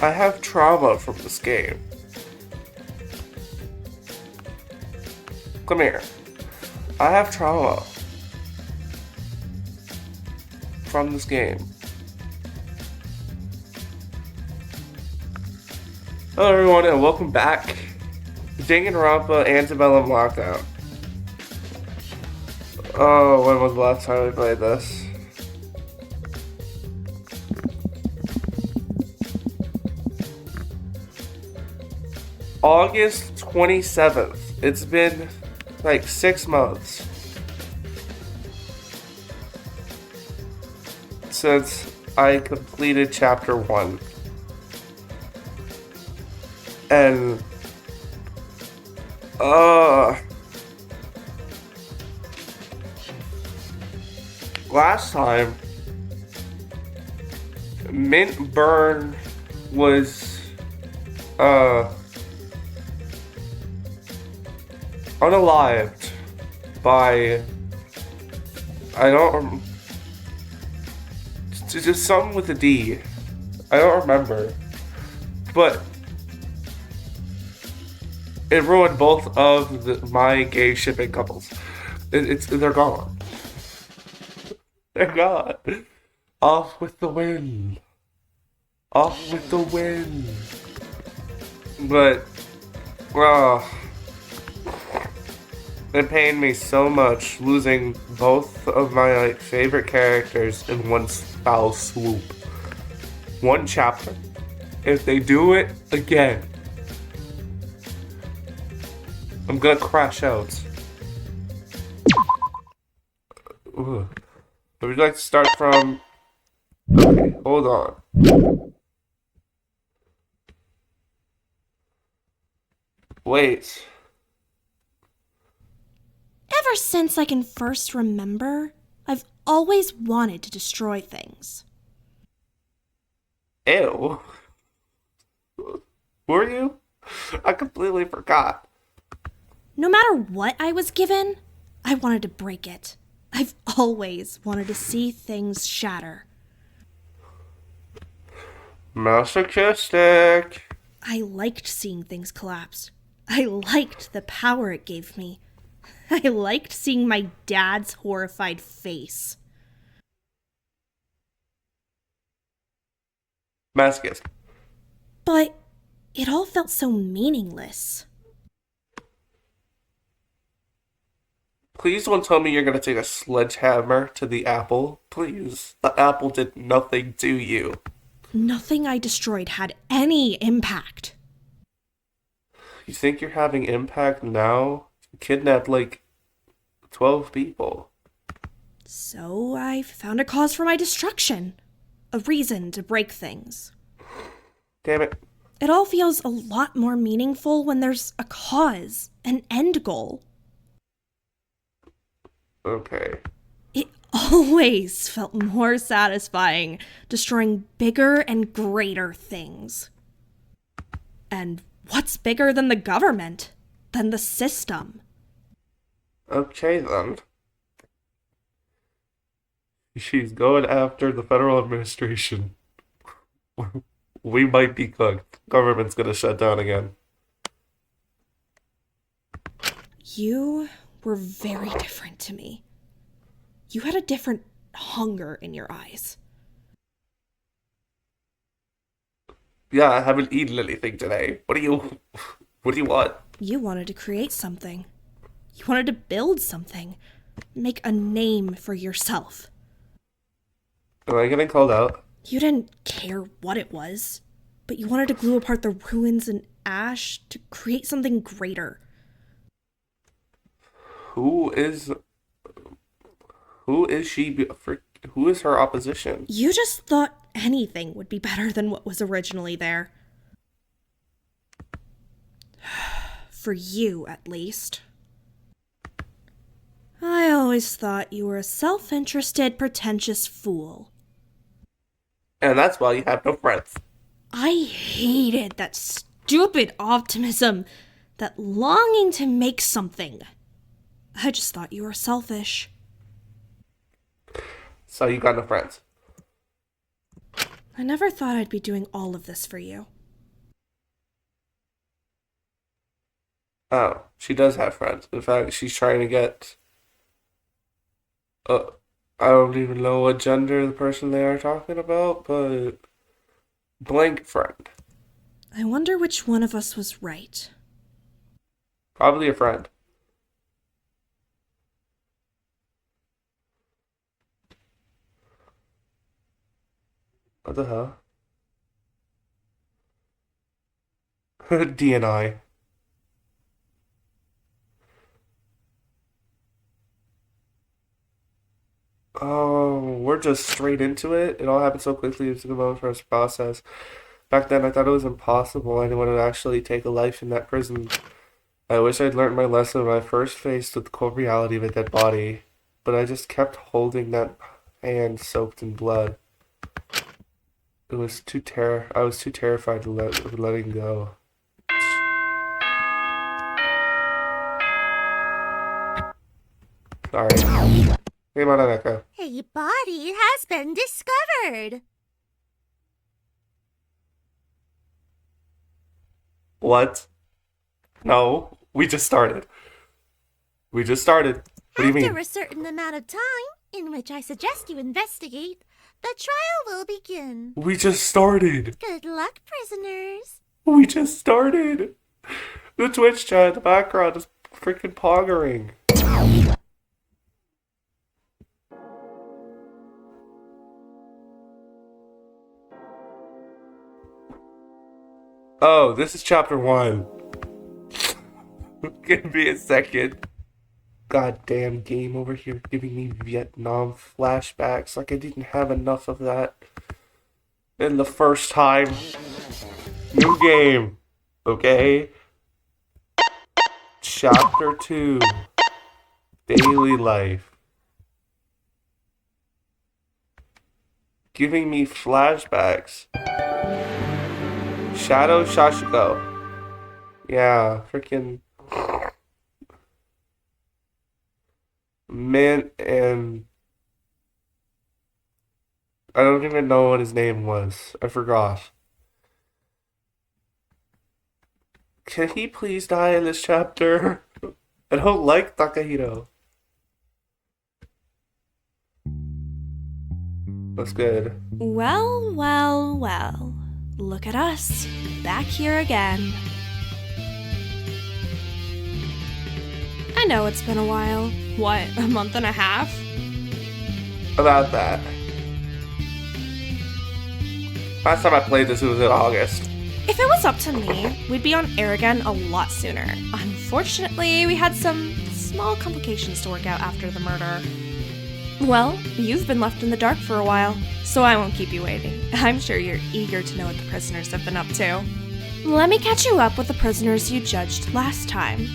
I have trauma from this game. Come here. I have trauma from this game. Hello everyone and welcome back to Danganronpa Antebellum Lockdown. Oh, when was the last time we played this? August 27th. It's been like 6 months since I completed chapter 1. And last time Mint Burn was unalived by just something with a D. I don't remember, but it ruined both of my gay shipping couples. They're gone. They're gone. Off with the wind. Off with the wind. But, it pained me so much losing both of my favorite characters in one foul swoop. One chapter. If they do it again, I'm gonna crash out. Ooh. Would you like to start from... Okay, hold on. Wait. Ever since I can first remember, I've always wanted to destroy things. Ew. Were you? I completely forgot. No matter what I was given, I wanted to break it. I've always wanted to see things shatter. Masochistic. I liked seeing things collapse. I liked the power it gave me. I liked seeing my dad's horrified face. Masochist. But it all felt so meaningless. Please don't tell me you're gonna take a sledgehammer to the apple. Please. The apple did nothing to you. Nothing I destroyed had any impact. You think you're having impact now? You kidnapped like 12 people. So I found a cause for my destruction. A reason to break things. Damn it. It all feels a lot more meaningful when there's a cause, an end goal. Okay. It always felt more satisfying destroying bigger and greater things. And what's bigger than the government? Than the system? Okay then. She's going after the federal administration. We might be cooked. Government's gonna shut down again. You were very different to me. You had a different hunger in your eyes. Yeah, I haven't eaten anything today. What do you want? You wanted to create something. You wanted to build something. Make a name for yourself. Am I getting called out? You didn't care what it was, but you wanted to glue apart the ruins and ash to create something greater. Who is she? Who is her opposition? You just thought anything would be better than what was originally there. For you, at least. I always thought you were a self-interested, pretentious fool. And that's why you have no friends. I hated that stupid optimism, that longing to make something. I just thought you were selfish. So you got no friends. I never thought I'd be doing all of this for you. Oh, she does have friends. In fact, she's trying to get. Uh, I don't even know what gender the person they are talking about, but blank friend. I wonder which one of us was right. Probably a friend. What the hell? DNI. Oh, we're just straight into it. It all happened so quickly. It took a moment for us to process. Back then, I thought it was impossible anyone would actually take a life in that prison. I wish I'd learned my lesson when I first faced with the cold reality of a dead body, but I just kept holding that hand soaked in blood. It was I was too terrified to letting go. Sorry. Hey, Mananeka. A body has been discovered. What? No, we just started. We just started. What do you mean? After a certain amount of time, in which I suggest you investigate, the trial will begin. We just started. Good luck, prisoners. We just started. The Twitch chat in the background is freaking poggering. Oh, this is chapter 1. Give me a second. Goddamn game over here giving me Vietnam flashbacks like I didn't have enough of that in the first time. New game. Okay? Chapter 2. Daily life. Giving me flashbacks. Shadow Shashiko. Yeah, freaking Mint and I don't even know what his name was. I forgot. Can he please die in this chapter? I don't like Takahito. That's good. Well, well, well. Look at us, back here again. I know it's been a while. What, a month and a half? About that. Last time I played this, it was in August. If it was up to me, we'd be on air again a lot sooner. Unfortunately, we had some small complications to work out after the murder. Well, you've been left in the dark for a while, so I won't keep you waiting. I'm sure you're eager to know what the prisoners have been up to. Let me catch you up with the prisoners you judged last time.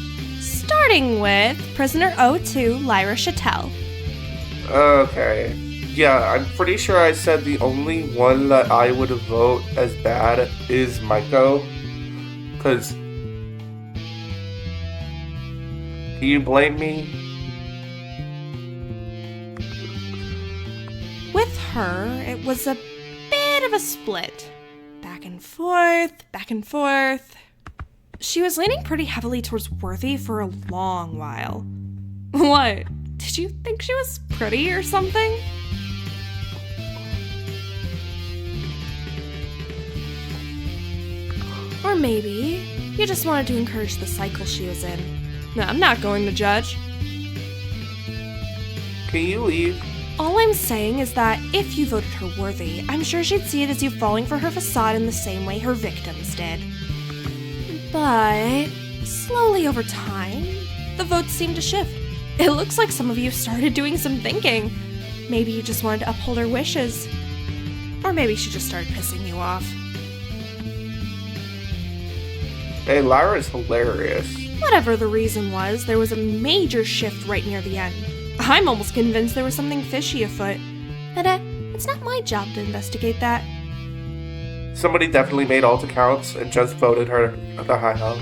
Starting with prisoner 02, Lyra Chattel. Okay. Yeah, I'm pretty sure I said the only one that I would vote as bad is Maiko. Because... Do you blame me? With her, it was a bit of a split. Back and forth, back and forth. She was leaning pretty heavily towards Worthy for a long while. What? Did you think she was pretty or something? Or maybe you just wanted to encourage the cycle she was in. No, I'm not going to judge. Can you leave? All I'm saying is that if you voted her worthy, I'm sure she'd see it as you falling for her facade in the same way her victims did. But slowly over time, the votes seemed to shift. It looks like some of you started doing some thinking. Maybe you just wanted to uphold her wishes. Or maybe she just started pissing you off. Hey, Lyra's hilarious. Whatever the reason was, there was a major shift right near the end. I'm almost convinced there was something fishy afoot. But it's not my job to investigate that. Somebody definitely made alt accounts and just voted her the high hell.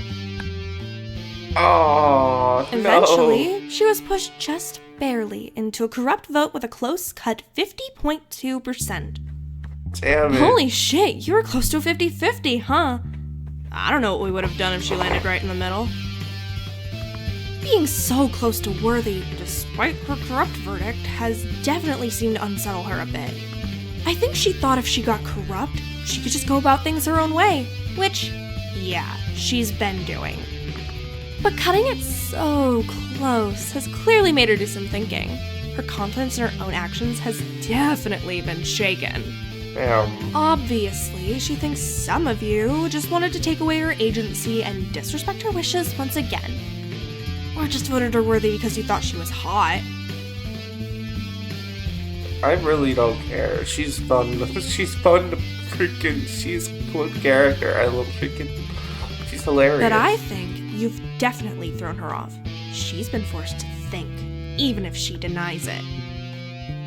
Oh, Eventually, she was pushed just barely into a corrupt vote with a close-cut 50.2%. Damn it. Holy shit, you were close to a 50-50, huh? I don't know what we would have done if she landed right in the middle. Being so close to worthy, despite her corrupt verdict, has definitely seemed to unsettle her a bit. I think she thought if she got corrupt, she could just go about things her own way, which, yeah, she's been doing. But cutting it so close has clearly made her do some thinking. Her confidence in her own actions has definitely been shaken. Damn. Obviously, she thinks some of you just wanted to take away her agency and disrespect her wishes once again. Or just voted her worthy because you thought she was hot. I really don't care. She's fun. She's fun to freaking. She's a good character. I love freaking. She's hilarious. But I think you've definitely thrown her off. She's been forced to think, even if she denies it.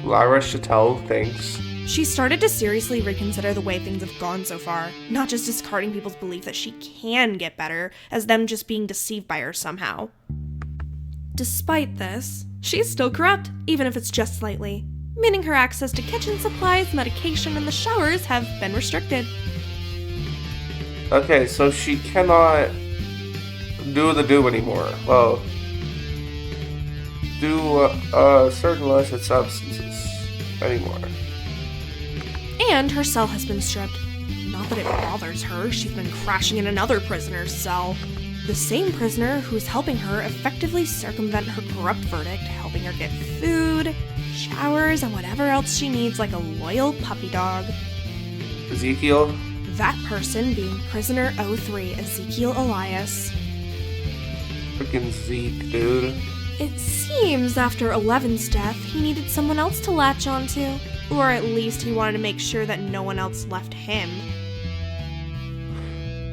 Lyra Chattel thinks. She started to seriously reconsider the way things have gone so far, not just discarding people's belief that she can get better, as them just being deceived by her somehow. Despite this, she's still corrupt, even if it's just slightly, meaning her access to kitchen supplies, medication, and the showers have been restricted. Okay, so she cannot do the do anymore. Well, do certain illicit substances anymore. And her cell has been stripped. Not that it bothers her, she's been crashing in another prisoner's cell. The same prisoner who's helping her effectively circumvent her corrupt verdict, helping her get food, showers, and whatever else she needs like a loyal puppy dog. Ezekiel? That person being prisoner 03, Ezekiel Elias. Freaking Zeke, dude. It seems after Eleven's death, he needed someone else to latch onto. Or at least he wanted to make sure that no one else left him.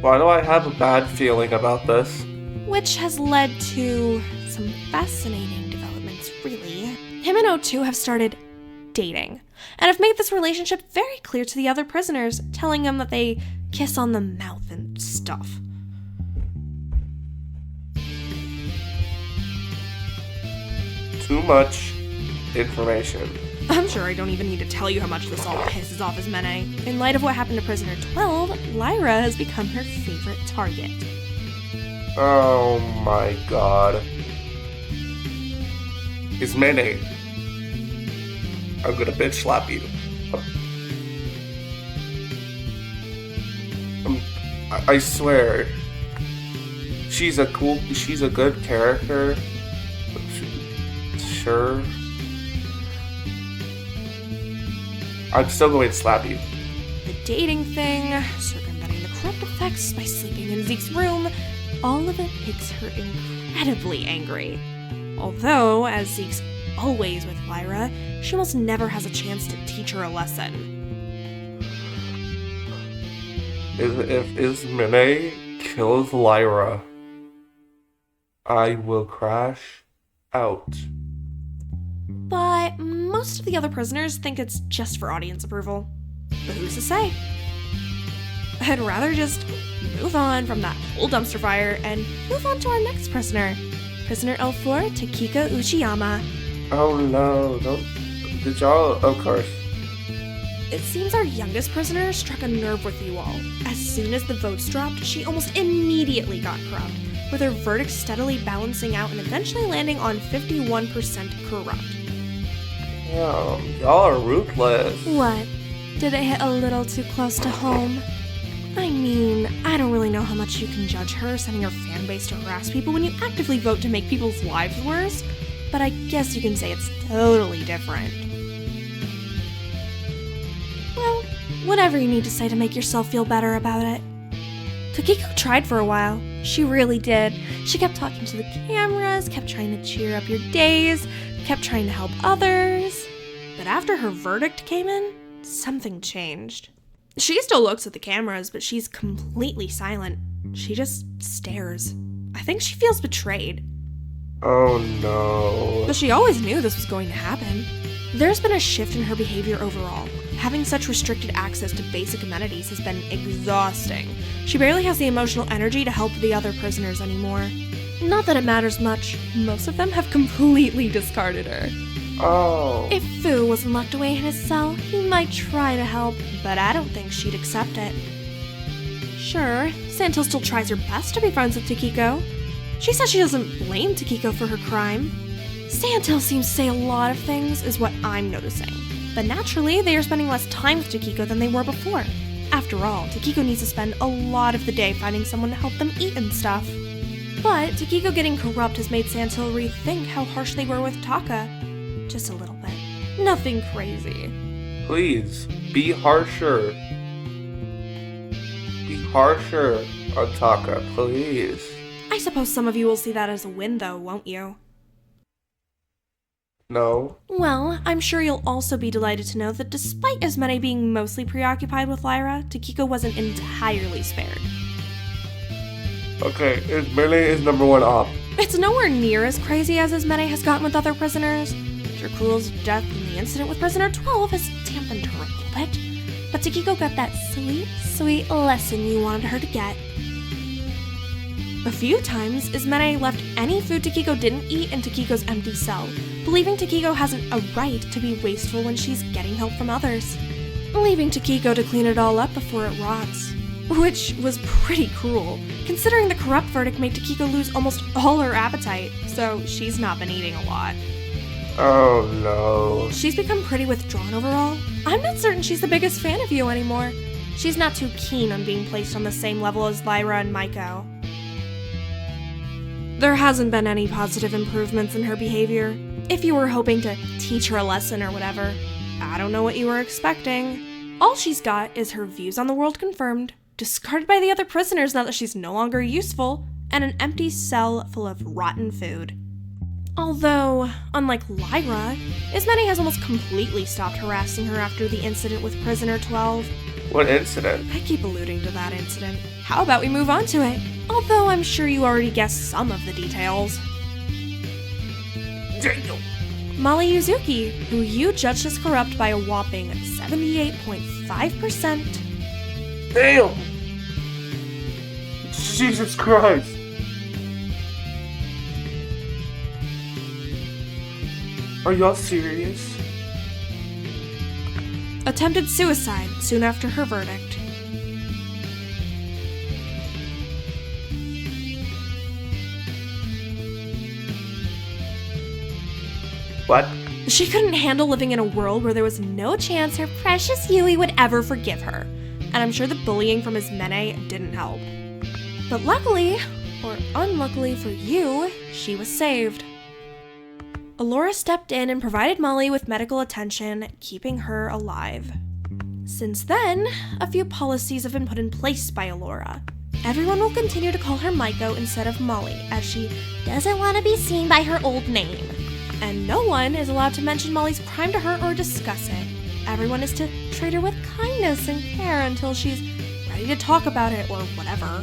Why do I have a bad feeling about this? Which has led to some fascinating developments, really. Him and O2 have started dating, and have made this relationship very clear to the other prisoners, telling them that they kiss on the mouth and stuff. Too much information. I'm sure I don't even need to tell you how much this all pisses off Ismene. In light of what happened to prisoner 12, Lyra has become her favorite target. Oh my god. Ismene. I'm gonna bitch slap you. I swear. She's a good character. Sure. I'm still going to slap you. The dating thing, circumventing the corrupt effects by sleeping in Zeke's room, all of it makes her incredibly angry. Although, as Zeke's always with Lyra, she almost never has a chance to teach her a lesson. If Ismene kills Lyra, I will crash out. But most of the other prisoners think it's just for audience approval. But who's to say? I'd rather just move on from that whole dumpster fire and move on to our next prisoner. Prisoner 04, Takika Uchiyama. Oh no, don't. Did y'all? Of course. It seems our youngest prisoner struck a nerve with you all. As soon as the votes dropped, she almost immediately got corrupt, with her verdict steadily balancing out and eventually landing on 51% corrupt. Damn, y'all are ruthless. What? Did it hit a little too close to home? I mean, I don't really know how much you can judge her sending her fan base to harass people when you actively vote to make people's lives worse, but I guess you can say it's totally different. Well, whatever you need to say to make yourself feel better about it. Takiko tried for a while. She really did. She kept talking to the cameras, kept trying to cheer up your days, kept trying to help others. But after her verdict came in, something changed. She still looks at the cameras, but she's completely silent. She just stares. I think she feels betrayed. Oh no. But she always knew this was going to happen. There's been a shift in her behavior overall. Having such restricted access to basic amenities has been exhausting. She barely has the emotional energy to help the other prisoners anymore. Not that it matters much. Most of them have completely discarded her. Oh. If Fu wasn't locked away in his cell, he might try to help, but I don't think she'd accept it. Sure, Santil still tries her best to be friends with Takiko. She says she doesn't blame Takiko for her crime. Santil seems to say a lot of things, is what I'm noticing. But naturally, they are spending less time with Takiko than they were before. After all, Takiko needs to spend a lot of the day finding someone to help them eat and stuff. But Takiko getting corrupt has made Santil rethink how harsh they were with Taka. Just a little bit. Nothing crazy. Please, be harsher. Be harsher on Taka, please. I suppose some of you will see that as a win though, won't you? No. Well, I'm sure you'll also be delighted to know that despite Ismene being mostly preoccupied with Lyra, Takiko wasn't entirely spared. Okay, Ismene is number one op. It's nowhere near as crazy as Ismene has gotten with other prisoners. Dracul's death in the incident with Prisoner 12 has dampened her a little bit, but Takiko got that sweet, sweet lesson you wanted her to get. A few times, Ismene left any food Takiko didn't eat in Takiko's empty cell, believing Takiko hasn't a right to be wasteful when she's getting help from others, leaving Takiko to clean it all up before it rots. Which was pretty cruel, considering the corrupt verdict made Takiko lose almost all her appetite, so she's not been eating a lot. Oh no. She's become pretty withdrawn overall. I'm not certain she's the biggest fan of you anymore. She's not too keen on being placed on the same level as Lyra and Maiko. There hasn't been any positive improvements in her behavior. If you were hoping to teach her a lesson or whatever, I don't know what you were expecting. All she's got is her views on the world confirmed, discarded by the other prisoners now that she's no longer useful, and an empty cell full of rotten food. Although, unlike Lyra, Ismene has almost completely stopped harassing her after the incident with Prisoner 12. What incident? I keep alluding to that incident. How about we move on to it? Although I'm sure you already guessed some of the details. Daniel. Molly Yuzuki, who you judged as corrupt by a whopping 78.5%. Damn! Jesus Christ! Are y'all serious? Attempted suicide soon after her verdict. What? She couldn't handle living in a world where there was no chance her precious Yui would ever forgive her. And I'm sure the bullying from Ismene didn't help. But luckily, or unluckily for you, she was saved. Alora stepped in and provided Molly with medical attention, keeping her alive. Since then, a few policies have been put in place by Alora. Everyone will continue to call her Maiko instead of Molly, as she Doesn't want to be seen by her old name. and no one is allowed to mention Molly's crime to her or discuss it. Everyone is to treat her with kindness and care until she's ready to talk about it or whatever.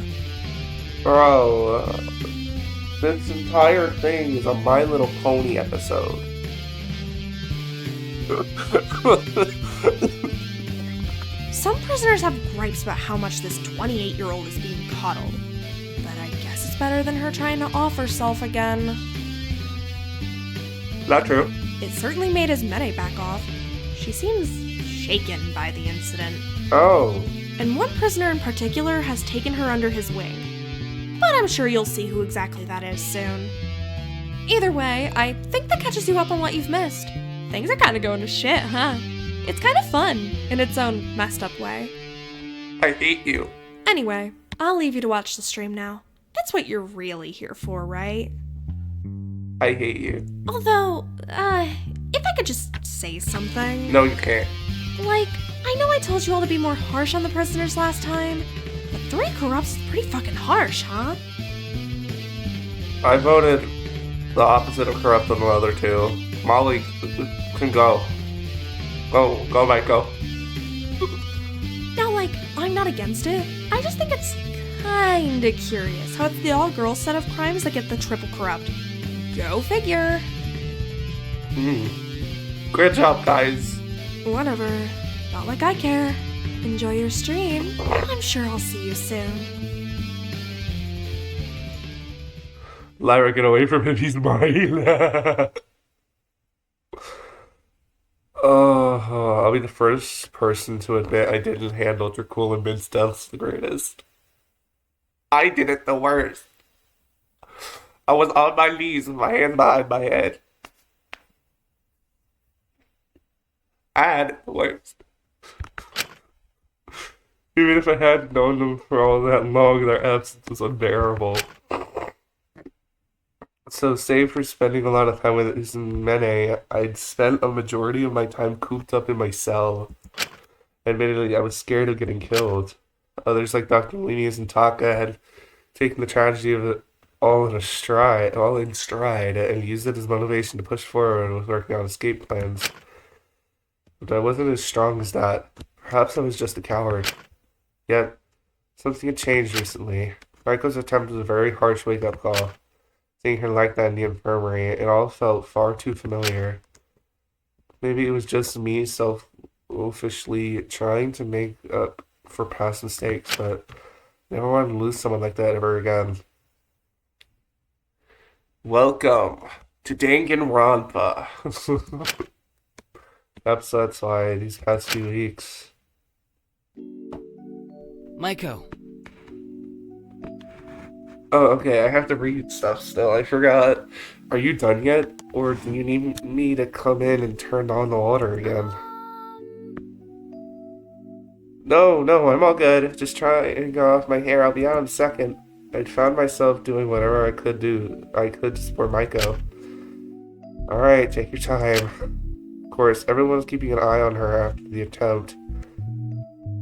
Bro, this entire thing is a My Little Pony episode. Some prisoners have gripes about how much this 28-year-old is being coddled, but I guess it's better than her trying to off herself again. Not true. It certainly made Ismene back off. She seems shaken by the incident. Oh. And one prisoner in particular has taken her under his wing. But I'm sure you'll see who exactly that is soon. Either way, I think that catches you up on what you've missed. Things are kind of going to shit, huh? It's kind of fun, in its own messed up way. I hate you. Anyway, I'll leave you to watch the stream now. That's what you're really here for, right? I hate you. Although, if I could just say something. No, you can't. Like, I know I told you all to be more harsh on the prisoners last time, but 3 corrupts is pretty fucking harsh, huh? I voted the opposite of corrupt on the other two. Molly can go. Go, Mike, go. Now, like, I'm not against it. I just think it's kinda curious how it's the all-girls set of crimes that get the triple corrupt. Go figure. Great job, guys. Whatever. Not like I care. Enjoy your stream. I'm sure I'll see you soon. Lyra, get away from him. He's mine. I'll be the first person to admit I didn't handle Dracul and Min's deaths the greatest. I did it the worst. I was on my knees with my hand behind my head. I had it the worst. Even if I hadn't known them for all that long, their absence was unbearable. So, save for spending a lot of time with Izumene, I'd spent a majority of my time cooped up in my cell. Admittedly, I was scared of getting killed. Others like Dr. Linius and Taka had taken the tragedy of it all in stride, and used it as motivation to push forward with working on escape plans. But I wasn't as strong as that. Perhaps I was just a coward. Yet, something had changed recently. Michael's attempt was a very harsh wake-up call. Seeing her like that in the infirmary, it all felt far too familiar. Maybe it was just me selfishly trying to make up for past mistakes, but I never wanted to lose someone like that ever again. Welcome to Danganronpa. That's why these past few weeks. Maiko. Oh, okay, I have to read stuff still. I forgot. Are you done yet? Or do you need me to come in and turn on the water again? No, I'm all good. Just trying to get off my hair. I'll be out in a second. I'd found myself doing whatever I could to support Maiko. Alright, take your time. Of course, everyone was keeping an eye on her after the attempt.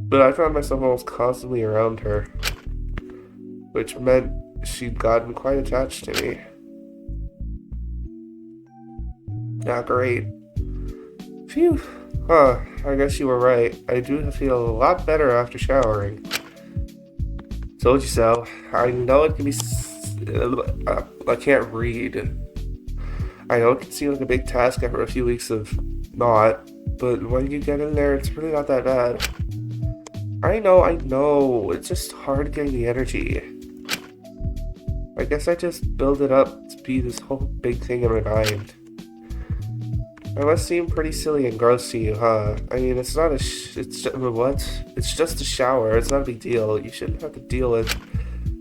But I found myself almost constantly around her. Which meant she'd gotten quite attached to me. Not great. Phew. Huh, I guess you were right. I do feel a lot better after showering. Told you so. I know it can be... I can't read. I know it can seem like a big task after a few weeks of not, but when you get in there, it's really not that bad. I know. It's just hard getting the energy. I guess I just build it up to be this whole big thing in my mind. I must seem pretty silly and gross to you, huh? I mean, it's not what? It's just a shower. It's not a big deal. You shouldn't have to deal with.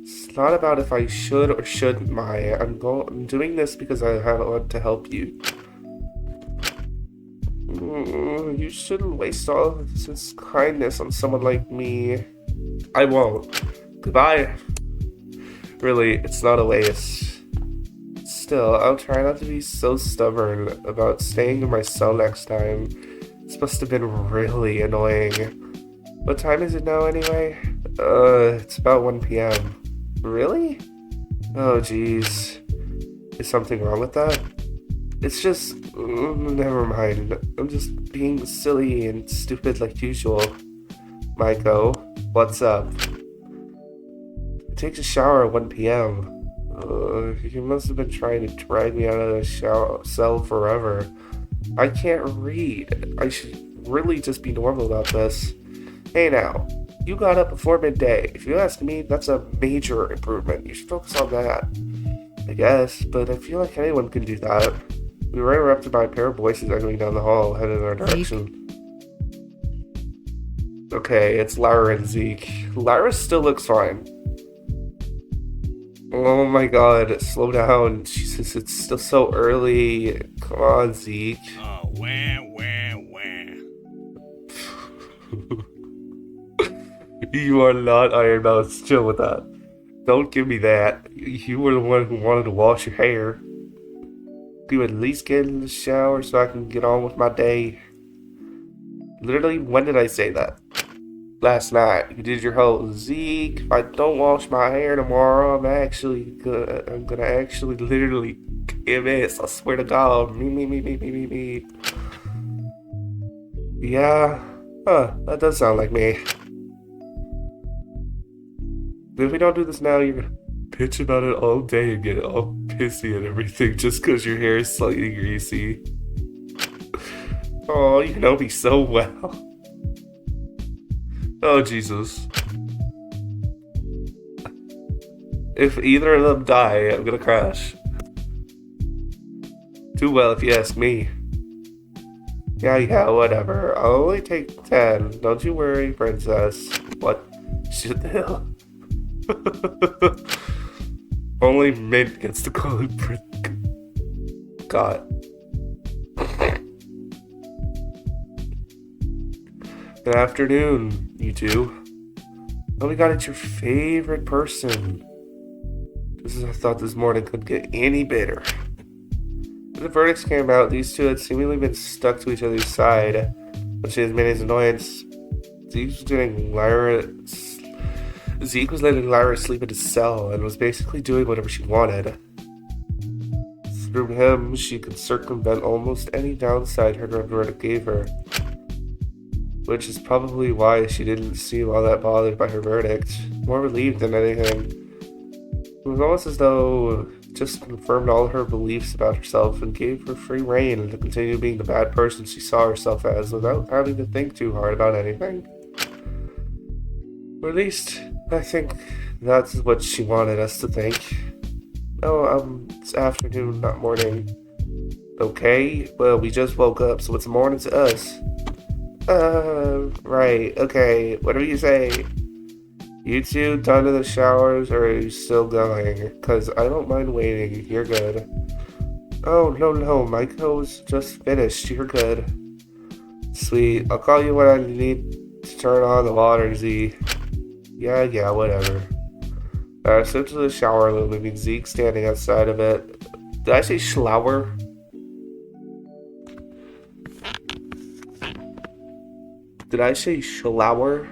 It's not about if I should or shouldn't, Maya. I'm doing this because I want to help you. You shouldn't waste all of this kindness on someone like me. I won't. Goodbye. Really, it's not a waste. Still, I'll try not to be so stubborn about staying in my cell next time. This must have been really annoying. What time is it now anyway? It's about 1 p.m. Really? Oh jeez. Is something wrong with that? It's just... never mind. I'm just being silly and stupid like usual. Maiko, what's up? It takes a shower at 1 p.m. You must have been trying to drag me out of the cell forever. I can't read. I should really just be normal about this. Hey now, you got up before midday. If you ask me, that's a major improvement. You should focus on that. I guess, but I feel like anyone can do that. We were interrupted by a pair of voices echoing down the hall, headed in our direction. Okay, it's Lara and Zeke. Lara still looks fine. Oh my god, slow down. Jesus, it's still so early. Come on, Zeke. Oh, wah. You are not Iron Mouse. Chill with that. Don't give me that. You were the one who wanted to wash your hair. Can you at least get in the shower so I can get on with my day? Literally, when did I say that? Last night. You did your whole Zeke. If I don't wash my hair tomorrow, I'm gonna actually literally MS. I swear to God. Me. Yeah. Huh. That does sound like me. If we don't do this now, you're gonna bitch about it all day and get all pissy and everything just because your hair is slightly greasy. Oh, you know me so well. Oh, Jesus. If either of them die, I'm gonna crash. Too well, if you ask me. Yeah, whatever. I'll only take 10. Don't you worry, princess. What? Shit the hell? Only Mint gets to call it God. Good afternoon, you two. Oh my god, it's your favorite person. I thought this morning couldn't get any better. When the verdicts came out, these two had seemingly been stuck to each other's side. Much to his many annoyance, Zeke was letting Lyra sleep in his cell and was basically doing whatever she wanted. Through him, she could circumvent almost any downside her verdict gave her. Which is probably why she didn't seem all that bothered by her verdict. More relieved than anything. It was almost as though it just confirmed all her beliefs about herself and gave her free rein to continue being the bad person she saw herself as without having to think too hard about anything. Or at least, I think that's what she wanted us to think. Oh, it's afternoon, not morning. Okay, well, we just woke up, so it's morning to us. Right, okay, whatever you say. You two done in the showers, or are you still going? Cause I don't mind waiting, you're good. Oh, no, Maiko's just finished, you're good. Sweet, I'll call you when I need to turn on the water, Z. Yeah, whatever. I slipped to the shower room, leaving Zeke standing outside of it. Did I say schlower? Did I say shower?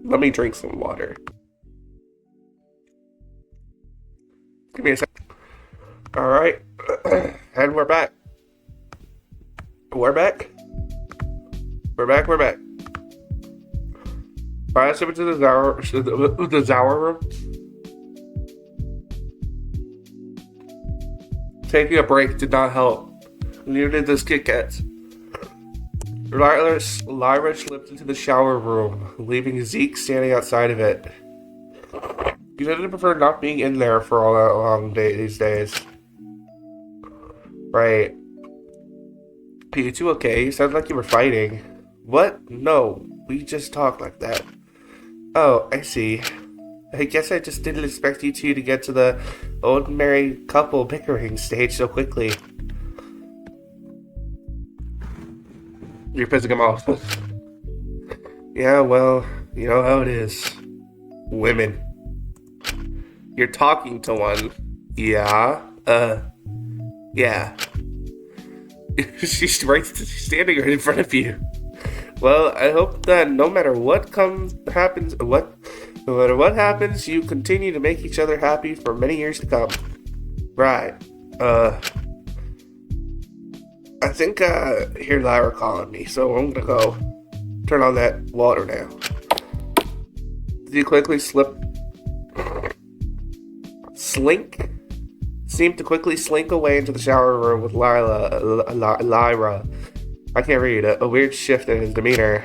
Let me drink some water. Give me a sec. Alright. And we're back. We're back. Alright, step into the shower room. Taking a break did not help. Neither did this Kit Kat. Lyra slipped into the shower room, leaving Zeke standing outside of it. He said he'd prefer not being in there for all that long these days. Right. Are you two okay? You sounded like you were fighting. What? No, we just talk like that. Oh, I see. I guess I just didn't expect you two to get to the ordinary couple bickering stage so quickly. You're pissing him off. Yeah, well, you know how it is. Women. You're talking to one. Yeah. Yeah. She's standing right in front of you. Well, I hope that no matter what happens, you continue to make each other happy for many years to come. Right. I think I hear Lyra calling me, so I'm gonna go turn on that water now. You quickly seemed to quickly slink away into the shower room with Lyra. I can't read. A weird shift in his demeanor.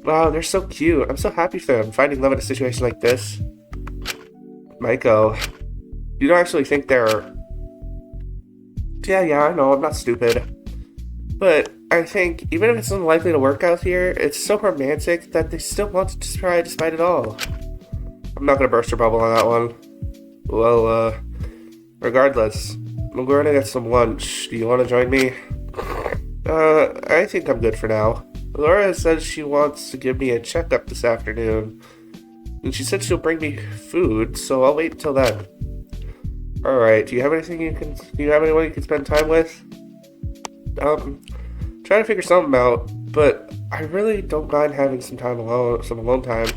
Wow, they're so cute. I'm so happy for them, finding love in a situation like this. Maiko, you don't actually think they're... Yeah, I know, I'm not stupid. But I think, even if it's unlikely to work out here, it's so romantic that they still want to try despite it all. I'm not gonna burst your bubble on that one. Well, regardless, I'm going to get some lunch. Do you want to join me? I think I'm good for now. Laura says she wants to give me a checkup this afternoon. And she said she'll bring me food, so I'll wait until then. Alright, do you have anyone you can spend time with? Trying to figure something out, but I really don't mind having some alone time.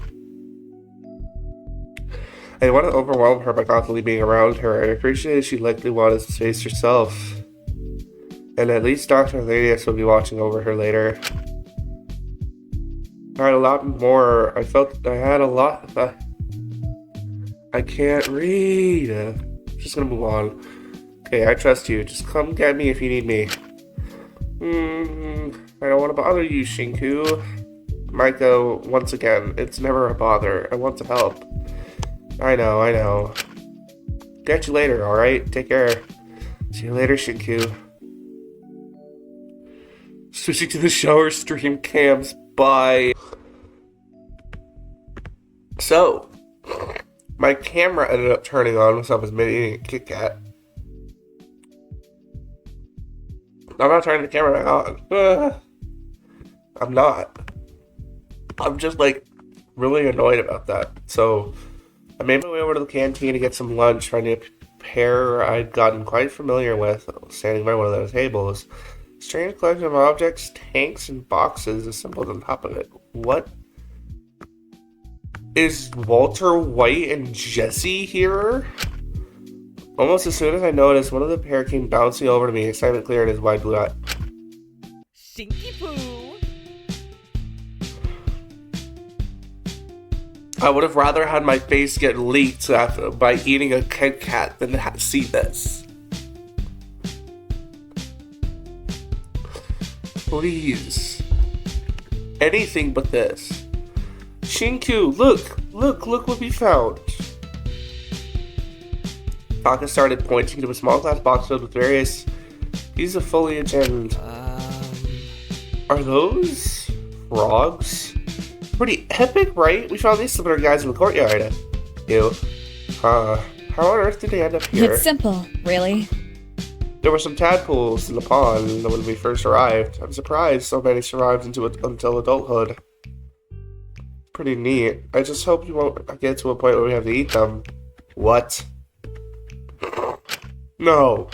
I don't want to overwhelm her by constantly being around her. I appreciate she likely wanted space herself. And at least Dr. Ladius will be watching over her later. I had a lot more. I had a lot. I can't read. Just gonna move on. Okay, I trust you. Just come get me if you need me. I don't want to bother you, Shinku. Maiko, once again, it's never a bother. I want to help. I know. Catch you later, alright? Take care. See you later, Shinku. Switching to the shower stream cams. Bye. So, my camera ended up turning on once I was eating a Kit Kat. I'm not turning the camera back on. I'm not. I'm just like really annoyed about that. So I made my way over to the canteen to get some lunch, finding a pair I'd gotten quite familiar with, standing by one of those tables. Strange collection of objects, tanks, and boxes assembled on top of it. What? Is Walter White and Jesse here? Almost as soon as I noticed, one of the pair came bouncing over to me, excitement clear in his wide blue eye. Stinky poo. I would have rather had my face get leaked by eating a Kit Kat than see this. Please. Anything but this. Shinku, look what we found. Taka started pointing to a small glass box filled with various pieces of foliage and... Are those frogs? Pretty epic, right? We found these similar guys in the courtyard. Ew. How on earth did they end up here? It's simple, really. There were some tadpoles in the pond when we first arrived. I'm surprised so many survived until adulthood. Pretty neat. I just hope you won't get to a point where we have to eat them. What? No.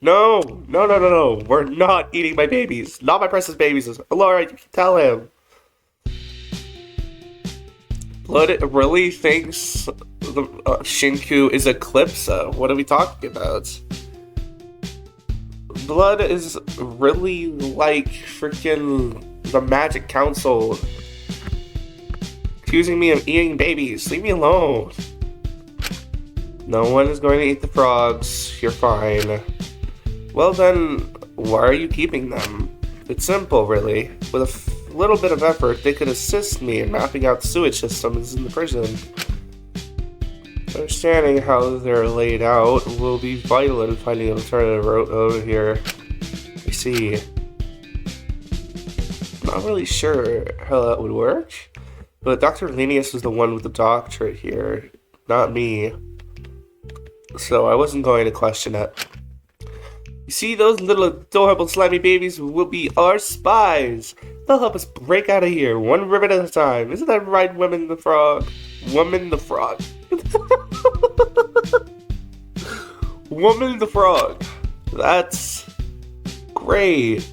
We're not eating my babies. Not my precious babies. Laura, you can tell him. Blood really thinks Shinku is Eclipsa. What are we talking about? Blood is really like freaking the Magic Council. Accusing me of eating babies. Leave me alone. No one is going to eat the frogs. You're fine. Well then, why are you keeping them? It's simple, really. With a little bit of effort, they could assist me in mapping out the sewage systems in the prison. Understanding how they're laid out will be vital in finding an alternative route over here. I see. Not really sure how that would work, but Dr. Linnaeus was the one with the doctorate here, not me. So I wasn't going to question it. You see, those little adorable slimy babies will be our spies. They'll help us break out of here, one ribbon at a time. Isn't that right, Woman the Frog? Woman the Frog. Woman the Frog. That's great.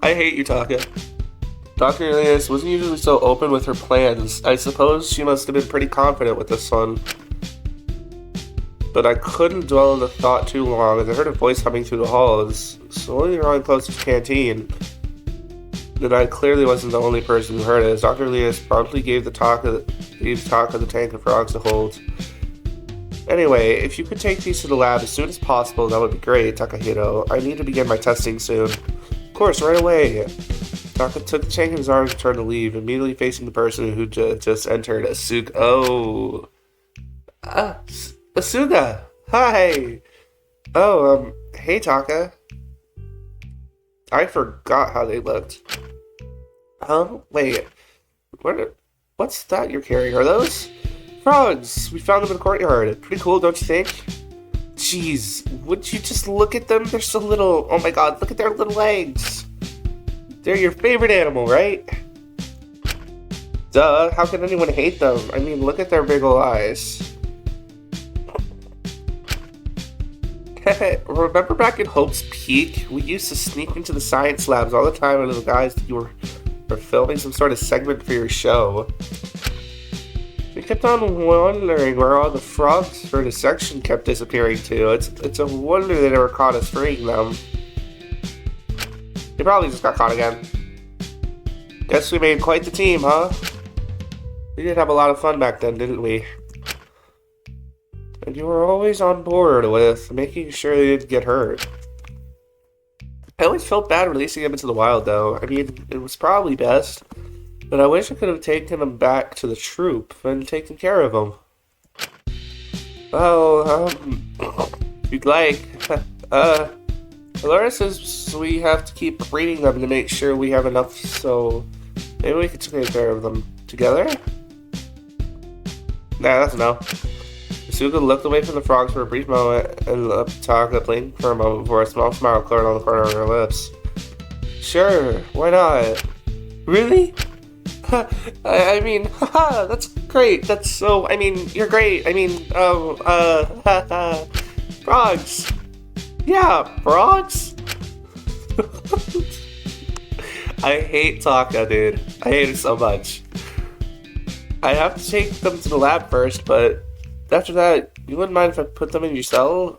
I hate you, Taka. Dr. Elias wasn't usually so open with her plans. I suppose she must have been pretty confident with this one. But I couldn't dwell on the thought too long as I heard a voice coming through the halls, slowly drawing closer to the canteen. Then I clearly wasn't the only person who heard it, as Dr. Elias promptly gave Taka the tank of frogs to hold. Anyway, if you could take these to the lab as soon as possible, that would be great, Takahito. I need to begin my testing soon. Of course, right away. Taka took the tank in his arms and turned to leave, immediately facing the person who just entered, Asuka. Oh. Asuka! Hi! Oh, hey Taka. I forgot how they looked. Wait. What's that you're carrying? Are those frogs? We found them in the courtyard. Pretty cool, don't you think? Jeez, would you just look at them? They're so little. Oh my god, look at their little legs. They're your favorite animal, right? Duh, how can anyone hate them? I mean, look at their big ol' eyes. Remember back in Hope's Peak? We used to sneak into the science labs all the time with the guys that you were filming some sort of segment for your show. We kept on wondering where all the frogs for the section kept disappearing to. It's a wonder they never caught us freeing them. They probably just got caught again. Guess we made quite the team, huh? We did have a lot of fun back then, didn't we? And you were always on board with making sure they didn't get hurt. I always felt bad releasing him into the wild, though. I mean, it was probably best. But I wish I could have taken him back to the troop and taken care of him. Well, if you'd like, Laura says we have to keep breeding them to make sure we have enough, so maybe we could take care of them together? Nah, that's a no. Asuka looked away from the frogs for a brief moment and Taka blinked for a moment before a small smile colored on the corner of her lips. Sure, why not? Really? I mean, haha, that's great. That's so, I mean, you're great. I mean, frogs. Yeah, frogs? I hate Taka, dude. I hate it so much. I have to take them to the lab first, but after that, you wouldn't mind if I put them in your cell?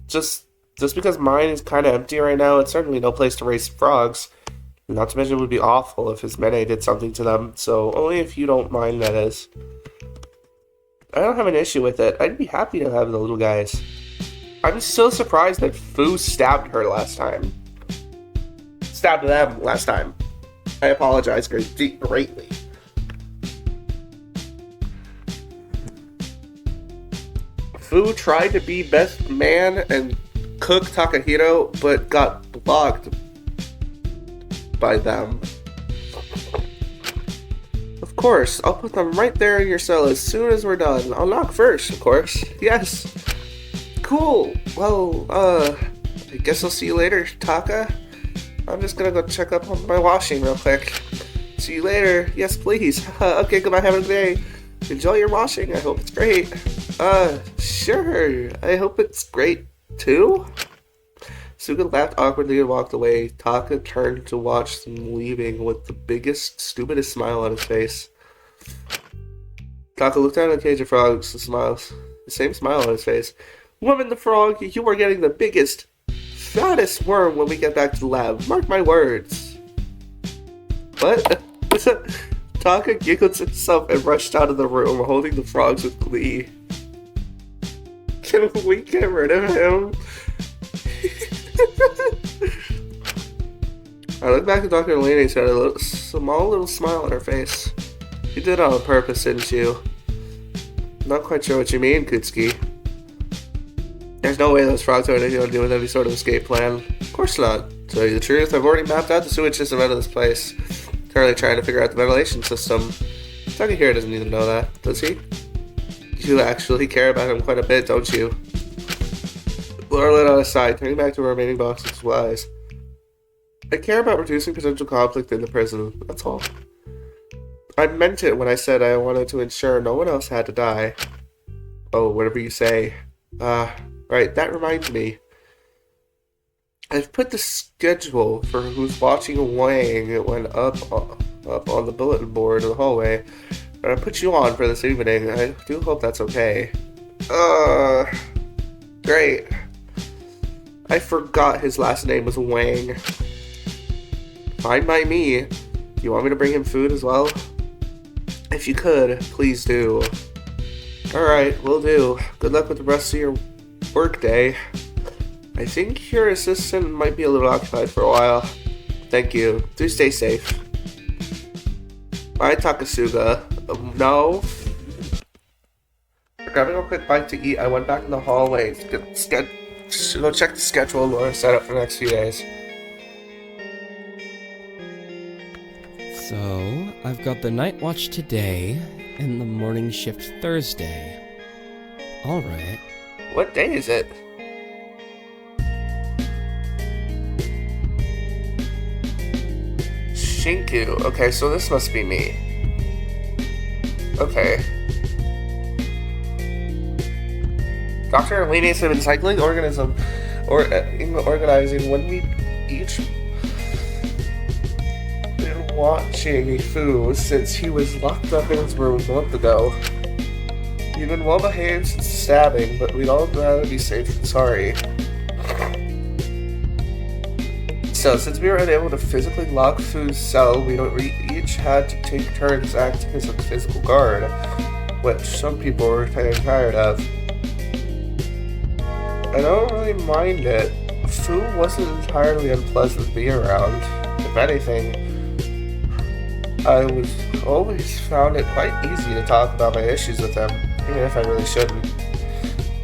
Just because mine is kind of empty right now, it's certainly no place to raise frogs. Not to mention it would be awful if his Mene did something to them, so only if you don't mind, that is. I don't have an issue with it. I'd be happy to have the little guys. I'm so surprised that Fu stabbed her last time. Stabbed them last time. I apologize greatly. Fu tried to be best man and cook Takahiro, but got blocked by them. Of course, I'll put them right there in your cell as soon as we're done. I'll knock first, of course. Yes. Cool. Well, I guess I'll see you later, Taka. I'm just gonna go check up on my washing real quick. See you later. Yes, please. Okay, goodbye. Have a good day. Enjoy your washing. I hope it's great. Sure. I hope it's great, too. Suga laughed awkwardly and walked away. Taka turned to watch them leaving with the biggest, stupidest smile on his face. Taka looked down at the cage of frogs and smiles. The same smile on his face. Woman the frog, you are getting the biggest, fattest worm when we get back to the lab. Mark my words. What? Taka giggled to himself and rushed out of the room, holding the frogs with glee. Can we get rid of him? I looked back at Dr. Elena and said a small little smile on her face. You did it on purpose, didn't you? Not quite sure what you mean, Kutsuki. There's no way those frogs have anything to do with any sort of escape plan. Of course not. To tell you the truth, I've already mapped out the sewage system out of this place. Currently trying to figure out the ventilation system. Taki here doesn't even know that, does he? You actually care about him quite a bit, don't you? Laura lit on his side, turning back to her remaining box of supplies. I care about reducing potential conflict in the prison, that's all. I meant it when I said I wanted to ensure no one else had to die. Oh, whatever you say. Right, that reminds me. I've put the schedule for who's watching Wang. It went up on the bulletin board in the hallway. And I put you on for this evening. I do hope that's okay. Great. I forgot his last name was Wang. Fine by me. You want me to bring him food as well? If you could, please do. Alright, will do. Good luck with the rest of your work day. I think your assistant might be a little occupied for a while. Thank you. Do stay safe. Bye, Takasuga. No. Grabbing a quick bite to eat, I went back in the hallway to go check the schedule Laura set up for the next few days. So, I've got the night watch today and the morning shift Thursday. Alright. What day is it? Shinku. Okay, so this must be me. Okay. Dr. Arlenius have been cycling organism organizing when we each been watching Fu since he was locked up in his room a month ago. He'd been well behaved since stabbing, but we'd all rather be safe than sorry. So, since we were unable to physically lock Fu's cell, we each had to take turns acting as a physical guard, which some people were kind of tired of. I don't really mind it. Fu wasn't entirely unpleasant to be around. If anything, I always found it quite easy to talk about my issues with him, even if I really shouldn't.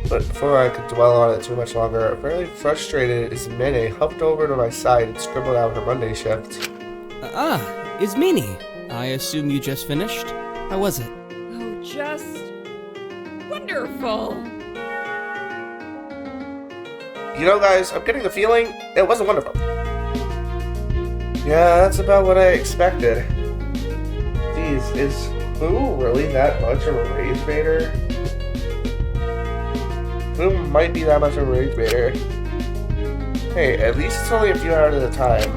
But before I could dwell on it too much longer, fairly frustrated, Ismene hopped over to my side and scribbled out her Monday shift. Ismini. I assume you just finished? How was it? Oh, just wonderful. You know, guys, I'm getting the feeling it wasn't wonderful. Yeah, that's about what I expected. Geez, is Boo really that much of a rage baiter? Boo might be that much of a rage baiter. Hey, at least it's only a few hours at a time.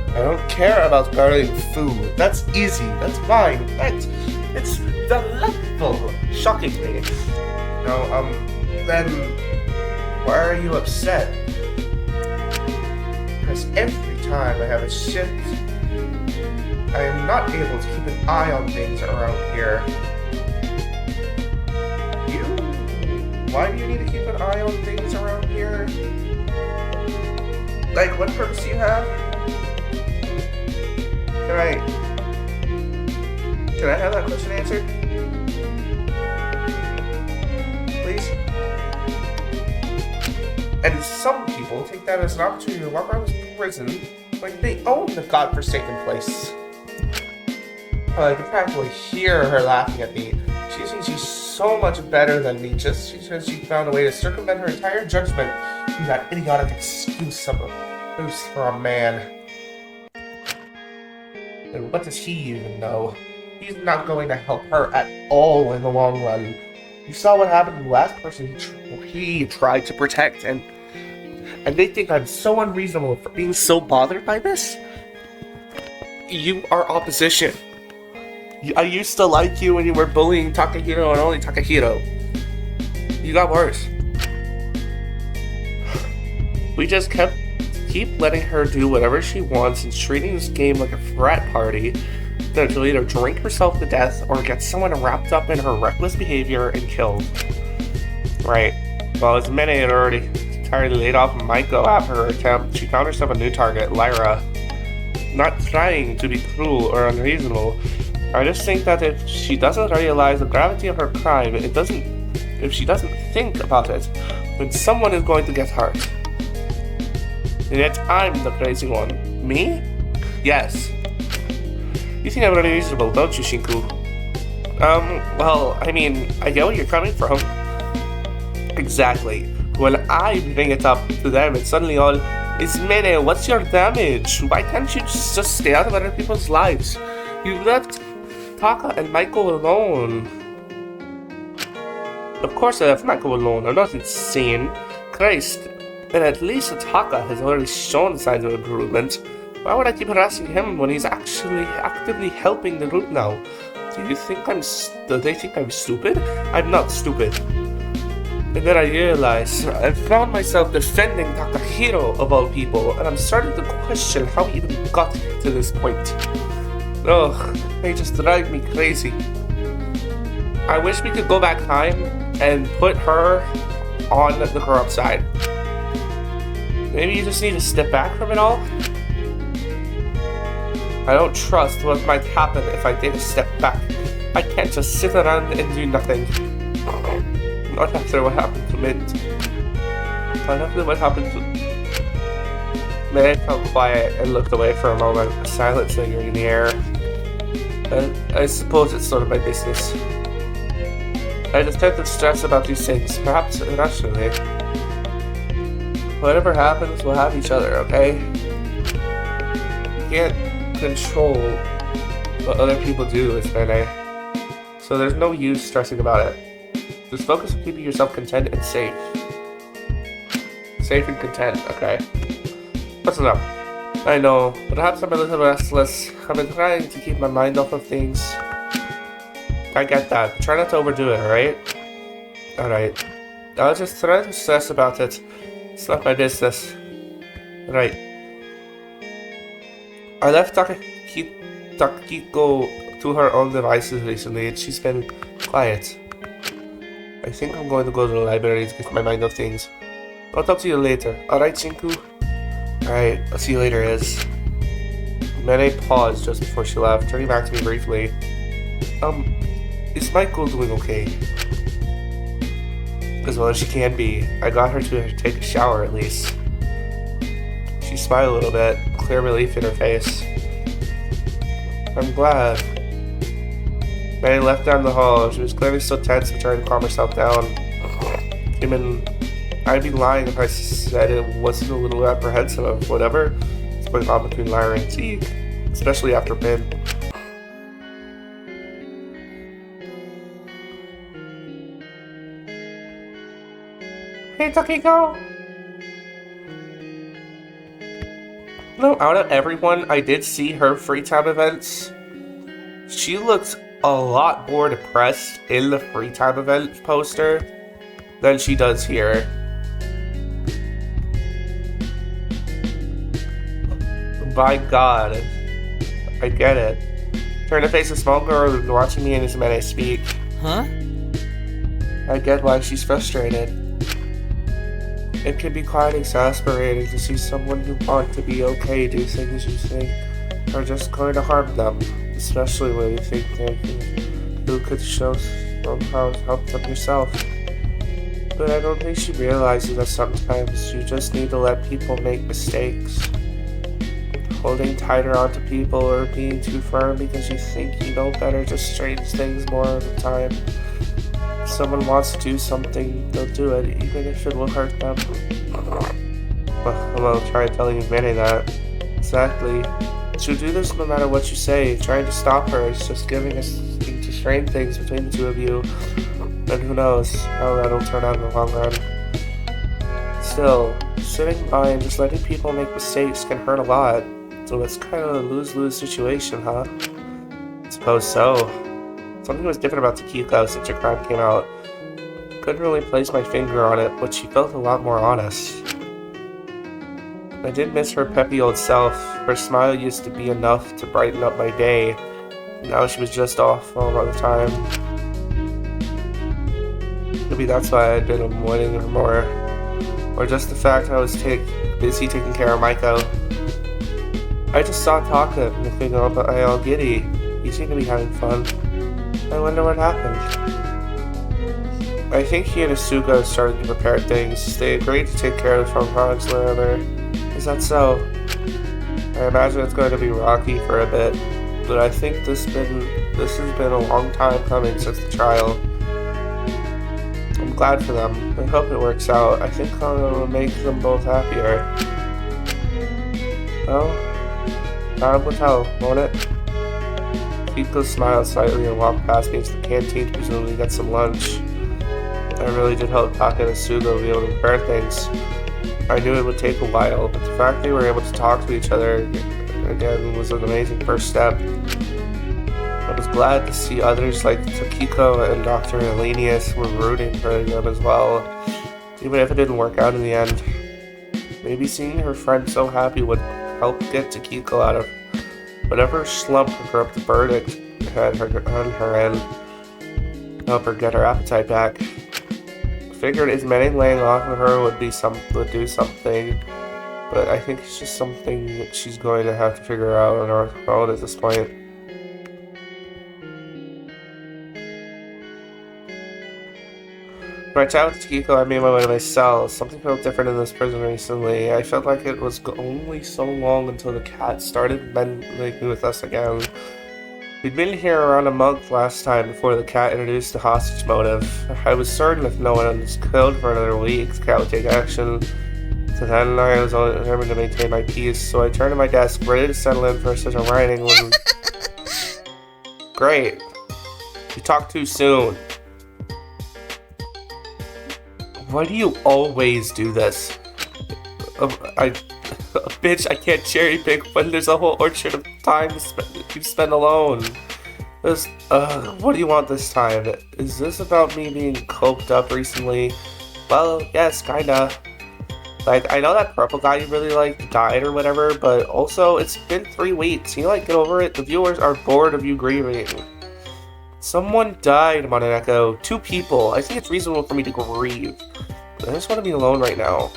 I don't care about guarding food. That's easy. That's fine. It's delightful. Shockingly. No, then why are you upset? Because every time I have a shift, I am not able to keep an eye on things around here. Why do you need to keep an eye on things around here? Like, what purpose do you have? Can I have that question answered? Please? And some people take that as an opportunity to walk around this prison like they own the godforsaken place. I can practically hear her laughing at me. She thinks she's so much better than me just because she found a way to circumvent her entire judgment through that idiotic excuse for a man. And what does he even know? He's not going to help her at all in the long run. You saw what happened to the last person he tried to protect, and they think I'm so unreasonable for being so bothered by this? You are opposition. I used to like you when you were bullying Takahiro and only Takahiro. You got worse. We just keep letting her do whatever she wants and treating this game like a frat party that she'll either drink herself to death or get someone wrapped up in her reckless behavior and killed. Right. Well, as Mene had already entirely laid off Maiko after her attempt, she found herself a new target, Lyra. Not trying to be cruel or unreasonable, I just think that if she doesn't realize the gravity of her crime, if she doesn't think about it, then someone is going to get hurt. And yet I'm the crazy one. Me? Yes. You think I'm really reasonable, don't you, Shinku? Well, I mean, I get where you're coming from. Exactly. When I bring it up to them, it's suddenly all, Ismene, what's your damage? Why can't you just stay out of other people's lives? You left Taka and Maiko alone. Of course I left Maiko alone. I'm not insane. Christ. And at least Taka has already shown signs of improvement. Why would I keep harassing him when he's actually actively helping the group now? Do they think I'm stupid? I'm not stupid. And then I realize I found myself defending Takahiro of all people, and I'm starting to question how he even got to this point. Ugh, they just drive me crazy. I wish we could go back time and put her on the corrupt side. Maybe you just need to step back from it all? I don't trust what might happen if I take a step back. I can't just sit around and do nothing. Not after what happened to Mint. Not after what happened to... May felt quiet and looked away for a moment, a silence lingering in the air. I suppose it's sort of my business. I just tend to stress about these things, perhaps irrationally. Whatever happens, we'll have each other, okay? You can't control what other people do, Ismene. So there's no use stressing about it. Just focus on keeping yourself content and safe. Safe and content, okay? That's enough. I know, perhaps I'm a little restless. I've been trying to keep my mind off of things. I get that. Try not to overdo it, alright? Alright. I'll just try to stress about it. It's not my business. Right. I left Takiko to her own devices recently and she's been quiet. I think I'm going to go to the library to get my mind off things. I'll talk to you later. Alright, Shinku? Alright, I'll see you later, Iz. Mene paused just before she left, turning back to me briefly. Is Michael doing okay? as well as she can be. I got her to take a shower at least. She smiled a little bit, clear relief in her face. I'm glad. Mary left down the hall. She was clearly so tense and trying to calm herself down. I'd be lying if I said it wasn't a little apprehensive of whatever is going on between Lyra and Teague, especially after Ben. Hey, Takiko! No, out of everyone, I did see her free time events. She looks a lot more depressed in the free time event poster than she does here. By God, I get it. Turn to face a small girl who's watching me and Izumene speak. Huh? I get why she's frustrated. It can be quite exasperating to see someone you want to be okay do things you think are just going to harm them, especially when you think you could show somehow help them yourself. But I don't think she realizes that sometimes you just need to let people make mistakes. Holding tighter onto people or being too firm because you think you know better just strains things more of the time. If someone wants to do something, they'll do it, even if it will hurt them. Well, try telling Manny that. Exactly. She'll do this no matter what you say. Trying to stop her is just giving us to strain things between the two of you. And who knows how that'll turn out in the long run. Still, sitting by and just letting people make mistakes can hurt a lot. So it's kind of a lose-lose situation, huh? I suppose so. Something was different about Takiko since her crime came out. Couldn't really place my finger on it, but she felt a lot more honest. I did miss her peppy old self. Her smile used to be enough to brighten up my day. Now she was just off all the time. Maybe that's why I'd been avoiding her more. Or just the fact I was busy taking care of Maiko. I just saw Taka nipping up all giddy. He seemed to be having fun. I wonder what happened. I think he and Asuka started to prepare things. They agreed to take care of the front products wherever. Is that so? I imagine it's going to be rocky for a bit, but I think this has been a long time coming since the trial. I'm glad for them. I hope it works out. I think it'll make them both happier. Well, time will tell, won't it? Kiko smiled slightly and walked past me to the canteen to presumably get some lunch. I really did hope Taka and Asuga would be able to prepare things. I knew it would take a while, but the fact they were able to talk to each other again was an amazing first step. I was glad to see others like Takiko and Dr. Elenius were rooting for them as well, even if it didn't work out in the end. Maybe seeing her friend so happy would help get Takiko out of whatever slump her corrupt verdict had on her end, help her get her appetite back. Figured Izumene laying off of her would do something, but I think it's just something that she's going to have to figure out on her own at this point. When I chatted with Takiko, I made my way to my cell. Something felt different in this prison recently. I felt like it was only so long until the cat started linking with us again. We'd been here around a month last time before the cat introduced the hostage motive. I was certain if no one was killed for another week, the cat would take action. So then I was only determined to maintain my peace, so I turned to my desk, ready to settle in for a session of writing when... Great. You talk too soon. Why do you always do this? Bitch, I can't cherry pick when there's a whole orchard of time you spend alone. What do you want this time? Is this about me being coked up recently? Well, yes, kinda. Like, I know that purple guy you really like died or whatever, but also, it's been 3 weeks. Can you, get over it? The viewers are bored of you grieving. Someone died, Mononeko. 2 people. I think it's reasonable for me to grieve. I just want to be alone right now.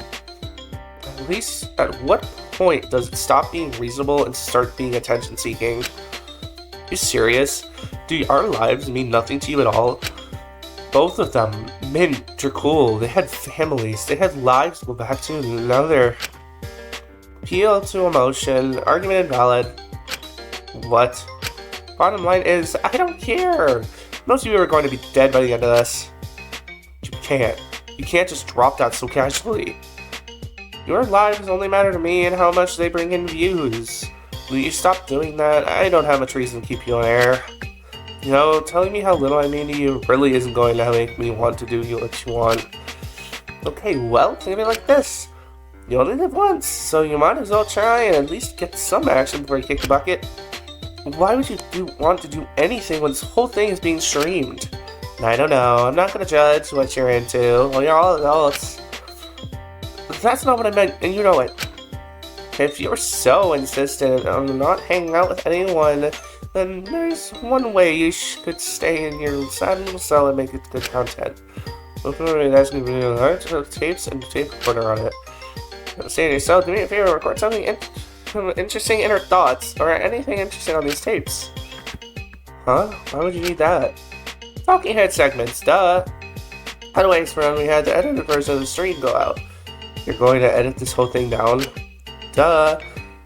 At least, at what point does it stop being reasonable and start being attention-seeking? Are you serious? Do our lives mean nothing to you at all? Both of them, Mint, Dracul, they had families, they had lives to go back to, and now they're appeal to emotion, argument invalid. What? Bottom line is, I don't care. Most of you are going to be dead by the end of this. You can't. You can't just drop that so casually. Your lives only matter to me and how much they bring in views. Will you stop doing that? I don't have much reason to keep you on air. You know, telling me how little I mean to you really isn't going to make me want to do what you want. Okay, well, think of it like this. You only live once, so you might as well try and at least get some action before you kick the bucket. Why would you want to do anything when this whole thing is being streamed? I don't know, I'm not gonna judge what you're into. Well, you're all adults. That's not what I meant, and you know it. If you're so insistent on not hanging out with anyone, then there's one way you could stay in your sad little cell and make it good content. That's gonna be large tapes and tape recorder on it. Stay in your cell, do me a favor, record something interesting inner thoughts, or anything interesting on these tapes. Huh? Why would you need that? Talking head segments, duh. Anyways, when we had the edited version of the stream go out, you're going to edit this whole thing down? Duh.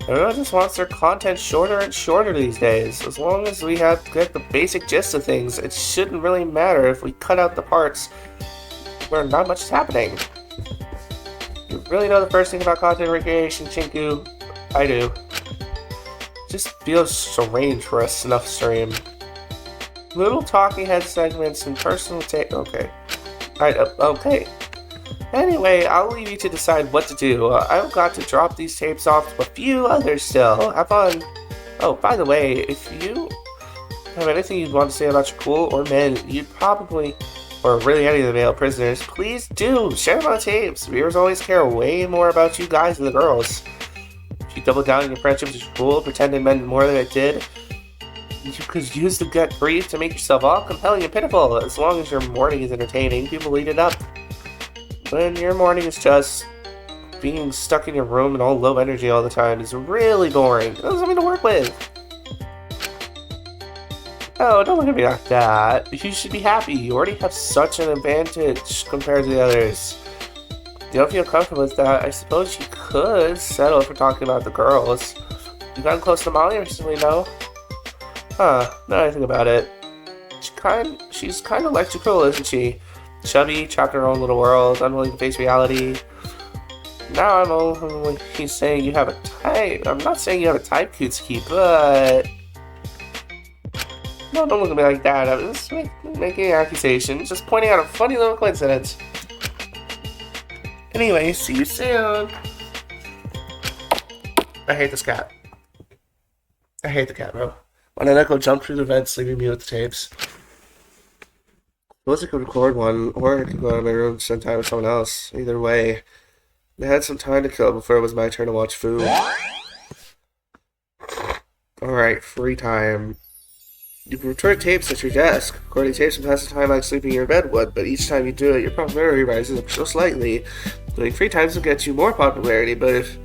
Everyone just wants their content shorter and shorter these days. As long as we get the basic gist of things, it shouldn't really matter if we cut out the parts where not much is happening. You really know the first thing about content recreation, Chinku? I do. Just feels strange for a snuff stream. Little talking head segments and personal okay. Okay. Anyway, I'll leave you to decide what to do. I've got to drop these tapes off to a few others still. Have fun. Oh, by the way, if you have anything you'd want to say about Dracul or men, you'd probably, or really any of the male prisoners, please do share them on tapes. Viewers always care way more about you guys than the girls. If you double down on your friendship with Dracul, pretend it meant more than it did, you could use the gut brief to make yourself all compelling and pitiful. As long as your morning is entertaining, people eat it up. When your morning is just being stuck in your room and all low energy all the time is really boring. It doesn't something to work with. Oh, don't look at me like that. You should be happy. You already have such an advantage compared to the others. If you don't feel comfortable with that, I suppose you could settle for talking about the girls. You gotten close to Molly recently, no? Huh, now I think about it. She's kind of like Dracul, isn't she? Chubby, trapped in her own little world, unwilling to face reality. Now I'm only saying you have a type. I'm not saying you have a type, Kutsuki, but... No, don't look at me like that. I was just making accusations, just pointing out a funny little coincidence. Anyway, see you soon. I hate this cat. I hate the cat, bro. Why did I go jump through the vents, leaving me with the tapes? Suppose I could record one, or I could go out of my room and spend time with someone else. Either way, I had some time to kill before it was my turn to watch food. Alright, free time. You can record tapes at your desk. Recording tapes and pass the time like sleeping in your bed would, but each time you do it, your popularity rises up so slightly. Doing free times will get you more popularity, but if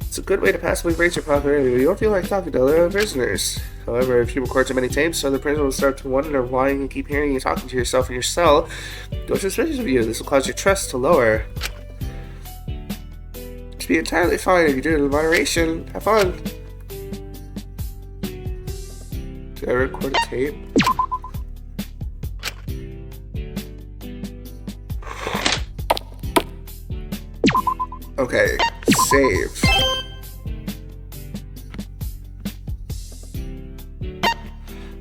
it's a good way to passively raise your popularity, but you don't feel like talking to other prisoners. However, if you record too many tapes, other prisoners will start to wonder why you keep hearing you talking to yourself in your cell. Go suspicious of you. This will cause your trust to lower. It'll be entirely fine if you do it in moderation. Have fun. Did I record a tape? Okay, save.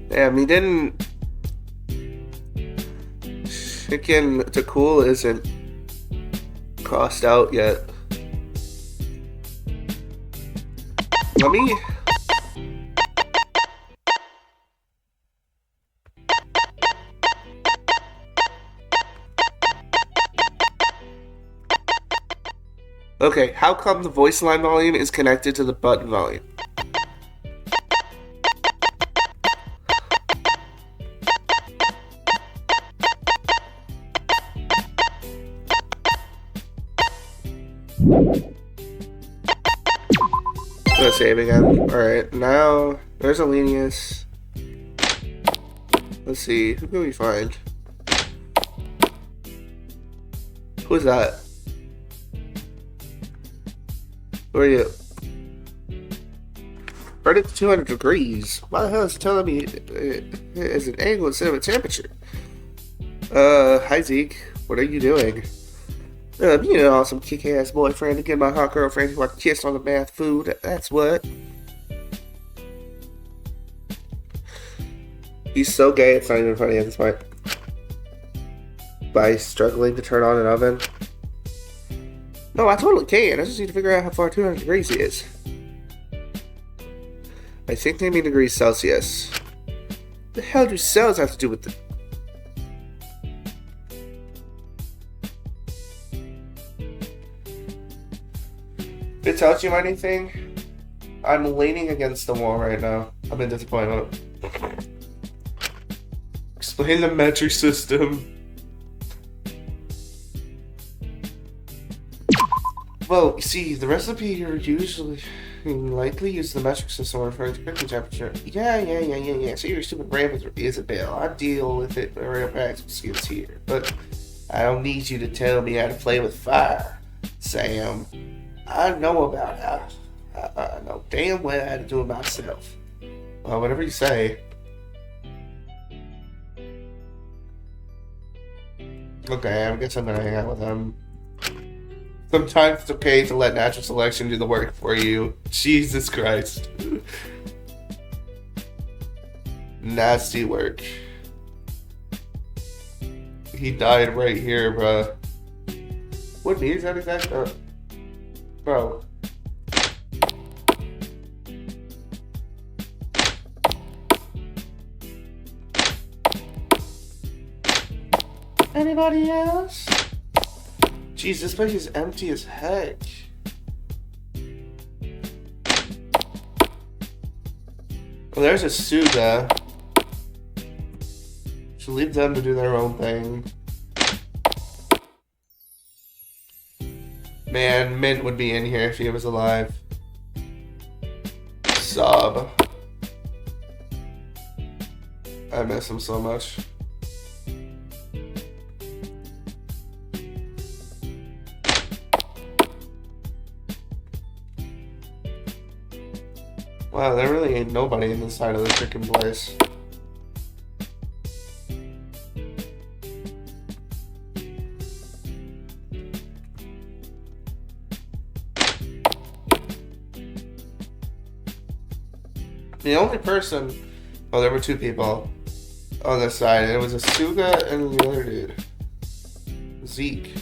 Damn, he didn't... Chicken Dracul isn't crossed out yet. Let me... Okay, how come the voice line volume is connected to the button volume? Let's save again. Alright, now there's Alenius. Let's see, who can we find? Who's that? Who are you? Burn it to 200 degrees. Why the hell is it telling me it's an angle instead of a temperature? Hi Zeke. What are you doing? Being an awesome kick-ass boyfriend to get my hot girlfriend who I kissed on the bath food. That's what. He's so gay, it's not even funny at this point. By struggling to turn on an oven. No, I totally can. I just need to figure out how far 200 degrees is. I think they mean degrees Celsius. What the hell do cells have to do with it? If it tells you anything, I'm leaning against the wall right now. I'm in disappointment. Explain the metric system. Well, you see, the recipe here usually likely use the metric system referring to cooking temperature. Yeah. So your stupid rant with Isabel. I deal with it by real practical skills here. But I don't need you to tell me how to play with fire, Sam. I know about how. I know damn well how to do it myself. Well, whatever you say. Okay, I guess I'm gonna hang out with him. Sometimes it's okay to let natural selection do the work for you. Jesus Christ. Nasty work. He died right here, bruh. What is that exact? Bro. Anybody else? Jeez, this place is empty as heck. Well, there's a Suga. Should leave them to do their own thing. Man, Mint would be in here if he was alive. Sob. I miss him so much. Wow, there really ain't nobody in this side of the freaking place. The only person... Oh, there were two people on this side. And it was a Suga and the other dude. Zeke.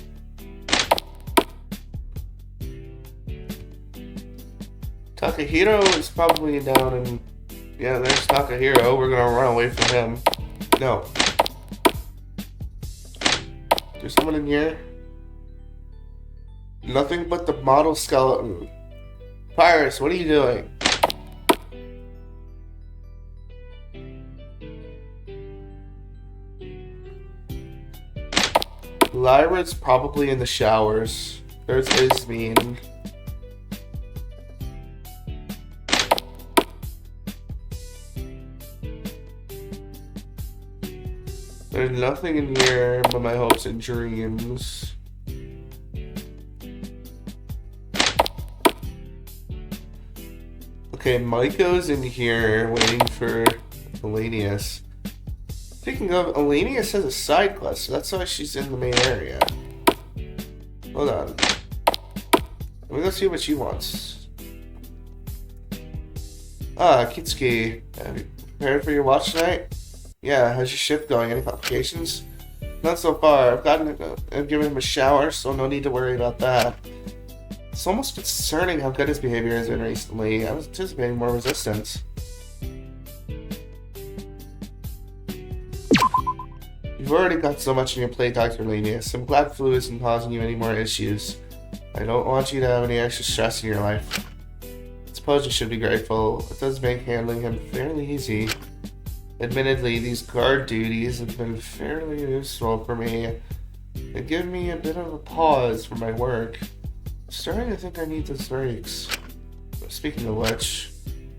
Takahiro is probably down in... Yeah, there's Takahiro. We're gonna run away from him. No. There's someone in here? Nothing but the model skeleton. Pyrus, what are you doing? Lyra's probably in the showers. There's Ismene. There's nothing in here but my hopes and dreams. Okay, Maiko's in here waiting for Elenius. Speaking of, Elenius has a side quest, so that's why she's in the main area. Hold on. Let me go see what she wants. Ah, Kitsuki. Have you prepared for your watch tonight? Yeah, how's your shift going? Any complications? Not so far. I've given him a shower, so no need to worry about that. It's almost concerning how good his behavior has been recently. I was anticipating more resistance. You've already got so much on your plate, Dr. Lenius. I'm glad flu isn't causing you any more issues. I don't want you to have any extra stress in your life. I suppose you should be grateful. It does make handling him fairly easy. Admittedly, these guard duties have been fairly useful for me. They give me a bit of a pause from my work. I'm starting to think I need those breaks. Speaking of which,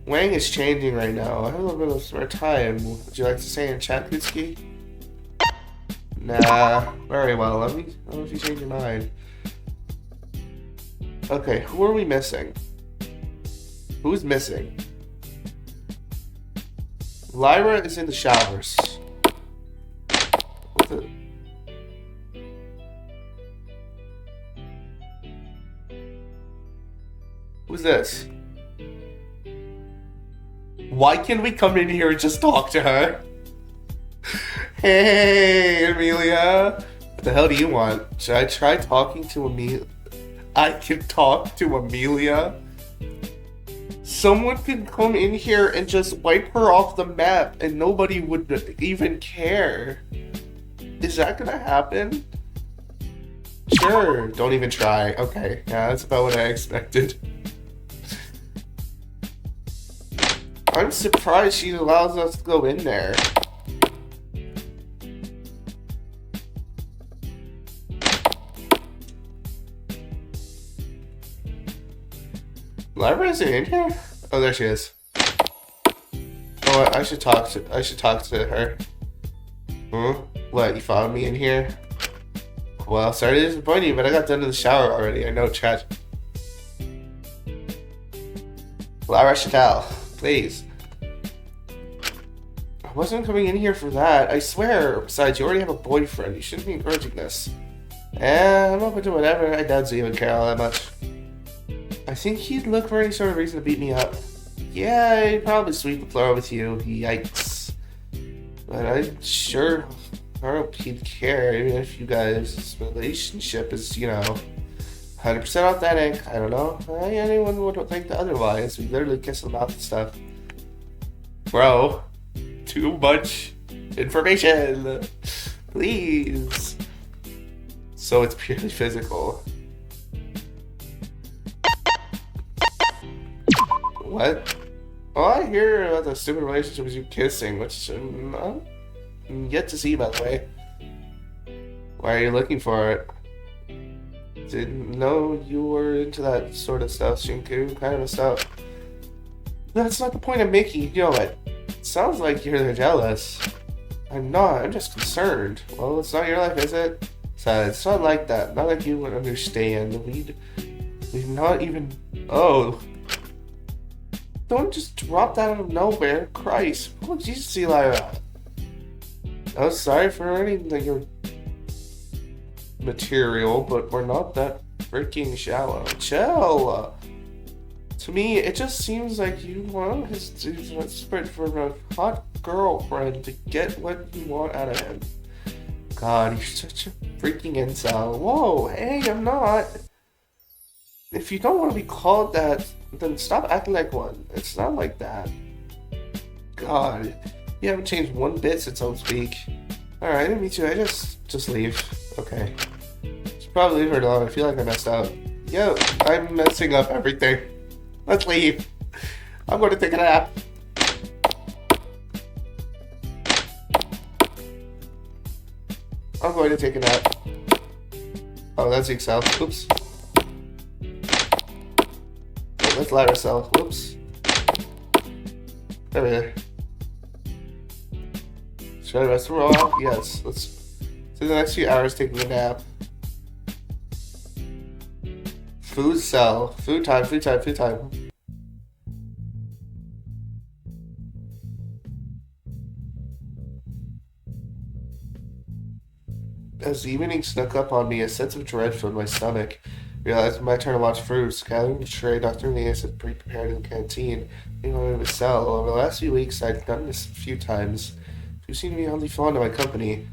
Wang is changing right now. I have a little bit of spare time. Would you like to stay in chat, Kutsuki? Nah, very well. Let me know if you change your mind. Okay, who are we missing? Who's missing? Lyra is in the showers. What's it? Who's this? Why can't we come in here and just talk to her? Hey, Amelia. What the hell do you want? Should I try talking to Amelia? I can talk to Amelia? Someone can come in here and just wipe her off the map and nobody would even care. Is that gonna happen? Sure, don't even try. Okay, yeah, that's about what I expected. I'm surprised she allows us to go in there. Lyra isn't in here? Oh, there she is. Oh, I should talk to her. Huh? What, you found me in here? Well, sorry to disappoint you, but I got done in the shower already. I know, chat. Lyra Chattel, please. I wasn't coming in here for that, I swear. Besides, you already have a boyfriend. You shouldn't be encouraging this. I'm open to whatever. I doubt you even care all that much. I think he'd look for any sort of reason to beat me up. Yeah, he'd probably sweep the floor with you. Yikes. But I'm sure I hope he'd care, even if you guys' relationship is, 100% authentic. I don't know. Anyone would think otherwise. We literally kiss the mouth and stuff. Bro, too much information. Please. So it's purely physical. What? Oh, I hear about the stupid relationship with you kissing, which I'm yet to see, by the way. Why are you looking for it? Didn't know you were into that sort of stuff, Shinku. Kind of stuff. That's not the point I'm making. You know it. It sounds like you're jealous. I'm not. I'm just concerned. Well, it's not your life, is it? Besides, it's not like that. Not like you would understand. We've not even... Oh... Don't just drop that out of nowhere. Christ. What did you see, Lyra? I'm sorry for anything your material, but we're not that freaking shallow. Chill. To me, it just seems like you want his desperate for a hot girlfriend to get what you want out of him. God, you're such a freaking incel. Whoa, hey, I'm not. If you don't want to be called that, then stop acting like one. It's not like that. God, you haven't changed one bit since last week. Alright, me too. I just leave. Okay. Should probably leave her alone. I feel like I messed up. Yo, I'm messing up everything. Let's leave. I'm going to take a nap. I'm going to take a nap. Oh, that's Excel. Oops. Let's let ourselves. Whoops. There we are. Should I rest for a while? Yes. Let's spend the next few hours taking a nap. Food cell. Food time, food time, food time. As the evening snuck up on me, a sense of dread filled my stomach. Realized it was my turn to watch fruits. Gathering the tray Dr. Leas had pre-prepared in the canteen. Being on his cell. Over the last few weeks, I'd done this a few times. He seemed to be oddly fond of my company.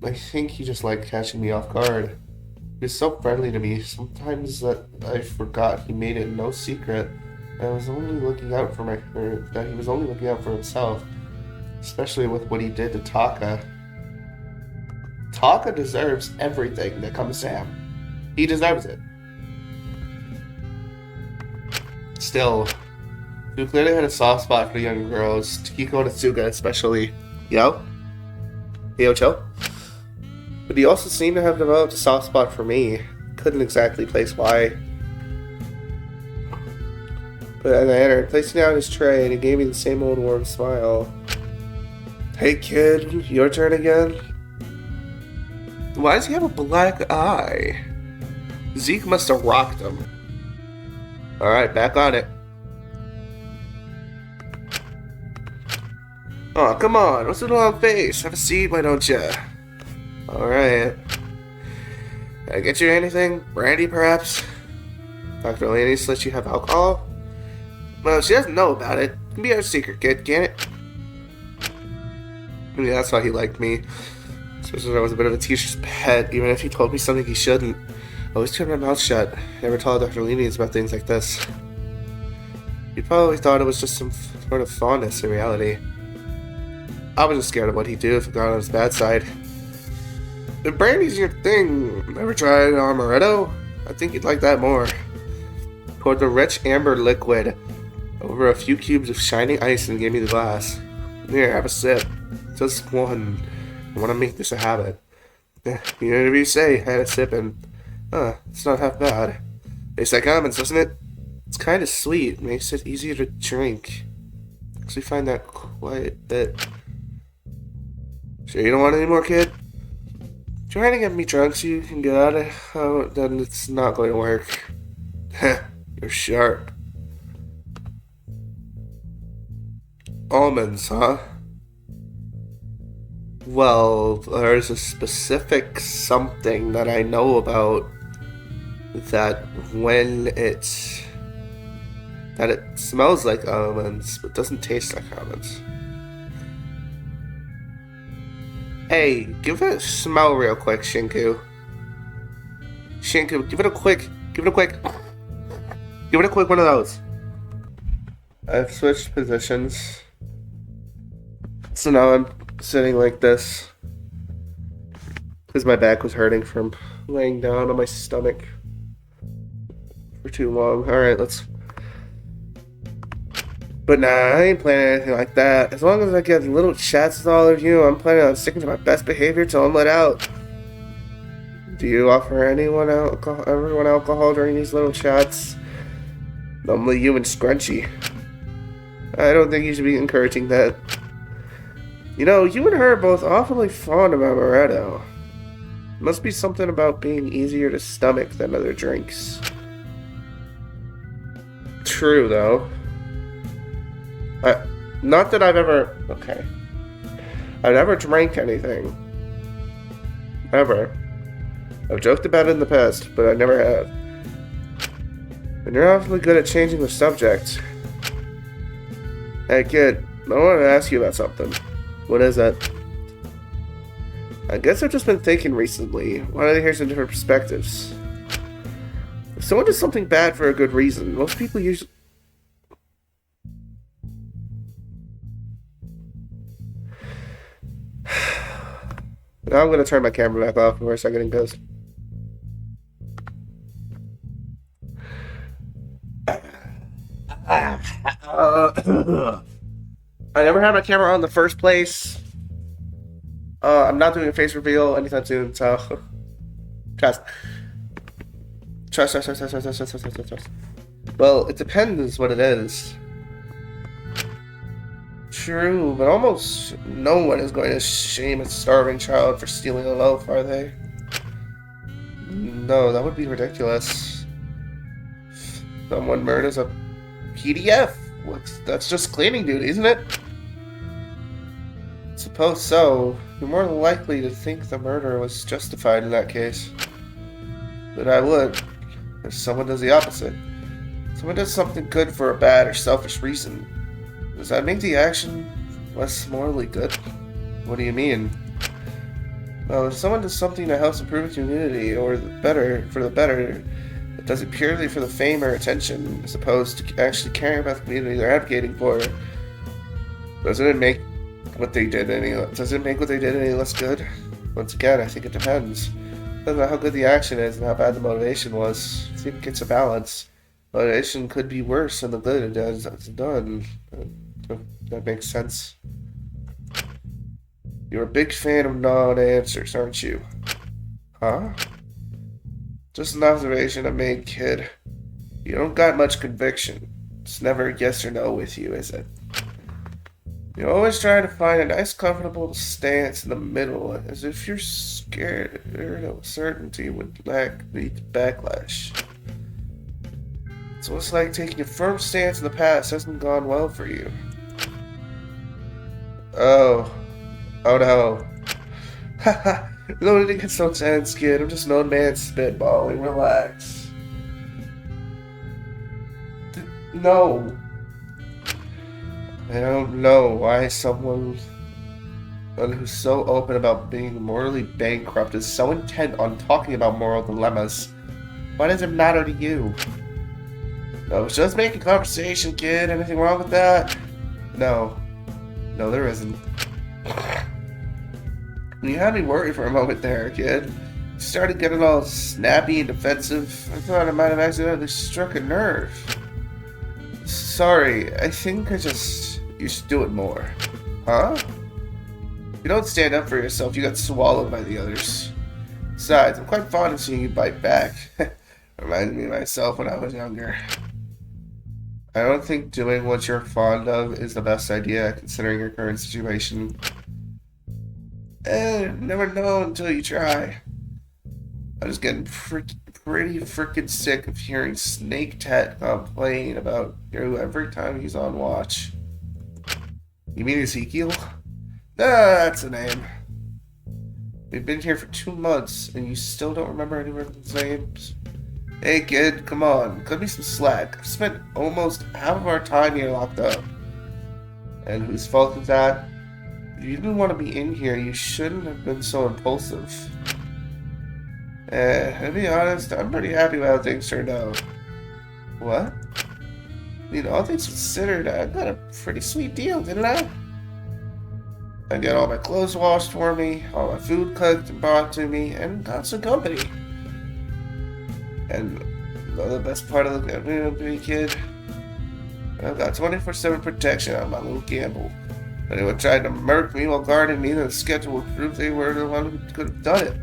I think he just liked catching me off guard. He was so friendly to me, sometimes that I forgot he made it no secret. I was only looking out for that he was only looking out for himself. Especially with what he did to Taka. Taka deserves everything that comes to him. He deserves it. Still, who clearly had a soft spot for young girls, Takiko and Atsuga especially. Yo? Yo, chill? But he also seemed to have developed a soft spot for me. Couldn't exactly place why. But as I entered, placing down his tray, and he gave me the same old warm smile. Hey kid, your turn again? Why does he have a black eye? Zeke must have rocked him. Alright, back on it. Oh, come on. What's with the long face? Have a seat, why don't you? Alright. Can I get you anything? Brandy, perhaps? Dr. Laney's let you have alcohol? Well, she doesn't know about it. It can be our secret, kid, can't it? Maybe that's why he liked me. Especially when I was a bit of a teacher's pet, even if he told me something he shouldn't. I always kept my mouth shut. Never told Dr. Lenient about things like this. He probably thought it was just some sort of fondness in reality. I was just scared of what he'd do if it got on his bad side. If brandy's your thing, ever tried amaretto? I think you'd like that more. Poured the rich amber liquid over a few cubes of shining ice and gave me the glass. Here, have a sip. Just one. I want to make this a habit. You know whatever you say, I had a sip and... it's not half bad. Tastes like almonds, doesn't it? It's kind of sweet. Makes it easier to drink. Actually find that quite a bit. Sure you don't want any more, kid? Trying to get me drunk so you can get out of... Oh, then it's not going to work. You're sharp. Almonds, huh? Well, there's a specific something that I know about that when it's... that it smells like almonds, but doesn't taste like almonds. Hey, give it a smell real quick, Shinku. Shinku, give it a quick one of those. I've switched positions. So now I'm sitting like this. Because my back was hurting from laying down on my stomach for too long. Alright, let's... But nah, I ain't planning anything like that. As long as I get little chats with all of you, I'm planning on sticking to my best behavior till I'm let out. Do you offer everyone alcohol during these little chats? Normally you and Scrunchy. I don't think you should be encouraging that. You know, you and her are both awfully fond of amaretto. Must be something about being easier to stomach than other drinks. True, though. Not that I've ever... Okay. I've never drank anything. Ever. I've joked about it in the past, but I never have. And you're awfully good at changing the subject. Hey kid, I wanted to ask you about something. What is that? I guess I've just been thinking recently. Wanted to hear some different perspectives. If someone does something bad for a good reason, most people usually... Now I'm going to turn my camera back off before I start getting ghost. I never had my camera on in the first place. I'm not doing a face reveal anytime soon, so... Trust. Well, it depends what it is. True, but almost no one is going to shame a starving child for stealing a loaf, are they? No, that would be ridiculous. Someone murders a PDF? That's just cleaning duty, isn't it? Suppose so. You're more likely to think the murder was justified in that case. But I would, if someone does the opposite. Someone does something good for a bad or selfish reason. Does that make the action less morally good? What do you mean? Well, if someone does something that helps improve a community or for the better, it does it purely for the fame or attention, as opposed to actually caring about the community they're advocating for. Doesn't it make what they did any less good? Once again, I think it depends. Depends on how good the action is and how bad the motivation was. I think it's a balance. Motivation could be worse than the good it has done. That makes sense. You're a big fan of non-answers, aren't you? Huh? Just an observation I made, kid. You don't got much conviction. It's never yes or no with you, is it? You always try to find a nice, comfortable stance in the middle, as if you're scared of certainty would lead to backlash. It's almost like taking a firm stance in the past hasn't gone well for you. Oh no. Haha, you don't need to get so tense, kid. I'm just an old man spitballing. Relax. No. I don't know why someone who's so open about being morally bankrupt is so intent on talking about moral dilemmas. Why does it matter to you? No, it's just making conversation, kid. Anything wrong with that? No. No, there isn't. You had me worried for a moment there, kid. You started getting all snappy and defensive. I thought I might have accidentally struck a nerve. Sorry, I think you should do it more. Huh? If you don't stand up for yourself, you got swallowed by the others. Besides, I'm quite fond of seeing you bite back. Reminded me of myself when I was younger. I don't think doing what you're fond of is the best idea, considering your current situation. Never know until you try. I'm just getting pretty freaking sick of hearing Snake Tat complain about you every time he's on watch. You mean Ezekiel? That's the name. We've been here for 2 months, and you still don't remember any of his names? Hey kid, come on, cut me some slack. I've spent almost half of our time here locked up. And whose fault is that? If you didn't want to be in here, you shouldn't have been so impulsive. To be honest, I'm pretty happy with how things turned out. What? I mean, all things considered, I got a pretty sweet deal, didn't I? I got all my clothes washed for me, all my food cooked and brought to me, and got some company. And the best part of the kid, I've got 24/7 protection on my little gamble. If anyone tried to murk me while guarding me, the schedule would prove they were the one who could have done it.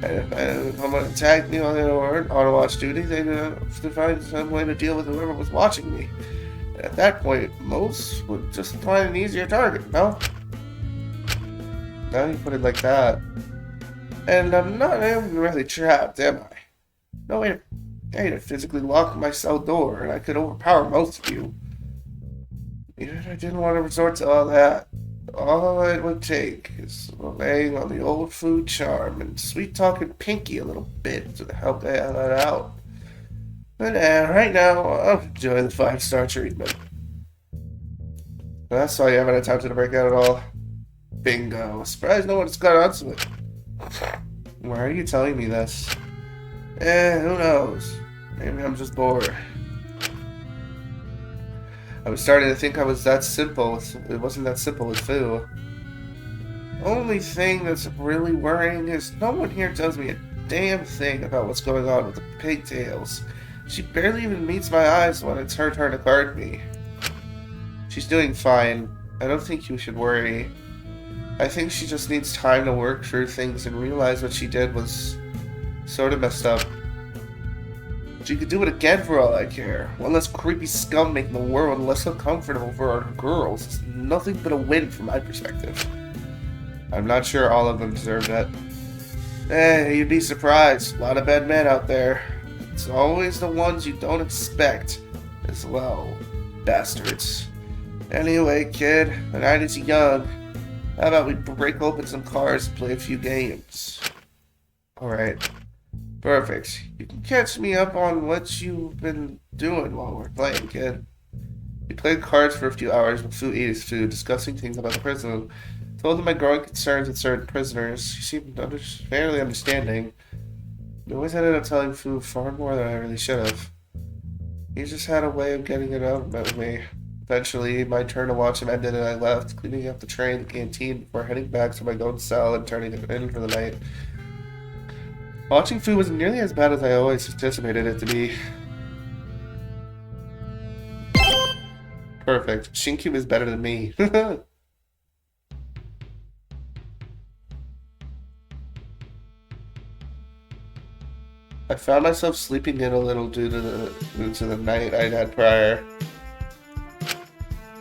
And if someone attacked me while they were on watch duty, they'd have to find some way to deal with whoever was watching me. And at that point, most would just find an easier target, no? Now you put it like that. And I'm not even really trapped, am I? No way to physically lock my cell door, and I could overpower most of you. Even if I didn't want to resort to all that, all it would take is laying on the old food charm and sweet-talking Pinky a little bit to help that out. But right now, I'm enjoying the 5-star treatment. That's why you haven't attempted to break out at all. Bingo. Surprised no one's got onto it. Why are you telling me this? Who knows? Maybe I'm just bored. I was starting to think I was that simple. It wasn't that simple with Fu. Only thing that's really worrying is no one here tells me a damn thing about what's going on with the pigtails. She barely even meets my eyes when it's her turn to guard me. She's doing fine. I don't think you should worry. I think she just needs time to work through things and realize what she did was sort of messed up. She could do it again for all I care. One less creepy scum making the world less uncomfortable for our girls. It's nothing but a win from my perspective. I'm not sure all of them deserve that. You'd be surprised. A lot of bad men out there. It's always the ones you don't expect as well. Bastards. Anyway, kid, the night is young. How about we break open some cars and play a few games? Alright. Perfect. You can catch me up on what you've been doing while we're playing, kid. We played cards for a few hours with Fu ate his food, discussing things about the prison. Told him my growing concerns with certain prisoners. He seemed fairly understanding. I always ended up telling Fu far more than I really should have. He just had a way of getting it out about me. Eventually, my turn to watch him ended and I left, cleaning up the tray in the canteen before heading back to my own cell and turning it in for the night. Watching Fu wasn't nearly as bad as I always anticipated it to be. Perfect. Shinkyu is better than me. I found myself sleeping in a little due to the night I'd had prior.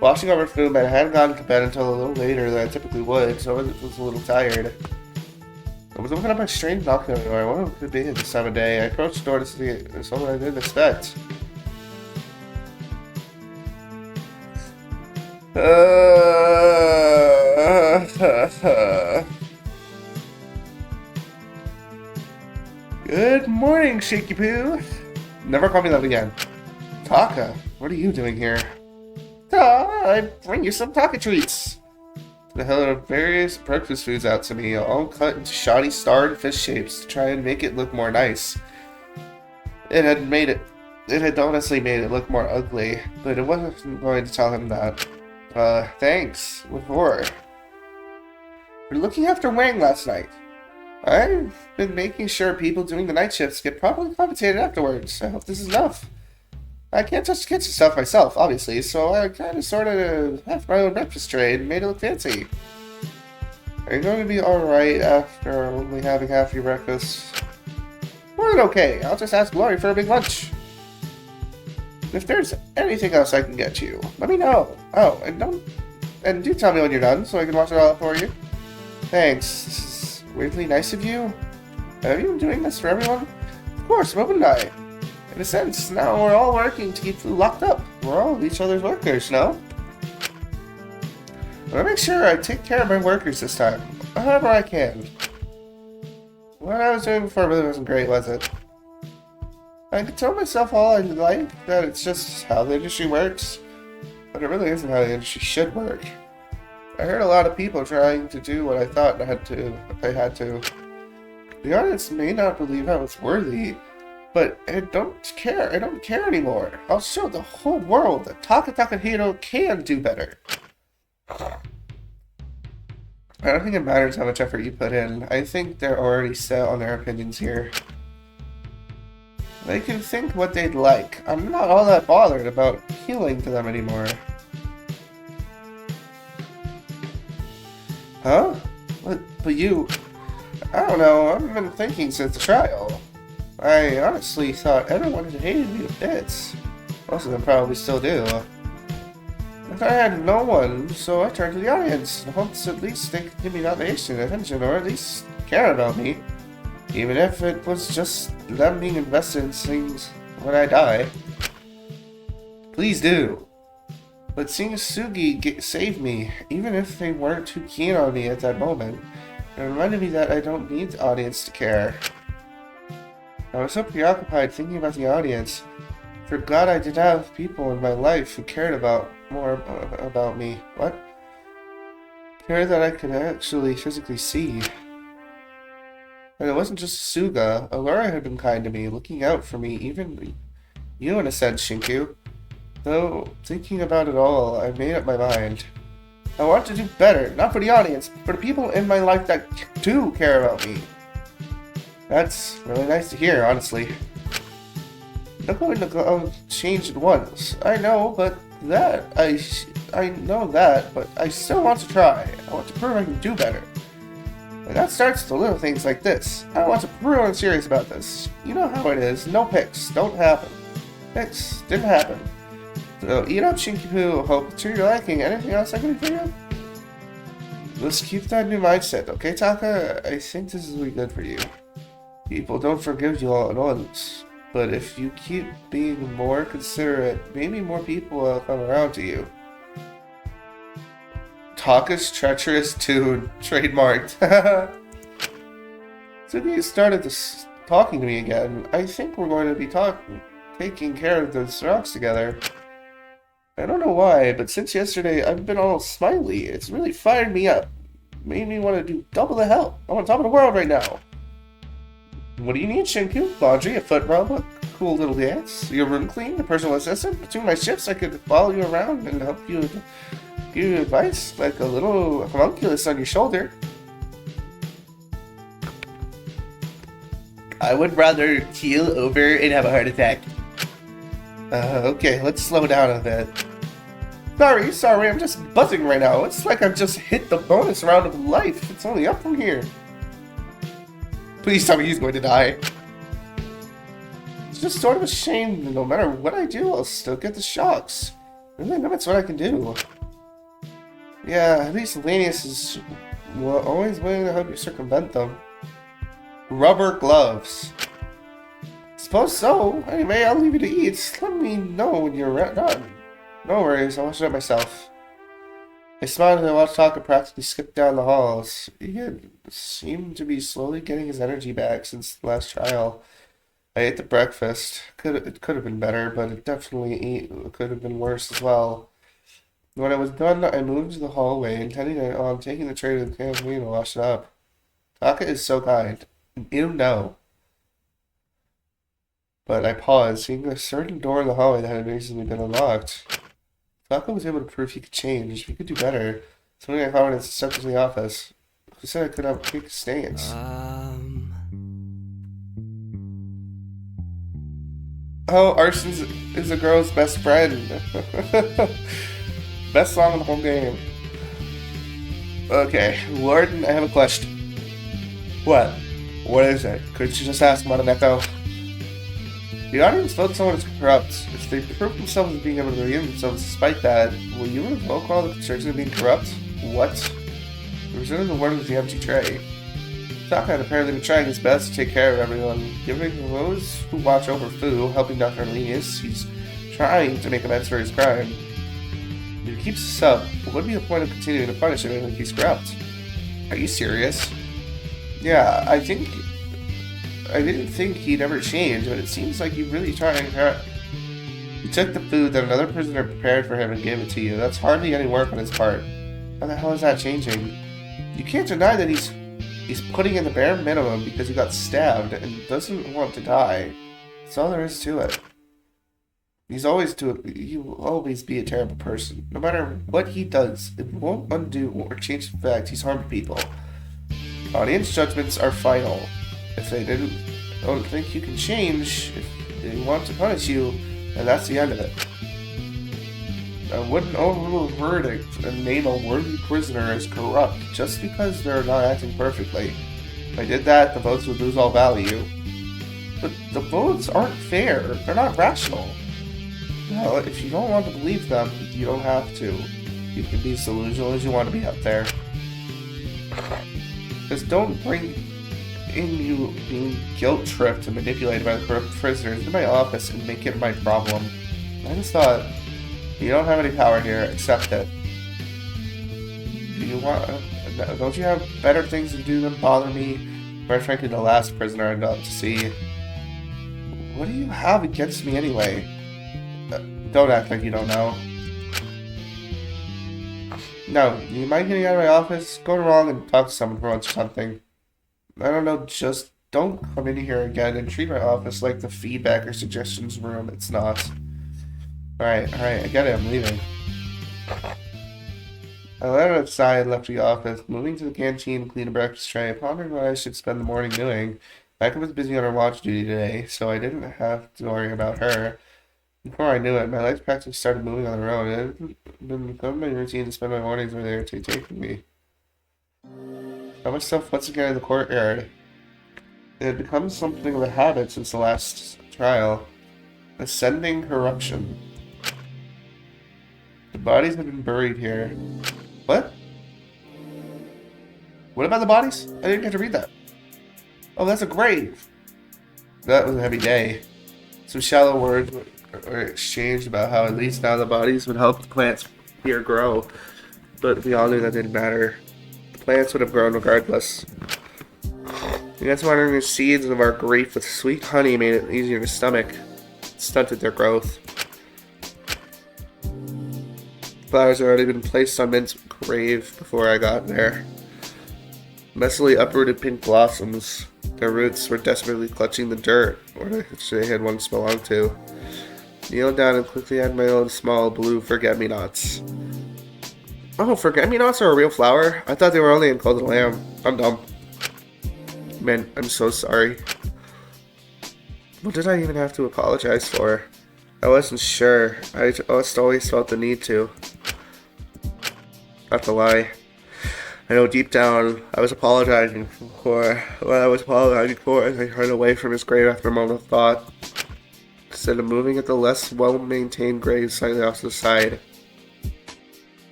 washing over food, but I hadn't gotten to bed until a little later than I typically would, so I was a little tired. I was looking up my strange knocking on the door. I wonder what it could be at this time of day. I approached the door to see someone I didn't expect. Good morning, Shaky Poo. Never call me that again. Taka, what are you doing here? I bring you some Taka treats. They held various breakfast foods out to me, all cut into shoddy starred fish shapes to try and make it look more nice. It had honestly made it look more ugly, but it wasn't going to tell him that. Thanks. What for? For looking after Wang last night. I've been making sure people doing the night shifts get properly compensated afterwards. I hope this is enough. I can't touch the kitchen stuff myself, obviously, so I kind of sorted half my own breakfast tray and made it look fancy. Are you going to be alright after only having half your breakfast? More than okay. I'll just ask Glory for a big lunch. If there's anything else I can get you, let me know. Oh, and do tell me when you're done so I can wash it all up for you. Thanks. This is weirdly nice of you. Have you been doing this for everyone? Of course, Mob and I. In a sense, now we're all working to keep food locked up. We're all each other's workers, no? I want to make sure I take care of my workers this time, however I can. What I was doing before really wasn't great, was it? I could tell myself all I like, that it's just how the industry works, but it really isn't how the industry should work. I heard a lot of people trying to do what I thought I had to. The audience may not believe I was worthy, but I don't care. I don't care anymore. I'll show the whole world that Takahiro can do better. I don't think it matters how much effort you put in. I think they're already set on their opinions here. They can think what they'd like. I'm not all that bothered about appealing to them anymore. Huh? But you... I don't know, I've been thinking since the trial. I honestly thought everyone had hated me to bits. Most of them probably still do. But I had no one, so I turned to the audience in hopes at least they could give me validation and attention, or at least care about me. Even if it was just them being invested in things when I die. Please do. But seeing Sugi save me, even if they weren't too keen on me at that moment, it reminded me that I don't need the audience to care. I was so preoccupied thinking about the audience, forgot I did have people in my life who cared more about me. What? Care that I could actually physically see. And it wasn't just Suga. Allura had been kind to me, looking out for me, even you in a sense, Shinku. Though, thinking about it all, I made up my mind. I want to do better, not for the audience, but for the people in my life that do care about me. That's really nice to hear, honestly. Not going to change at once. I know, but I know that, but I still want to try. I want to prove I can do better. And that starts with the little things like this. I want to prove I'm serious about this. You know how it is. No picks. Don't happen. Picks didn't happen. So eat up, Shinky Poo. Hope it's to your liking. Anything else I can do for you? Let's keep that new mindset, okay, Taka? I think this will be good for you. People don't forgive you all at once. But if you keep being more considerate, maybe more people will come around to you. Taka's treacherous tune, trademarked. Sugi started talking to me again. I think we're going to be taking care of those rocks together. I don't know why, but since yesterday I've been all smiley. It's really fired me up. Made me want to do double the help. I'm on top of the world right now. What do you need, Shinku? Laundry, a foot rub, a cool little dance, your room clean, a personal assistant. Between my shifts, I could follow you around and help you, give you advice, like a little homunculus on your shoulder. I would rather keel over and have a heart attack. Okay, let's slow down a bit. Sorry, I'm just buzzing right now. It's like I've just hit the bonus round of life. It's only up from here. Please tell me he's going to die. It's just sort of a shame. No matter what I do, I'll still get the shocks. Really limits what I can do. Yeah, at least Lanius is always willing to help you circumvent them. Rubber gloves. Suppose so. Anyway, I'll leave you to eat. Let me know when you're done. No worries, I'll wash it up myself. I smiled as I watched Taka practically skip down the halls. He seemed to be slowly getting his energy back since the last trial. I ate the breakfast. It could have been better, but it definitely could have been worse as well. When I was done, I moved to the hallway, intending on taking the tray to the canteen and wash it up. Taka is so kind. You know. But I paused, seeing a certain door in the hallway that had recently been unlocked. Taka was able to prove he could change. He could do better. Something I found when I stepped into the office. Who said I could have big stains? Oh, Arson is a girl's best friend. Best song in the whole game. Okay, Warden, I have a question. What? What is it? Could you just ask about an echo? The audience votes someone as corrupt. If they prove themselves as being able to redeem themselves despite that, will you revoke all the concerns of being corrupt? What? The result of the word was the empty tray. Taka had apparently been trying his best to take care of everyone, giving those who watch over Fu, helping Dr. Lenius. He's trying to make amends for his crime. If he keeps this up, what would be the point of continuing to punish him if he's corrupt? Are you serious? Yeah, I didn't think he'd ever change, but it seems like he's really trying hard. He took the food that another prisoner prepared for him and gave it to you. That's hardly any work on his part. How the hell is that changing? You can't deny that he's putting in the bare minimum because he got stabbed and doesn't want to die. That's all there is to it. He will always be a terrible person. No matter what he does, it won't undo or change the fact he's harmed people. Audience judgments are final. If they don't think you can change, if they want to punish you, then that's the end of it. I wouldn't overrule a verdict and name a worthy prisoner as corrupt just because they're not acting perfectly. If I did that, the votes would lose all value. But the votes aren't fair. They're not rational. Well, if you don't want to believe them, you don't have to. You can be as delusional as you want to be out there. Just don't bring in you being guilt-tripped and manipulated by the corrupt prisoners into my office and make it my problem. I just thought, you don't have any power here, accept it. Don't you have better things to do than bother me? Quite frankly, the last prisoner I got to see. What do you have against me anyway? Don't act like you don't know. No, you mind getting out of my office? Go wrong and talk to someone for once or something. I don't know, just don't come in here again and treat my office like the feedback or suggestions room. It's not. Alright, I get it, I'm leaving. I let out a sigh and left the office, moving to the canteen to clean a breakfast tray, pondering what I should spend the morning doing. Becca was busy on her watch duty today, so I didn't have to worry about her. Before I knew it, my legs practically started moving on their own. It had been becoming my routine to spend my mornings where they were taking me. Found myself once again in the courtyard. It had become something of a habit since the last trial. Ascending corruption. The bodies had been buried here. What? What about the bodies? I didn't get to read that. Oh, that's a grave. That was a heavy day. Some shallow words were exchanged about how at least now the bodies would help the plants here grow. But we all knew that didn't matter. The plants would have grown regardless. I guess watering the seeds of our grief with sweet honey made it easier to stomach. It stunted their growth. Flowers had already been placed on Mint's grave before I got there. Messily uprooted pink blossoms. Their roots were desperately clutching the dirt, which they had once belonged to. Kneel down and quickly add my own small blue forget-me-nots. Oh, forget-me-nots are a real flower? I thought they were only in Cult of the Lamb. I'm dumb. Man, I'm so sorry. What did I even have to apologize for? I wasn't sure. I just always felt the need to. Not to lie. I know deep down I was apologizing for what I was apologizing for as I turned away from his grave after a moment of thought. Instead of moving at the less well-maintained grave slightly off to the side,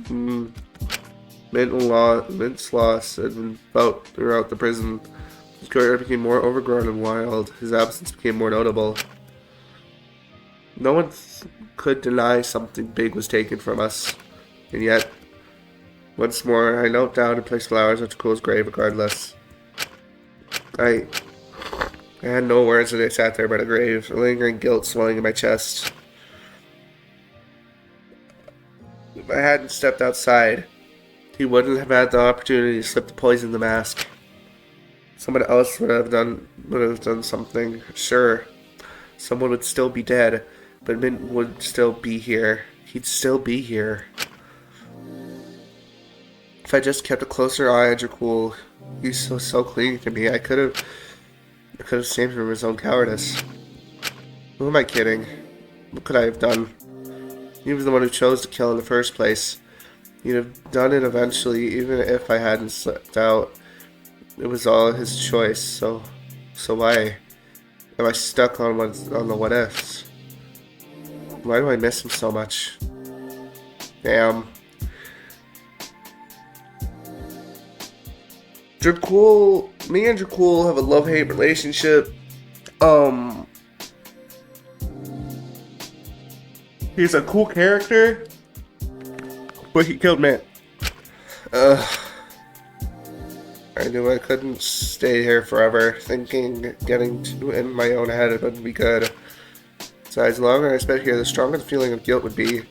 Mint's loss had been felt throughout the prison. His courtyard became more overgrown and wild. His absence became more notable. No one could deny something big was taken from us. And yet, once more, I knelt down and placed flowers on Jacool's grave regardless. I had no words as I sat there by the grave, a lingering guilt swelling in my chest. If I hadn't stepped outside, he wouldn't have had the opportunity to slip the poison in the mask. Someone else would have done something. Sure, someone would still be dead, but Mint would still be here. He'd still be here. If I just kept a closer eye on Jacool, he's so clinging to me. I could have saved him from his own cowardice. Who am I kidding? What could I have done? He was the one who chose to kill in the first place. He'd have done it eventually, even if I hadn't slipped out. It was all his choice, so why am I stuck on the what ifs? Why do I miss him so much? Damn. Me and Jacool have a love-hate relationship. He's a cool character, but he killed Mint. I knew I couldn't stay here forever, thinking getting in my own head it wouldn't be good. Besides, the longer I spent here, the stronger the feeling of guilt would be.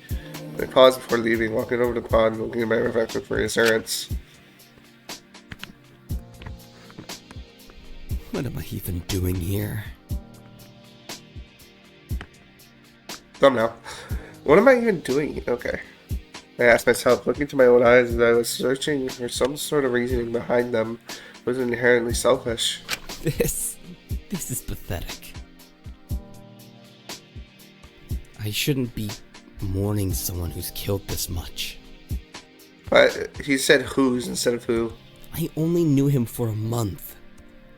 I paused before leaving, walking over to the pond, looking at my reflection for reassurance. What am I even doing here? Thumbnail. What am I even doing? Okay. I asked myself, looking to my own eyes as I was searching for some sort of reasoning behind them. Was inherently selfish. This is pathetic. I shouldn't be mourning someone who's killed this much. But he said whose instead of who. I only knew him for a month.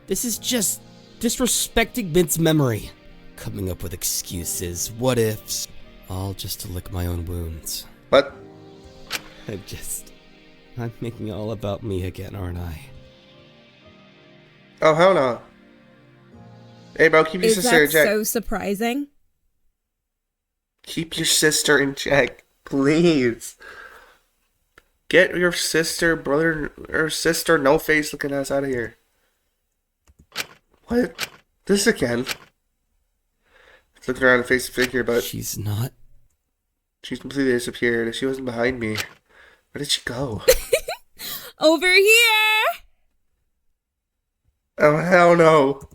This is just disrespecting Mint's memory. Coming up with excuses, what ifs, all just to lick my own wounds. What? I'm making it all about me again, aren't I? Oh, hell no. Hey, bro, keep your sister in Is check. that so surprising? Keep your sister in check, please. Get your sister, brother, or sister, no face looking ass out of here. What? This again? Looking around and face the figure, but She's completely disappeared. She wasn't behind me. Where did she go? Over here! Oh, hell no.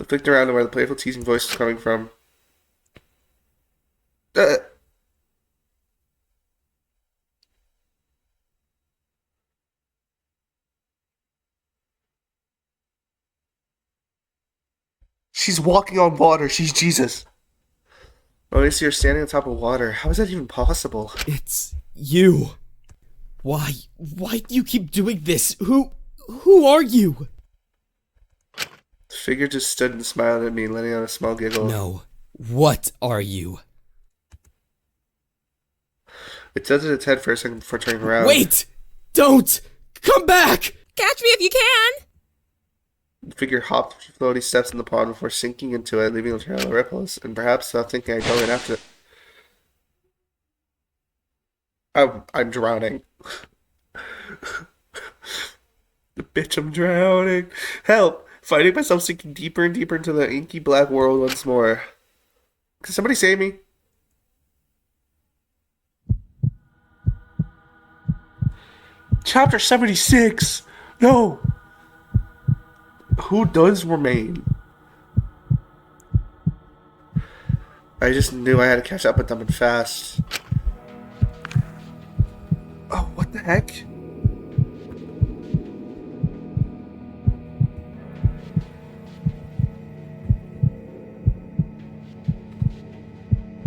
I flicked around to where the playful teasing voice was coming from. She's walking on water. She's Jesus. Oh, I see her standing on top of water. How is that even possible? It's you. Why do you keep doing this? Who are you? The figure just stood and smiled at me, letting out a small giggle. No. What are you? It tilted its head for a second before turning around. Wait! Don't! Come back! Catch me if you can! The figure hopped a few floaty steps in the pond before sinking into it, leaving a trail of ripples, and perhaps without thinking I'd go in after it. I'm drowning. Bitch, I'm drowning. Help! Finding myself sinking deeper and deeper into the inky black world once more. Can somebody save me? Chapter 76! No! Who does remain? I just knew I had to catch up with them and fast. Oh, what the heck?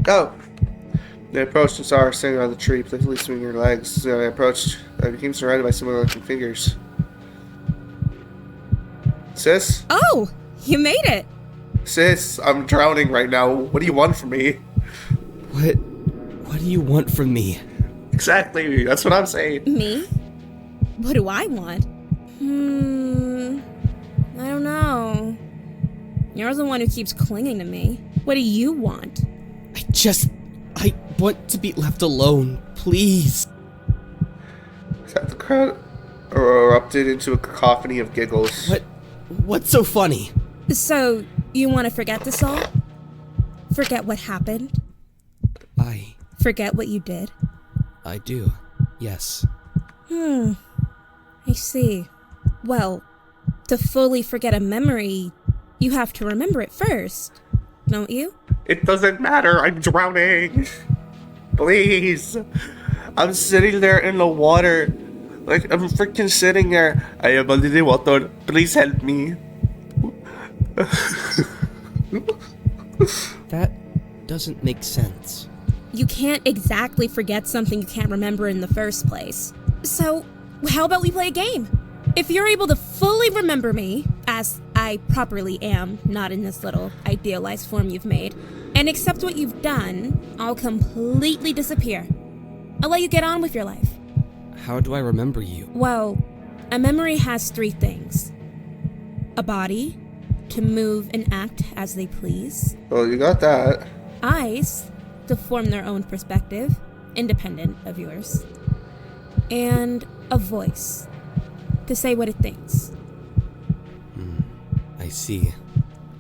Oh! They approached and saw her sitting on the tree, playfully swinging her legs. As I approached, I became surrounded by similar looking figures. Sis? Oh, you made it! Sis, I'm drowning right now. What do you want from me? What do you want from me? Exactly, that's what I'm saying. Me? What do I want? I don't know. You're the one who keeps clinging to me. What do you want? I want to be left alone, please. The crowd erupted into a cacophony of giggles. What's so funny? So, you want to forget this all? Forget what happened? Forget what you did? I do, yes. I see. Well, to fully forget a memory, you have to remember it first, don't you? It doesn't matter, I'm drowning. Please. I'm sitting there in the water. Like, I'm freaking sitting there. I am under the water. Please help me. That doesn't make sense. You can't exactly forget something you can't remember in the first place. So, how about we play a game? If you're able to fully remember me, as I properly am, not in this little idealized form you've made, and accept what you've done, I'll completely disappear. I'll let you get on with your life. How do I remember you? Well, a memory has 3 things. A body, to move and act as they please. Well, you got that. Eyes, to form their own perspective, independent of yours. And a voice, to say what it thinks. I see.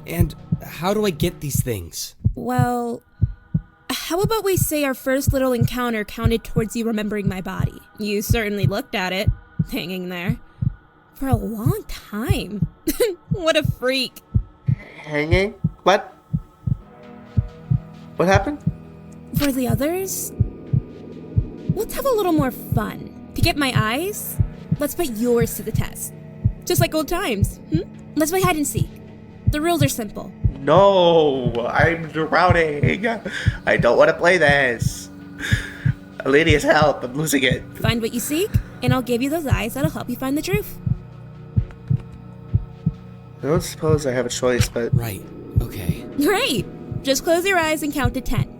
And how do I get these things? Well, how about we say our first little encounter counted towards you remembering my body? You certainly looked at it, hanging there, for a long time. What a freak. Hanging? What? What happened? For the others, let's have a little more fun. To get my eyes, let's put yours to the test. Just like old times. Let's play hide and seek. The rules are simple. No, I'm drowning. I don't want to play this. Ladies, help, I'm losing it. Find what you seek, and I'll give you those eyes that'll help you find the truth. I don't suppose I have a choice, but... Right, okay. Great! Just close your eyes and count to 10.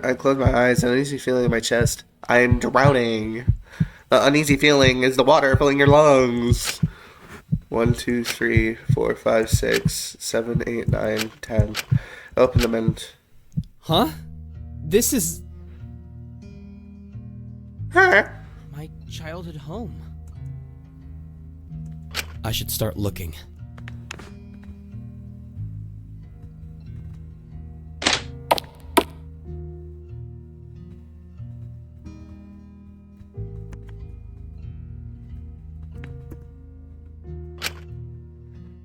I close my eyes, an uneasy feeling in my chest. I'm drowning. The uneasy feeling is the water filling your lungs. 1, 2, 3, 4, 5, 6, 7, 8, 9, 10. Open them and... Huh? This is Huh? my childhood home. I should start looking.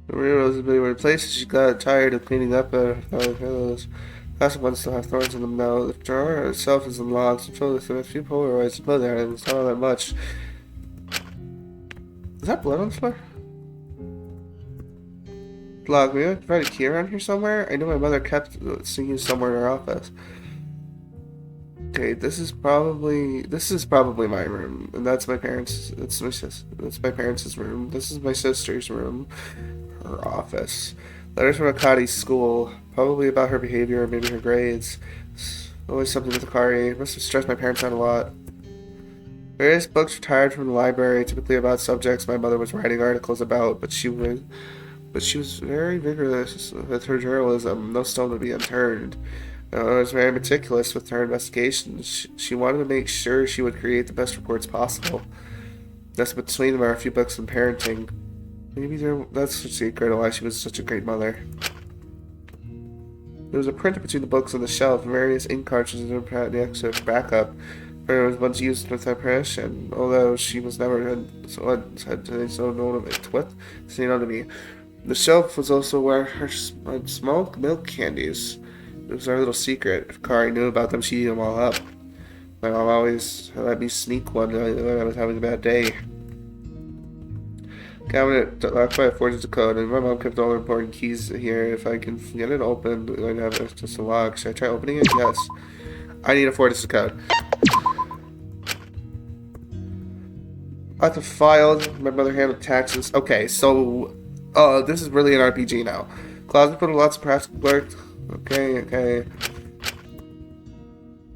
Maria Rose has been replaced. She got tired of cleaning up pillows. Plastic ones still have thorns in them now. The drawer itself is unlocked. It's filled with a few Polaroids to put there, and it's not all that much. Is that blood on the floor? Log, maybe I can find a key around here somewhere? I know my mother kept singing somewhere in her office. Okay, this is probably my room, and that's my parents. That's my parents' room. This is my sister's room, her office. Letters from Akari's school, probably about her behavior or maybe her grades. Always something with Akari. Must have stressed my parents out a lot. Various books retired from the library, typically about subjects my mother was writing articles about, but she was very vigorous with her journalism. No stone would be unturned. I was very meticulous with her investigations. She wanted to make sure she would create the best reports possible. That's between them are a few books on parenting. Maybe that's the secret of why she was such a great mother. There was a printer between the books on the shelf, and various ink cartridges and the extra backup. It was once used with her permission, although she was never had to so known of it. What? Say no to me. The shelf was also where her small milk candies. It was our little secret. If Kari knew about them, she'd eat them all up. My mom always let me sneak one when I was having a bad day. Cabinet locked by a 4-digit code, and my mom kept all the important keys here. If I can get it open, I'd have access to lock. Should I try opening it? Yes. I need a 4-digit code. I have to file. My mother handled taxes. Okay, so this is really an RPG now. Closet full of lots of practical work. Okay.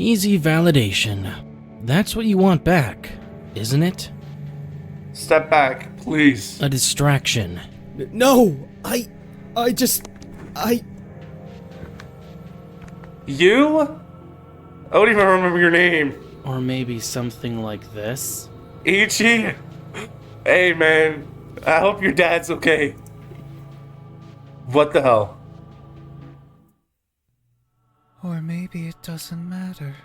Easy validation. That's what you want back, isn't it? Step back, please. A distraction. No! You? I don't even remember your name. Or maybe something like this? Ichi? Hey, man. I hope your dad's okay. What the hell? Or maybe it doesn't matter.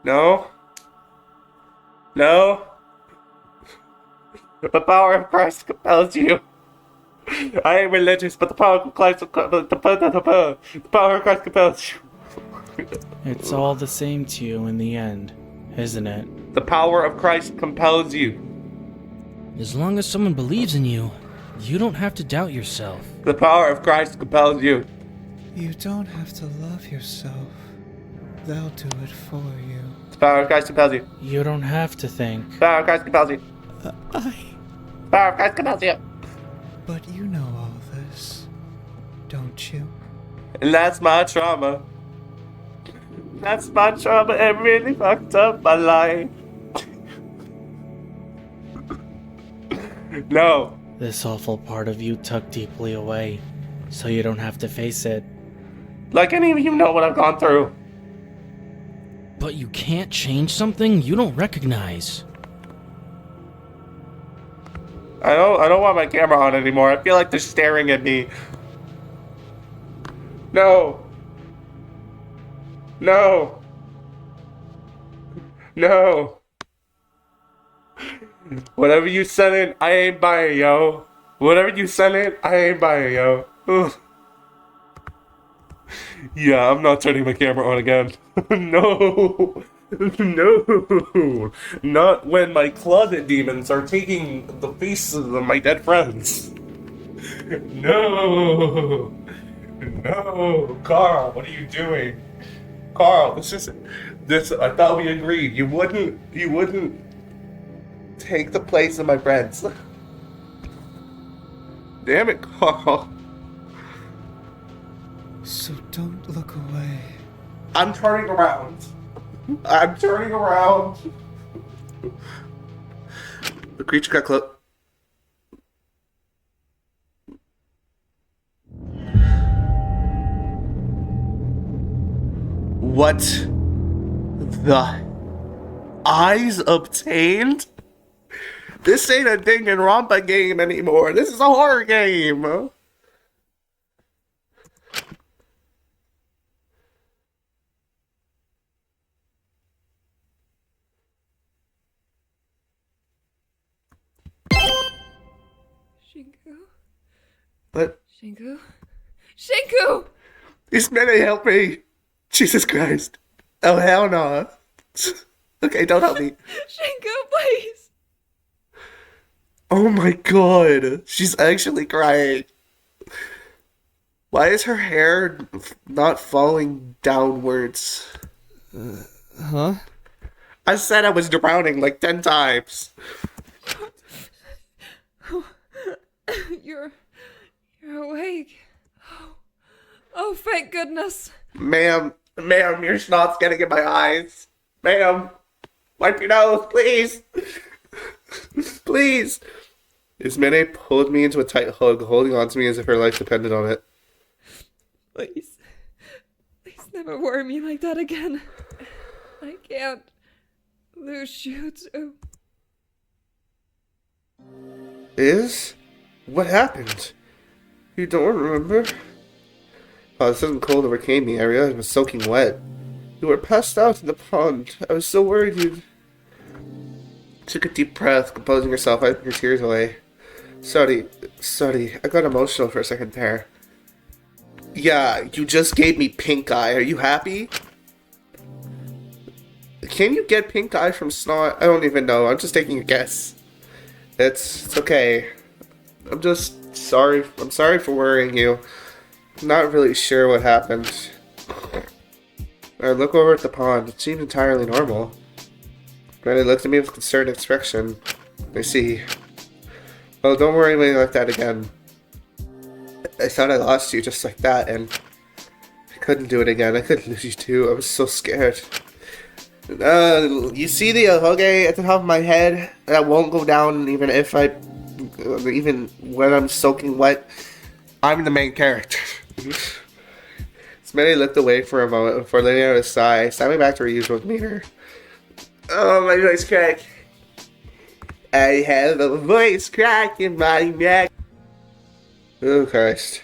No? No? The power of Christ compels you. I ain't religious, but the power of Christ, the power of Christ compels you. It's all the same to you in the end, isn't it? The power of Christ compels you. As long as someone believes in you, you don't have to doubt yourself. The power of Christ compels you. You don't have to love yourself. They'll do it for you. The power of Christ compels you. You don't have to think. The power of Christ compels you. The power of Christ compels you. But you know all this, don't you? And that's my trauma. That's my trauma. It really fucked up my life. No. This awful part of you tucked deeply away, so you don't have to face it. Like any of you know what I've gone through. But you can't change something you don't recognize. I don't want my camera on anymore. I feel like they're staring at me. No. No. No. Whatever you send in, I ain't buying, yo. Whatever you send in, I ain't buying, yo. Ugh. Yeah, I'm not turning my camera on again. No. No. Not when my closet demons are taking the faces of my dead friends. No. No. Carl, what are you doing? Carl, this I thought we agreed. You wouldn't take the place of my friends. Damn it, Carl. So don't look away. I'm turning around. I'm turning around. The creature got close. What the eyes obtained? This ain't a Danganronpa game anymore. This is a horror game. Shinku? What? Shinku? Shinku! These men help me. Jesus Christ. Oh, hell no. Okay, don't help me. Shinku, please! Oh my god. She's actually crying. Why is her hair not falling downwards? Huh? I said I was drowning like 10 times. You're awake. Oh, thank goodness. Ma'am, your snot's getting in my eyes. Ma'am, wipe your nose, please. Please. Ismene pulled me into a tight hug, holding on to me as if her life depended on it. Please never worry me like that again. I can't lose you too. What happened? You don't remember? Oh, the sudden cold overcame me. I realized I was soaking wet. You were passed out in the pond. I was so worried you'd... Took a deep breath, composing yourself, wiping your tears away. Sorry, I got emotional for a second there. Yeah, you just gave me pink eye. Are you happy? Can you get pink eye from snot? I don't even know. I'm just taking a guess. It's okay. I'm just sorry. I'm sorry for worrying you. Not really sure what happened. I look over at the pond. It seemed entirely normal. Granny looked at me with concerned expression. I see. Well, don't worry me like that again. I thought I lost you just like that, and I couldn't do it again. I couldn't lose you too. I was so scared. You see the hoge at the top of my head? That won't go down even even when I'm soaking wet. I'm the main character. Smitty looked away for a moment before letting out a sigh, snapping back to her usual demeanor. Oh, my voice crack. I have a voice crack in my neck. Oh, Christ.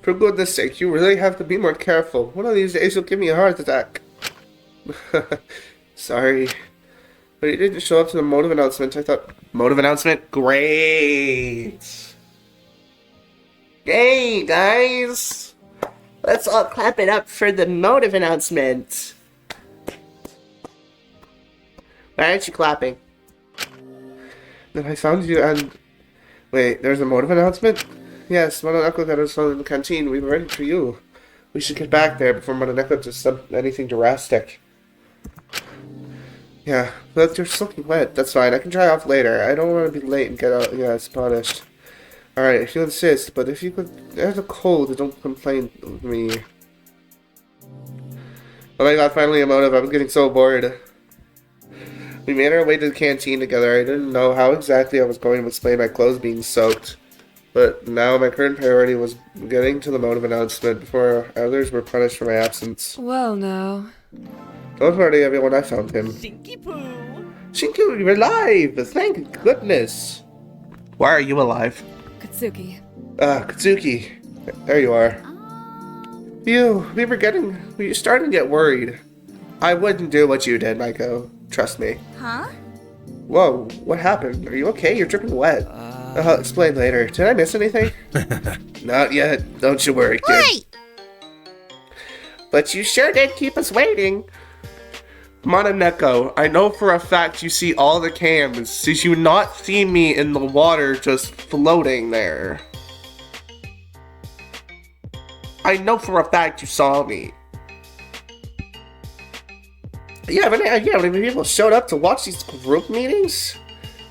For goodness sake, you really have to be more careful. One of these days you'll give me a heart attack. Sorry. But you didn't show up to the motive announcement. I thought... Motive announcement? Great! Hey, guys! Let's all clap it up for the motive announcement. Why aren't you clapping? Then I found you and... Wait, there's a motive announcement? Yes, Mononeko got us in the canteen. We were ready for you. We should get back there before Mononeko does anything drastic. Yeah, but you're soaking wet. That's fine. I can dry off later. I don't want to be late and get out. Yeah, it's polished. Alright, if you insist, but if you could have a cold, don't complain with me. Oh my god, finally a motive. I'm getting so bored. We made our way to the canteen together. I didn't know how exactly I was going to explain my clothes being soaked. But now my current priority was getting to the motive announcement before others were punished for my absence. Well, now. Don't worry, everyone, I found him. Shinky Poo! Shinky, you're alive! Thank goodness! Why are you alive? Katsuki. Katsuki. There you are. We were starting to get worried. I wouldn't do what you did, Maiko. Trust me. Huh? Whoa, what happened? Are you okay? You're dripping wet. I'll explain later. Did I miss anything? Not yet. Don't you worry, kid. Wait! But you sure did keep us waiting. Mononeko, I know for a fact you see all the cams. Did you not see me in the water just floating there? I know for a fact you saw me. Yeah, but when people showed up to watch these group meetings,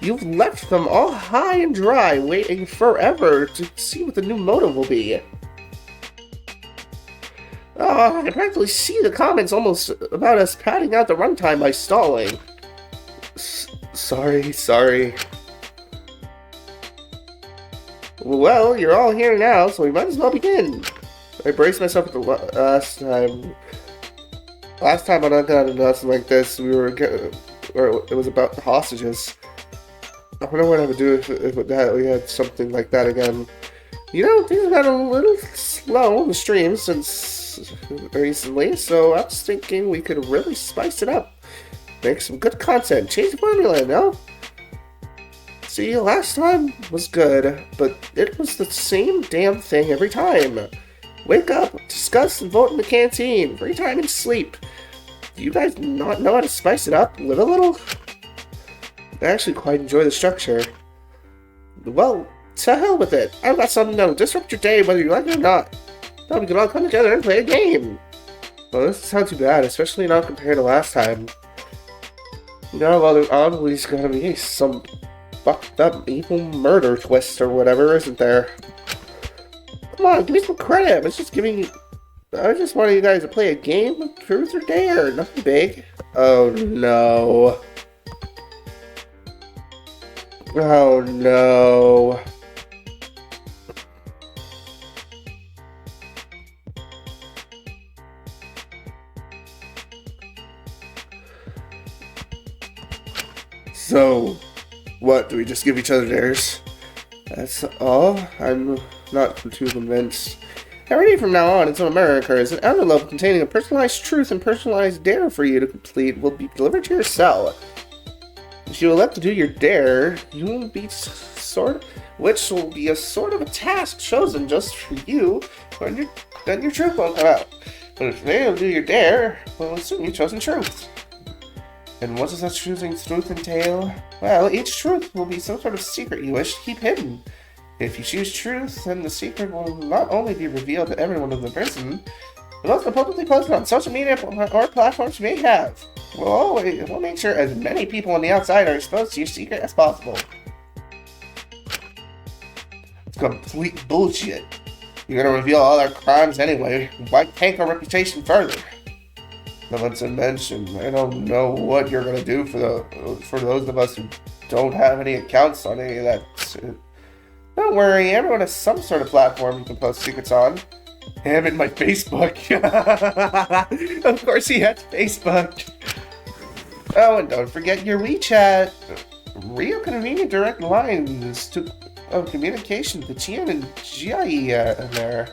you've left them all high and dry, waiting forever to see what the new motive will be. Oh, I can practically see the comments almost about us padding out the runtime by stalling. Sorry. Well, you're all here now, so we might as well begin. I braced myself at the last time. Last time I got into nothing like this, it was about the hostages. I wonder what I would do if we had something like that again. You know, things have got a little slow on the stream since recently, so I was thinking we could really spice it up. Make some good content, change the formula, no? See, last time was good, but it was the same damn thing every time. Wake up, discuss, and vote in the canteen. Free time and sleep. Do you guys not know how to spice it up? Live a little? I actually quite enjoy the structure. Well, to hell with it. I've got something that'll disrupt your day whether you like it or not. Thought we could all come together and play a game. Well, this sounds too bad, especially not compared to last time. No, well, there's always gonna be some fucked up evil murder twist or whatever, isn't there? Come on, give me some credit. I just wanted you guys to play a game of truth or dare. Nothing big. Oh no. Oh no. So, what? Do we just give each other dares? That's all? I'm not too convinced. Every day from now on until America is an envelope containing a personalized truth and personalized dare for you to complete will be delivered to your cell. If you elect to do your dare, you will be which will be a sort of a task chosen just for you when your truth won't come out. But if they don't do your dare, we'll assume you've chosen truth. And what does that choosing truth entail? Well, each truth will be some sort of secret you wish to keep hidden. If you choose truth, then the secret will not only be revealed to everyone in the prison, but also publicly posted on social media or platforms you may have. We'll make sure as many people on the outside are exposed to your secret as possible. It's complete bullshit. You're gonna reveal all our crimes anyway. Why tank our reputation further? Not to mention, I don't know what you're gonna do for those of us who don't have any accounts on any of that. Don't worry, everyone has some sort of platform you can post secrets on. Him and my Facebook. Of course he has Facebook. Oh, and don't forget your WeChat. Real convenient direct lines to communication between and Jai there.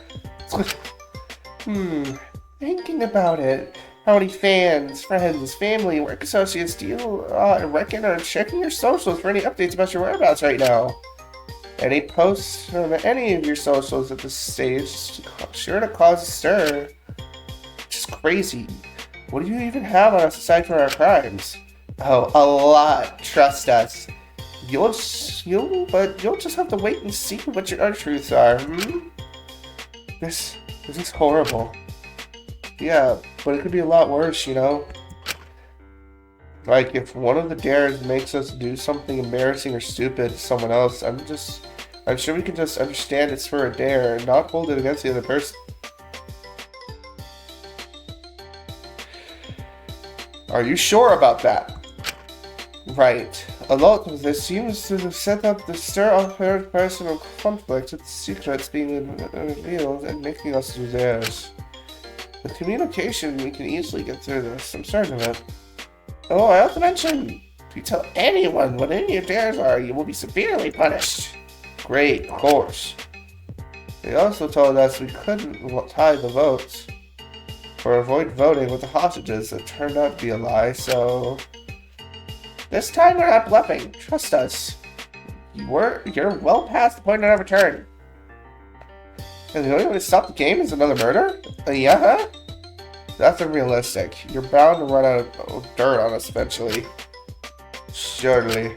Thinking about it. How many fans, friends, family, work associates do you reckon are checking your socials for any updates about your whereabouts right now? Any posts on any of your socials at this stage sure to cause a stir. Just crazy. What do you even have on us aside from our crimes? Oh, a lot. Trust us. You'll just have to wait and see what our truths are. This is horrible. Yeah, but it could be a lot worse, you know? Like, if one of the dares makes us do something embarrassing or stupid to someone else, I'm sure we can just understand it's for a dare and not hold it against the other person. Are you sure about that? Right. A lot of this seems to have set up the stir of her personal conflict with secrets being revealed and making us do theirs. With communication, we can easily get through this. I'm certain of it. Oh, I also mentioned, if you tell anyone what any of your dares are, you will be severely punished. Great, of course. They also told us we couldn't tie the votes or avoid voting with the hostages. That turned out to be a lie, so this time we're not bluffing. Trust us. You're well past the point of no return. And the only way to stop the game is another murder? Yeah? That's unrealistic. You're bound to run out of dirt on us eventually. Surely.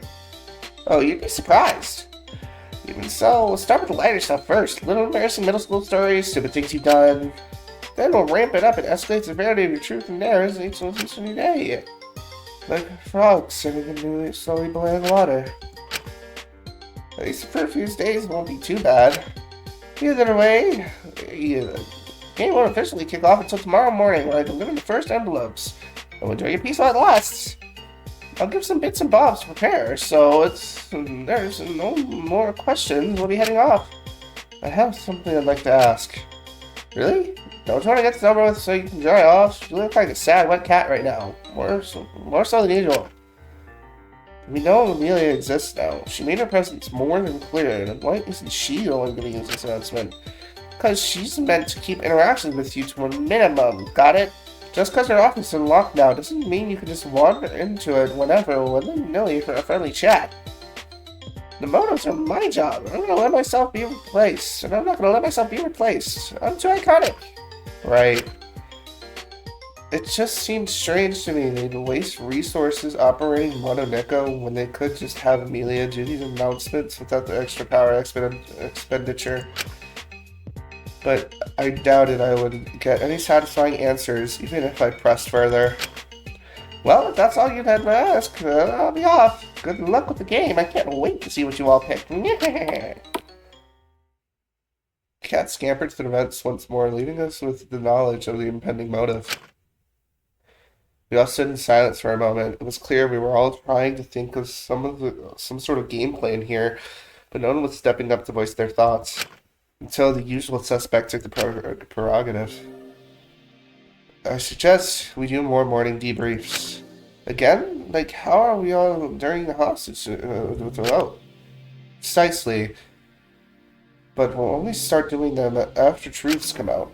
Oh, you'd be surprised. Even so, we'll start with the lighter stuff first. Little embarrassing middle school stories, stupid things you've done. Then we'll ramp it up and escalate the severity of your truth and dares each new day. Like frogs sitting in slowly boiling water. At least the first few days won't be too bad. Either way, the game won't officially kick off until tomorrow morning when I deliver the first envelopes. I'll enjoy your peace while it lasts. I'll give some bits and bobs to prepare, so there's no more questions. We'll be heading off. I have something I'd like to ask. Really? Don't you want to get this over with so you can dry off? You look like a sad wet cat right now. More so than usual. We know Amelia exists now. She made her presence more than clear, and why isn't she the one giving us this announcement? Because she's meant to keep interactions with you to a minimum, got it? Just because your office is in lockdown doesn't mean you can just wander into it whenever willy-nilly for a friendly chat. The motives are my job. I'm going to let myself be replaced, and I'm not going to let myself be replaced. I'm too iconic. Right. It just seems strange to me they'd waste resources operating Mononeko when they could just have Amelia do these announcements without the extra power expenditure. But I doubted I would get any satisfying answers, even if I pressed further. Well, if that's all you'd had to ask, I'll be off. Good luck with the game. I can't wait to see what you all pick. Cat scampered to the vents once more, leaving us with the knowledge of the impending motive. We all stood in silence for a moment. It was clear we were all trying to think of some sort of game plan here, but no one was stepping up to voice their thoughts. Until the usual suspect took the prerogative. I suggest we do more morning debriefs. Again? Like, how are we all during the hostage vote? Precisely. But we'll only start doing them after truths come out.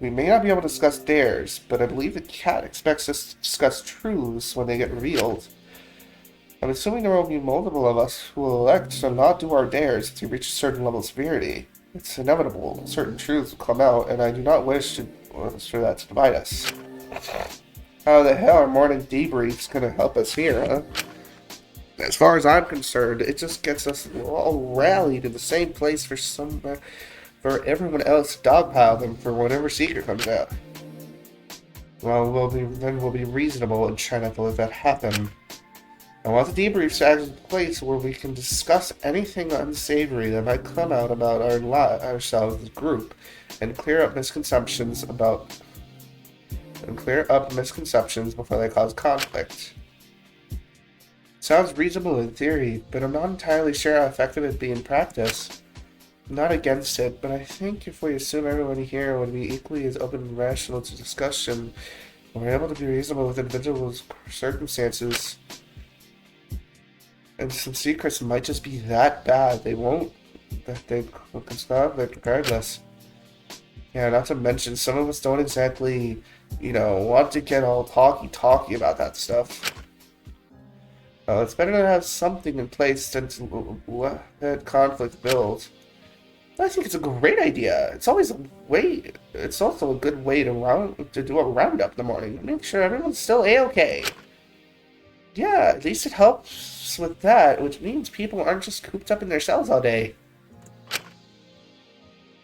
We may not be able to discuss dares, but I believe the cat expects us to discuss truths when they get revealed. I'm assuming there will be multiple of us who will elect to not do our dares if they reach a certain level of severity. It's inevitable. Certain truths will come out, and I do not wish for that to divide us. How the hell are morning debriefs going to help us here, huh? As far as I'm concerned, it just gets us all rallied in the same place for everyone else to dogpile them for whatever secret comes out. Well, we'll be reasonable and try not to let that happen. I want the debrief to act as a place where we can discuss anything unsavory that might come out about ourselves as a group, and clear up misconceptions before they cause conflict. Sounds reasonable in theory, but I'm not entirely sure how effective it'd be in practice. I'm not against it, but I think if we assume everyone here would be equally as open and rational to discussion, and we're able to be reasonable with individuals' circumstances, and some secrets might just be that bad, they will stop it regardless. Yeah, not to mention, some of us don't exactly, want to get all talky about that stuff. It's better to have something in place than to let conflict build. I think it's a great idea. It's also a good way to do a roundup in the morning. Make sure everyone's still A-okay. Yeah, at least it helps with that, which means people aren't just cooped up in their cells all day.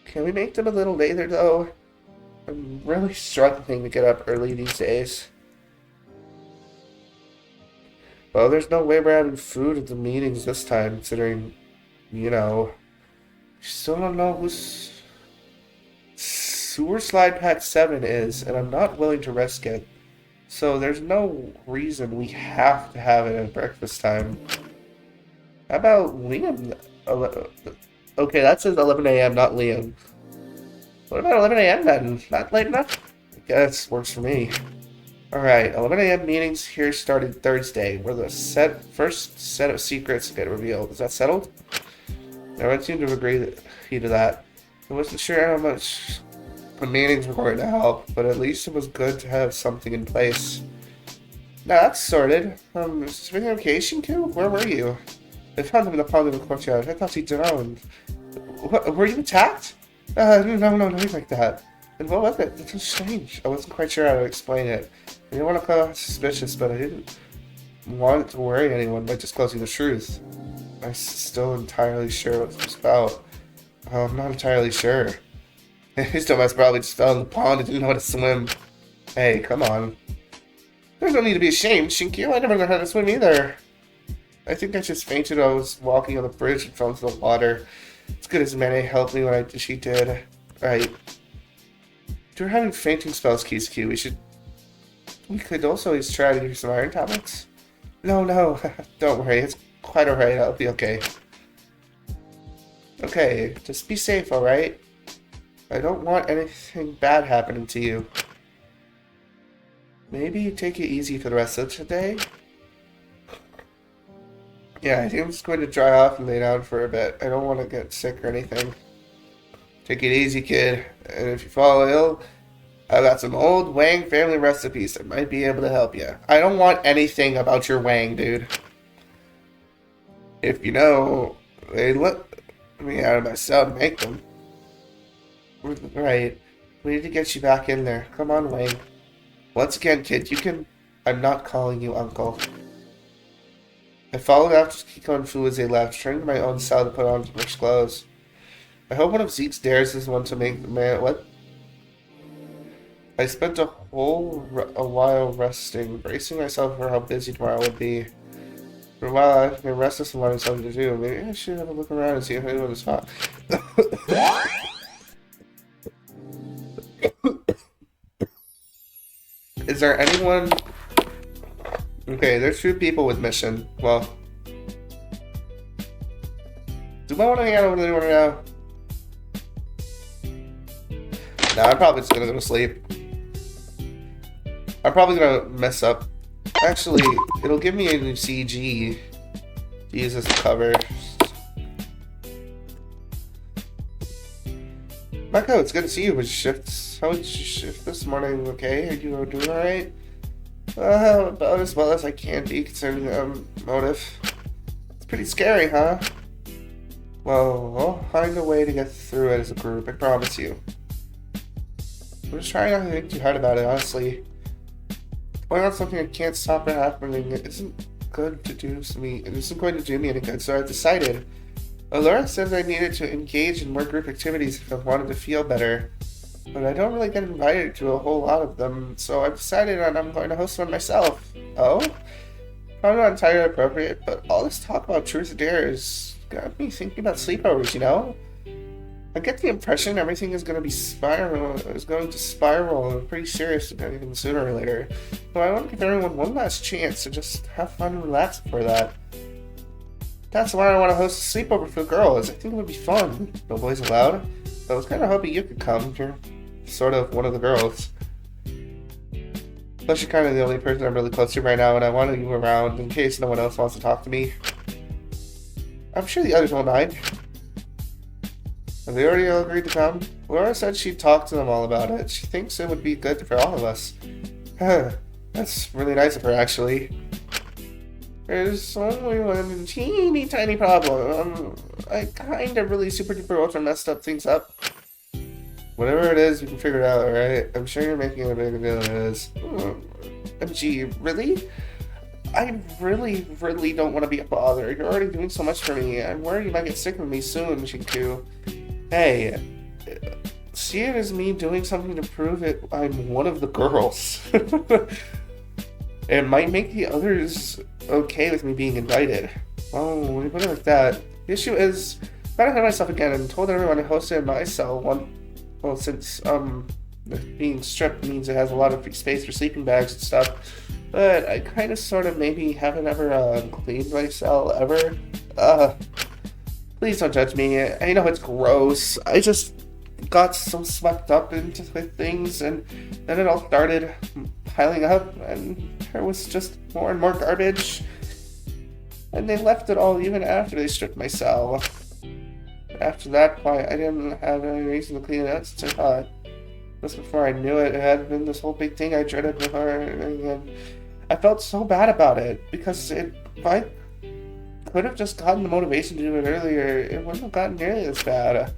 Can we make them a little later, though? I'm really struggling to get up early these days. Well, there's no way we're having food at the meetings this time, considering, still don't know who's Sewer Slide Pack 7 is, and I'm not willing to risk it. So there's no reason we have to have it at breakfast time. How about Liam? Okay, that says 11 a.m., not Liam. What about 11 a.m. then? Not late enough? I guess works for me. Alright, 11 a.m. meetings here started Thursday, where the first set of secrets get revealed. Is that settled? Everyone seemed to agree to that. I wasn't sure how much the meetings were going to help, but at least it was good to have something in place. Now that's sorted. Is everything okay, Shinku? Where were you? I found him in the pond in the courtyard. I thought he drowned. What, were you attacked? No, nothing like that. And what was it? It was strange. I wasn't quite sure how to explain it. I didn't want to call it suspicious, but I didn't want to worry anyone by disclosing the truth. I'm still entirely sure what it was about. I'm not entirely sure. His dumbass probably just fell in the pond and didn't know how to swim. Hey, come on. There's no need to be ashamed, Shinkyu. I never learned how to swim either. I think I just fainted while I was walking on the bridge and fell into the water. It's good as Mane helped me when she did. Right. If you're having fainting spells, Kizuki, we could also always try to give you some iron tablets. No, don't worry. It's quite alright. I'll be okay. Okay, just be safe, alright? I don't want anything bad happening to you. Maybe take it easy for the rest of today? Yeah, I think I'm just going to dry off and lay down for a bit. I don't want to get sick or anything. Take it easy, kid. And if you fall ill, I got some old Wang family recipes that might be able to help you. I don't want anything about your Wang, dude. If you know, they let me out of my cell to make them. Right. We need to get you back in there. Come on, Wang. Once again, kid, you can... I'm not calling you uncle. I followed after Kiko and Fu as they left, turning to my own cell to put on fresh clothes. I hope one of Zeke's dares is one to make the man... What? I spent a while resting, bracing myself for how busy tomorrow would be. For a while, I've been restless and wanting something to do. Maybe I should have a look around and see if anyone is hot. Is there anyone... Okay, there's 2 people with mission. Well... Do I want to hang out with anyone now? Nah, I'm probably just gonna go to sleep. I'm probably gonna mess up. Actually, it'll give me a new CG to use as a cover. Mako, it's good to see you. How was your shift this morning? Okay, are you doing alright? About as well as I can be concerning motive. It's pretty scary, huh? Well, we'll find a way to get through it as a group, I promise you. I'm just trying not to think too hard about it, honestly. Point out something that can't stop it happening isn't good to do to me. It isn't going to do me any good, so I've decided. Laura said I needed to engage in more group activities if I wanted to feel better. But I don't really get invited to a whole lot of them, so I've decided on I'm going to host one myself. Oh? Probably not entirely appropriate, but all this talk about truth or dare has got me thinking about sleepovers, you know? I get the impression everything is going to spiral and pretty serious even sooner or later. So I want to give everyone one last chance to just have fun and relax before that. That's why I want to host a sleepover for the girls. I think it would be fun. No boys allowed. So I was kind of hoping you could come. You're sort of one of the girls. Plus, you're kind of the only person I'm really close to right now, and I wanted you around in case no one else wants to talk to me. I'm sure the others won't mind. Have they already all agreed to come? Laura said she'd talk to them all about it. She thinks it would be good for all of us. That's really nice of her, actually. There's only one teeny tiny problem. I kind of really super duper ultra messed up things up. Whatever it is, we can figure it out, alright? I'm sure you're making it a bigger deal than it is. MG, really? I really don't want to be a bother. You're already doing so much for me. I'm worried you might get sick of me soon, Shinku. Hey, see it as me doing something to prove it I'm one of the girls. It might make the others okay with me being invited. Oh, when you put it like that. The issue is, I had myself again and told everyone I hosted my cell well, since, being stripped means it has a lot of free space for sleeping bags and stuff. But I kind of sort of maybe haven't ever, cleaned my cell ever. Please don't judge me. I know it's gross. I just got so swept up into things, and then it all started piling up, and there was just more and more garbage. And they left it all even after they stripped my cell. After that point, I didn't have any reason to clean it up since I thought. Just before I knew it, it had been this whole big thing I dreaded with her, and I felt so bad about it, because if I could have just gotten the motivation to do it earlier, it wouldn't have gotten nearly as bad.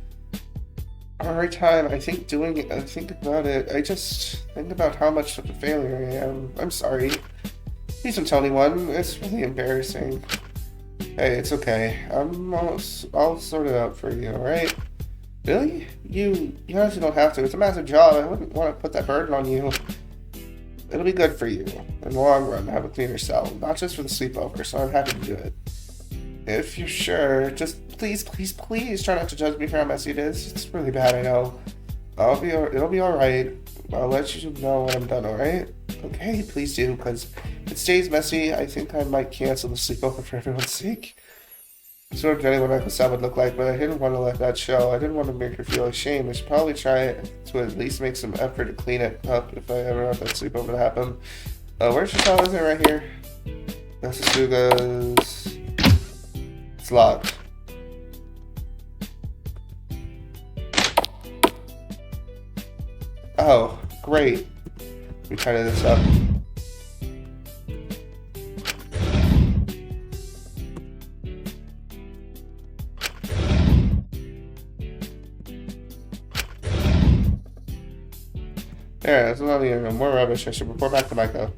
Every time I think about it, I just think about how much of a failure I am. I'm sorry. Please don't tell anyone. It's really embarrassing. Hey, it's okay. I'll sort it out for you, alright? Really? You honestly don't have to. It's a massive job. I wouldn't want to put that burden on you. It'll be good for you in the long run to have a cleaner cell, not just for the sleepover, so I'm happy to do it. If you're sure, just please try not to judge me for how messy it is. It's really bad, I know. It'll be alright. I'll let you know when I'm done, alright? Okay, please do, because if it stays messy, I think I might cancel the sleepover for everyone's sake. I'm sort of dreading what Uncle Sam would look like, but I didn't want to let that show. I didn't want to make her feel ashamed. I should probably try to at least make some effort to clean it up if I ever want that sleepover to happen. Where's your cell? Is it right here? That's the Suga's. It's locked. Oh, great. Let me try this up. There, that's not even more rubbish. I should report back to Micah.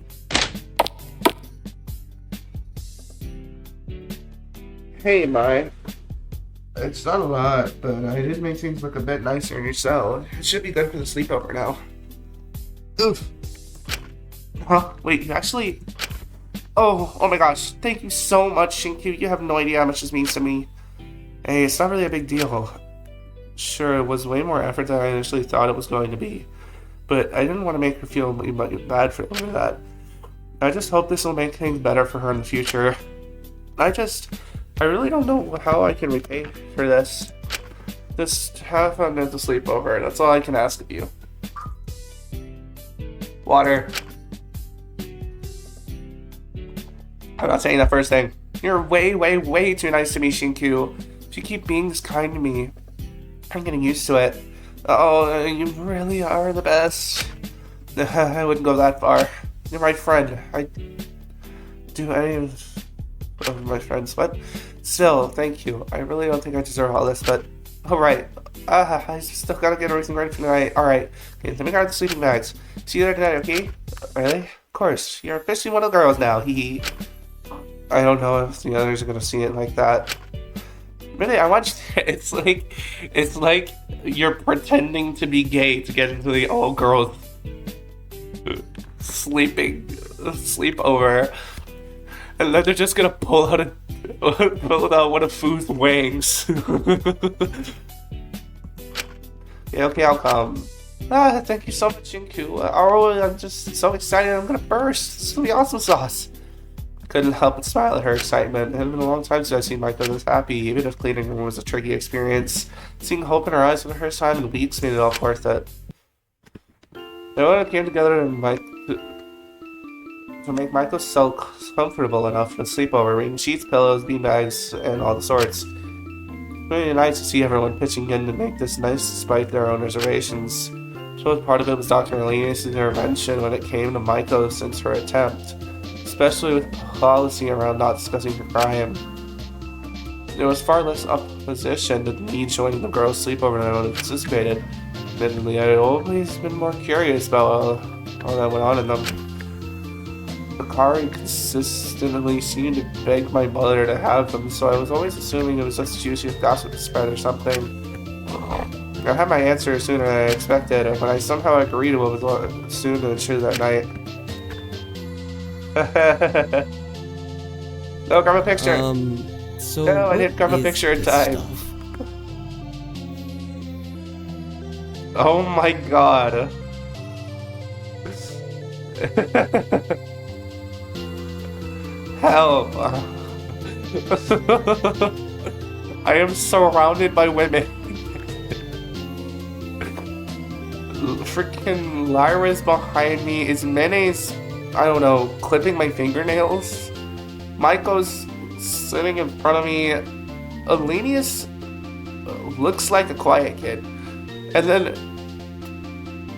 Hey, Mai. It's not a lot, but I did make things look a bit nicer in your cell. It should be good for the sleepover now. Oof. Huh? Wait, you actually... Oh my gosh. Thank you so much, Shinku. You have no idea how much this means to me. Hey, it's not really a big deal. Sure, it was way more effort than I initially thought it was going to be. But I didn't want to make her feel bad for that. I just hope this will make things better for her in the future. I really don't know how I can repay for this. Just have fun at the sleepover. That's all I can ask of you. Water. I'm not saying that first thing. You're way too nice to me, Shinku. If you keep being this kind to me, I'm getting used to it. Oh, you really are the best. I wouldn't go that far. You're my friend. I do any of my friends, but still, thank you. I really don't think I deserve all this, but alright. I still gotta get everything ready for tonight. Alright. Okay, let me grab the sleeping bags. See you there tonight, okay? Really? Of course. You're officially one of the girls now. Hee. I don't know if the others are gonna see it like that. Really, I want you to, it's like you're pretending to be gay to get into the all-girls sleepover. And then they're just gonna pull out one of Fu's wings. Yeah, okay, I'll come. Thank you so much, Shinku. I'm just so excited. I'm gonna burst. This is gonna be awesome sauce. I couldn't help but smile at her excitement. It had been a long time since I've seen Micah this happy, even if cleaning her was a tricky experience. Seeing hope in her eyes for the first time in weeks made it all worth it. Everyone came together to make Michael so comfortable enough to sleep over, bringing sheets, pillows, beanbags, and all the sorts. Really nice to see everyone pitching in to make this nice despite their own reservations. So part of it was Dr. Alenius' intervention when it came to Maiko since her attempt, especially with policy around not discussing her crime. There was far less opposition to me joining the girls' sleepover than I would have anticipated. Admittedly, I had always been more curious about all that went on in them. Akari consistently seemed to beg my mother to have them, so I was always assuming it was just juicy gossip to spread or something. I had my answer sooner than I expected, and when I somehow agreed to what was soon to ensure that night. No, grab a picture. So no, I didn't grab a picture in time. Oh my god. Help. I am surrounded by women. Freaking Lyra's behind me. Is Mene's, I don't know, clipping my fingernails? Maiko's sitting in front of me. Alenius looks like a quiet kid. And then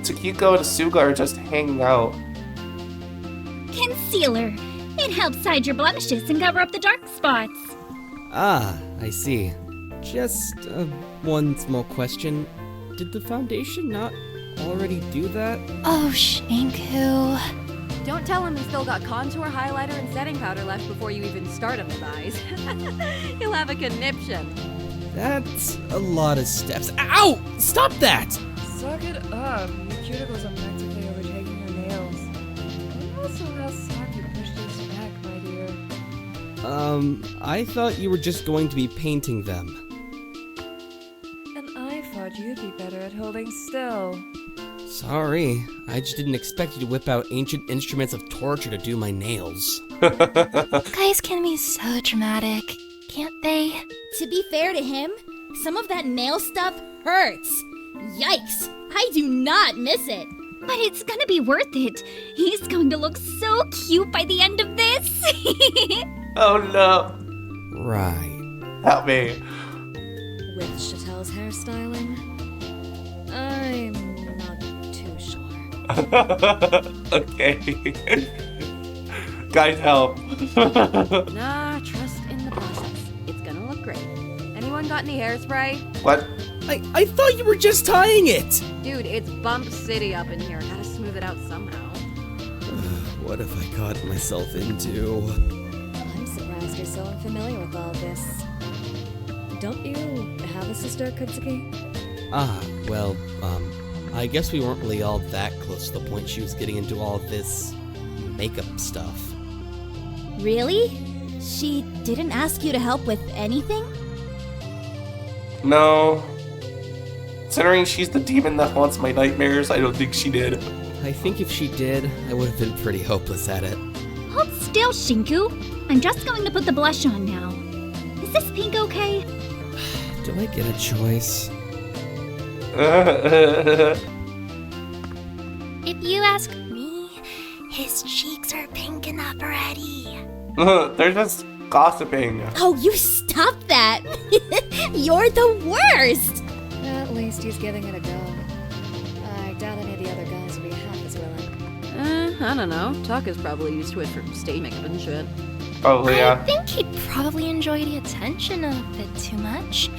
Takiko and Asuga are just hanging out. Concealer. It helps hide your blemishes and cover up the dark spots. Ah, I see. Just one small question. Did the foundation not already do that? Oh, Shinku. Don't tell him you still got contour, highlighter, and setting powder left before you even start on his eyes. He'll have a conniption. That's a lot of steps. Ow! Stop that! Suck it up. Your cuticles are practically overtaking your nails. When was the last time you pushed this back, my dear? I thought you were just going to be painting them. And I thought you'd be better at holding still. Sorry, I just didn't expect you to whip out ancient instruments of torture to do my nails. Guys can be so dramatic, can't they? To be fair to him, some of that nail stuff hurts. Yikes! I do not miss it. But it's gonna be worth it. He's going to look so cute by the end of this. Oh no. Right. Help me. With Chatelle's hairstyling? I'm not too sure. Okay. Guys, help. Nah, trust in the process. It's gonna look great. Anyone got any hairspray? What? I thought you were just tying it! Dude, it's Bump City up in here. Gotta smooth it out somehow. What have I got myself into? I'm surprised you're so unfamiliar with all this. Don't you have a sister, Kutsuki? Well, I guess we weren't really all that close to the point she was getting into all this makeup stuff. Really? She didn't ask you to help with anything? No. Considering she's the demon that haunts my nightmares, I don't think she did. I think if she did, I would have been pretty hopeless at it. Hold still, Shinku. I'm just going to put the blush on now. Is this pink okay? Do I get a choice? If you ask me, his cheeks are pink enough already. They're just gossiping. Oh, you stop that! You're the worst! At least he's giving it a go. I doubt any of the other guys will be half as willing. I don't know. Taka's probably used to it for stage makeup and shit. Probably, yeah. I think he'd probably enjoy the attention a bit too much.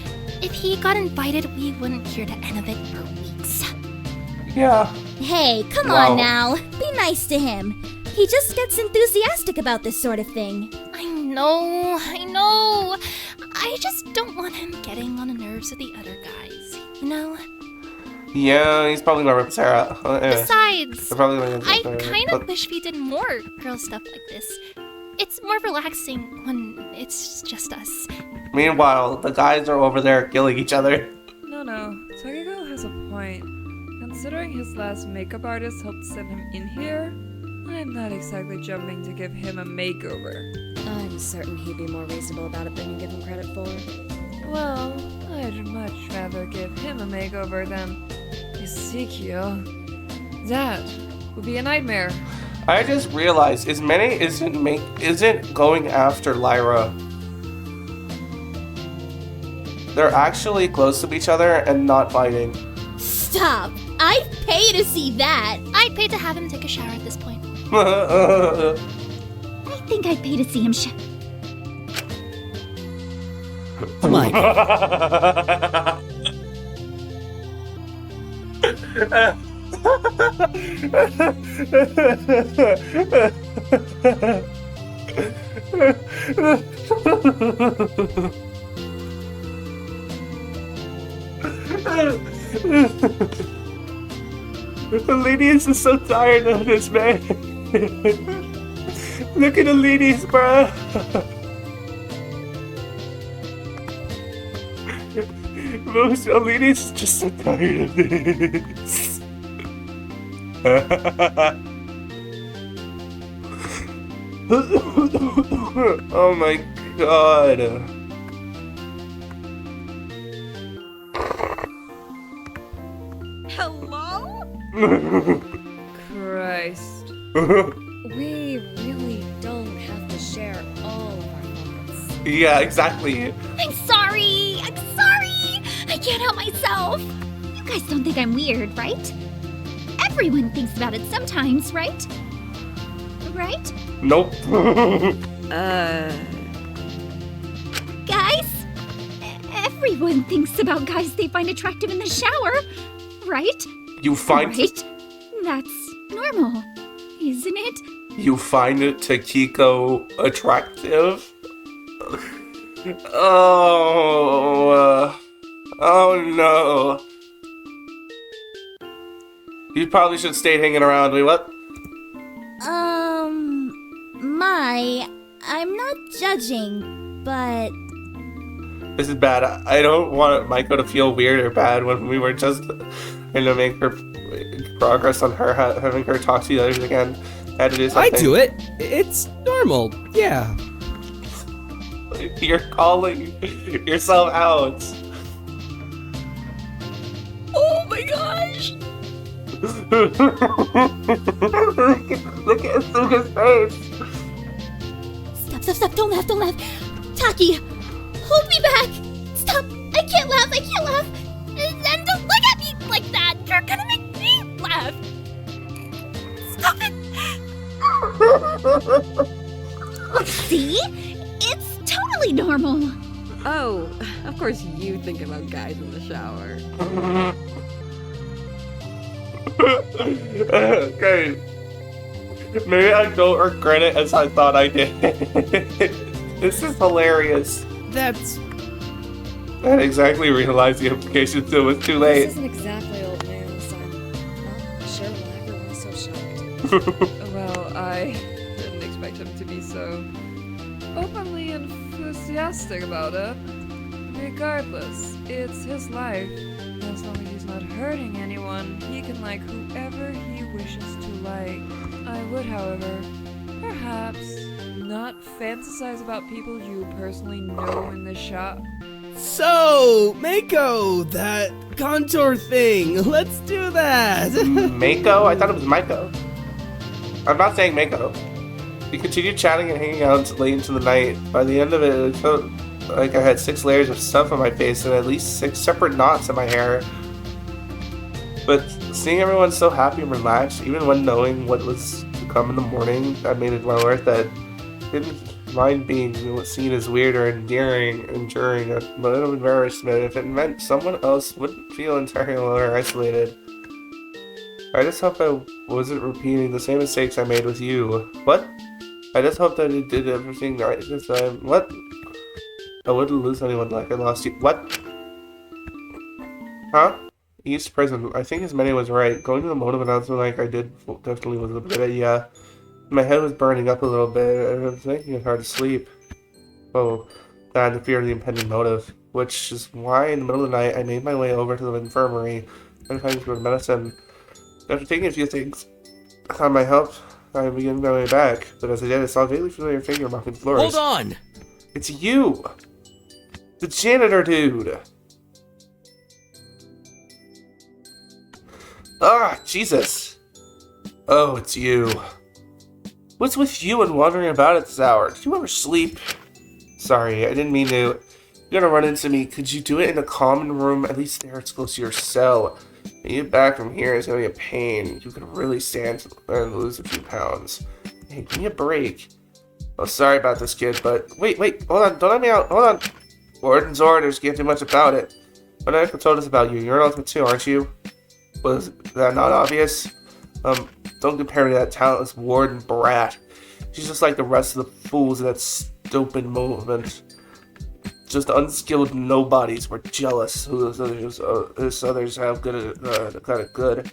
If he got invited, we wouldn't hear the end of it for weeks. Yeah. Hey, come on now. Be nice to him. He just gets enthusiastic about this sort of thing. I know. I just don't want him getting on the nerves of the other guys, you know? Yeah, he's probably gonna rip Sarah. Besides, I I kind of wish we did more girl stuff like this. It's more relaxing when it's just us. Meanwhile, the guys are over there killing each other. No, Takiko has a point. Considering his last makeup artist helped send him in here, I'm not exactly jumping to give him a makeover. I'm certain he'd be more reasonable about it than you give him credit for. Well, I'd much rather give him a makeover than Ezekiel. That would be a nightmare. I just realized Ismene isn't going after Lyra. They're actually close to each other and not fighting. Stop! I'd pay to see that! I'd pay to have him take a shower at this point. I think I'd pay to see him Mike. Elenius is so tired of this, man. Look at Elenius, bruh. Elenius is just so tired of this. Oh my god. Hello? Christ. We really don't have to share all of our thoughts. Yeah, exactly. I'm sorry! I can't help myself! You guys don't think I'm weird, right? Everyone thinks about it sometimes, right? Right? Nope. Guys? Everyone thinks about guys they find attractive in the shower, right? You find Right? That's normal, isn't it? You find Takiko attractive? Oh no. You probably should stay hanging around. Wait, what? I'm not judging, but This is bad. I don't want Maiko to feel weird or bad when we were just gonna make her progress on her having her talk to the others again. I had to do something. I do it. It's normal. Yeah. You're calling yourself out. oh my gosh! Look at Suga's face. Stop, don't laugh. Taki, hold me back! Stop, I can't laugh. And don't look at me like that! You're gonna make me laugh! Stop it! See? It's totally normal. Oh, of course you think about guys in the shower. Okay. Maybe I don't regret it as I thought I did. This is hilarious. That's... I exactly realized the implications, so it was too This late. isn't exactly old news. I'm not sure why everyone's so shocked. Well, I didn't expect him to be so openly enthusiastic about it. Regardless, it's his life. As long as he's not hurting anyone, he can like whoever he wishes to like. I would, however, perhaps not fantasize about people you personally know in the shop. So, Mako, that contour thing. Let's do that. Mako? I thought it was Maiko. I'm not saying Mako. We continued chatting and hanging out late into the night. By the end of it, it felt like I had 6 layers of stuff on my face and at least 6 separate knots in my hair. But seeing everyone so happy and relaxed, even when knowing what was to come in the morning, that made it well worth it. Didn't mind being seen as weird or enduring a little embarrassment if it meant someone else wouldn't feel entirely alone or isolated. I just hope I wasn't repeating the same mistakes I made with you. What? I just hope that I did everything right this time. What? I wouldn't lose anyone like I lost you. What? Huh? East Prison. I think Ismene was right. Going to the motive announcement like I did definitely was a good idea. My head was burning up a little bit, and I was making it hard to sleep. Oh, that and the fear of the impending motive, which is why in the middle of the night I made my way over to the infirmary and finding some medicine. After taking a few things, I found my help. I began my way back, but as I did, I saw a vaguely familiar figure mopping the floors. Hold on! It's you! The janitor dude! Ah, Jesus! Oh, it's you. What's with you and wandering about at this hour? Did you ever sleep? Sorry, I didn't mean to. You're gonna run into me. Could you do it in a common room? At least there it's close to your cell. Getting you back from here is gonna be a pain. You could really stand and lose a few pounds. Hey, give me a break. Oh, sorry about this, kid, but... Wait, hold on, don't let me out, hold on. Warden's orders, can't do much about it. But Uncle told us about you. You're an ultimate too, aren't you? Was that not obvious? Don't compare me to that talentless Warden brat. She's just like the rest of the fools in that stupid movement. Just unskilled nobodies were jealous who others have good, kind of good.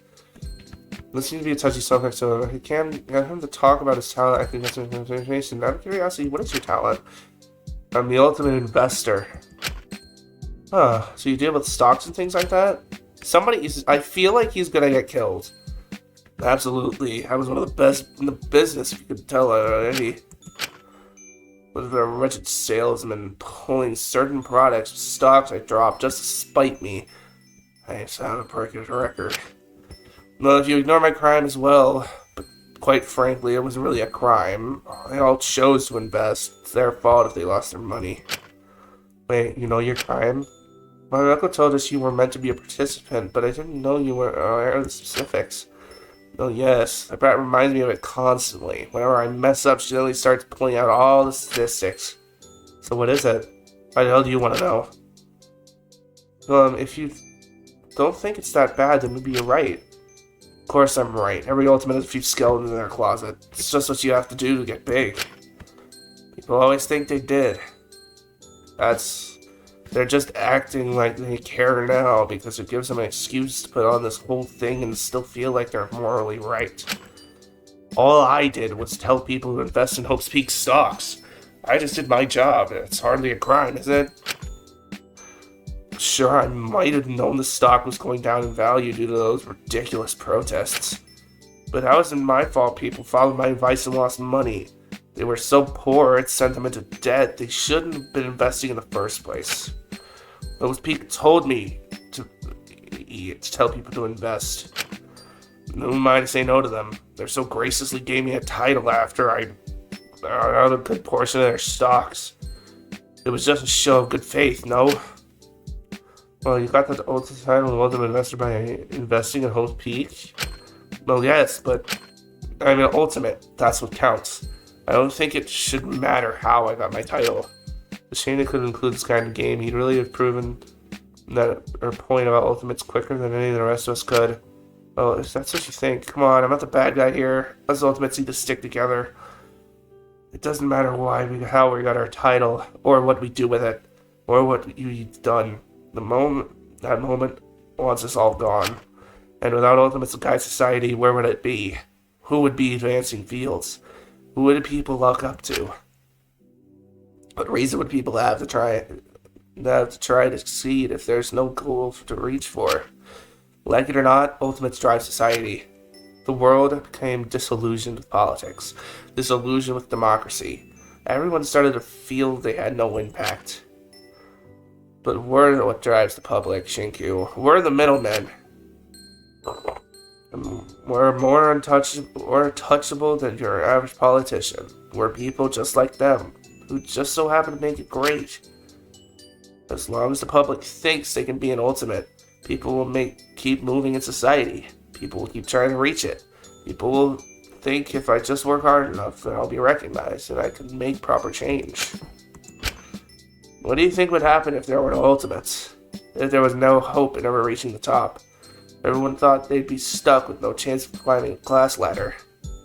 This seems to be a touchy subject, so I can't get him to talk about his talent. I think that's information. Out of curiosity, what is your talent? I'm the ultimate investor. Huh, so you deal with stocks and things like that? I feel like he's gonna get killed. Absolutely. I was one of the best in the business, if you could tell already. Was a wretched salesman pulling certain products, stocks I dropped just to spite me. I sound a pretty good record. Well, if you ignore my crime as well, but quite frankly, it wasn't really a crime. They all chose to invest. It's their fault if they lost their money. Wait, you know your crime? My uncle told us you were meant to be a participant, but I didn't know you were aware of the specifics. Oh yes, that brat reminds me of it constantly. Whenever I mess up, she suddenly starts pulling out all the statistics. So what is it? Why the hell do you want to know? If you don't think it's that bad, then maybe you're right. Of course I'm right. Every ultimate has a few skeletons in their closet. It's just what you have to do to get big. People always think they did. They're just acting like they care now because it gives them an excuse to put on this whole thing and still feel like they're morally right. All I did was tell people to invest in Hope's Peak stocks. I just did my job. It's hardly a crime, is it? Sure, I might have known the stock was going down in value due to those ridiculous protests. But that wasn't my fault. People followed my advice and lost money. They were so poor it sent them into debt. They shouldn't have been investing in the first place. Those people told me to tell people to invest. Who am I to say no to them? They so graciously gave me a title after I owned a good portion of their stocks. It was just a show of good faith, no? Well, you got that ultimate title of ultimate investor by investing in Hope's Peak? Well, yes, but I mean ultimate. That's what counts. I don't think it should matter how I got my title. The shame they could include this kind of game. He'd really have proven that her point about ultimates quicker than any of the rest of us could. Well, if that's what you think, come on, I'm not the bad guy here. Us ultimates need to stick together. It doesn't matter how we got our title, or what we do with it, or what you've done. That moment, once it's all gone. And without ultimates to guide society, where would it be? Who would be advancing fields? Who would people look up to? What reason would people have to try to succeed if there's no goal to reach for? Like it or not, ultimates drive society. The world became disillusioned with politics, disillusioned with democracy. Everyone started to feel they had no impact. But we're what drives the public, Shinku. We're the middlemen. We're more untouchable than your average politician. We're people just like them, who just so happen to make it great. As long as the public thinks they can be an ultimate, people will keep moving in society. People will keep trying to reach it. People will think if I just work hard enough, then I'll be recognized and I can make proper change. What do you think would happen if there were no ultimates? If there was no hope in ever reaching the top? Everyone thought they'd be stuck with no chance of climbing a class ladder.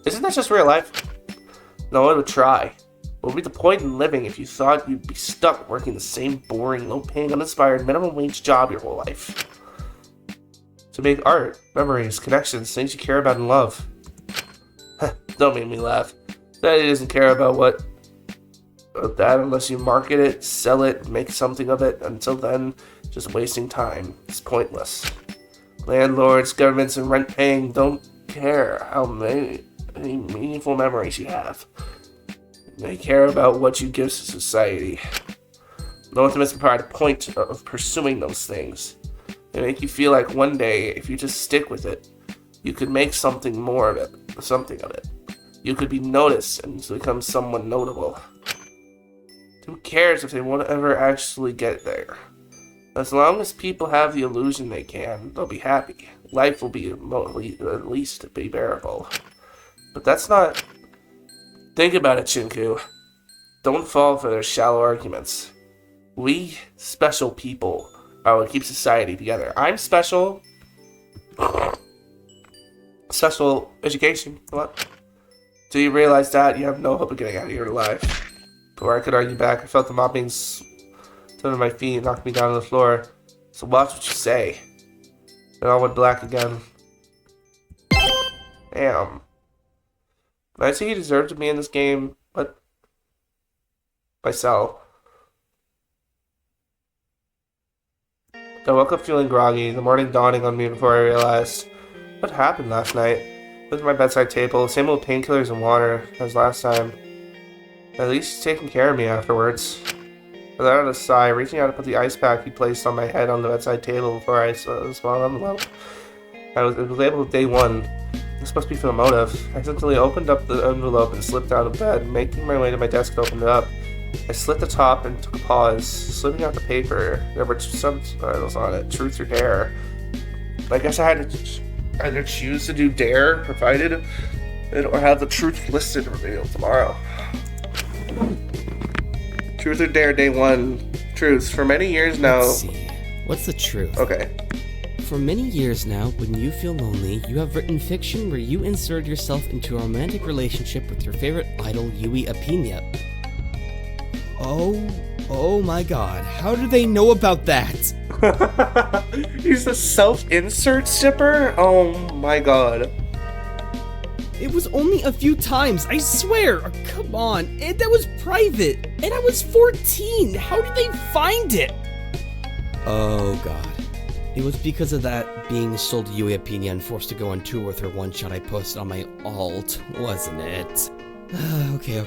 Isn't that just real life? No one would try. What would be the point in living if you thought you'd be stuck working the same boring, low-paying, uninspired, minimum-wage job your whole life? To make art, memories, connections, things you care about and love. Don't make me laugh. Daddy doesn't care about that unless you market it, sell it, make something of it. Until then, just wasting time. It's pointless. Landlords, governments, and rent paying don't care how many meaningful memories you have. They care about what you give to society. No one must provide a point of pursuing those things. They make you feel like one day, if you just stick with it, you could make something more of it, something of it. You could be noticed and become someone notable. Who cares if they won't ever actually get there? As long as people have the illusion they can, they'll be happy. Life will be at least be bearable. But that's not... Think about it, Shinku. Don't fall for their shallow arguments. We, special people, are what keep society together. I'm special. Special education. What? Do you realize that? You have no hope of getting out of here alive. Before I could argue back, I felt the mopping under my feet and knocked me down on the floor. So watch what you say. Then all went black again. Damn. Did I say he deserved to be in this game? What? Myself. I woke up feeling groggy, the morning dawning on me before I realized what happened last night. I looked at my bedside table, same old painkillers and water as last time. At least he's taking care of me afterwards. I let out a sigh, reaching out to put the ice pack he placed on my head on the bedside table before I saw the small envelope. It was labeled Day 1. This must be for the motive. I instantly opened up the envelope and slipped out of bed, making my way to my desk to open it up. I slit the top and took a pause, slipping out the paper. There were some titles on it, Truth or Dare. I guess I had to either choose to do Dare, provided it, or have the truth listed and revealed tomorrow. Truth or Dare, Day 1. Truth. For many years now... Let's see. What's the truth? Okay. For many years now, when you feel lonely, you have written fiction where you insert yourself into a romantic relationship with your favorite idol, Yui Apina. Oh my god, how do they know about that? He's a self-insert shipper? Oh my god. It was only a few times, I swear! Oh, come on, and that was private! And I was 14! How did they find it? Oh god. It was because of that being sold to Yui Apina and forced to go on tour with her one-shot I posted on my alt, wasn't it? Okay.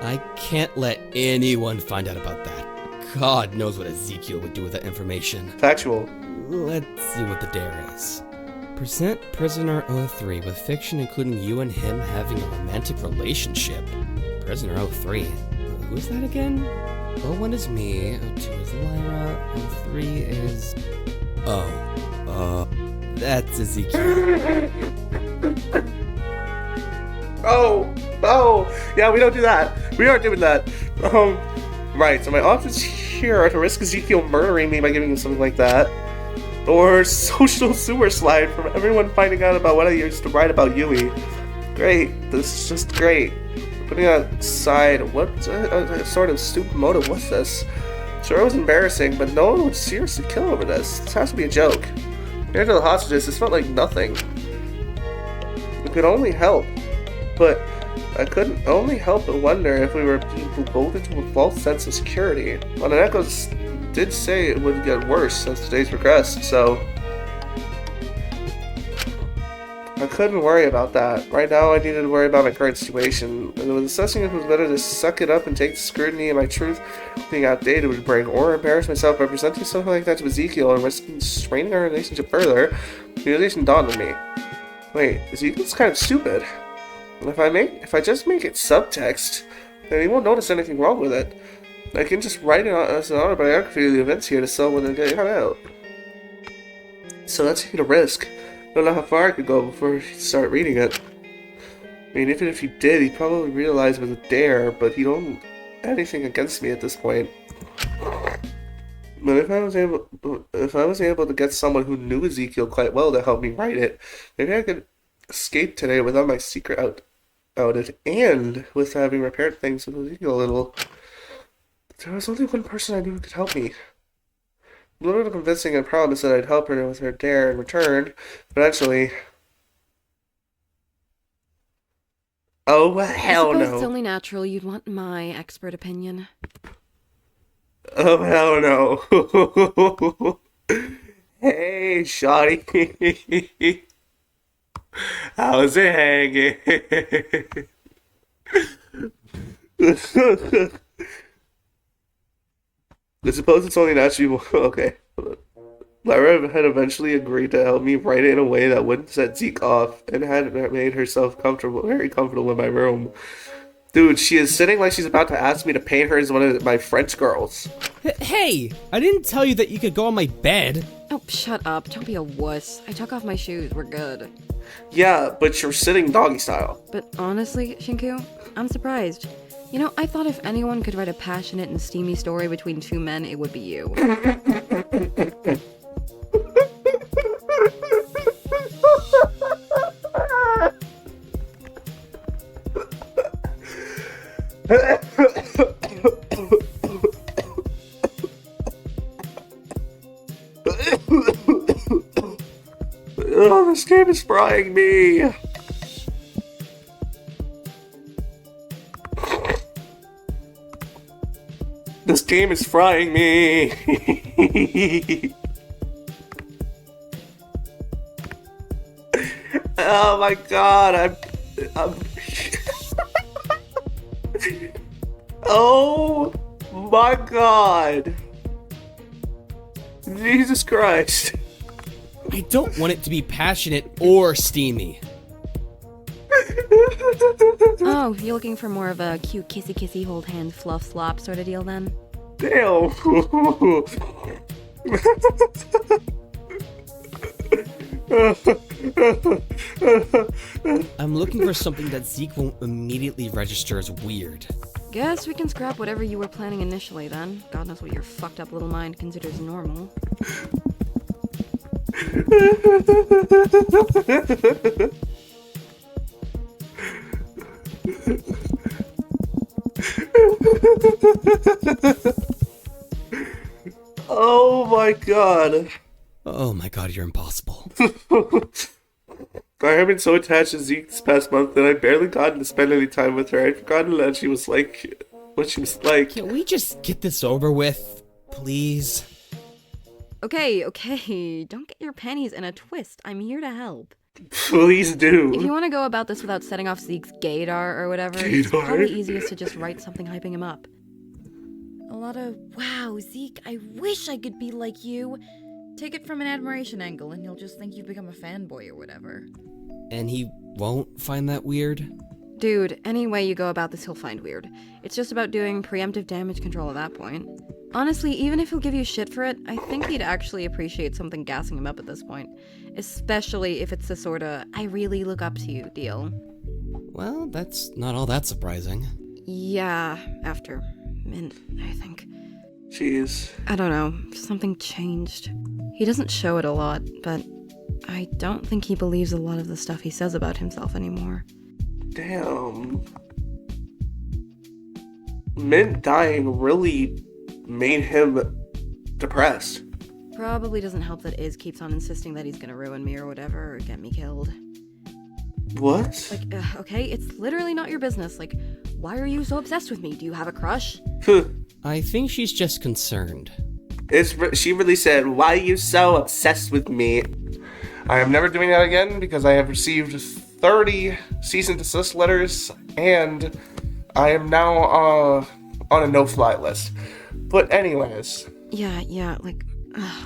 I can't let anyone find out about that. God knows what Ezekiel would do with that information. Factual. Let's see what the dare is. Present Prisoner 03 with fiction including you and him having a romantic relationship. Prisoner 03. Who's that again? 01 is me, 02 is Lyra, 03 is... that's Ezekiel. Oh, yeah, we don't do that. We aren't doing that. Right, so my options here are to risk Ezekiel murdering me by giving him something like that, or social sewer slide from everyone finding out about what I used to write about Yui. Great, this is just great. Putting aside, what sort of stupid motive was this? Sure, it was embarrassing, but no one would seriously kill over this. This has to be a joke. Compared to the hostages, this felt like nothing. It could only help, but I couldn't only help but wonder if we were being lulled into a false sense of security. Well, the echoes did say it would get worse as the days progressed, so I couldn't worry about that. Right now, I needed to worry about my current situation. And with assessing if it was better to suck it up and take the scrutiny of my truth being outdated would bring, or embarrass myself by presenting something like that to Ezekiel and risking straining our relationship further, the realization dawned on me. Wait, Ezekiel's kind of stupid. And if I just make it subtext, then he won't notice anything wrong with it. I can just write it as an autobiography of the events here to sell when they get out. So that's taking a risk. I don't know how far I could go before he'd start reading it. I mean, even if he did, he'd probably realize it was a dare, but he don't have anything against me at this point. But if I was able to get someone who knew Ezekiel quite well to help me write it, maybe I could escape today without my secret out it, and with having repaired things with Ezekiel a little. There was only one person I knew who could help me. A little convincing and promised that I'd help her with her dare in return. Eventually, Oh, I hell suppose it's no. only natural you'd want my expert opinion. Oh, hell no. Hey, shawty. How's it hanging? I suppose it's only natural. Okay. Lyra had eventually agreed to help me write it in a way that wouldn't set Zeke off and had made herself very comfortable in my room. Dude, she is sitting like she's about to ask me to paint her as one of my French girls. Hey, I didn't tell you that you could go on my bed. Oh, shut up. Don't be a wuss. I took off my shoes. We're good. Yeah, but you're sitting doggy style. But honestly, Shinku, I'm surprised. You know, I thought if anyone could write a passionate and steamy story between two men, it would be you. Oh, this game is frying me. This game is frying me. Oh my god, I'm Oh my god. Jesus Christ. I don't want it to be passionate or steamy. Oh, you're looking for more of a cute kissy hold hand fluff slop sort of deal then? Damn. I'm looking for something that Zeke won't immediately register as weird. Guess we can scrap whatever you were planning initially then. God knows what your fucked up little mind considers normal. Oh my god. Oh my god, you're impossible. I have been so attached to Zeke this past month that I barely gotten to spend any time with her. I'd forgotten that she was like what she was like. Can we just get this over with, please? Okay, don't get your panties in a twist. I'm here to help. Please do. If you want to go about this without setting off Zeke's gaydar or whatever, it's probably easiest to just write something hyping him up. A lot of, wow, Zeke, I wish I could be like you. Take it from an admiration angle and he'll just think you've become a fanboy or whatever. And he won't find that weird? Dude, any way you go about this he'll find weird. It's just about doing preemptive damage control at that point. Honestly, even if he'll give you shit for it, I think he'd actually appreciate something gassing him up at this point. Especially if it's the sorta, I really look up to you deal. Well, that's not all that surprising. Yeah, after Mint, I think. Jeez. I don't know, something changed. He doesn't show it a lot, but I don't think he believes a lot of the stuff he says about himself anymore. Damn. Mint dying really made him depressed. Probably doesn't help that Iz keeps on insisting that he's gonna ruin me or whatever, or get me killed. What? Like, okay, it's literally not your business. Like, why are you so obsessed with me? Do you have a crush? I think she's just concerned. She really said, "Why are you so obsessed with me?" I am never doing that again because I have received 30 cease and desist letters and I am now on a no-fly list. But anyways. Yeah, like,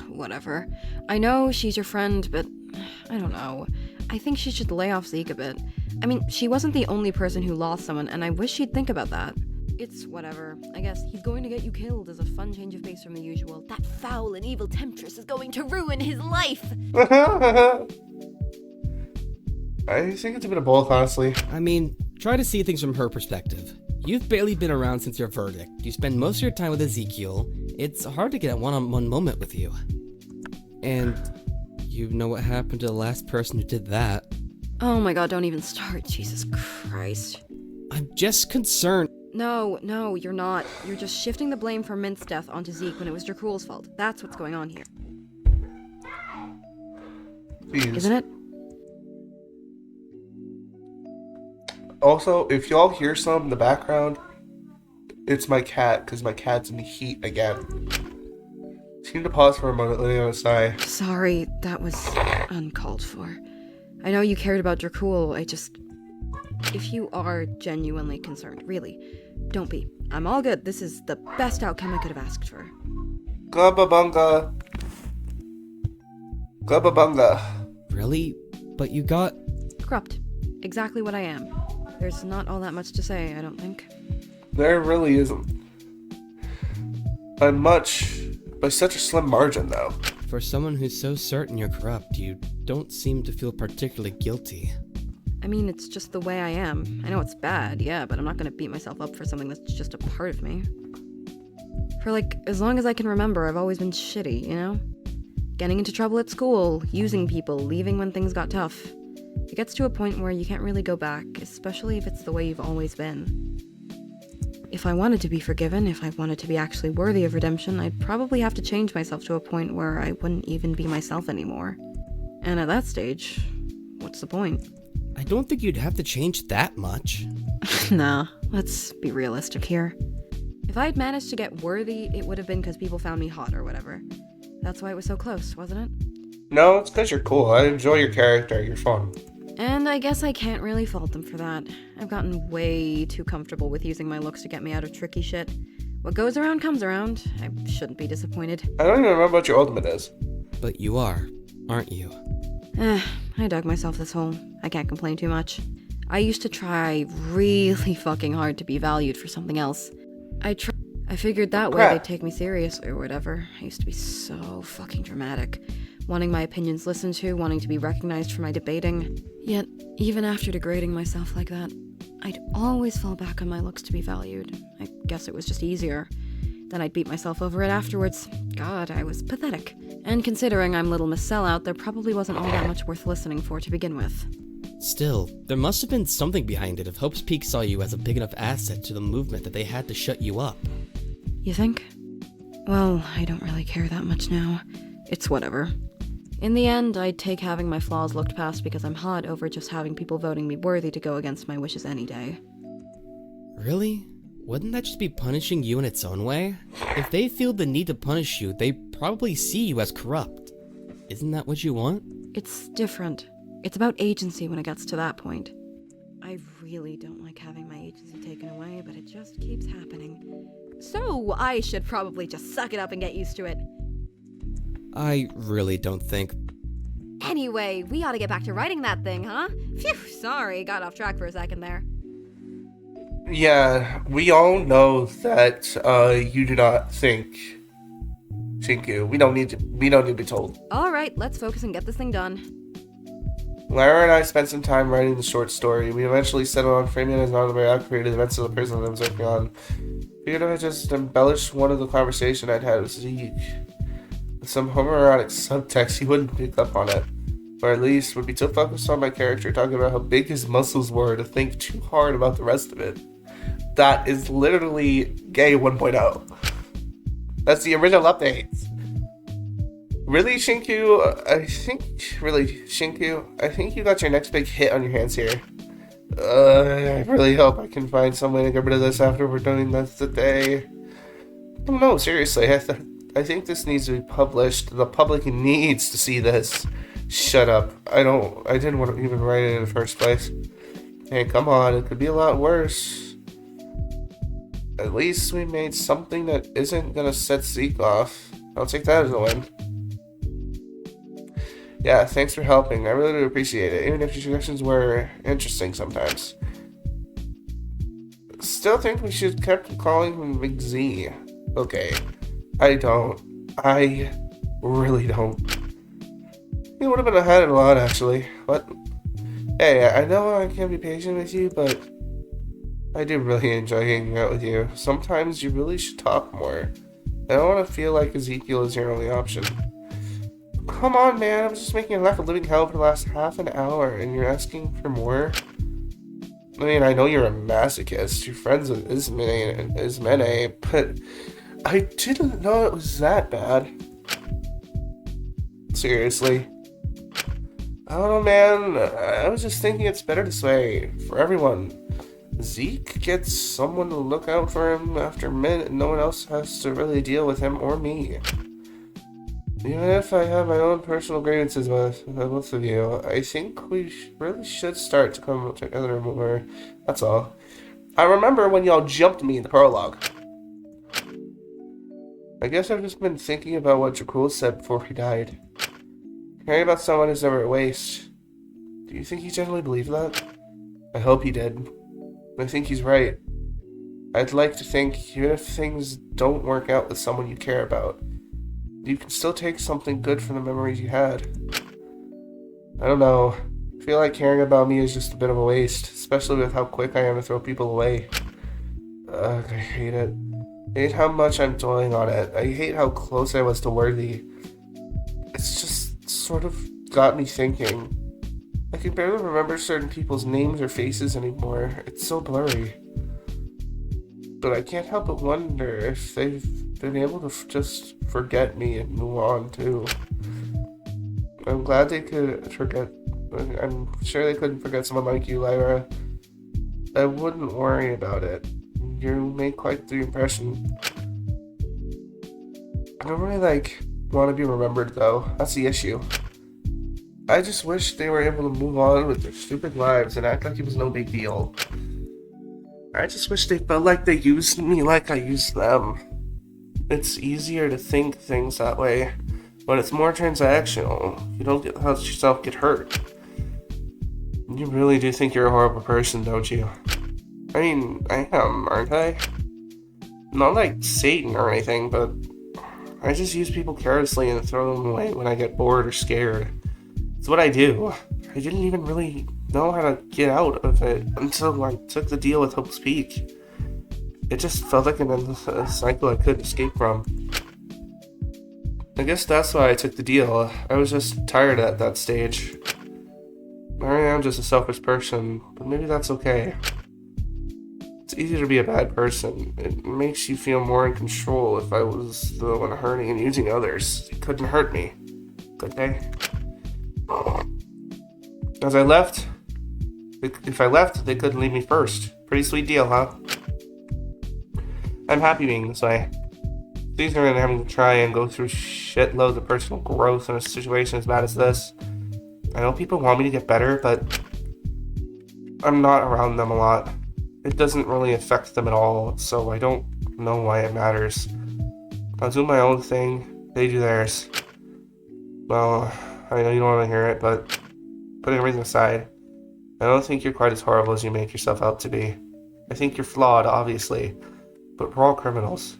whatever. I know she's your friend, but I don't know. I think she should lay off Zeke a bit. I mean, she wasn't the only person who lost someone, and I wish she'd think about that. It's whatever. I guess he's going to get you killed as a fun change of pace from the usual. That foul and evil temptress is going to ruin his life! I think it's a bit of both, honestly. I mean, try to see things from her perspective. You've barely been around since your verdict. You spend most of your time with Ezekiel. It's hard to get a one-on-one moment with you. And you know what happened to the last person who did that. Oh my god, don't even start. Jesus Christ. I'm just concerned. No, you're not. You're just shifting the blame for Mint's death onto Zeke when it was Dracul's fault. That's what's going on here. Jeez. Isn't it? Also, if y'all hear some in the background, it's my cat, because my cat's in the heat again. Just need to pause for a moment, letting out a sigh. Sorry, that was uncalled for. I know you cared about Dracul, if you are genuinely concerned, really, don't be. I'm all good. This is the best outcome I could have asked for. Glubba bunga. Really? But you got... Corrupt. Exactly what I am. There's not all that much to say, I don't think. There really isn't. By such a slim margin, though. For someone who's so certain you're corrupt, you don't seem to feel particularly guilty. I mean, it's just the way I am. I know it's bad, yeah, but I'm not gonna beat myself up for something that's just a part of me. For, as long as I can remember, I've always been shitty, you know? Getting into trouble at school, using people, leaving when things got tough. It gets to a point where you can't really go back, especially if it's the way you've always been. If I wanted to be forgiven, if I wanted to be actually worthy of redemption, I'd probably have to change myself to a point where I wouldn't even be myself anymore. And at that stage, what's the point? I don't think you'd have to change that much. Nah, let's be realistic here. If I had managed to get worthy, it would have been because people found me hot or whatever. That's why it was so close, wasn't it? No, it's because you're cool. I enjoy your character. You're fun. And I guess I can't really fault them for that. I've gotten way too comfortable with using my looks to get me out of tricky shit. What goes around comes around. I shouldn't be disappointed. I don't even remember what your ultimate is. But you are, aren't you? I dug myself this hole. I can't complain too much. I used to try really fucking hard to be valued for something else. I figured that way they'd take me seriously or whatever. I used to be so fucking dramatic. Wanting my opinions listened to, wanting to be recognized for my debating. Yet, even after degrading myself like that, I'd always fall back on my looks to be valued. I guess it was just easier. Then I'd beat myself over it afterwards. God, I was pathetic. And considering I'm Little Miss Sellout, there probably wasn't all that much worth listening for to begin with. Still, there must have been something behind it if Hope's Peak saw you as a big enough asset to the movement that they had to shut you up. You think? Well, I don't really care that much now. It's whatever. In the end, I'd take having my flaws looked past because I'm hot over just having people voting me worthy to go against my wishes any day. Really? Wouldn't that just be punishing you in its own way? If they feel the need to punish you, they probably see you as corrupt. Isn't that what you want? It's different. It's about agency when it gets to that point. I really don't like having my agency taken away, but it just keeps happening. So I should probably just suck it up and get used to it. I really don't think... Anyway, we ought to get back to writing that thing, huh? Phew, sorry, got off track for a second there. Yeah, we all know that you do not think, Shinku. We don't need to be told. Alright, let's focus and get this thing done. Lara and I spent some time writing the short story. We eventually settled on framing it as an autobiography of the events of the prison that I was working on. Figured if I just embellished one of the conversation I'd had with Zeke with some homoerotic subtext, he wouldn't pick up on it. Or at least would be too focused on my character talking about how big his muscles were to think too hard about the rest of it. That is literally Gay 1.0. That's the original updates. Really, Shinku? I think you got your next big hit on your hands here. I really hope I can find some way to get rid of this after we're done. That's the day. No, seriously, I think this needs to be published. The public needs to see this. Shut up. I didn't want to even write it in the first place. Hey, come on, it could be a lot worse. At least we made something that isn't gonna set Zeke off. I'll take that as a win. Yeah, thanks for helping. I really do appreciate it, even if your suggestions were interesting sometimes. Still think we should keep calling him Big Z. Okay. I really don't. He would have been ahead of a lot, actually. But, hey, I know I can't be patient with you, but I do really enjoy hanging out with you. Sometimes you really should talk more. I don't want to feel like Ezekiel is your only option. Come on, man, I was just making your life a living hell for the last half an hour, and you're asking for more? I mean, I know you're a masochist. You're friends with Ismene, but I didn't know it was that bad. Seriously. I don't know, man. I was just thinking it's better this way for everyone. Zeke gets someone to look out for him after a minute, and no one else has to really deal with him or me. Even if I have my own personal grievances with both of you, I think we really should start to come together more. That's all. I remember when y'all jumped me in the prologue. I guess I've just been thinking about what Jakul said before he died. Caring about someone is never a waste. Do you think he genuinely believed that? I hope he did. I think he's right. I'd like to think, even if things don't work out with someone you care about, you can still take something good from the memories you had. I don't know. I feel like caring about me is just a bit of a waste, especially with how quick I am to throw people away. I hate it. I hate how much I'm dwelling on it. I hate how close I was to Worthy. It's just sort of got me thinking. I can barely remember certain people's names or faces anymore. It's so blurry. But I can't help but wonder if they've been able to just forget me and move on too. I'm glad they could forget. I'm sure they couldn't forget someone like you, Lyra. I wouldn't worry about it. You made quite the impression. I don't really want to be remembered though. That's the issue. I just wish they were able to move on with their stupid lives and act like it was no big deal. I just wish they felt like they used me like I used them. It's easier to think things that way, but it's more transactional. You don't let yourself get hurt. You really do think you're a horrible person, don't you? I mean, I am, aren't I? Not like Satan or anything, but I just use people carelessly and throw them away when I get bored or scared. It's what I do. I didn't even really know how to get out of it until I took the deal with Hope's Peak. It just felt like a cycle I couldn't escape from. I guess that's why I took the deal. I was just tired at that stage. I am just a selfish person, but maybe that's okay. It's easier to be a bad person. It makes you feel more in control. If I was the one hurting and using others, they couldn't hurt me, could they? As I left, if I left, they couldn't leave me first. Pretty sweet deal, huh? I'm happy being this way. It's easier than having to try and go through shitloads of personal growth in a situation as bad as this. I know people want me to get better, but I'm not around them a lot. It doesn't really affect them at all, so I don't know why it matters. I'll do my own thing, they do theirs. Well, I know you don't want to hear it, but putting everything aside, I don't think you're quite as horrible as you make yourself out to be. I think you're flawed, obviously, but we're all criminals.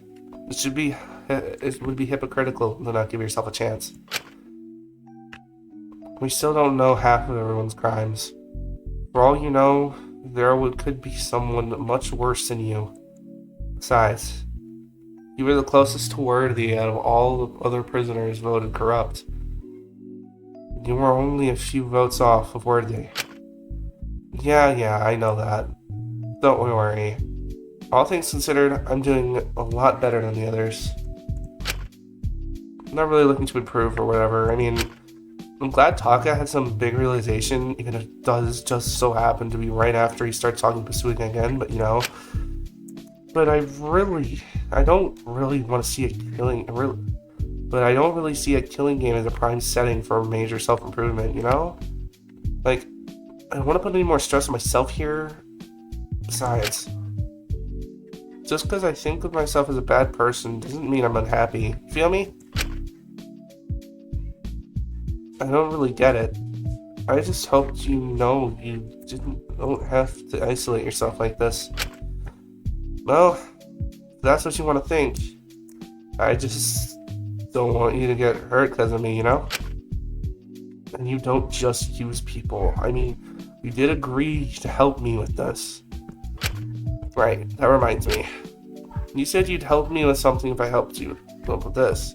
It would be hypocritical to not give yourself a chance. We still don't know half of everyone's crimes. For all you know, could be someone much worse than you. Besides, you were the closest to Worthy out of all the other prisoners voted corrupt. You were only a few votes off of Worthy. Yeah, I know that. Don't worry. All things considered, I'm doing a lot better than the others. I'm not really looking to improve or whatever. I mean, I'm glad Taka had some big realization, even if it does just so happen to be right after he starts talking to Pasuigan again, but you know. But I don't really want to see a killing game as a prime setting for a major self-improvement, you know? Like, I don't want to put any more stress on myself here. Besides, just because I think of myself as a bad person doesn't mean I'm unhappy. Feel me? I don't really get it. I just hoped you know you don't have to isolate yourself like this. Well, if that's what you want to think. I just don't want you to get hurt because of me, you know? And you don't just use people. I mean, you did agree to help me with this. Right, that reminds me. You said you'd help me with something if I helped you with this.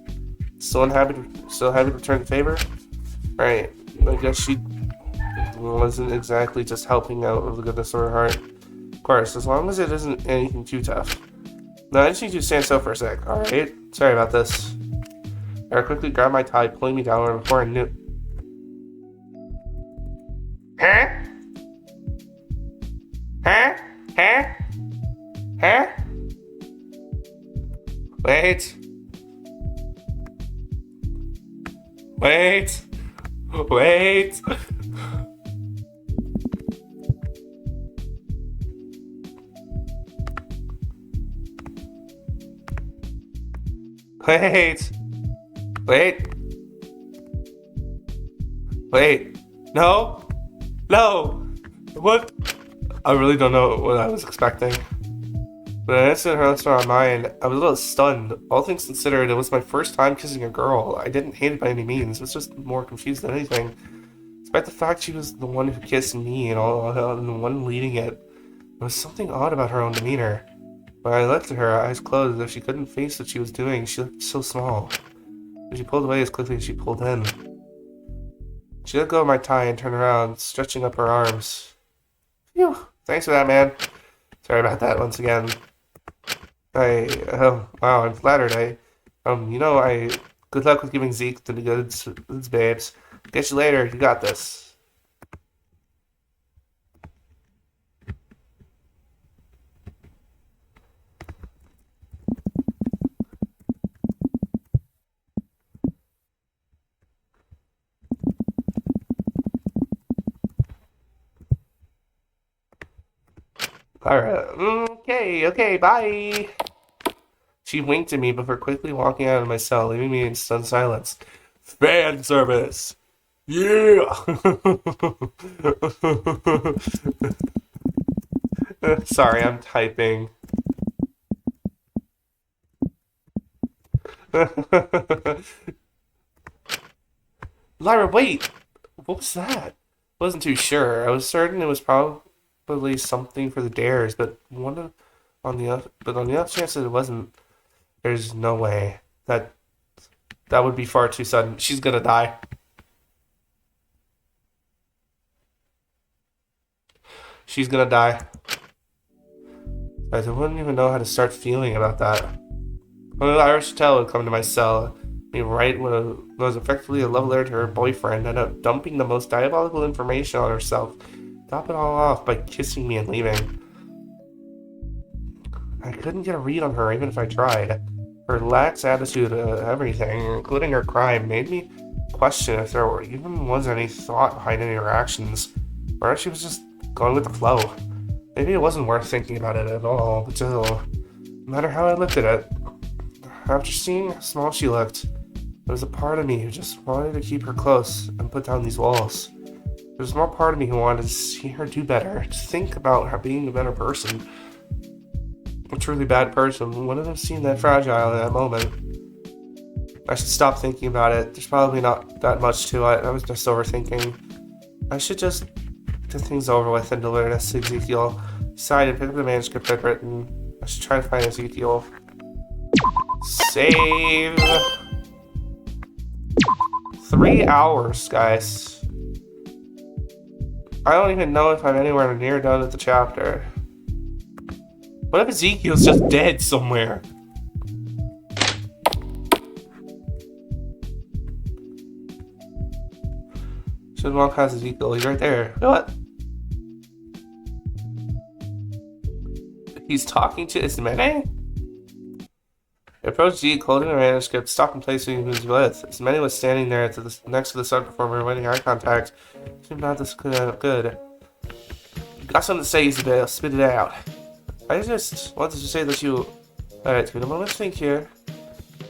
Still happy to return the favor? Right, I guess she wasn't exactly just helping out of the goodness of her heart. Of course, as long as it isn't anything too tough. Now, I just need you to stand still for a sec, alright? Sorry about this. I quickly grabbed my tie, pulling me down before I knew. Huh? Huh? Huh? Wait. Wait. Wait. Wait. Wait. Wait. No. No. What? I really don't know what I was expecting. But an instant her lips were on mine, I was a little stunned. All things considered, it was my first time kissing a girl. I didn't hate it by any means. I was just more confused than anything. Despite the fact she was the one who kissed me and the one leading it, there was something odd about her own demeanor. When I looked at her, eyes closed, as if she couldn't face what she was doing. She looked so small. And she pulled away as quickly as she pulled in. She let go of my tie and turned around, stretching up her arms. Phew. Thanks for that, man. Sorry about that once again. Wow, I'm flattered. Good luck with giving Zeke the goods, babes. Catch you later. You got this. Alright, okay, bye! She winked at me before quickly walking out of my cell, leaving me in stunned silence. Fan service! Yeah! Sorry, I'm typing. Lyra, wait! What was that? Wasn't too sure. I was certain it was probably something for the dares, but on the off chance that it wasn't, there's no way that would be far too sudden. She's gonna die. She's gonna die. I wouldn't even know how to start feeling about that. When Irish Tell would come to my cell, right when I was effectively a love letter to her boyfriend, ended up dumping the most diabolical information on herself. Top it all off by kissing me and leaving. I couldn't get a read on her even if I tried. Her lax attitude everything, including her crime, made me question if there even was any thought behind any of her actions, or if she was just going with the flow. Maybe it wasn't worth thinking about it at all, but still, no matter how I looked at it, after seeing how small she looked, there was a part of me who just wanted to keep her close and put down these walls. There was a small part of me who wanted to see her do better, to think about her being a better person. A truly bad person wouldn't have seemed that fragile in that moment. I should stop thinking about it. There's probably not that much to it. I was just overthinking. I should just get things over with and deliver this to Ezekiel. Decide and pick up the manuscript I'd written. I should try to find Ezekiel. Save. 3 hours, guys. I don't even know if I'm anywhere near done with the chapter. What if Ezekiel's just dead somewhere? Should walk past Ezekiel. He's right there. What? He's talking to Ismene? I approached Zeke, holding the manuscript, stopped in place who he was with. Ismene was standing there next to the sun performer, waiting eye contact. Seemed not this good. Got something to say, Isabel. Spit it out. I just wanted to say that you... Alright, give me a moment to think here.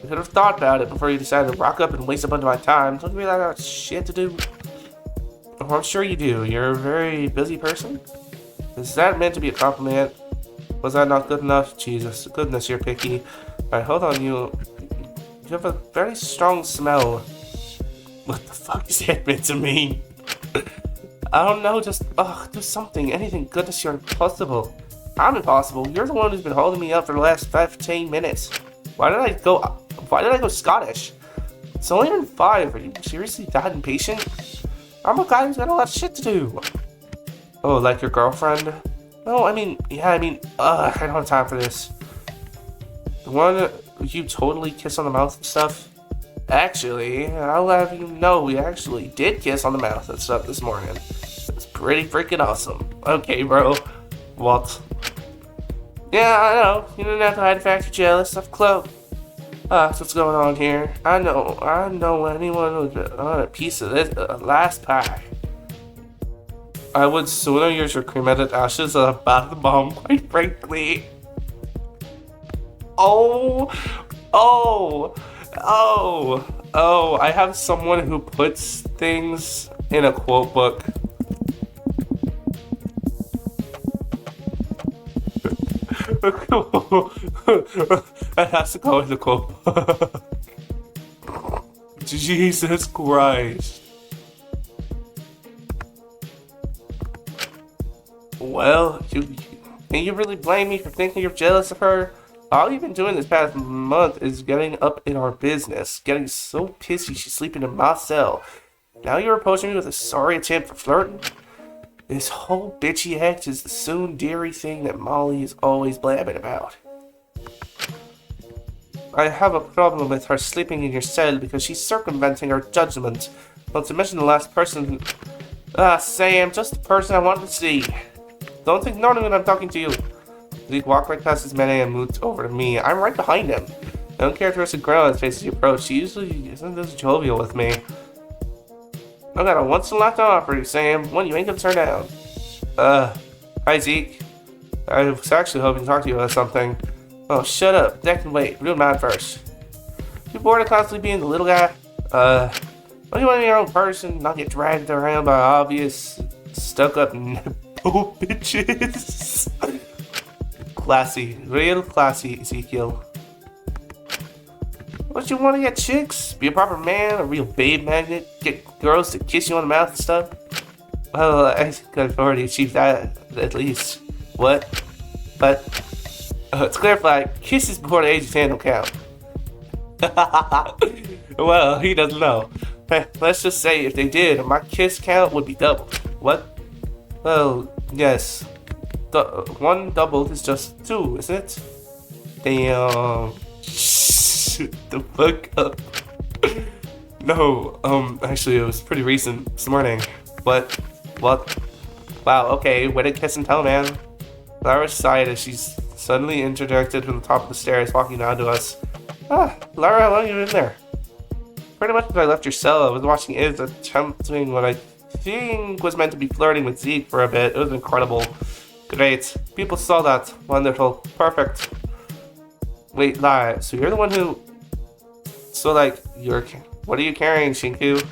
You could have thought about it before you decided to rock up and waste a bunch of my time. Don't you realize I got shit to do? Oh, I'm sure you do. You're a very busy person. Is that meant to be a compliment? Was that not good enough? Jesus, goodness, you're picky. Alright, hold on, you have a very strong smell. What the fuck is that meant to mean? I don't know, just, do something, anything, goodness, you're impossible. I'm impossible. You're the one who's been holding me up for the last 15 minutes. Why did I go Scottish? It's only been 5. Are you seriously that impatient? I'm a guy who's got a lot of shit to do. Oh, like your girlfriend? No, I don't have time for this. The one you totally kiss on the mouth and stuff? Actually, I'll have you know we actually did kiss on the mouth and stuff this morning. It's pretty freaking awesome. Okay, bro. What? Yeah, I know. You didn't have to hide the fact you're jealous of Chloe. That's what's going on here. I know anyone would want a piece of this last pie. I would sooner use your cremated ashes than a bath bomb, quite frankly. Oh, I have someone who puts things in a quote book. That has to go in the quote book. Jesus Christ. Well, you really blame me for thinking you're jealous of her? All you've been doing this past month is getting up in our business, getting so pissy she's sleeping in my cell. Now you're approaching me with a sorry attempt for flirting? This whole bitchy act is the tsundere thing that Molly is always blabbing about. I have a problem with her sleeping in your cell because she's circumventing her judgment. Not to mention the last person... Sam, just the person I wanted to see. Don't ignore me when I'm talking to you. Zeke walked right past his man and moved over to me. I'm right behind him. I don't characteristic grin on his face as he approached. She usually isn't this jovial with me. I got a once in a lifetime offer you, Sam. One you ain't gonna turn down. Hi Zeke. I was actually hoping to talk to you about something. Oh, shut up. That can wait. Real man first. You bored of constantly being the little guy? Don't you want to be your own person, not get dragged around by obvious, stuck-up nepo bitches? Classy. Real classy, Ezekiel. Don't you want to get chicks? Be a proper man, a real babe magnet? Get girls to kiss you on the mouth and stuff? Well, I think I've already achieved that, at least. What? But, to clarify, kisses before the age of 10 don't count. Well, he doesn't know. Let's just say if they did, my kiss count would be doubled. What? Well, yes. One doubled is just 2, isn't it? Damn. Shut the fuck up. No, actually it was pretty recent, this morning. What? Wow, okay, way to kiss and tell, man. Lara sighed as she's suddenly interjected from the top of the stairs, walking down to us. Lara, how long have you been there? Pretty much when I left your cell, I was watching Iz attempting what I think was meant to be flirting with Zeke for a bit. It was incredible. Great. People saw that. Wonderful. Perfect. Wait, Lara, so you're the one who... So, like, what are you carrying, Shinku?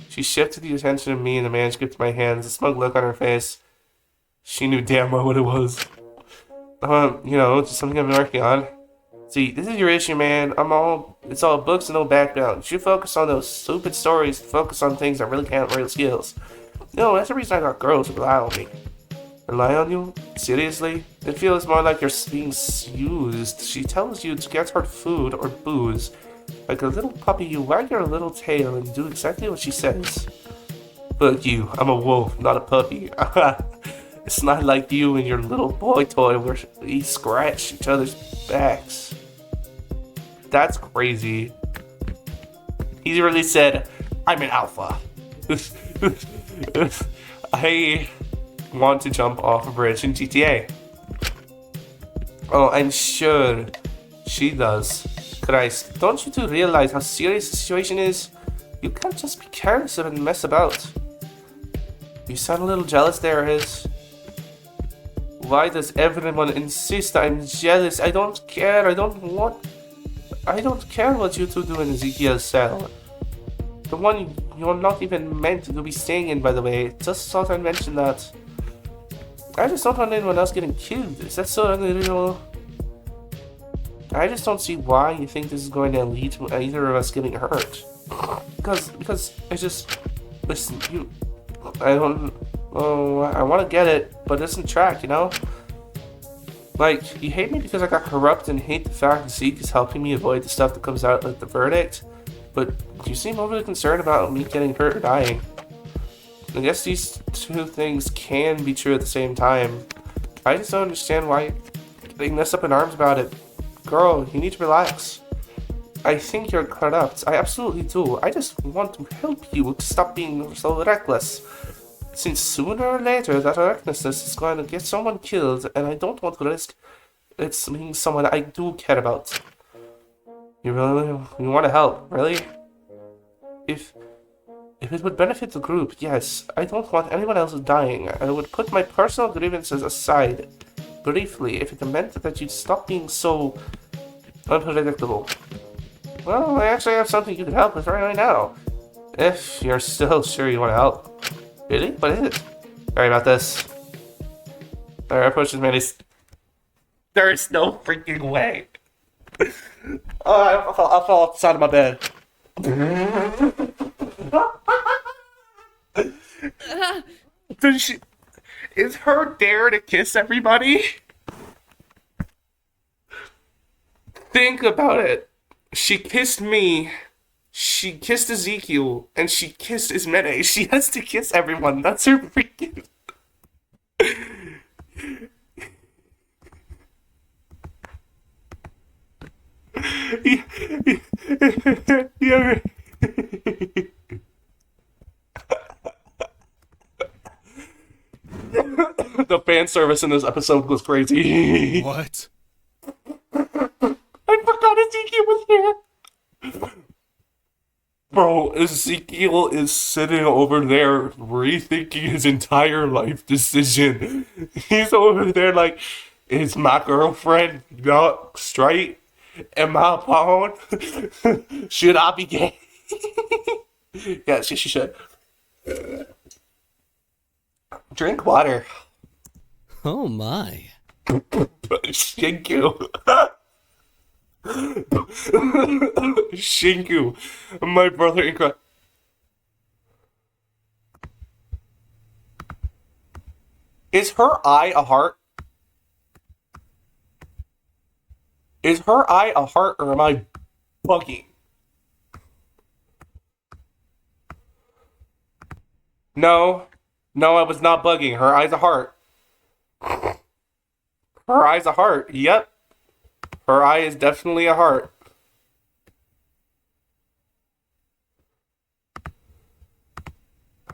She shifted the attention of me and the man gripped my hands, a smug look on her face. She knew damn well what it was. Just something I've been working on. See, this is your issue, man. It's all books and no background. You should focus on those stupid stories, focus on things that really count real skills. No, that's the reason I got girls who rely on me. Rely on you? Seriously? It feels more like you're being used. She tells you to get her food or booze. Like a little puppy, you wag your little tail and do exactly what she says. Fuck you, I'm a wolf, not a puppy. It's not like you and your little boy toy where we scratch each other's backs. That's crazy. He really said, I'm an alpha. I want to jump off a bridge in GTA. Oh, I'm sure she does. Christ, don't you two realize how serious the situation is? You can't just be careless and mess about. You sound a little jealous there, Iz. Why does everyone insist I'm jealous? I don't care. I don't care what you two do in Ezekiel's cell. The one you're not even meant to be staying in, by the way. Just thought I'd mention that. I just don't want anyone else getting killed. Is that so unreal? I just don't see why you think this is going to lead to either of us getting hurt. Because I just... Listen, I want to get it, but it doesn't track, you know? Like, you hate me because I got corrupt and hate the fact that Zeke is helping me avoid the stuff that comes out at the verdict, but you seem overly concerned about me getting hurt or dying. I guess these two things can be true at the same time. I just don't understand why you're getting this up in arms about it. Girl, you need to relax. I think you're corrupt. I absolutely do. I just want to help you to stop being so reckless. Since sooner or later that recklessness is going to get someone killed, and I don't want to risk it's being someone I do care about. You want to help, really? If it would benefit the group, yes. I don't want anyone else dying. I would put my personal grievances aside. Briefly, if it meant that you'd stop being so unpredictable. Well, I actually have something you can help with right now. If you're still sure you want to help. Really? What is it? Sorry about this. Alright, I pushed as many. There is no freaking way. I fell off the side of my bed. Does she? Is her dare to kiss everybody? Think about it. She kissed me. She kissed Ezekiel, and she kissed Ismene. She has to kiss everyone. That's her freaking. Yeah. The fan service in this episode was crazy. What? I forgot Ezekiel was here. Bro, Ezekiel is sitting over there rethinking his entire life decision. He's over there like, is my girlfriend not straight? Am I alone? Should I be gay? Yeah, she should. Drink water. Oh my. Shinku. Shinku. My brother in Christ. Is her eye a heart? Is her eye a heart or am I bugging? No. No, I was not bugging. Her eye's a heart. Her eye's a heart. Yep. Her eye is definitely a heart.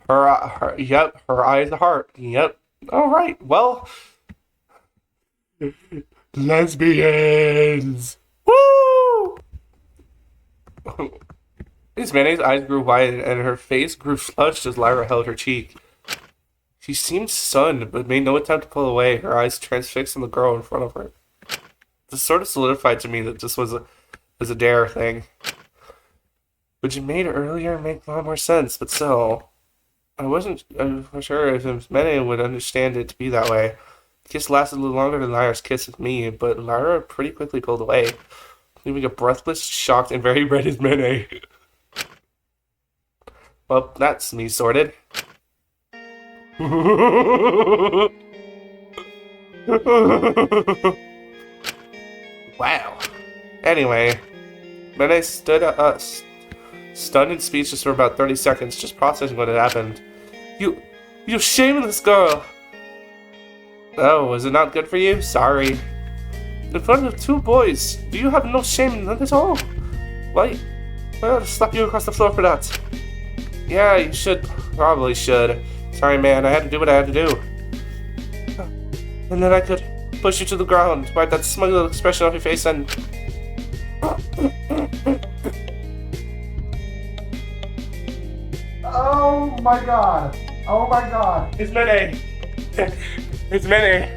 Yep, her eye is a heart. Yep. Alright, well. Lesbians! Woo! Ismene's eyes grew wide and her face grew flushed as Lyra held her cheek. She seemed stunned, but made no attempt to pull away, her eyes transfixed on the girl in front of her. This sort of solidified to me that this was a dare thing. Which made earlier make a lot more sense, but still. I wasn't sure if Ismene would understand it to be that way. The kiss lasted a little longer than Lyra's kiss with me, but Lyra pretty quickly pulled away, leaving a breathless, shocked, and very red Ismene. Well, that's me sorted. Wow. Anyway, Ismene stood stunned and speechless for about 30 seconds, just processing what had happened. You shameless girl! Oh, was it not good for you? Sorry. In front of two boys, do you have no shame in that at all? Why? I'll slap you across the floor for that. Yeah, you should. Probably should. Sorry, man, I had to do what I had to do. And then I could push you to the ground, wipe that smug little expression off your face, and... Oh my god! Oh my god! Ismene! Ismene!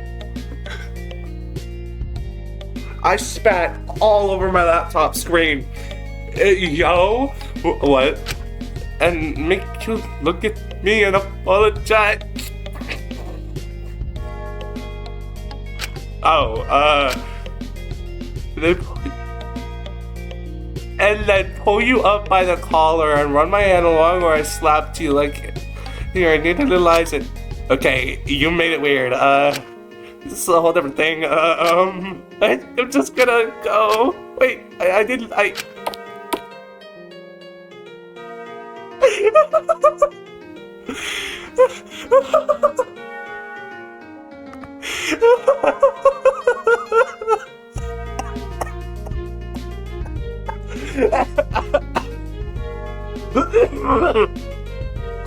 I spat all over my laptop screen. Yo? What? And make you look at me and apologize. And then pull you up by the collar and run my hand along where I slapped you like, here, I need to realize it. Okay, you made it weird. This is a whole different thing. I'm just gonna go. Wait, I didn't.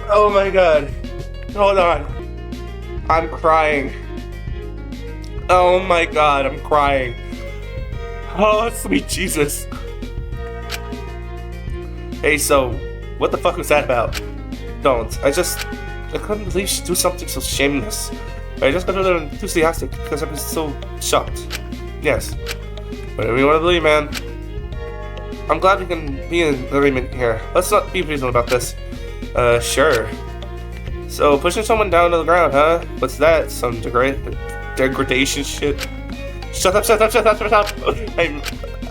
Oh my god. hold on. I'm crying. Oh my god, I'm crying. Oh, sweet Jesus. Hey, so, what the fuck was that about? Don't. I couldn't believe she'd do something so shameless. I just got a little enthusiastic because I was so shocked. Yes. Whatever you want to believe, man. I'm glad we can be in agreement here. Let's not be reasonable about this. Sure. So, pushing someone down to the ground, huh? What's that? Some degradation shit? Shut up.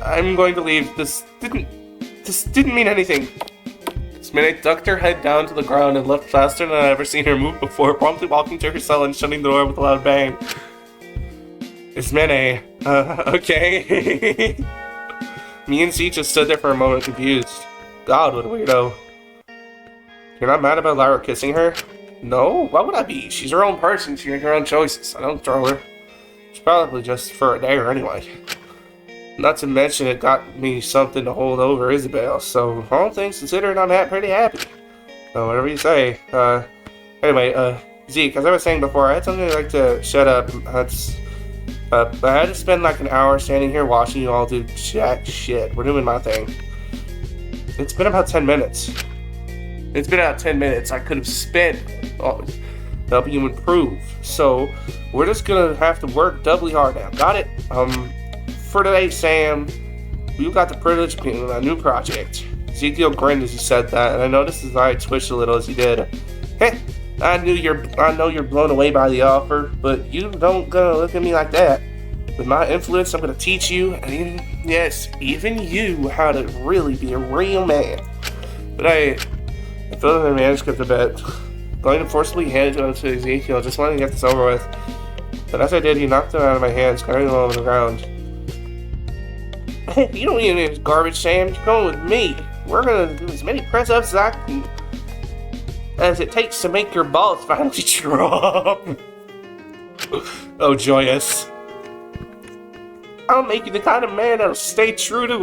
I'm going to leave. This didn't mean anything. Smene ducked her head down to the ground and left faster than I'd ever seen her move before, promptly walking to her cell and shutting the door with a loud bang. Smene. Okay. Me and Z just stood there for a moment confused. God, what a weirdo. You're not mad about Lyra kissing her? No, why would I be? She's her own person, she made her own choices. I don't throw her. It's probably just for a dare anyway. Not to mention it got me something to hold over Isabel, so all things considered, I'm pretty happy. So whatever you say. Anyway, Zeke, as I was saying before, I had something I'd like to shut up. I had to spend like an hour standing here watching you all do jack shit. We're doing my thing. It's been about 10 minutes. I could have spent helping you improve. So, we're just gonna have to work doubly hard now. Got it? For today, Sam, you got the privilege of being on a new project. Ezekiel grinned as he said that, and I noticed his eye twitched a little as he did. Heh, I know you're blown away by the offer, but you don't gonna look at me like that. With my influence, I'm gonna teach you, and even you, how to really be a real man. But I filled in the manuscript a bit, going to forcibly hand it over to Ezekiel, just wanting to get this over with. But as I did, he knocked it out of my hands, carrying it over the ground. You don't need any garbage, Sam. You're going with me. We're gonna do as many press-ups as it takes to make your balls finally drop. Oh, joyous. I'll make you the kind of man that'll stay true to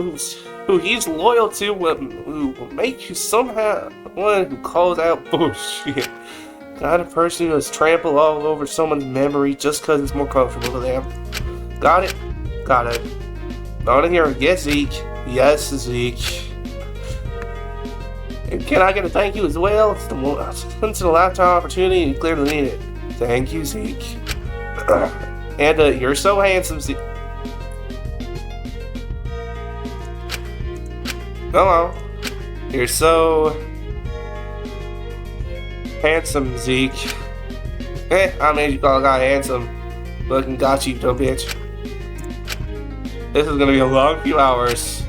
who he's loyal to, who will make you somehow one who calls out bullshit. Kind of person who has trampled all over someone's memory just because it's more comfortable to them. Got it? Got it. On in here, yes, Zeke. Yes, Zeke. And can I get a thank you as well? It's the once in a lifetime opportunity, and you clearly need it. Thank you, Zeke. And you're so handsome, Zeke. Hello. You're so handsome, Zeke. I made you call a guy handsome. Fucking got you, dumb bitch. This is gonna be a long few hours.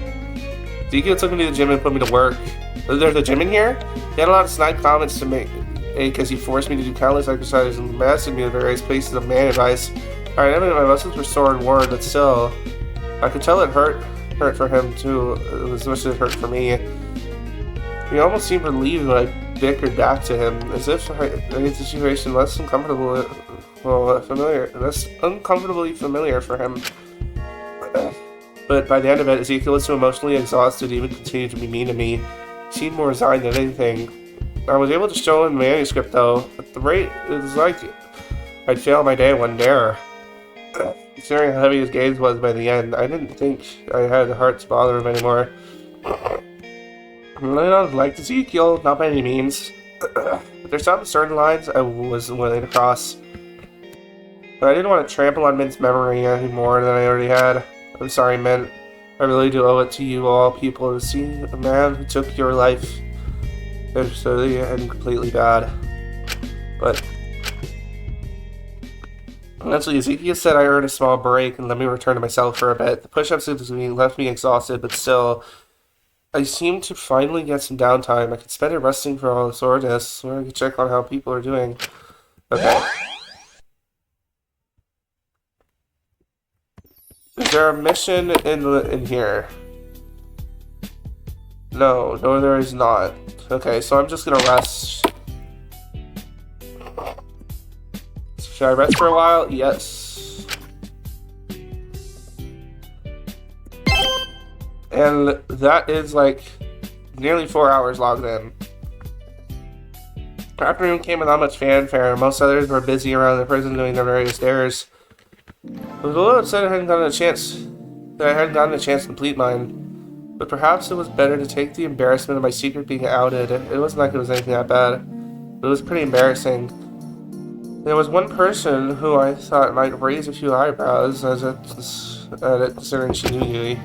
Ezekiel took me to the gym and put me to work. There's a gym in here? He had a lot of snide comments to make because he forced me to do countless exercises and mastered me at various places of man advice. I admit my muscles were sore and worn, but still, I could tell it hurt for him too, as much as it hurt for me. He almost seemed relieved when I bickered back to him, as if I made the situation less uncomfortably familiar for him. But by the end of it, Ezekiel was too emotionally exhausted to even continue to be mean to me. He seemed more resigned than anything. I was able to show him the manuscript though. At the rate, it was like I'd fail my day one dare. Considering how heavy his gaze was by the end, I didn't think I had the heart to bother him anymore. I don't like Ezekiel, not by any means. But there's some certain lines I was willing to cross. But I didn't want to trample on Mint's memory any more than I already had. I'm sorry, Mint. I really do owe it to you all people to see a man who took your life absolutely and completely bad. But eventually, Ezekiel said I earned a small break and let me return to myself for a bit. The push-ups left me exhausted, but still, I seemed to finally get some downtime. I could spend it resting for all the soreness, so I could check on how people are doing. Okay. Is there a mission in here? No, there is not. Okay, so I'm just gonna rest. Should I rest for a while? Yes. And that is like nearly 4 hours logged in. The afternoon came without much fanfare. Most others were busy around the prison doing their various dares. I was a little upset I hadn't gotten a chance to complete mine. But perhaps it was better to take the embarrassment of my secret being outed. It wasn't like it was anything that bad. But it was pretty embarrassing. There was one person who I thought might raise a few eyebrows at it, considering she knew Yui.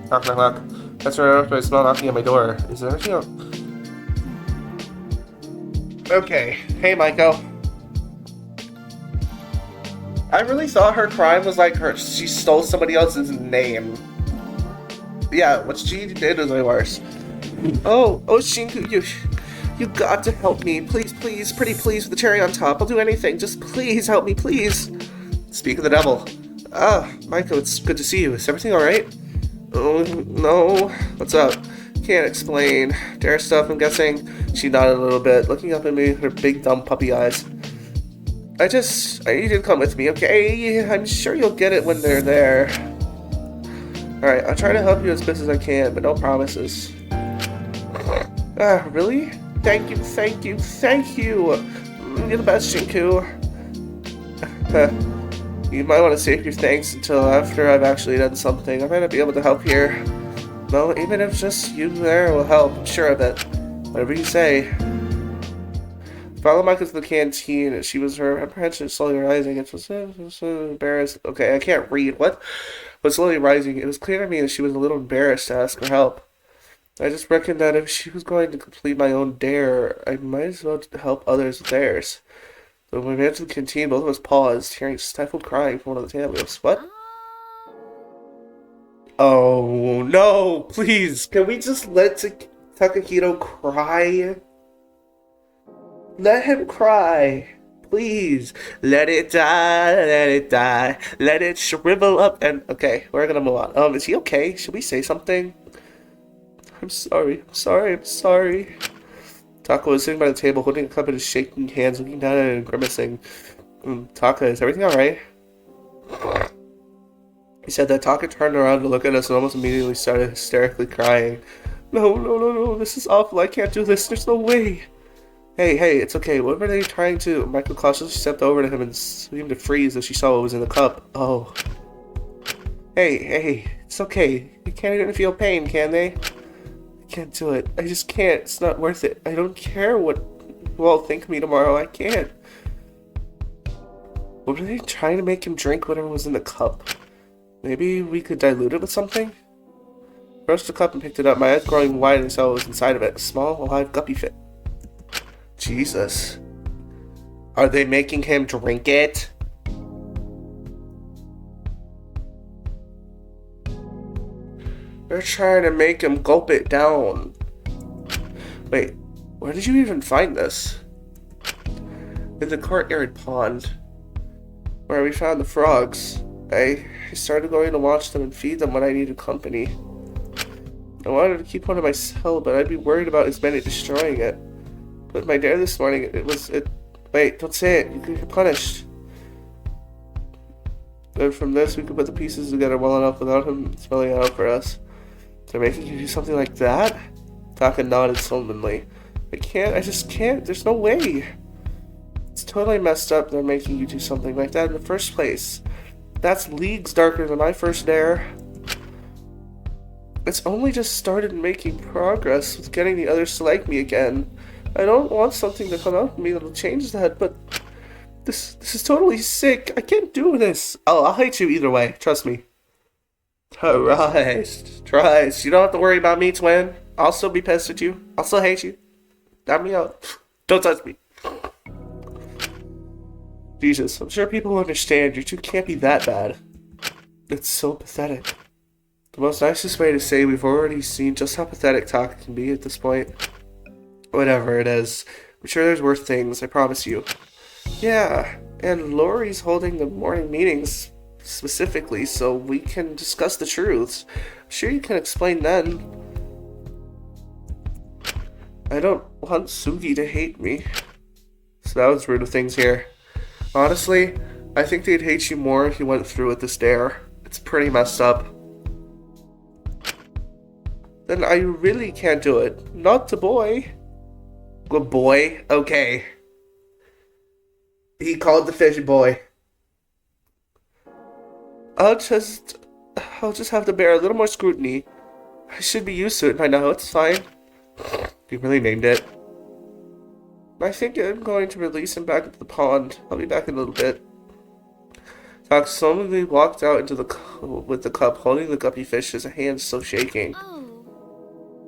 Knock, knock, knock. That's right after I smell knocking at my door. Is there anything else? Okay. Hey, Maiko. I really thought her crime was like she stole somebody else's name. Yeah, what she did was way worse. Oh, Shinku, you got to help me. Please, pretty please, with the cherry on top. I'll do anything. Just please help me, please. Speak of the devil. Maiko, it's good to see you. Is everything alright? Oh, no. What's up? Can't explain. Dare stuff, I'm guessing. She nodded a little bit, looking up at me with her big, dumb puppy eyes. I need you to come with me, okay? I'm sure you'll get it when they're there. Alright, I'll try to help you as best as I can, but no promises. Really? Thank you. You're the best, Shinku. You might want to save your thanks until after I've actually done something. I might not be able to help here. No, even if just you there will help, I'm sure of it. Whatever you say. Followed Micah to the canteen. She was her apprehension slowly rising. It was so embarrassed. Okay, I can't read. What? But slowly rising. It was clear to me that she was a little embarrassed to ask for help. I just reckoned that if she was going to complete my own dare, I might as well help others with theirs. So when we made it to the canteen, both of us paused, hearing stifled crying from one of the tables. What? Oh, no, please. Can we just let Takahito cry? Let him cry. Please. Let it die. Let it shrivel up and... Okay, we're gonna move on. Is he okay? Should we say something? I'm sorry. Taka was sitting by the table, holding a cup in his shaking hands, looking down at it and grimacing. Taka, is everything alright? He said that. Taka turned around to look at us and almost immediately started hysterically crying. No, this is awful. I can't do this. There's no way. Hey, it's okay. What were they trying to... Michael cautiously stepped over to him and seemed to freeze as she saw what was in the cup. Oh. Hey, it's okay. You can't even feel pain, can they? I can't do it. I just can't. It's not worth it. I don't care what you all think of me tomorrow. I can't. What were they trying to make him drink whatever was in the cup? Maybe we could dilute it with something? I brushed the cup and picked it up, my eyes growing wide and saw what was inside of it. A small, alive guppy fit. Jesus. Are they making him drink it? They're trying to make him gulp it down. Wait, where did you even find this? In the courtyard pond, where we found the frogs. I started going to watch them and feed them when I needed company. I wanted to keep one of myself, but I'd be worried about his many destroying it. But my dare this morning, wait, don't say it. You could get punished. And from this, we could put the pieces together well enough without him spelling it out for us. They're making you do something like that? Taka nodded sullenly. I just can't. There's no way. It's totally messed up they're making you do something like that in the first place. That's leagues darker than my first dare. It's only just started making progress with getting the others to like me again. I don't want something to come out of me that'll change that, but this is totally sick. I can't do this. I'll hate you either way. Trust me. Trust. You don't have to worry about me, twin. I'll still be pissed at you. I'll still hate you. Knock me out. Don't touch me. Jesus, I'm sure people will understand. You two can't be that bad. It's so pathetic. The most nicest way to say we've already seen just how pathetic Taka can be at this point. Whatever it is. I'm sure there's worse things, I promise you. Yeah, and Lori's holding the morning meetings specifically so we can discuss the truths. I'm sure you can explain then. I don't want Sugi to hate me. So that was rude of things here. Honestly, I think they'd hate you more if you went through with this dare. It's pretty messed up. Then I really can't do it. Not the boy. Good boy? Okay. He called the fish boy. I'll just have to bear a little more scrutiny. I should be used to it by now. It's fine. He really named it. I think I'm going to release him back into the pond. I'll be back in a little bit. Doc slowly walked out into with the cup, holding the guppy fish, his hands still shaking. Oh.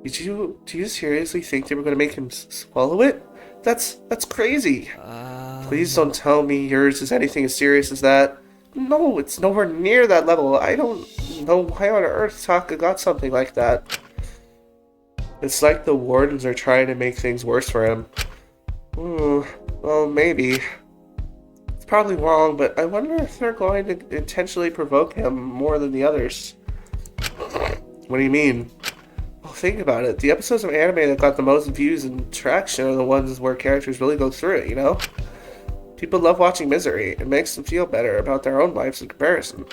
Do you seriously think they were going to make him swallow it? That's crazy. Please don't tell me yours is anything as serious as that. No, it's nowhere near that level. I don't know why on earth Taka got something like that. It's like the wardens are trying to make things worse for him. Well, maybe. It's probably wrong, but I wonder if they're going to intentionally provoke him more than the others. What do you mean? Well, think about it. The episodes of anime that got the most views and traction are the ones where characters really go through it, you know? People love watching misery. It makes them feel better about their own lives in comparison.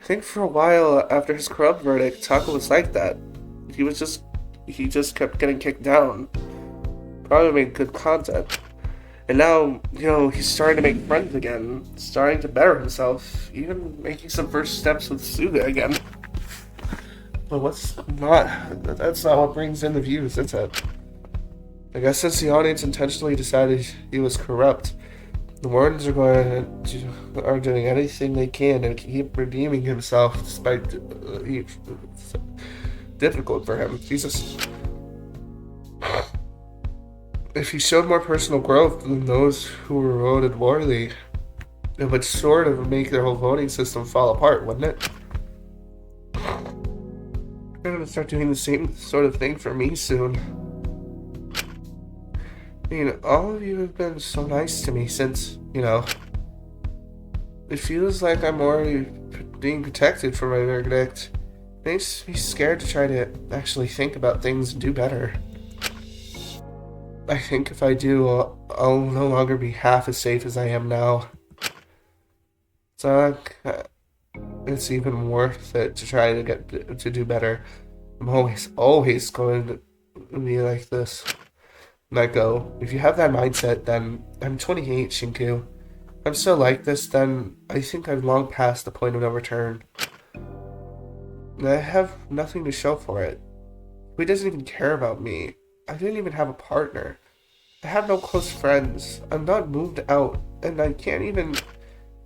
I think for a while after his corrupt verdict, Taka was like that. He just kept getting kicked down. Probably made good content. And now, he's starting to make friends again, starting to better himself, even making some first steps with Suga again. But that's not what brings in the views, is it? I guess since the audience intentionally decided he was corrupt, the wardens are doing anything they can to keep redeeming himself despite it's difficult for him. Jesus. If he showed more personal growth than those who were voted worthy, it would sort of make their whole voting system fall apart, wouldn't it? They're gonna start doing the same sort of thing for me soon. All of you have been so nice to me since, it feels like I'm already being protected from my verdict. It makes me scared to try to actually think about things and do better. I think if I do, I'll no longer be half as safe as I am now. So it's even worth it to try to get to do better. I'm always going to be like this. Let go. If you have that mindset, then I'm 28, Shinku. If I'm still like this, then I think I've long passed the point of no return. I have nothing to show for it. He doesn't even care about me. I didn't even have a partner. I have no close friends. I'm not moved out, and I can't even...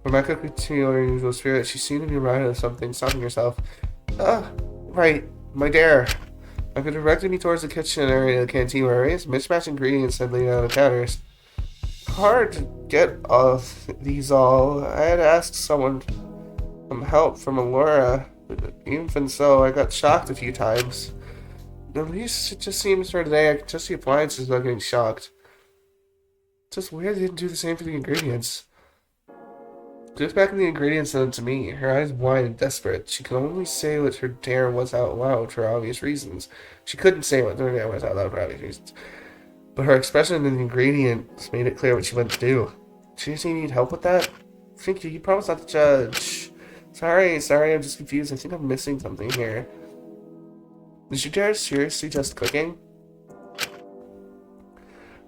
Rebecca continued her usual spirit. She seemed to be reminded of something, stopping herself. Right, my dear. Becca directed me towards the kitchen area of the canteen where various mismatched ingredients had laid out on the counters. Hard to get off these all. I had asked someone some help from Alora, but even so, I got shocked a few times. At least it just seems for today I can touch the appliances without getting shocked. Just weird they didn't do the same for the ingredients. Just back in the ingredients and to me, her eyes wide and desperate. She could only say what her dare was out loud for obvious reasons. She couldn't say what her dare was out loud for obvious reasons. But her expression in the ingredients made it clear what she went to do. Seriously, you need help with that? Thank you promised not to judge. Sorry, I'm just confused. I think I'm missing something here. Is your dare seriously just cooking?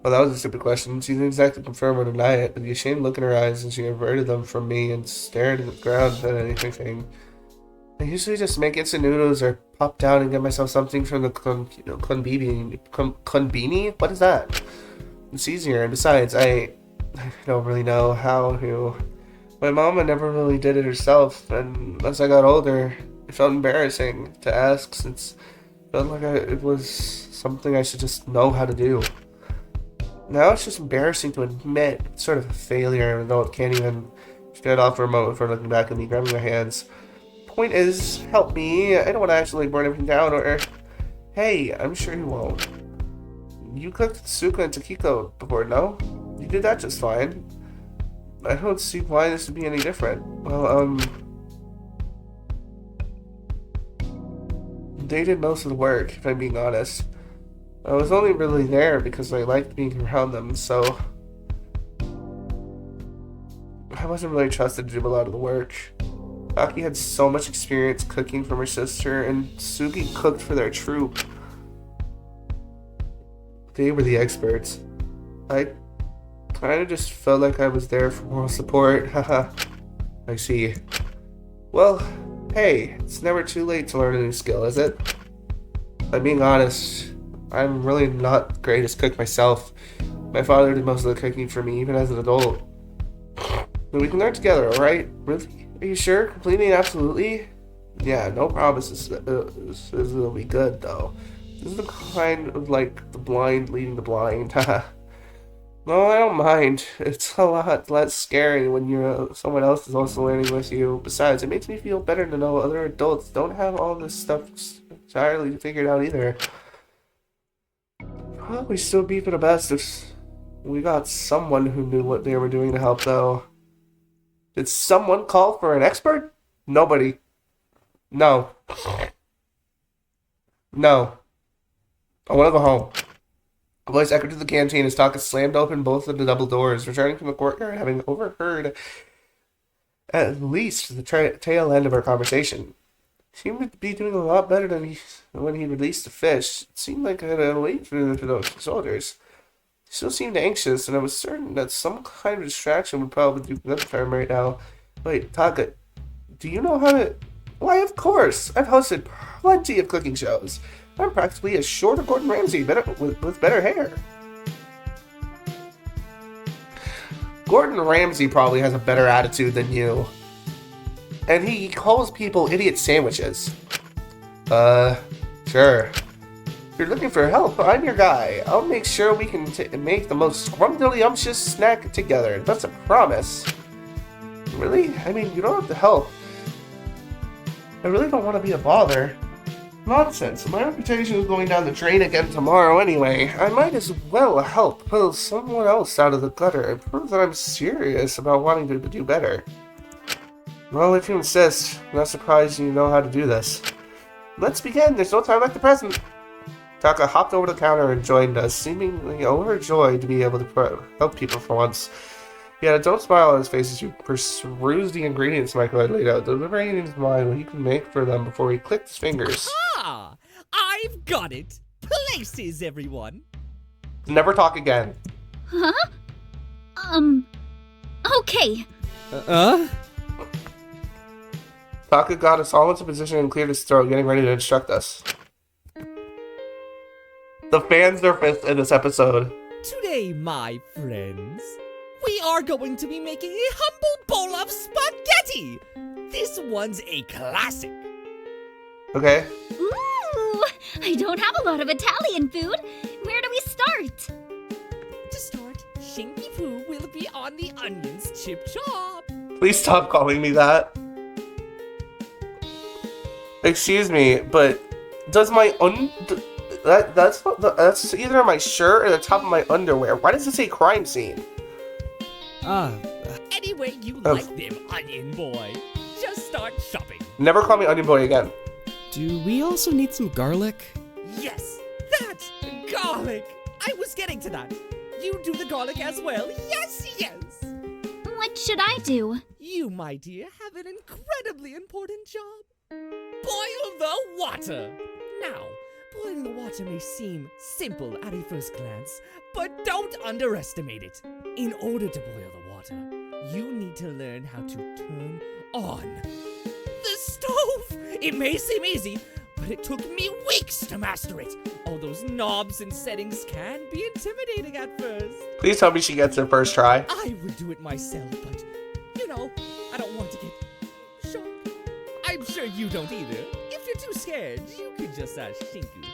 Well, that was a stupid question. She didn't exactly confirm or deny it, but the ashamed look in her eyes as she averted them from me and stared at the ground than anything. I usually just make instant noodles or pop down and get myself something from the konbini. Konbini? What is that? It's easier, and besides, I don't really know how to. My mama never really did it herself, and as I got older, it felt embarrassing to ask since it felt like it was something I should just know how to do. Now it's just embarrassing to admit it's sort of a failure, even though it can't even stand off for a moment before looking back at me, grabbing my hands. Point is, help me. I don't want to actually burn everything down or... Hey, I'm sure you won't. You cooked Tsuka and Takiko before, no? You did that just fine. I don't see why this would be any different. Well, they did most of the work, if I'm being honest. I was only really there because I liked being around them, so... I wasn't really trusted to do a lot of the work. Aki had so much experience cooking from her sister, and Sugi cooked for their troop. They were the experts. I I just felt like I was there for moral support. Haha. I see. Well, hey, it's never too late to learn a new skill, is it? I'm being honest, I'm really not the greatest cook myself. My father did most of the cooking for me, even as an adult. But we can learn together, alright? Really? Are you sure? Completely and absolutely? Yeah, no promises. It'll be good, though. This is the kind of like the blind leading the blind. Haha. No, I don't mind. It's a lot less scary when someone else is also learning with you. Besides, it makes me feel better to know other adults don't have all this stuff entirely figured out either. Probably still be for the best if we got someone who knew what they were doing to help, though. Did someone call for an expert? Nobody. No. No. I want to go home. The boys echoed to the canteen as Taka slammed open both of the double doors, returning from the courtyard, having overheard at least the tail end of our conversation. He seemed to be doing a lot better than when he released the fish. It seemed like I had to wait for those soldiers. He still seemed anxious, and I was certain that some kind of distraction would probably do good for him right now. Wait, Taka, do you know how to... Why, of course! I've hosted plenty of cooking shows. I'm practically a shorter Gordon Ramsay with better hair. Gordon Ramsay probably has a better attitude than you. And he calls people idiot sandwiches. Sure. If you're looking for help, I'm your guy. I'll make sure we can make the most scrumdiddlyumptious snack together. That's a promise. Really? I mean, you don't have to help. I really don't want to be a bother. Nonsense. My reputation is going down the drain again tomorrow anyway. I might as well help pull someone else out of the gutter and prove that I'm serious about wanting to do better. Well, if you insist, I'm not surprised you know how to do this. Let's begin. There's no time like the present. Taka hopped over the counter and joined us, seemingly overjoyed to be able to help people for once. He had a don't smile on his face as he perused the ingredients Michael had laid out, deliberating in his mind what he could make for them before he clicked his fingers. Ah! I've got it! Places, everyone! Never talk again. Huh? Okay. Taka got us all into position and cleared his throat, getting ready to instruct us. The FANSERVICE in this episode. Today, my friends, we are going to be making a humble bowl of spaghetti! This one's a classic. Okay. Ooh, I don't have a lot of Italian food. Where do we start? To start, Shinky Poo will be on the onions chip chop. Please stop calling me that. Excuse me, but does my that's either my shirt or the top of my underwear. Why does it say crime scene? Anyway you like them, Onion Boy. Just start shopping. Never call me Onion Boy again. Do we also need some garlic? Yes, that! Garlic! I was getting to that. You do the garlic as well. Yes, yes! What should I do? You, my dear, have an incredibly important job. Boil the water! Now, boiling the water may seem simple at a first glance, but don't underestimate it. In order to boil the water, you need to learn how to turn on the stove! It may seem easy, but it took me weeks to master it. All those knobs and settings can be intimidating at first. Please tell me she gets it first try. I would do it myself, but, I don't want to get shocked. I'm sure you don't either. If you're too scared, you could just ask Shinku.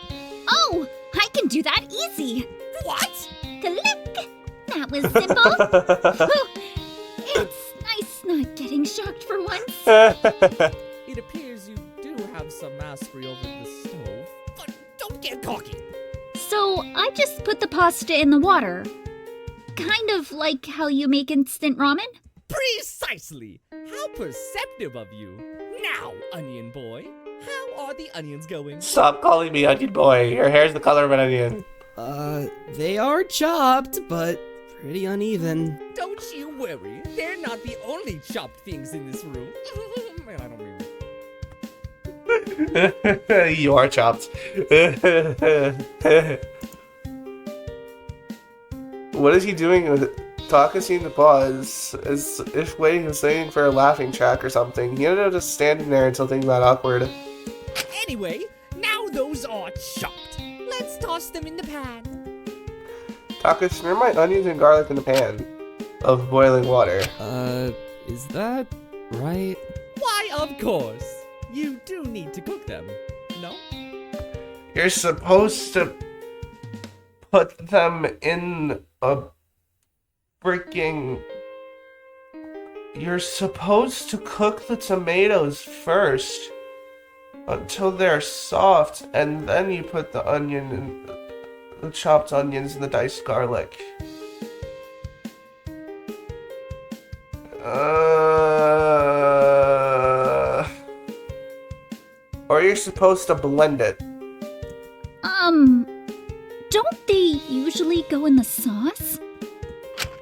Oh, I can do that easy. What? Click! That was simple. It's nice not getting shocked for once. It appears you do have some mastery over the stove, but don't get cocky. So I just put the pasta in the water. Kind of like how you make instant ramen? Precisely! How perceptive of you. Now, Onion Boy, how are the onions going? Stop calling me Onion Boy. Your hair's the color of an onion. They are chopped, but pretty uneven. Don't you worry. They're not the only chopped things in this room. Man, I don't mean You are chopped. What is he doing with it? Taka seemed to pause, as if waiting was waiting for a laughing track or something. He ended up just standing there until things got awkward. Anyway, now those are chopped. Let's toss them in the pan. Taka, smear my onions and garlic in the pan of boiling water. Is that right? Why, of course. You do need to cook them, no? You're supposed to put them in a freaking... You're supposed to cook the tomatoes first until they're soft, and then you put the onion and the chopped onions and the diced garlic. Or you're supposed to blend it. Don't they usually go in the sauce?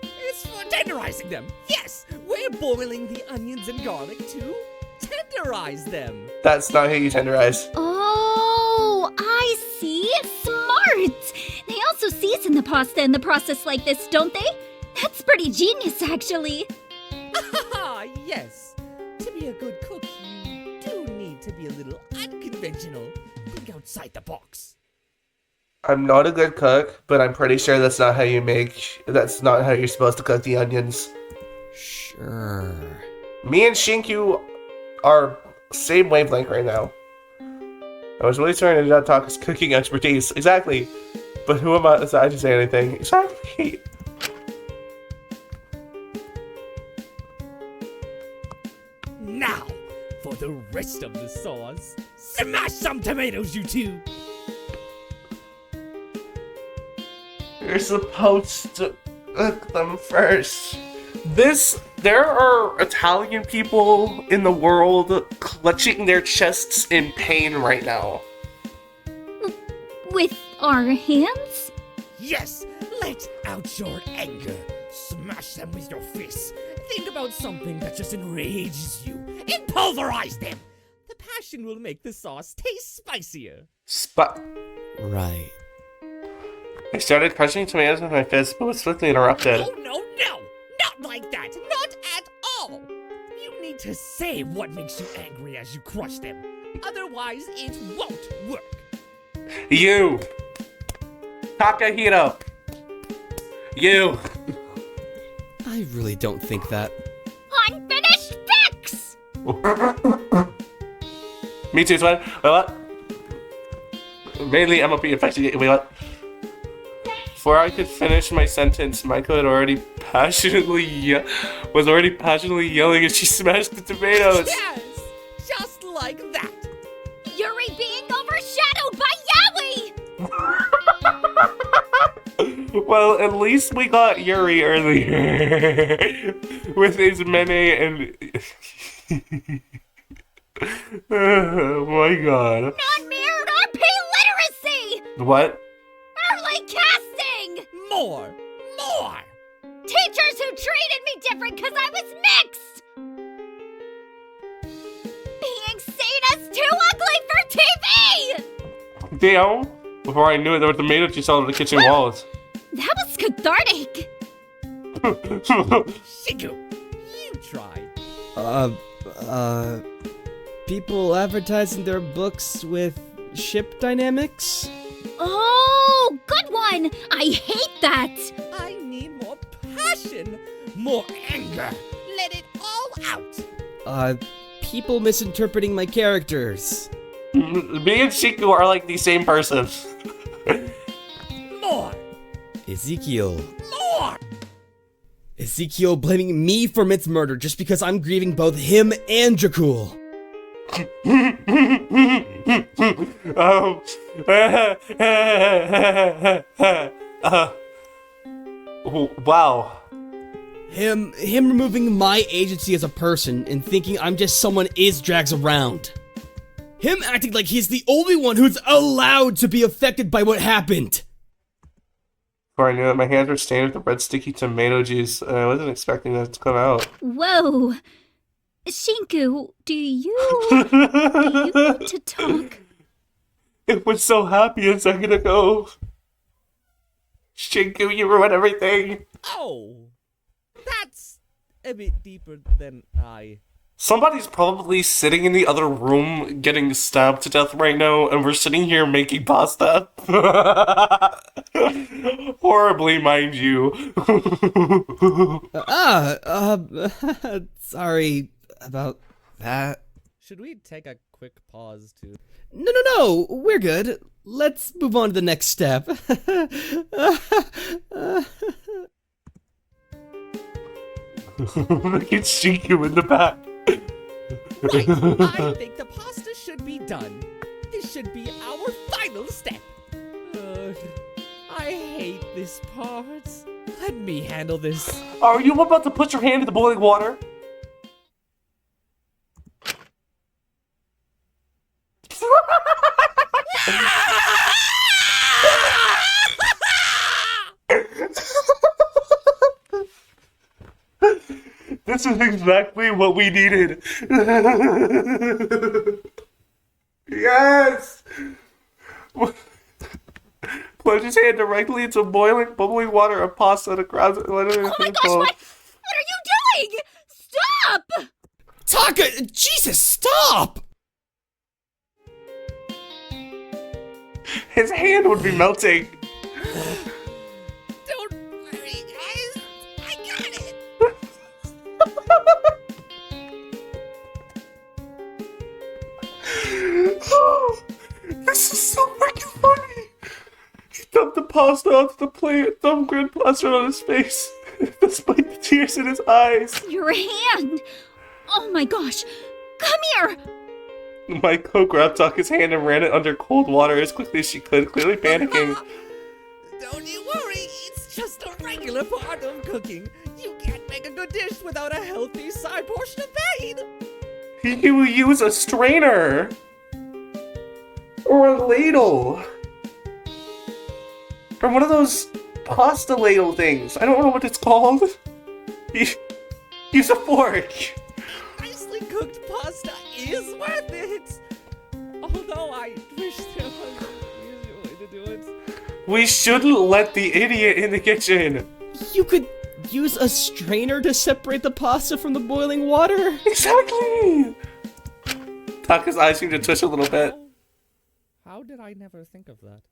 It's for tenderizing them. Yes, we're boiling the onions and garlic to tenderize them. That's not how you tenderize. Oh, I see. Smart! They also season the pasta in the process like this, don't they? That's pretty genius, actually. Yes. To be a good cook, you do need to be a little unconventional. Think outside the box. I'm not a good cook, but I'm pretty sure that's not how you're supposed to cook the onions. Sure. Me and Shinku are same wavelength right now. I was really trying to not talk his cooking expertise. Exactly. But who am I to say anything? Exactly. Now, for the rest of the sauce, smash some tomatoes, you two! You're supposed to cook them first. There are Italian people in the world clutching their chests in pain right now. With our hands? Yes, let out your anger. Smash them with your fists. Think about something that just enrages you and pulverize them. The passion will make the sauce taste spicier. Right. I started crushing tomatoes with my fist, but was swiftly interrupted. Oh, no! Not like that! Not at all! You need to say what makes you angry as you crush them. Otherwise, it won't work. You! Takahito! You! I really don't think that. Unfinished fix! Me too, Sven. Wait, what? Mainly MLP affected. Wait, what? Before I could finish my sentence, Michael had was already passionately yelling as she smashed the tomatoes. Yes! Just like that! Yuri being overshadowed by Yaoi! Well, at least we got Yuri earlier with his meme and... Oh my god. Non-mirrored RP literacy! What? Early casting! More! Teachers who treated me different because I was mixed! Being seen as too ugly for TV! Damn. Before I knew it, there were tomatoes you saw on the kitchen walls. That was cathartic! Shigu, you tried. People advertising their books with ship dynamics? Oh, good one! I hate that! I need more passion, more anger. Let it all out. People misinterpreting my characters. Me and Shiku are like the same person. More. Ezekiel. More. Ezekiel blaming me for Mit's murder just because I'm grieving both him and Jakul. Wow. Him removing my agency as a person and thinking I'm just someone Iz drags around. Him acting like he's the only one who's allowed to be affected by what happened. Before I knew it, my hands were stained with the red sticky tomato juice, and I wasn't expecting that to come out. Whoa. Shinku, do you want to talk? It was so happy a second ago. Shinku, you ruined everything. Oh, a bit deeper than I. Somebody's probably sitting in the other room getting stabbed to death right now, and we're sitting here making pasta. Horribly, mind you. Sorry about that. Should we take a quick pause to... No, we're good. Let's move on to the next step. Look at Shiku in the back. Right, I think the pasta should be done. This should be our final step. I hate this part. Let me handle this. Are you about to put your hand in the boiling water? This is exactly what we needed. Yes! Plunge his hand directly into boiling, bubbling water of pasta to grab it. Oh my gosh, what are you doing? Stop! Taka! Jesus, stop! His hand would be melting. Don't worry, guys. I got it. This is so freaking funny. He dumped the pasta onto the plate, thumbed grin plastered on his face, despite the tears in his eyes. Your hand! Oh my gosh! Come here! Maiko grabbed Taka's hand and ran it under cold water as quickly as she could, clearly panicking. Don't you worry, it's just a regular part of cooking. You can't make a good dish without a healthy side portion of pain. You use a strainer! Or a ladle! Or one of those pasta ladle things. I don't know what it's called. Use a fork! Nicely cooked pasta is worth it. Although I wish there was an easier way to do it. We shouldn't let the idiot in the kitchen! You could use a strainer to separate the pasta from the boiling water? Exactly! Taka's eyes seem to twitch a little bit. How did I never think of that?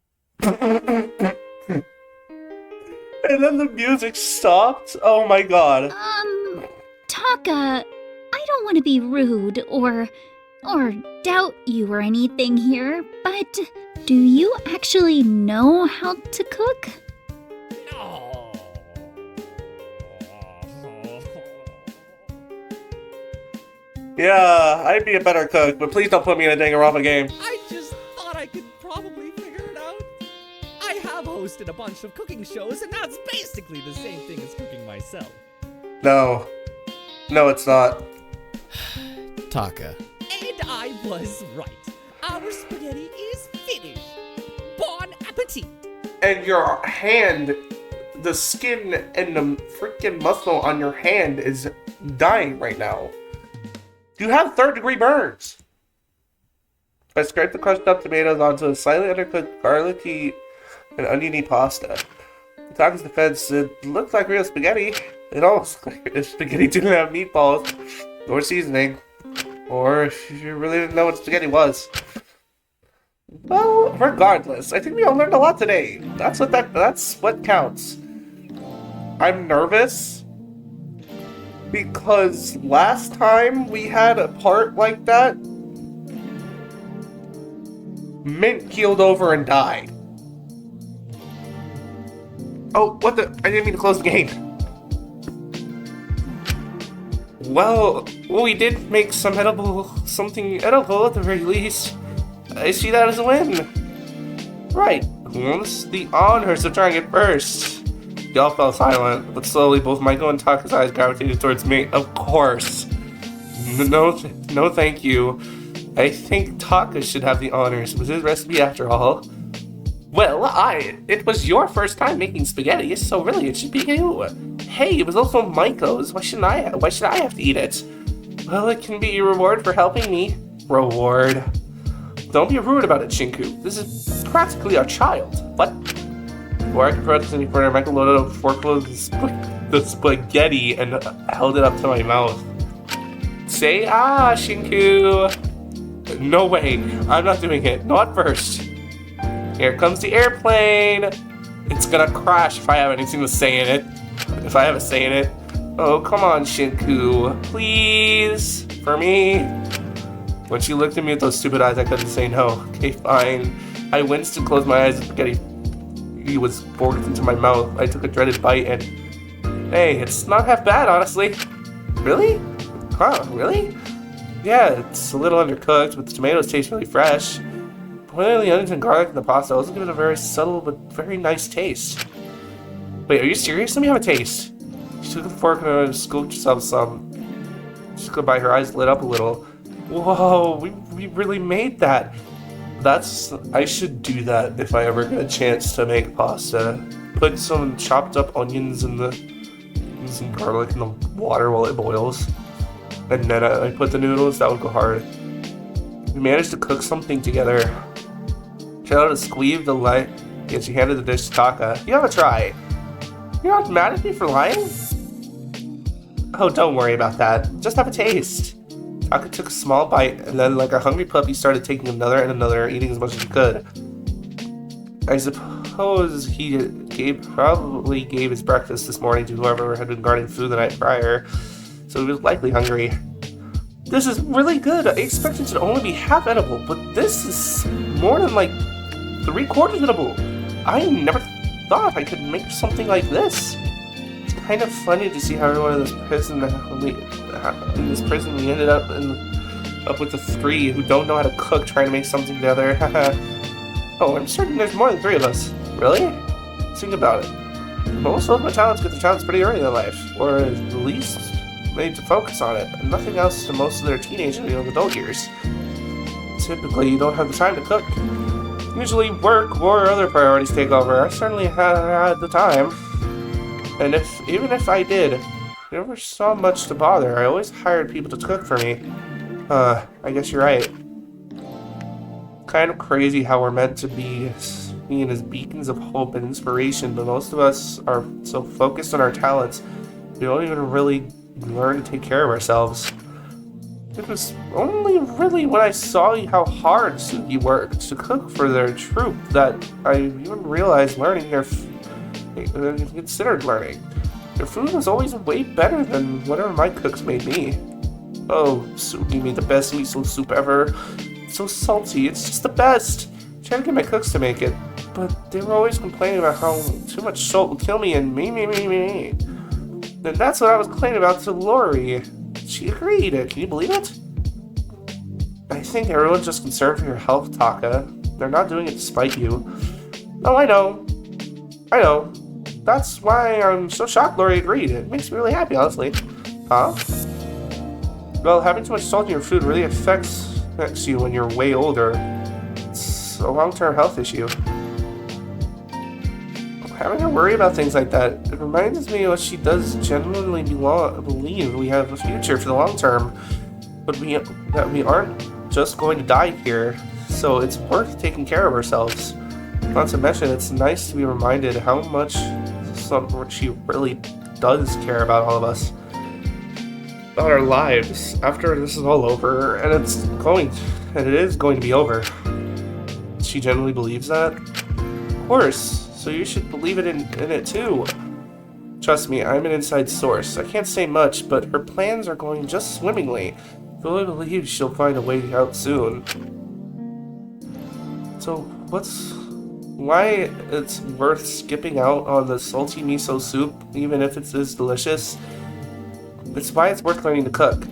And then the music stopped? Oh my god. Taka, I don't want to be rude or doubt you or anything here, but do you actually know how to cook? No. Yeah, I'd be a better cook, but please don't put me in a Danganronpa game. I just thought I could probably figure it out. I have hosted a bunch of cooking shows, and that's basically the same thing as cooking myself. No. No, it's not. Taka. And I was right. Our spaghetti is finished. Bon appetit. And your hand, the skin and the freaking muscle on your hand is dying right now. You have third-degree burns. I scraped the crushed up tomatoes onto a slightly undercooked garlicky and oniony pasta. In Taka's defense, it looked like real spaghetti. It almost looked like if spaghetti didn't have meatballs or seasoning, or if you really didn't know what spaghetti was. Well, regardless, I think we all learned a lot today. That's what counts. I'm nervous because last time we had a part like that, Mint keeled over and died. Oh, what the? I didn't mean to close the game. Well, we did make something edible at the very least. I see that as a win. Right, who wants the honors of trying it first? Y'all fell silent, but slowly both Michael and Taka's eyes gravitated towards me. Of course. No, thank you. I think Taka should have the honors. It was his recipe after all. Well, it was your first time making spaghetti, so really it should be you. Hey, it was also Maiko's. Why should I have to eat it? Well, it can be your reward for helping me. Reward. Don't be rude about it, Shinku. This is practically our child. What? Before I can protest any further, Michael loaded up a forkload the spaghetti and held it up to my mouth. Say ah, Shinku! No way, I'm not doing it. Not first. Here comes the airplane! It's gonna crash if I have anything to say in it. If I have a say in it. Oh, come on, Shinku. Please? For me? When she looked at me with those stupid eyes, I couldn't say no. Okay, fine. I winced and closed my eyes as spaghetti he was forced into my mouth. I took a dreaded bite and... Hey, it's not half bad, honestly. Really? Huh, really? Yeah, it's a little undercooked, but the tomatoes taste really fresh. Boiling the onions and garlic in the pasta also give it a very subtle but very nice taste. Wait, are you serious? Let me have a taste. She took the fork and scooped herself some. She could by her eyes lit up a little. Whoa, we really made that. I should do that if I ever get a chance to make pasta. Put some chopped up onions and some garlic in the water while it boils. And then I put the noodles, that would go hard. We managed to cook something together. She had to squeeze the light, and she handed the dish to Taka. You have a try. You're not mad at me for lying? Oh, don't worry about that. Just have a taste. Taka took a small bite, and then like a hungry puppy started taking another and another, eating as much as he could. I suppose he probably gave his breakfast this morning to whoever had been guarding food the night prior, so he was likely hungry. This is really good. I expected it to only be half edible, but this is more than like 3/4 edible. I never thought I could make something like this. It's kind of funny to see how everyone in this prison we ended up with the 3 who don't know how to cook trying to make something together. Oh, I'm certain there's more than 3 of us. Really? Think about it. Most of my talents get their talents pretty early in life, or at least made to focus on it, and nothing else to most of their teenage and young adult years. Typically, you don't have the time to cook. Usually work or other priorities take over. I certainly had the time. And even if I did, I never saw much to bother. I always hired people to cook for me. I guess you're right. Kind of crazy how we're meant to be seen as beacons of hope and inspiration, but most of us are so focused on our talents, we don't even really learn to take care of ourselves. It was only really when I saw how hard Suki worked to cook for their troop that I even realized considered learning. Their food was always way better than whatever my cooks made me. Oh, Suki made the best miso soup ever. It's so salty, it's just the best. I tried to get my cooks to make it, but they were always complaining about how too much salt would kill me and me. And that's what I was complaining about to Lori. She agreed. Can you believe it? I think everyone's just concerned for your health, Taka. They're not doing it to spite you. Oh, I know. That's why I'm so shocked Lori agreed. It makes me really happy, honestly. Huh? Well, having too much salt in your food really affects you when you're way older. It's a long-term health issue. Having her worry about things like that, it reminds me of what she does genuinely believe we have a future for the long term, but that we aren't just going to die here, so it's worth taking care of ourselves. Not to mention, it's nice to be reminded how much she really does care about all of us. About our lives, after this is all over, and it is going to be over. She genuinely believes that? Of course. So you should believe it in it too. Trust me, I'm an inside source. I can't say much, but her plans are going just swimmingly. I fully believe she'll find a way out soon. So why it's worth skipping out on the salty miso soup, even if it's this delicious? It's why it's worth learning to cook.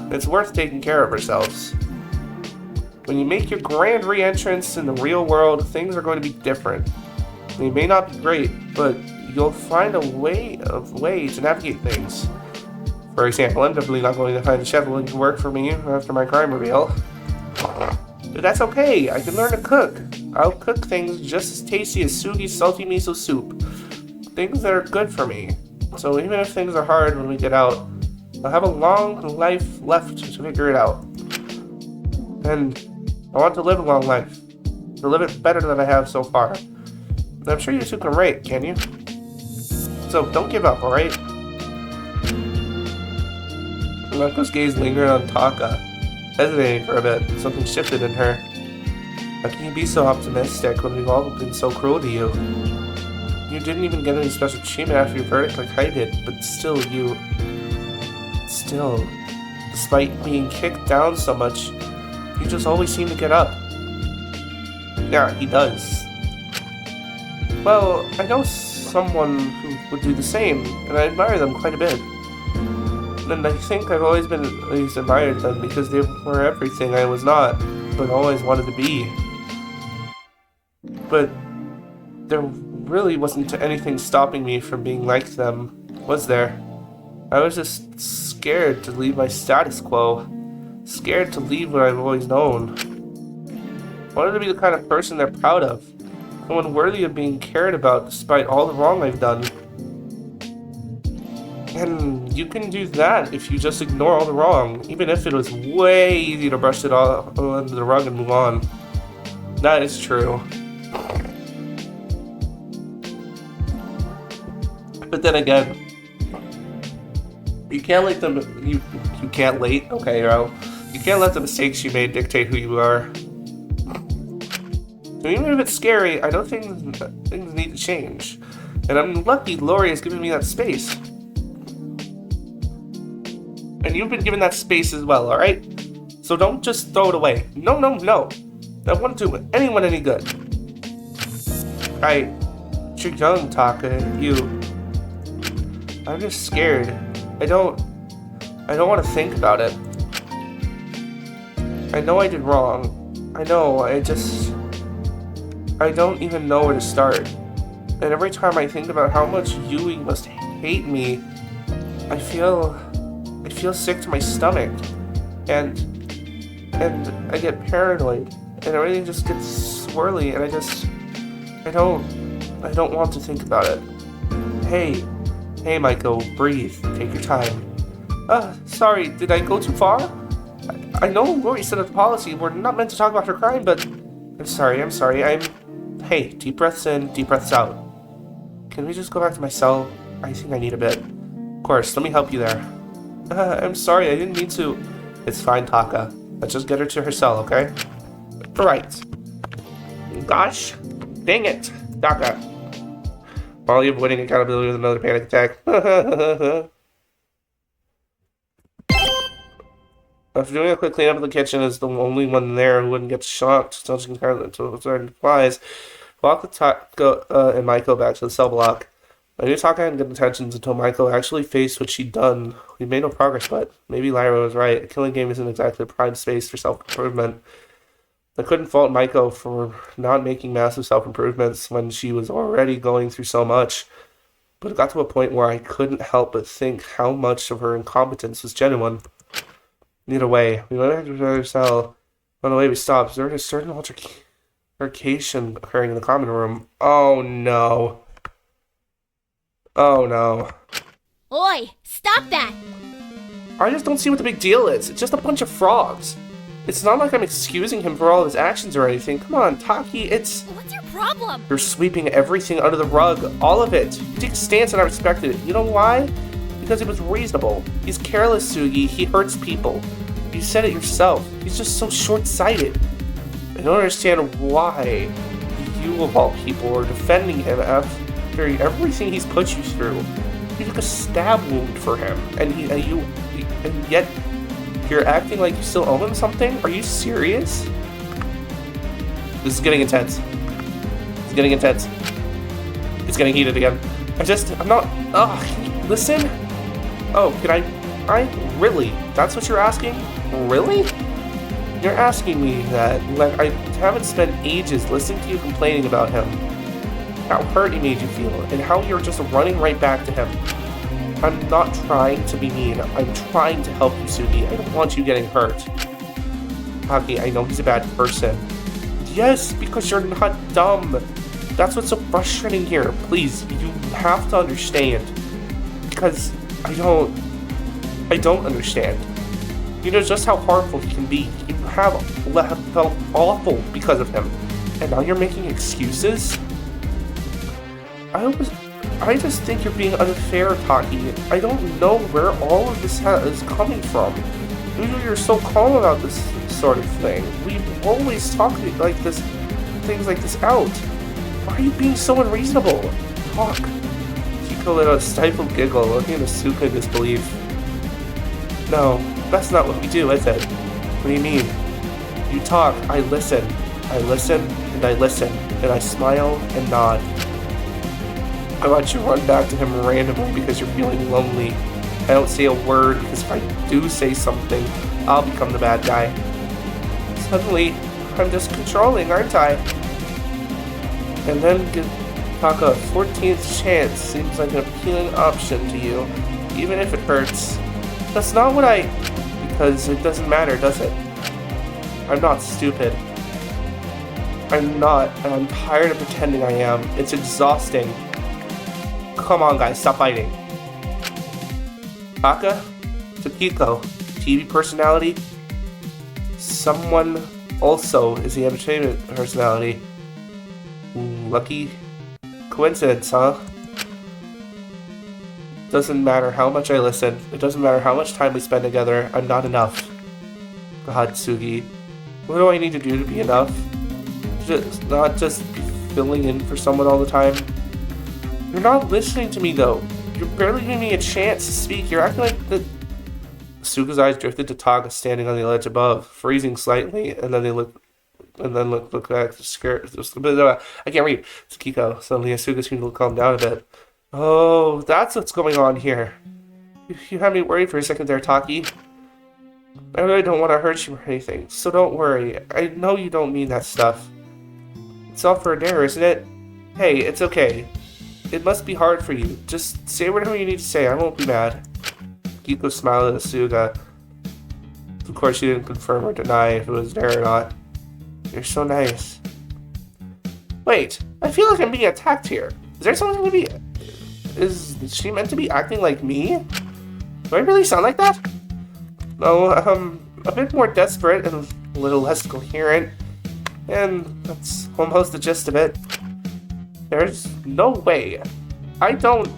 It's worth taking care of ourselves. When you make your grand re-entrance in the real world, things are going to be different. They may not be great, but you'll find a way to navigate things. For example, I'm definitely not going to find a chef willing to work for me after my crime reveal. But that's okay, I can learn to cook. I'll cook things just as tasty as Sugi's salty miso soup. Things that are good for me. So even if things are hard when we get out, I'll have a long life left to figure it out. And I want to live a long life. To live it better than I have so far. I'm sure you two can rate, can you? So don't give up, alright? Mako's gaze lingered on Taka, hesitating for a bit. Something shifted in her. How can you be so optimistic when we've all been so cruel to you? You didn't even get any special treatment after your verdict like I did, but still, despite being kicked down so much, you just always seem to get up. Yeah, he does. Well, I know someone who would do the same, and I admire them quite a bit. And I think I've always admired them because they were everything I was not, but always wanted to be. But there really wasn't anything stopping me from being like them, was there? I was just scared to leave my status quo. Scared to leave what I've always known. Wanted to be the kind of person they're proud of. Someone worthy of being cared about despite all the wrong I've done. And you can do that if you just ignore all the wrong, even if it was way easy to brush it all under the rug and move on. That is true. But then again, you can't let them. You can't let. Okay, bro. You can't let the mistakes you made dictate who you are. So even if it's scary, I don't think things need to change. And I'm lucky Lori has given me that space. And you've been given that space as well, alright? So don't just throw it away. No. That wouldn't do anyone any good. You're young, Taka. I'm just scared. I don't want to think about it. I know I did wrong. I know, I don't even know where to start. And every time I think about how much Yui must hate me, I feel sick to my stomach. And I get paranoid. And everything just gets swirly, and I don't want to think about it. Hey, Michael, breathe. Take your time. Sorry, did I go too far? I know Lori said at the policy we're not meant to talk about her crime, but I'm sorry. Hey, deep breaths in, deep breaths out. Can we just go back to my cell? I think I need a bit. Of course, let me help you there. I'm sorry, I didn't mean to. It's fine, Taka. Let's just get her to her cell, okay? Right. Gosh, dang it, Taka. While you're avoiding accountability with another panic attack. After doing a quick cleanup of the kitchen as the only one there who wouldn't get shocked until starting flies, walk Taka and Maiko back to the cell block. I knew Taka hadn't good intentions until Maiko actually faced what she'd done. We made no progress, but maybe Lyra was right. A killing game isn't exactly a prime space for self-improvement. I couldn't fault Maiko for not making massive self-improvements when she was already going through so much, but it got to a point where I couldn't help but think how much of her incompetence was genuine. Either way, we went back to our cell. On the way we stopped, there was a certain altercation occurring in the common room. Oh no. Oi, stop that! I just don't see what the big deal is. It's just a bunch of frogs. It's not like I'm excusing him for all of his actions or anything. Come on, Taki, it's... What's your problem? You're sweeping everything under the rug. All of it. You take a stance and I respected it. You know why? Because it was reasonable. He's careless, Sugi. He hurts people. You said it yourself. He's just so short-sighted. I don't understand why you, of all people, are defending him after everything he's put you through. You took a stab wound for him, and yet you're acting like you still owe him something? Are you serious? This is getting intense. It's getting intense. It's getting heated again. I'm not... can you listen? Oh, can I really? That's what you're asking? Really? You're asking me that, like, I haven't spent ages listening to you complaining about him. How hurt he made you feel, and how you're just running right back to him. I'm not trying to be mean. I'm trying to help you, Sugi. I don't want you getting hurt. Taki, I know he's a bad person. Yes, because you're not dumb. That's what's so frustrating here. Please, you have to understand. Because I don't understand. You know just how harmful he can be. You have felt awful because of him. And now you're making excuses? I I just think you're being unfair, Taki. I don't know where all of this is coming from. Usually you're so calm about this sort of thing. We always talk like this, things like this out. Why are you being so unreasonable? Talk. Kiko let out a stifled giggle, looking at Asuka in disbelief. No, that's not what we do, is it? What do you mean? You talk, I listen. I listen, and I listen, and I smile and nod. I watch you run back to him randomly because you're feeling lonely. I don't say a word because if I do say something, I'll become the bad guy. Suddenly, I'm just controlling, aren't I? And then give Taka a 14th chance seems like an appealing option to you, even if it hurts. That's not what because it doesn't matter, does it? I'm not stupid. I'm not, and I'm tired of pretending I am. It's exhausting. Come on, guys, stop fighting. Taka? Takiko, TV personality? Someone also is the entertainment personality. Lucky coincidence, huh? Doesn't matter how much I listen. It doesn't matter how much time we spend together. I'm not enough. God, Sugi. What do I need to do to be enough? Not just be filling in for someone all the time. You're not listening to me, though. You're barely giving me a chance to speak. You're acting like the... Suga's eyes drifted to Taka standing on the ledge above, freezing slightly, and then they look back, scared. I can't read. It's Kiko. Suddenly, Asuka seemed to calm down a bit. Oh, that's what's going on here. You had me worried for a second there, Taki. I really don't want to hurt you or anything, so don't worry. I know you don't mean that stuff. It's all for a dare, isn't it? Hey, it's okay. It must be hard for you. Just say whatever you need to say. I won't be mad. Kiko smiled at Asuka. Of course, she didn't confirm or deny if it was there or not. You're so nice. Wait, I feel like I'm being attacked here. Is there something to be... Is she meant to be acting like me? Do I really sound like that? No, a bit more desperate and a little less coherent. And that's almost the gist of it. There's no way. I don't...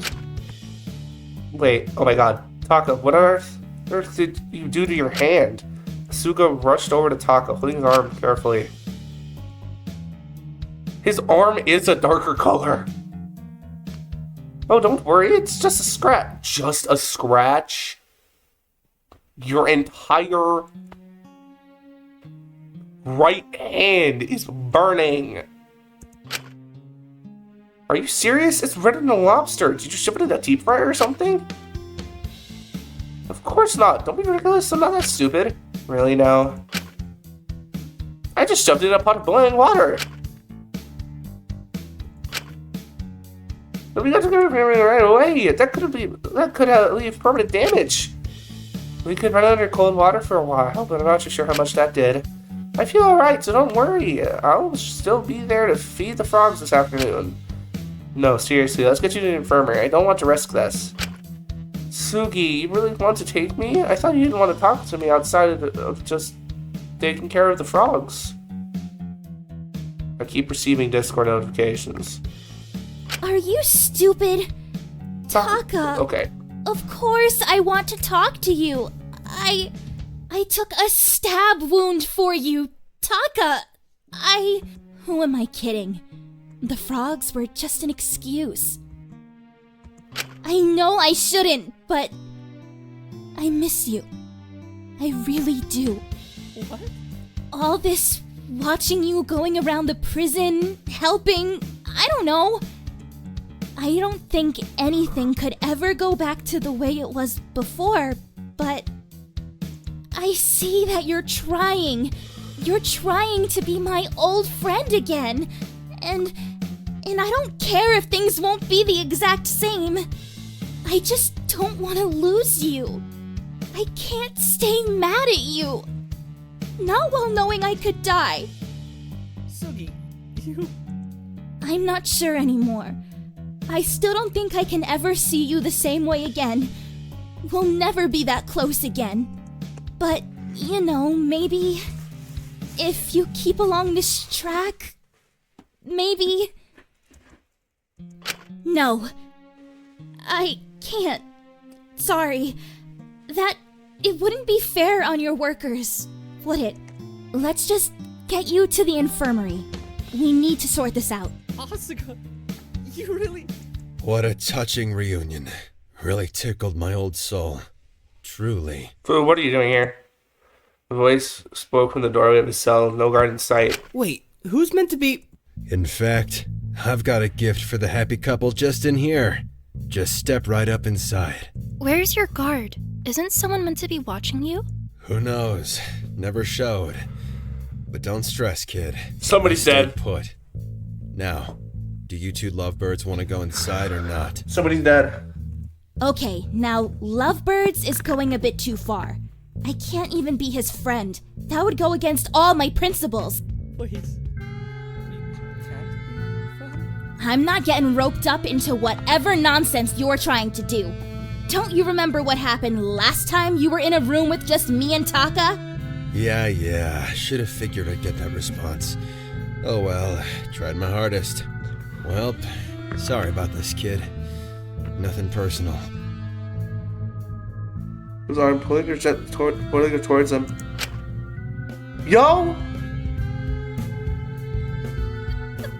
Wait, oh my god. Taka, what on earth did you do to your hand? Asuka rushed over to Taka, holding his arm carefully. His arm is a darker color. Oh, don't worry, it's just a scratch. Just a scratch? Your entire right hand is burning. Are you serious? It's redder than a lobster. Did you shove it in a deep fryer or something? Of course not. Don't be ridiculous. I'm not that stupid. Really now? I just shoved it in a pot of boiling water. But we got to get it right away. That could leave permanent damage. We could run under cold water for a while, but I'm not too sure how much that did. I feel alright, so don't worry. I'll still be there to feed the frogs this afternoon. No, seriously, let's get you to the infirmary. I don't want to risk this. Sugi, you really want to take me? I thought you didn't want to talk to me outside of just taking care of the frogs. I keep receiving Discord notifications. Are you stupid? Taka. Okay. Of course I want to talk to you. I took a stab wound for you. Taka. Who am I kidding? The frogs were just an excuse. I know I shouldn't, but I miss you. I really do. What? All this watching you going around the prison, helping, I don't know. I don't think anything could ever go back to the way it was before, but I see that you're trying. You're trying to be my old friend again. And I don't care if things won't be the exact same. I just don't want to lose you. I can't stay mad at you. Not while knowing I could die. Sugi, you... I'm not sure anymore. I still don't think I can ever see you the same way again. We'll never be that close again. But, you know, maybe... if you keep along this track... maybe... No. I can't. Sorry. It wouldn't be fair on your workers, would it? Let's just get you to the infirmary. We need to sort this out. Asuka, you really... What a touching reunion. Really tickled my old soul. Truly. Fu, what are you doing here? The voice spoke from the doorway of his cell, no guard in sight. Wait, who's meant to be... In fact, I've got a gift for the happy couple just in here. Just step right up inside. Where's your guard? Isn't someone meant to be watching you? Who knows? Never showed. But don't stress, kid. Somebody's Stay dead. Put. Now, do you two lovebirds want to go inside or not? Somebody's dead. Okay, now, Lovebirds is going a bit too far. I can't even be his friend. That would go against all my principles. Wait. You can't be friends? I'm not getting roped up into whatever nonsense you're trying to do. Don't you remember what happened last time you were in a room with just me and Taka? Yeah. Should have figured I'd get that response. Oh well, tried my hardest. Well, sorry about this, kid. Nothing personal. His arm pointing her towards him. Yo!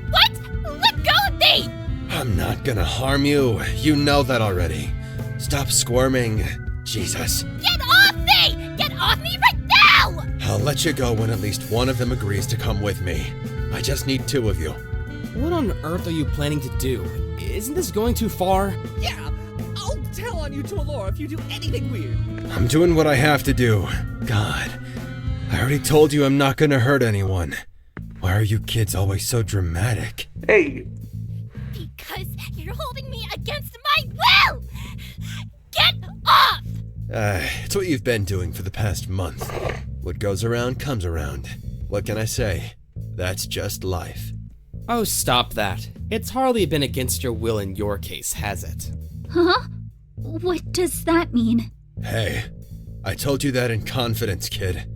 What? Let go of me! I'm not gonna harm you. You know that already. Stop squirming. Jesus. Get off me! Get off me right now! I'll let you go when at least one of them agrees to come with me. I just need two of you. What on earth are you planning to do? Isn't this going too far? Yeah, I'll tell on you to Alora if you do anything weird. I'm doing what I have to do. God, I already told you I'm not gonna hurt anyone. Why are you kids always so dramatic? Hey! Because you're holding me against my will! Get off! It's what you've been doing for the past month. What goes around comes around. What can I say? That's just life. Oh, stop that. It's hardly been against your will in your case, has it? Huh? What does that mean? Hey, I told you that in confidence, kid.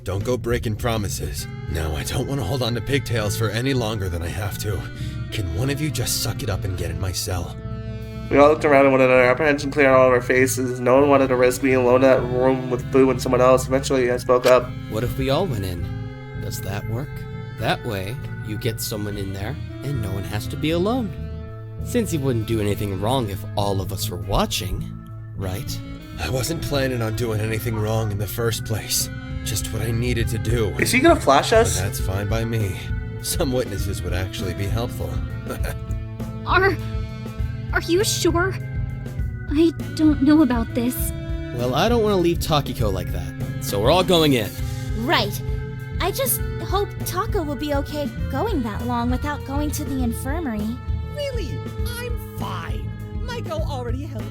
Don't go breaking promises. No, I don't want to hold on to pigtails for any longer than I have to. Can one of you just suck it up and get in my cell? We all looked around at one another, apprehension clear on all of our faces. No one wanted to risk being alone in that room with Boo and someone else. Eventually, I spoke up. What if we all went in? Does that work? That way, you get someone in there, and no one has to be alone. Since he wouldn't do anything wrong if all of us were watching, right? I wasn't planning on doing anything wrong in the first place. Just what I needed to do. Is he gonna flash us? But that's fine by me. Some witnesses would actually be helpful. Are you sure? I don't know about this. Well, I don't want to leave Takiko like that, so we're all going in. Right. I just hope Taka will be okay going that long without going to the infirmary. Really? I'm fine. Maiko already helped.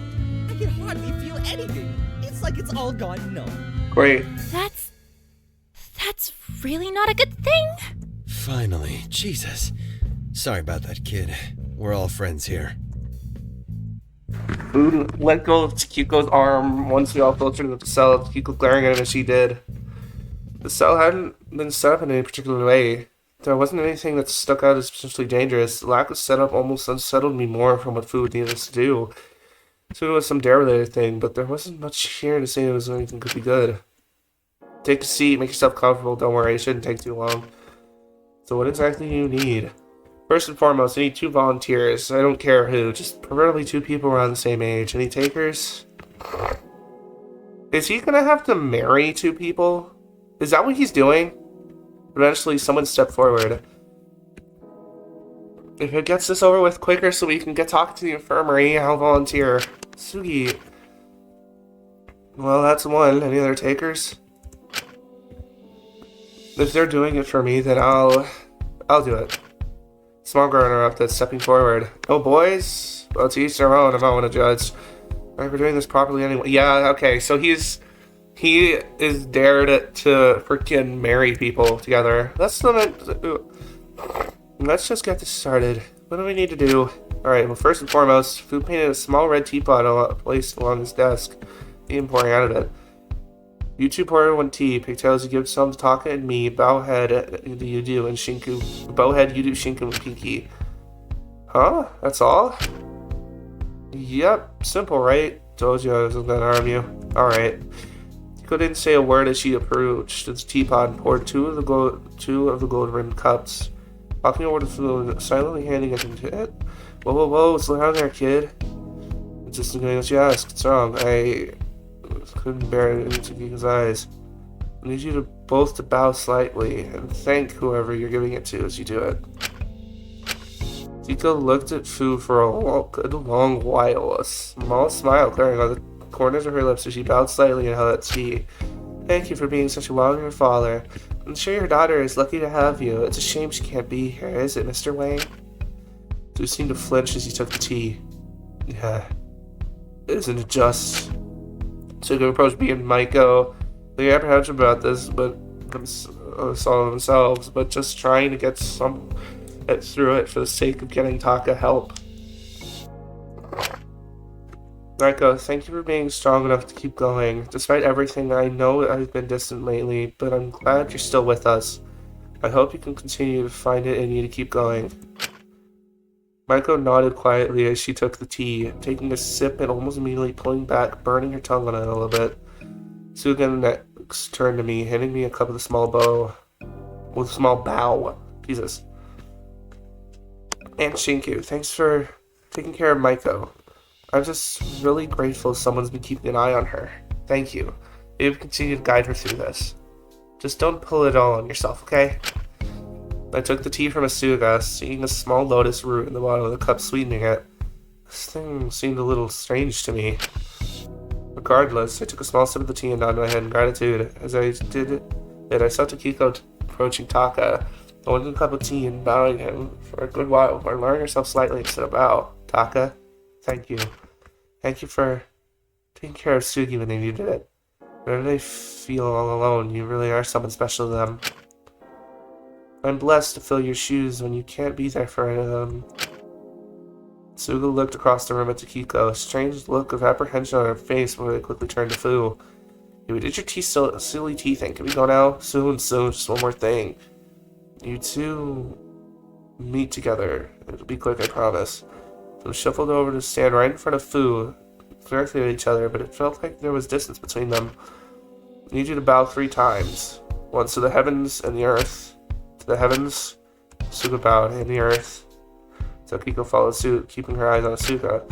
I can hardly feel anything. It's like it's all gone numb. Great. That's really not a good thing. Finally. Jesus. Sorry about that, kid. We're all friends here. Boo let go of Tsukiko's arm once we all filtered into the cell, Tsukiko glaring at him as she did. The cell hadn't been set up in any particular way. There wasn't anything that stuck out as potentially dangerous. The lack of setup almost unsettled me more from what food needed us to do. So it was some dare-related thing, but there wasn't much here to say it was anything could be good. Take a seat, make yourself comfortable, don't worry, it shouldn't take too long. So what exactly do you need? First and foremost, I need 2 volunteers. I don't care who, just preferably 2 people around the same age. Any takers? Is he gonna have to marry 2 people? Is that what he's doing? Eventually, someone stepped forward. If it gets this over with quicker so we can get talking to the infirmary, I'll volunteer. Sugi. Well, that's one. Any other takers? If they're doing it for me, then I'll do it. Small girl interrupted, stepping forward. Oh, boys? Well, to each their own. I don't want to judge. Alright, we're doing this properly anyway. Yeah, okay, so he is dared to freaking marry people together. Let's just get this started. What do we need to do? Alright, well, first and foremost, Food painted a small red teapot placed along his desk. He pouring out of it. You 2 pour 1 tea. Pigtails, you give some to Taka and me. Bowhead, you do, and Shinku. Bowhead, you do, Shinku, and Pinky. Huh? That's all? Yep, simple, right? Told you I wasn't gonna harm you. Alright. Kiko didn't say a word as she approached the teapot and poured two of the gold-rimmed cups. Walking over to the food and silently handing it into it. Whoa, slow down there, kid. It's just doing what you asked. What's wrong? I couldn't bear it into Kiko's eyes. I need you to both to bow slightly and thank whoever you're giving it to as you do it. Kiko looked at Fu for a good long while, a small smile clearing on the corners of her lips as she bowed slightly and held out tea. Thank you for being such a wonderful father. I'm sure your daughter is lucky to have you. It's a shame she can't be here, is it, Mr. Wang? Fu seemed to flinch as he took the tea. Yeah. Isn't it just? Suga approached me and Maiko. They apprehension about this, but saw themselves, but just trying to get through it for the sake of getting Taka help. Maiko, thank you for being strong enough to keep going. Despite everything, I know I've been distant lately, but I'm glad you're still with us. I hope you can continue to find it in you to keep going. Maiko nodded quietly as she took the tea, taking a sip and almost immediately pulling back, burning her tongue on it a little bit. Suga next turned to me, handing me a cup with a small bow. Jesus. And Shinku, thanks for taking care of Maiko. I'm just really grateful someone's been keeping an eye on her. Thank you. Maybe continue to guide her through this. Just don't pull it all on yourself, okay? I took the tea from Asuga, seeing a small lotus root in the bottom of the cup sweetening it. This thing seemed a little strange to me. Regardless, I took a small sip of the tea and nodded my head in gratitude. As I did it, I saw Takiko approaching Taka, holding a cup of tea and bowing him for a good while before lowering herself slightly instead of bow. Taka, thank you. Thank you for taking care of Sugi when they needed it. Whenever they feel all alone, you really are someone special to them. I'm blessed to fill your shoes when you can't be there for them. Suga looked across the room at Takiko, a strange look of apprehension on her face before they quickly turned to Fu. Hey, we did your silly tea thing. Can we go now? Soon, just one more thing. You two meet together. It'll be quick, I promise. Fu shuffled over to stand right in front of Fu, directly at each other, but it felt like there was distance between them. I need you to bow 3 times. Once to the heavens and the earth. To the heavens. Suga bowed, and the earth. Takiko followed suit, keeping her eyes on Asuka.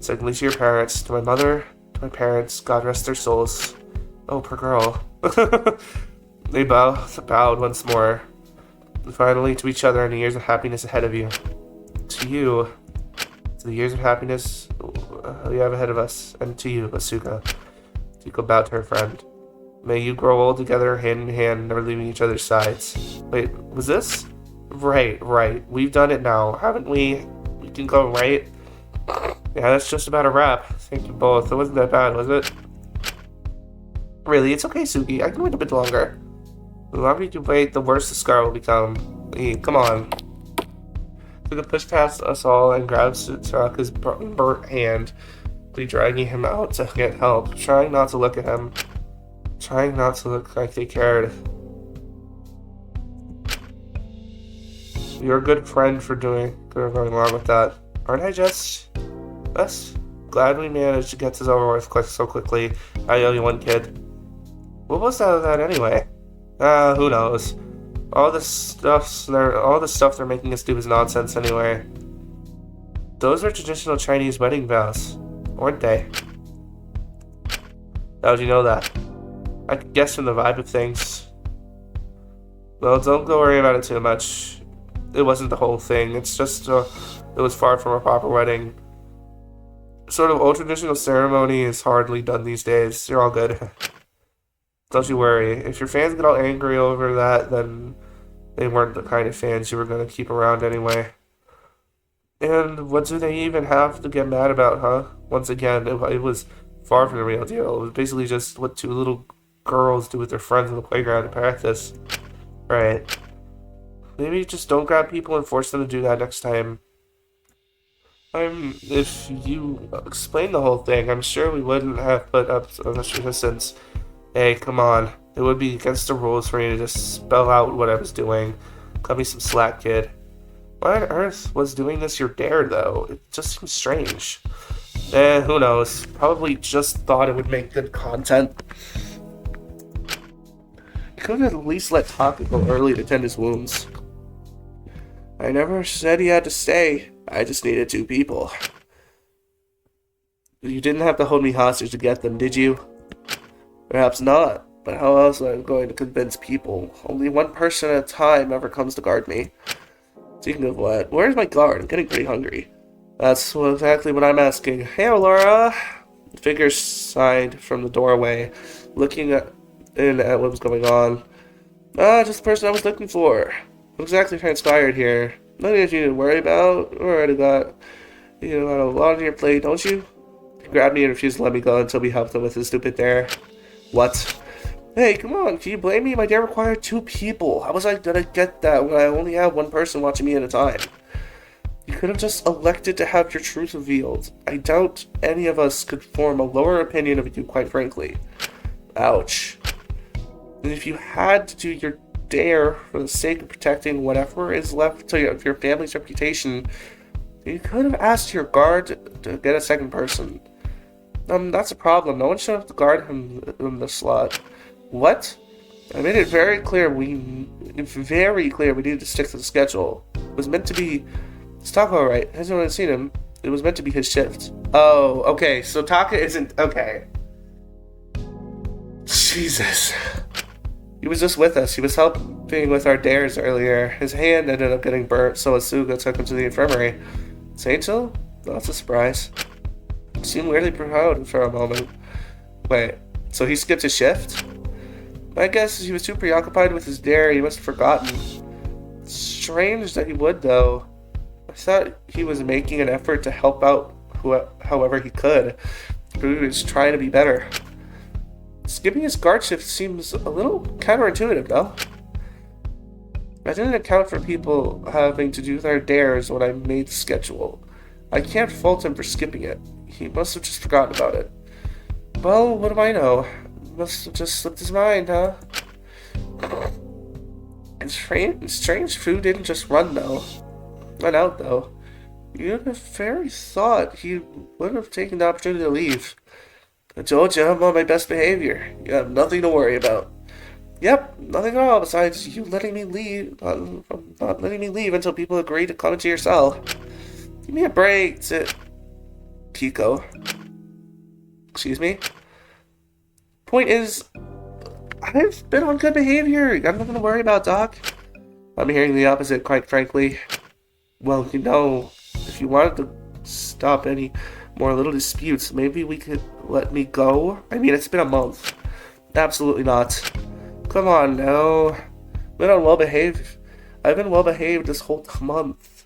Secondly, to your parents, to my mother, to my parents, God rest their souls. Oh, poor girl. They bowed once more. And finally, to each other and the years of happiness ahead of you. To you, to the years of happiness we have ahead of us, and to you, Asuka. Takiko bowed to her friend. May you grow old together, hand in hand, never leaving each other's sides. Wait, was this? Right. We've done it now, haven't we? We can go, right? Yeah, that's just about a wrap. Thank you both. It wasn't that bad, was it? Really, it's okay, Sugi. I can wait a bit longer. The longer you wait, the worse the scar will become. Hey, come on. Suga pushed past us all and grabbed Saraka's burnt hand, dragging him out to get help, trying not to look at him. Trying not to look like they cared. You're a good friend for going along with that. Aren't I just? That's glad we managed to get this over with so quickly. I owe you one, kid. What was that anyway? Who knows? All the stuff they're making us do is nonsense anyway. Those are traditional Chinese wedding vows, weren't they? How'd you know that? I could guess from the vibe of things. Well, don't go worry about it too much. It wasn't the whole thing. It's just, it was far from a proper wedding. Sort of old traditional ceremony is hardly done these days. You're all good. Don't you worry. If your fans get all angry over that, then they weren't the kind of fans you were going to keep around anyway. And what do they even have to get mad about, huh? Once again, it was far from the real deal. It was basically just what 2 little girls do with their friends on the playground in practice. Right. Maybe just don't grab people and force them to do that next time. If you explain the whole thing, I'm sure we wouldn't have put up so much resistance. Hey, come on. It would be against the rules for me to just spell out what I was doing. Cut me some slack, kid. Why on earth was doing this your dare, though? It just seems strange. Who knows? Probably just thought it would make good content. Could have at least let Taka go early to tend his wounds. I never said he had to stay. I just needed 2 people. You didn't have to hold me hostage to get them, did you? Perhaps not, but how else am I going to convince people? Only one person at a time ever comes to guard me. Speaking of what, where's my guard? I'm getting pretty hungry. That's exactly what I'm asking. Hey, Laura! The figure sighed from the doorway, looking in at what was going on. Just the person I was looking for. What exactly transpired here? Nothing that you need to worry about. Already got, got a lot on your plate, don't you? He grabbed me and refused to let me go until we helped him with his stupid dare. What? Hey, come on, can you blame me? My dare required 2 people. How was I gonna get that when I only have one person watching me at a time? You could have just elected to have your truth revealed. I doubt any of us could form a lower opinion of you, quite frankly. Ouch. And if you had to do your dare for the sake of protecting whatever is left of your family's reputation, you could have asked your guard to get a second person. That's a problem. No one should have to guard him in the slot. What? I made it very clear we needed to stick to the schedule. It was meant to be... Is Taka alright? Has anyone seen him? It was meant to be his shift. Oh, okay. So Taka isn't... Okay. Jesus. He was just with us. He was helping with our dares earlier. His hand ended up getting burnt, so Asuga took him to the infirmary. Saying so? That's a surprise. He seemed weirdly proud for a moment. Wait, so he skipped his shift? I guess he was too preoccupied with his dare, he must have forgotten. Strange that he would, though. I thought he was making an effort to help out however he could, but he was trying to be better. Skipping his guard shift seems a little counterintuitive, though. I didn't account for people having to do their dares when I made the schedule. I can't fault him for skipping it. He must have just forgotten about it. Well, what do I know? Must have just slipped his mind, huh? It's strange food didn't just run out, though. You'd have very thought he would have taken the opportunity to leave. I told you I'm on my best behavior. You have nothing to worry about. Yep, nothing at all besides you letting me leave, not letting me leave until people agree to come into your cell. Give me a break, Kiko. Excuse me? Point is, I've been on good behavior. Got nothing to worry about, Doc. I'm hearing the opposite, quite frankly. Well, if you wanted to stop any more little disputes, maybe we could let me go? I mean, it's been a month. Absolutely not. Come on now. I've been well behaved this whole month.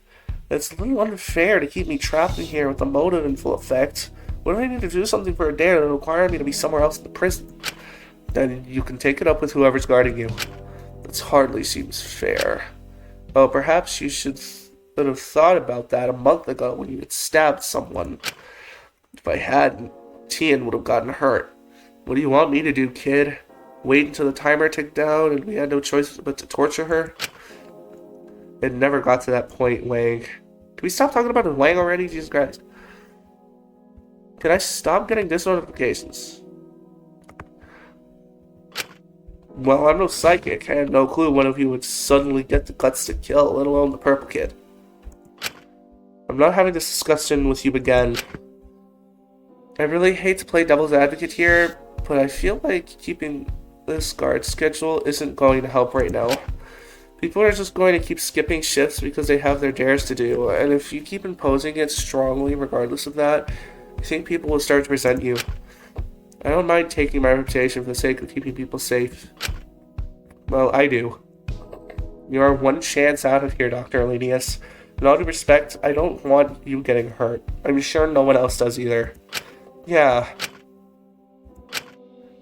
It's a little unfair to keep me trapped in here with a motive in full effect. What do I need to do something for a dare that require me to be somewhere else in the prison? Then you can take it up with whoever's guarding you. That hardly seems fair. Well, perhaps you should have thought about that a month ago when you had stabbed someone. If I hadn't, Tien would have gotten hurt. What do you want me to do, kid? Wait until the timer ticked down and we had no choice but to torture her? It never got to that point, Wang. Can we stop talking about Wang already? Jesus Christ. Can I stop getting this notifications? Well, I'm no psychic. I had no clue one of you would suddenly get the guts to kill, let alone the purple kid. I'm not having this discussion with you again. I really hate to play devil's advocate here, but I feel like keeping this guard schedule isn't going to help right now. People are just going to keep skipping shifts because they have their dares to do, and if you keep imposing it strongly regardless of that, I think people will start to resent you. I don't mind taking my reputation for the sake of keeping people safe. Well, I do. You are one chance out of here, Dr. Elenius. In all due respect, I don't want you getting hurt. I'm sure no one else does either. Yeah.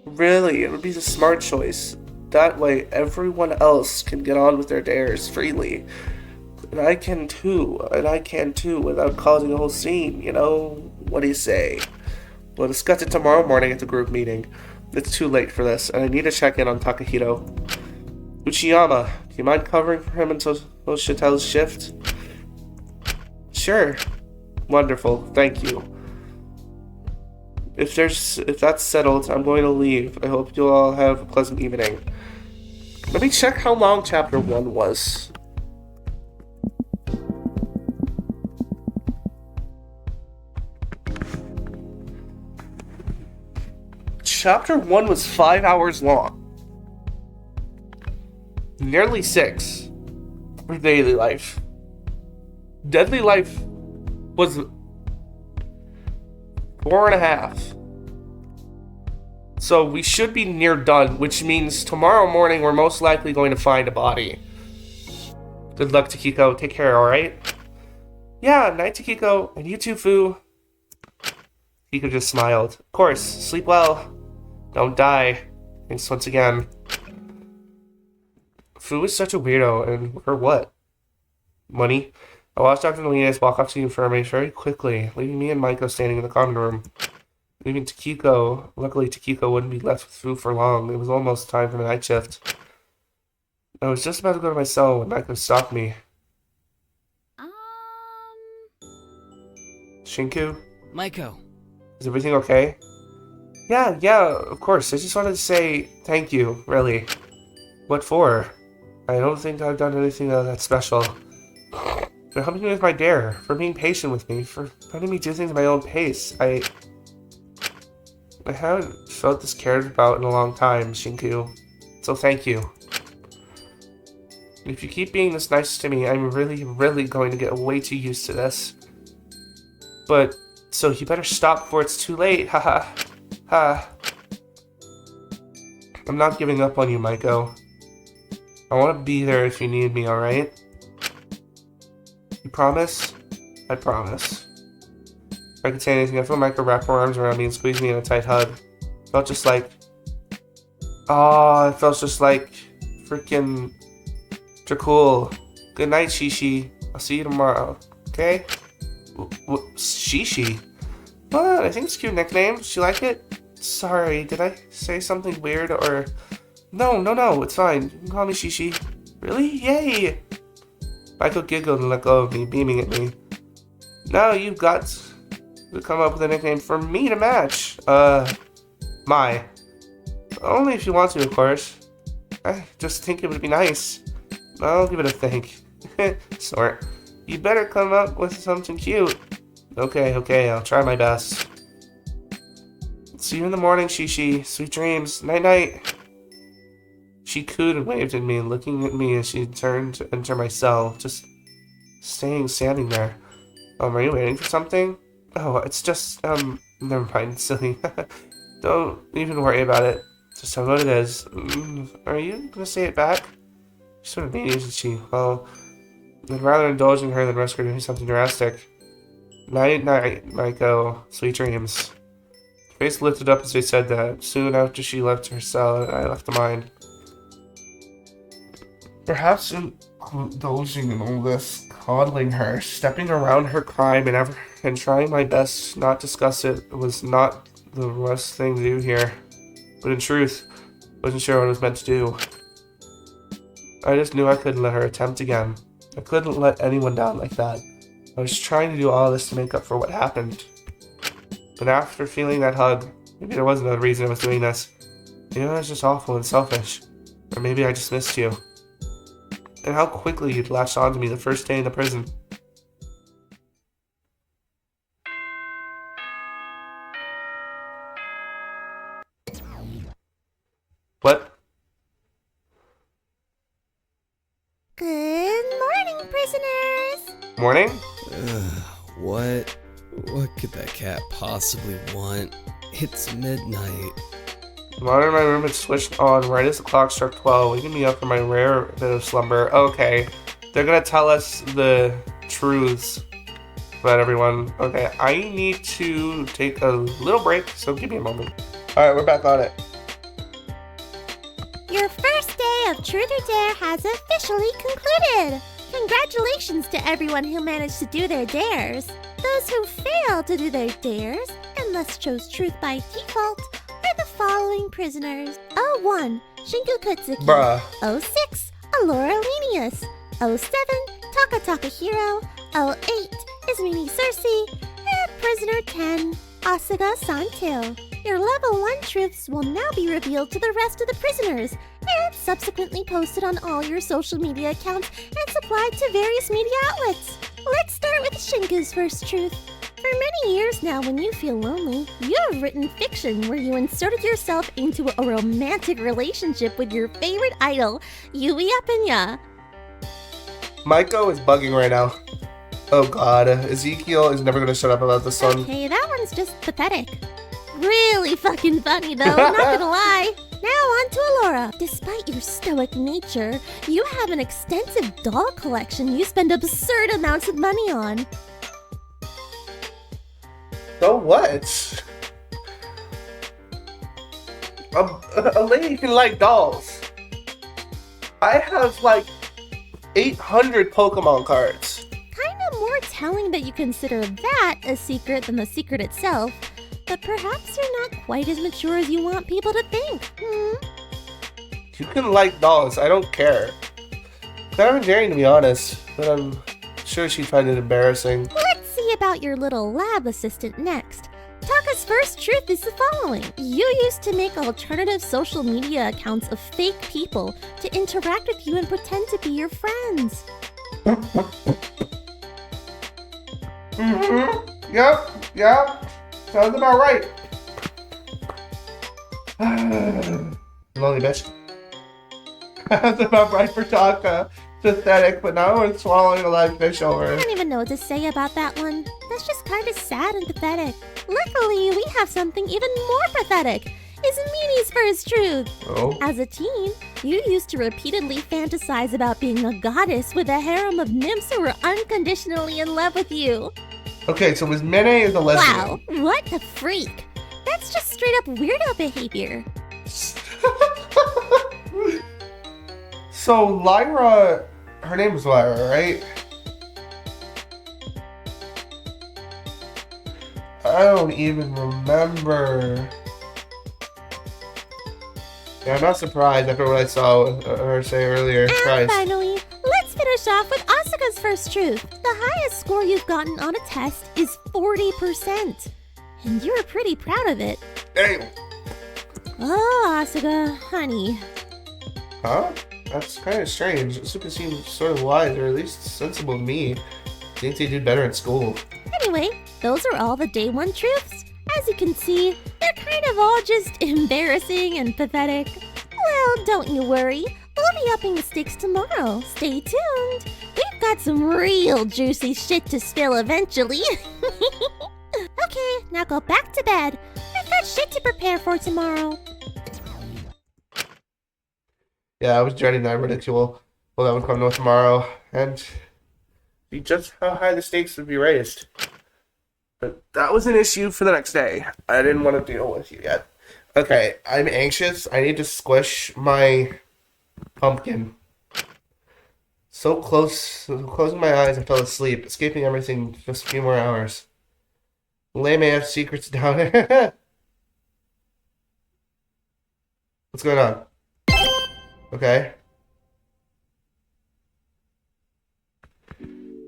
Really, it would be the smart choice. That way, everyone else can get on with their dares freely. And I can too, without causing a whole scene, you know? What do you say? We'll discuss it tomorrow morning at the group meeting. It's too late for this, and I need to check in on Takahito. Uchiyama, do you mind covering for him until Chatel's shift? Sure. Wonderful, thank you. if that's settled, I'm going to leave. I hope you all have a pleasant evening. Let me check how long chapter 1 was. Chapter 1 was 5 hours long. Nearly 6 for Daily Life. Deadly Life was 4.5. So we should be near done, which means tomorrow morning we're most likely going to find a body. Good luck, Takiko. Take care, alright? Yeah, night, Takiko. And you too, Fu. Takiko just smiled. Of course, sleep well. Don't die. Thanks once again. Fu is such a weirdo, and for what? Money? I watched Dr. Nalines walk off to the infirmary very quickly, leaving me and Maiko standing in the common room. Leaving Takiko. Luckily, Takiko wouldn't be left with Fu for long. It was almost time for the night shift. I was just about to go to my cell when Maiko stopped me. Shinku? Maiko. Is everything okay? Yeah, of course. I just wanted to say thank you, really. What for? I don't think I've done anything that special. For helping me with my dare, for being patient with me, for letting me do things at my own pace. I haven't felt this cared about in a long time, Shinku. So thank you. If you keep being this nice to me, I'm really going to get way too used to this. But, so you better stop before it's too late, haha. Ha. I'm not giving up on you, Maiko. I want to be there if you need me, alright? You promise? I promise. If I could say anything, I feel Maiko wrap her arms around me and squeeze me in a tight hug. It felt just like... it felt just like... freaking... Dracul. Good night, Shishi. I'll see you tomorrow. Okay? Shishi? What? I think it's a cute nickname. Does she like it? Sorry, did I say something weird or... No, it's fine. You can call me Shishi. Really? Yay! Maiko giggled and let go of me, beaming at me. Now you've got to come up with a nickname for me to match. Mai. Only if you want to, of course. I just think it would be nice. I'll give it a think. Snort. You better come up with something cute. Okay, I'll try my best. See you in the morning, Shishi. Sweet dreams. Night-night. She cooed and waved at me, looking at me as she turned to enter my cell, just standing there. Are you waiting for something? Oh, it's just, never mind, silly. Don't even worry about it. Just tell me what it is. Are you gonna say it back? She's sort of mean, isn't she? Well, I'd rather indulge in her than risk her doing something drastic. Night-night, Maiko. Sweet dreams. Her face lifted up as they said that. Soon after she left her cell, I left mine. Perhaps indulging in all this, coddling her, stepping around her crime, and trying my best to not discuss it was not the worst thing to do here. But in truth, I wasn't sure what I was meant to do. I just knew I couldn't let her attempt again. I couldn't let anyone down like that. I was trying to do all this to make up for what happened. But after feeling that hug, maybe there wasn't a reason I was doing this. Maybe I was just awful and selfish. Or maybe I just missed you. And how quickly you'd latched onto me the first day in the prison. What? Good morning, prisoners! Morning? What could that cat possibly want? It's midnight. The monitor in my room had switched on right as the clock struck 12, waking me up from my rare bit of slumber. Okay, they're gonna tell us the truths about everyone. Okay, I need to take a little break, so give me a moment. Alright, we're back on it. Your first day of Truth or Dare has officially concluded! Congratulations to everyone who managed to do their dares. Those who failed to do their dares, and thus chose truth by default, are the following prisoners. 01, Shinku Kutsuki. Bruh. 06, Alora Lenius. 07, Taka Takahiro. 08, Ismini Cersei. And prisoner 10, Asuga Santil. Your level 1 truths will now be revealed to the rest of the prisoners and subsequently posted on all your social media accounts and supplied to various media outlets. Let's start with Shinka's first truth. For many years now, when you feel lonely, you have written fiction where you inserted yourself into a romantic relationship with your favorite idol, Yui Apenya. Maiko is bugging right now. Oh god, Ezekiel is never gonna shut up about this one. Okay, that one's just pathetic. Really fucking funny though, not gonna lie. Now on to Alora. Despite your stoic nature, you have an extensive doll collection you spend absurd amounts of money on. So what? A lady can like dolls. I have like 800 Pokemon cards. Kinda more telling that you consider that a secret than the secret itself, but perhaps you're not quite as mature as you want people to think. You can like dolls, I don't care. Kind of endearing to be honest, but I'm sure she'd find it embarrassing. Let's see about your little lab assistant next. Taka's first truth is the following. You used to make alternative social media accounts of fake people to interact with you and pretend to be your friends. Yep. Sounds about right. Lonely bitch. That's about right for Taka. It's pathetic, but now we're swallowing a live fish over I it. don't even know what to say about that one. That's just kind of sad and pathetic. Luckily, we have something even more pathetic. Is Mimi's first truth. Oh. As a teen, you used to repeatedly fantasize about being a goddess with a harem of nymphs who were unconditionally in love with you. Okay, so was Mene is a lesbian. Wow, what a freak. That's just straight up weirdo behavior. So Lyra, her name was Lyra, right? I don't even remember. Yeah, I'm not surprised after what I saw her say earlier. And Christ. finally, let's finish off with Asuka's first truth. The highest score you've gotten on a test is 40%. And you're pretty proud of it. Hey. Oh, Asuka, honey. Huh? That's kind of strange. Asuka seems sort of wise, or at least sensible to me. Think they did better in school. Anyway, those are all the day 1 truths. As you can see, they're kind of all just embarrassing and pathetic. Well, don't you worry. We'll be upping the stakes tomorrow. Stay tuned. We've got some real juicy shit to spill eventually. Okay, now go back to bed. I've got shit to prepare for tomorrow. Yeah, I was dreading that ridicule. Well, that would come to tomorrow, and see just how high the stakes would be raised. But that was an issue for the next day. I didn't want to deal with you yet. Okay, I'm anxious. I need to squish my pumpkin. So close. Closing my eyes, I fell asleep, escaping everything just a few more hours. Lay may have secrets down there. What's going on? Okay.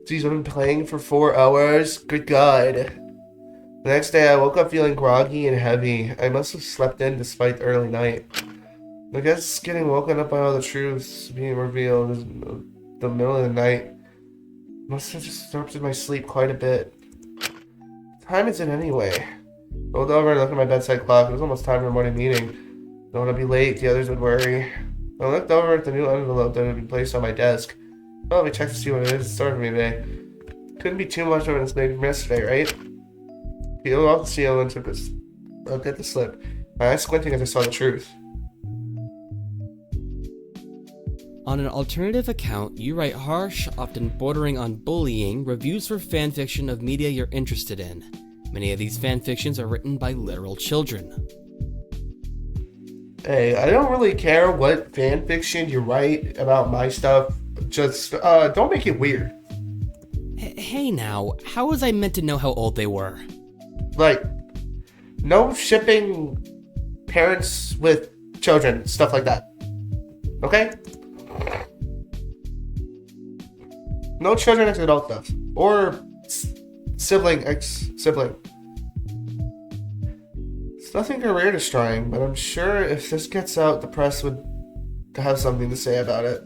Geez, I've been playing for 4 hours. Good God. The next day, I woke up feeling groggy and heavy. I must have slept in despite the early night. I guess getting woken up by all the truths being revealed in the middle of the night must have disrupted my sleep quite a bit. What time is it anyway? Rolled over and looked at my bedside clock. It was almost time for a morning meeting. Don't want to be late, the others would worry. I looked over at the new envelope that had been placed on my desk. Well, let me check to see what it is in store for me today. Couldn't be too much of an escape from yesterday, right? Peeled off the seal and took a look at the slip. My eyes squinting as I saw the truth. On an alternative account, you write harsh, often bordering on bullying, reviews for fanfiction of media you're interested in. Many of these fanfictions are written by literal children. Hey, I don't really care what fanfiction you write about my stuff. Just, don't make it weird. Hey now, how was I meant to know how old they were? Like, no shipping parents with children, stuff like that. Okay? No children ex-adult stuff. Or sibling ex-sibling. nothing career destroying, but I'm sure if this gets out, the press would have something to say about it.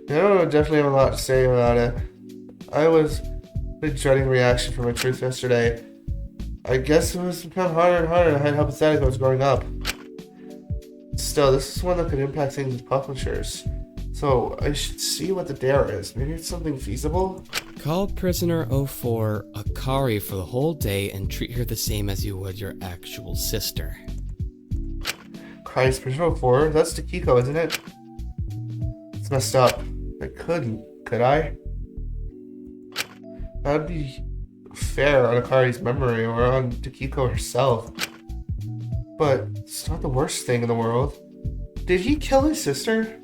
No, definitely have a lot to say about it. I was dreading reaction from my truth yesterday. I guess it was become harder and harder to hide how pathetic I was growing up. Still, this is one that could impact things with publishers. So, I should see what the dare is. Maybe it's something feasible? Call prisoner 04 Akari for the whole day and treat her the same as you would your actual sister. Christ, prisoner 04? That's Takiko, isn't it? It's messed up. I couldn't, could I? That'd be fair on Akari's memory or on Takiko herself. But it's not the worst thing in the world. Did he kill his sister?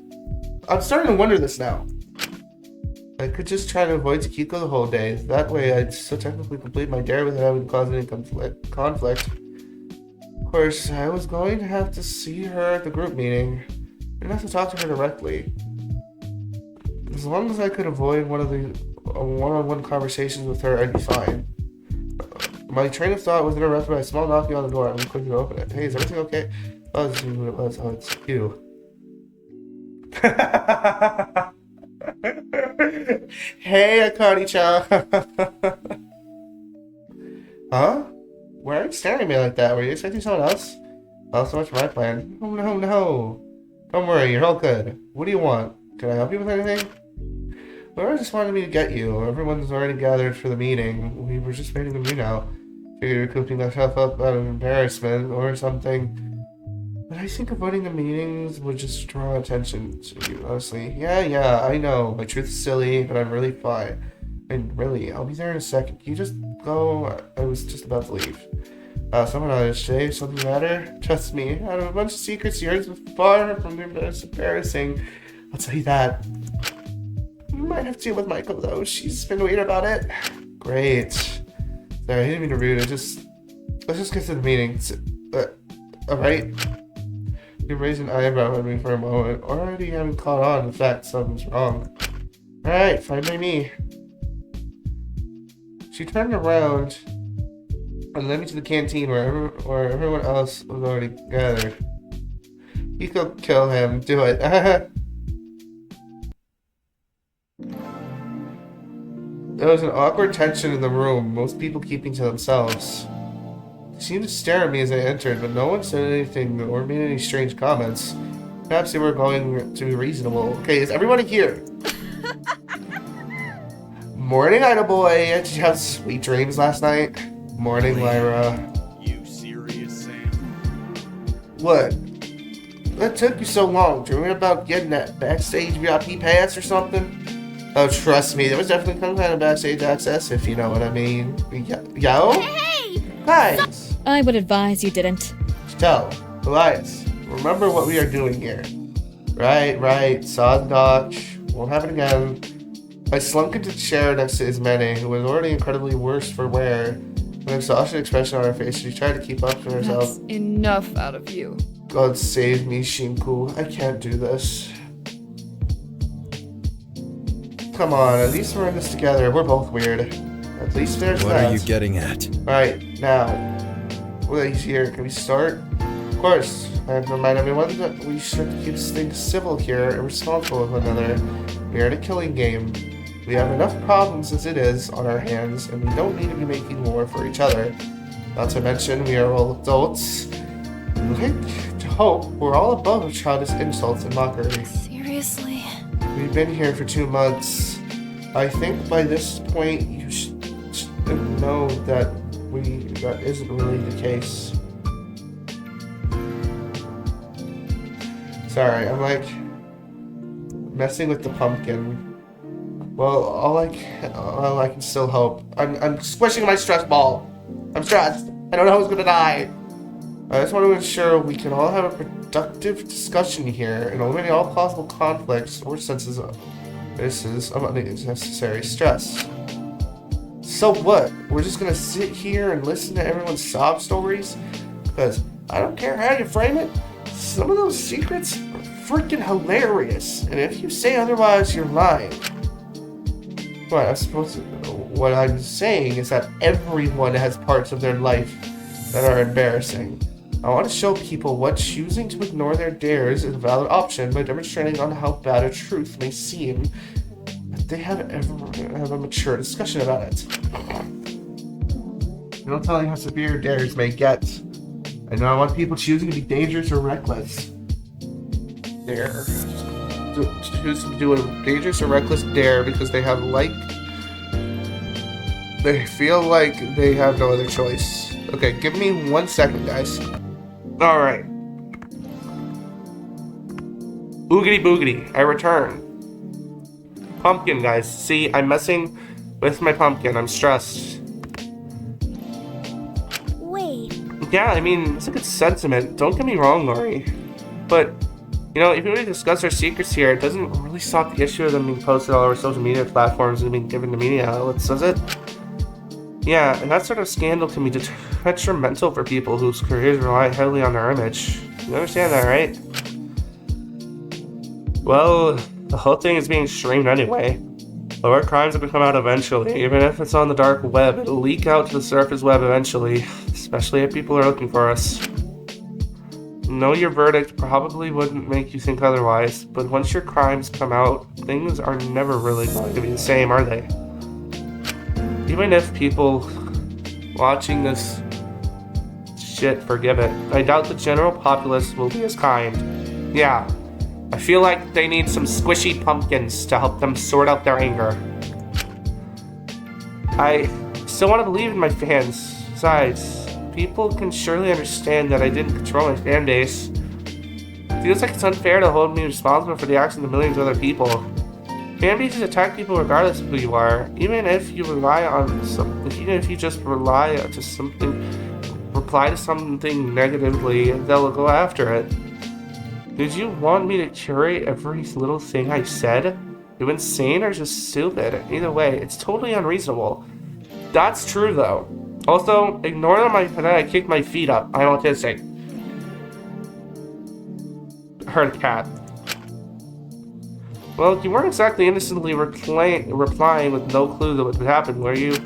I'm starting to wonder this now. I could just try to avoid Takiko the whole day. That way I'd still technically complete my dare without having to cause any conflict. Of course, I was going to have to see her at the group meeting. I didn't have to talk to her directly. As long as I could avoid one-on-one conversations with her, I'd be fine. My train of thought was interrupted by a small knocking on the door. I went quickly to open it. Hey, is everything okay? Oh, this is what it was. Oh, it's you. Hey, Akari-chan. Huh? Why are you staring at me like that? Were you expecting someone else? Well, so much for my plan. Oh, no, no. Don't worry, you're all good. What do you want? Can I help you with anything? Laura just wanted me to get you. Everyone's already gathered for the meeting. We were just waiting to meet now. Figured you're cooping myself up out of embarrassment or something. But I think avoiding the meetings would just draw attention to you, honestly. Yeah, I know. My truth is silly, but I'm really fine. And really, I'll be there in a second. Can you just go? I was just about to leave. Someone on his shave, something matter? Trust me, out of a bunch of secrets, yours was far from embarrassing. I'll tell you that. You might have to deal with Michael, though. She's been weird about it. Great. Sorry, I didn't mean to rude. Let's just get to the meeting. Alright? You raised an eyebrow at me for a moment. Already haven't caught on. In fact, something's wrong. Alright, fine by me. She turned around and led me to the canteen where everyone else was already gathered. You could kill him. Do it. There was an awkward tension in the room, most people keeping to themselves. They seemed to stare at me as I entered, but no one said anything or made any strange comments. Perhaps they were going to be reasonable. Okay, is everybody here? Morning, Ida boy. Did you have sweet dreams last night? Morning, Lyra. You serious, Sam? What? What took you so long? Dreaming about getting that backstage VIP pass or something? Oh, trust me, there was definitely some kind of backstage access, if you know what I mean. Yo? Hey! Guys! I would advise you didn't. Tell, Elias, remember what we are doing here. Right, saw the dodge. Won't happen again. I slunk into the chair next to Ismene, who was already incredibly worse for wear. With an exhausted expression on her face, she tried to keep up to herself. That's enough out of you. God save me, Shinku. I can't do this. Come on, at least we're in this together. We're both weird. At least there's that. What are you getting at? Right, now. Well, he's here. Can we start? Of course. I have to remind everyone that we should keep things civil here and responsible with one another. We are in a killing game. We have enough problems as it is on our hands, and we don't need to be making war for each other. Not to mention, we are all adults. I'd like to hope we're all above childish insults and mockery. Seriously? We've been here for 2 months. I think by this point you should know that that isn't really the case. Sorry, I'm like messing with the pumpkin. Well, all I can still hope. I'm squishing my stress ball. I'm stressed. I don't know who's gonna die. I just want to ensure we can all have a productive discussion here and eliminate all possible conflicts or senses of unnecessary stress. So what? We're just gonna sit here and listen to everyone's sob stories? Because I don't care how you frame it, some of those secrets are freaking hilarious. And if you say otherwise, you're lying. What? I'm supposed to... What I'm saying is that everyone has parts of their life that are embarrassing. I want to show people what choosing to ignore their dares is a valid option by demonstrating on how bad a truth may seem. But they have a mature discussion about it. No telling how severe dares may get. I know I want people choosing to be dangerous or reckless. Dare. Choose to do a dangerous or reckless dare because they feel like they have no other choice. Okay, give me 1 second, guys. Alright. Boogity boogity, I return. Pumpkin, guys. See, I'm messing with my pumpkin. I'm stressed. Wait. Yeah, I mean, it's a good sentiment. Don't get me wrong, Lori. But, you know, if we really discuss our secrets here, it doesn't really solve the issue of them being posted all over social media platforms and being given to media outlets, does it? Yeah, and that sort of scandal can be detrimental for people whose careers rely heavily on their image. You understand that, right? Well, the whole thing is being streamed anyway. Lower crimes will come out eventually. Even if it's on the dark web, it'll leak out to the surface web eventually. Especially if people are looking for us. Know your verdict probably wouldn't make you think otherwise, but once your crimes come out, things are never really going to be the same, are they? Even if people watching this shit forgive it, I doubt the general populace will be as kind. Yeah, I feel like they need some squishy pumpkins to help them sort out their anger. I still want to believe in my fans. Besides, people can surely understand that I didn't control my fan base. It feels like it's unfair to hold me responsible for the actions of millions of other people. Fan bases attack people regardless of who you are. Even if you just reply to something negatively, they'll go after it. Did you want me to curate every little thing I said? You insane or just stupid? Either way, it's totally unreasonable. That's true though. Also, ignore that I kicked my feet up. I'm autistic. Heard a cat. Well, you weren't exactly innocently replying with no clue that what would happen, were you?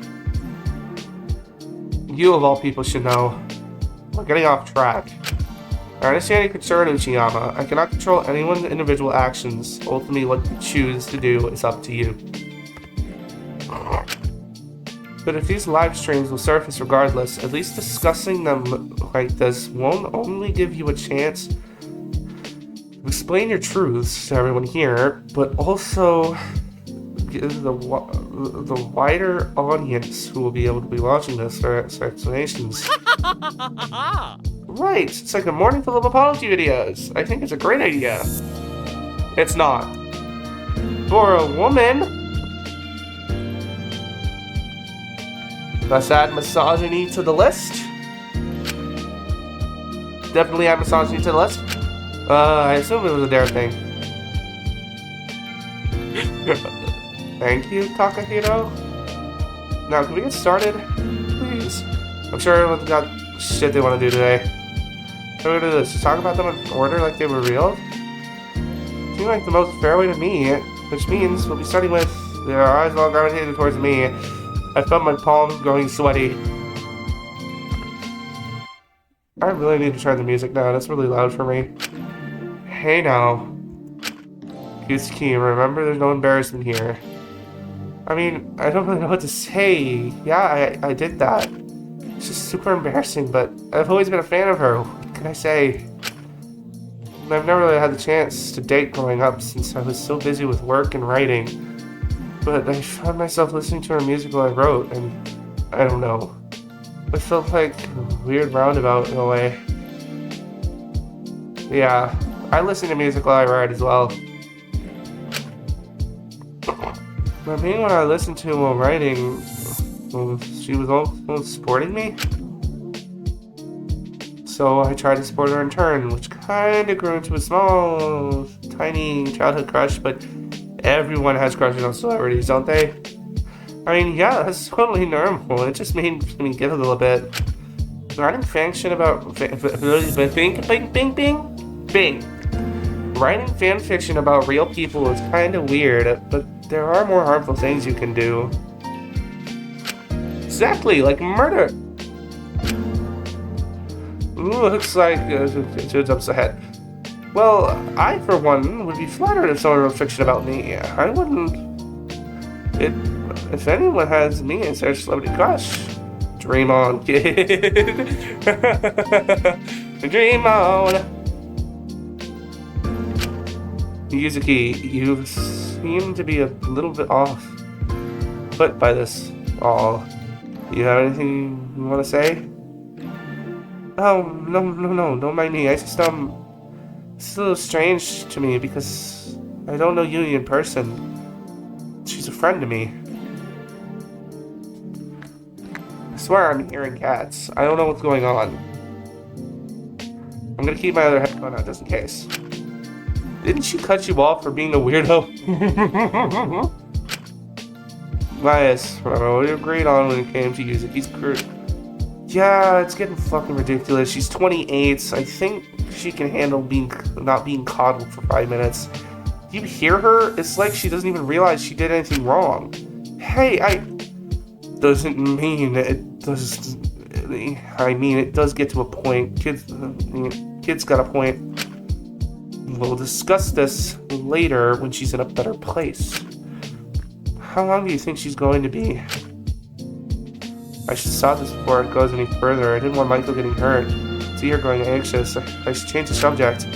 You of all people should know. We're getting off track. I understand your concern, Uchiyama. I cannot control anyone's individual actions. Ultimately, what you choose to do is up to you. But if these live streams will surface regardless, at least discussing them like this won't only give you a chance to explain your truths to everyone here, but also give the wider audience who will be able to be watching this their explanations. Right, it's like a morning full of apology videos. I think it's a great idea. It's not. For a woman, let's add misogyny to the list. Definitely add misogyny to the list. I assume it was a dare thing. Thank you, Takahiro. Now, can we get started? Please. I'm sure everyone's got shit they want to do today. So we're gonna do this. Just talk about them in order like they were real. Seems like the most fair way to me, which means we'll be starting with their eyes all gravitated towards me. I felt my palms growing sweaty. I really need to turn the music down. It's really loud for me. Hey now. Yusuke, remember there's no embarrassment here. I mean, I don't really know what to say. Yeah, I did that. It's just super embarrassing, but I've always been a fan of her. What can I say? I've never really had the chance to date growing up since I was so busy with work and writing. But I found myself listening to her music while I wrote, and I don't know. It felt like a weird roundabout in a way. Yeah, I listen to music while I write as well. I mean, when I listened to while writing, she was almost supporting me. So I tried to support her in turn, which kind of grew into a small, tiny childhood crush, but everyone has crushes on celebrities, don't they? I mean, yeah, that's totally normal. It just made me giggle a little bit. Writing fanfiction about Writing fanfiction about real people is kind of weird, but there are more harmful things you can do. Exactly, like murder. Ooh, looks like 2 jumps ahead. Well, I, for one, would be flattered if someone wrote fiction about me. I wouldn't... If anyone has me as their celebrity crush, dream on, kid. Dream on. Yuzuki, you seem to be a little bit off put by this all. You have anything you want to say? Oh, no, don't mind me. It's a little strange to me because I don't know Yui in person. She's a friend to me. I swear I'm hearing cats. I don't know what's going on. I'm gonna keep my other headphone out just in case. Didn't she cut you off for being a weirdo? Bias. Remember what we agreed on when it came to Yuzuki's crew. Yeah, it's getting fucking ridiculous. She's 28. I think she can handle not being coddled for 5 minutes. You hear her? It's like she doesn't even realize she did anything wrong. Hey, doesn't mean it does. I mean, it does get to a point. Kid's got a point. We'll discuss this later when she's in a better place. How long do you think she's going to be? I should stop this before it goes any further. I didn't want Michael getting hurt. See her going anxious. I should change the subject.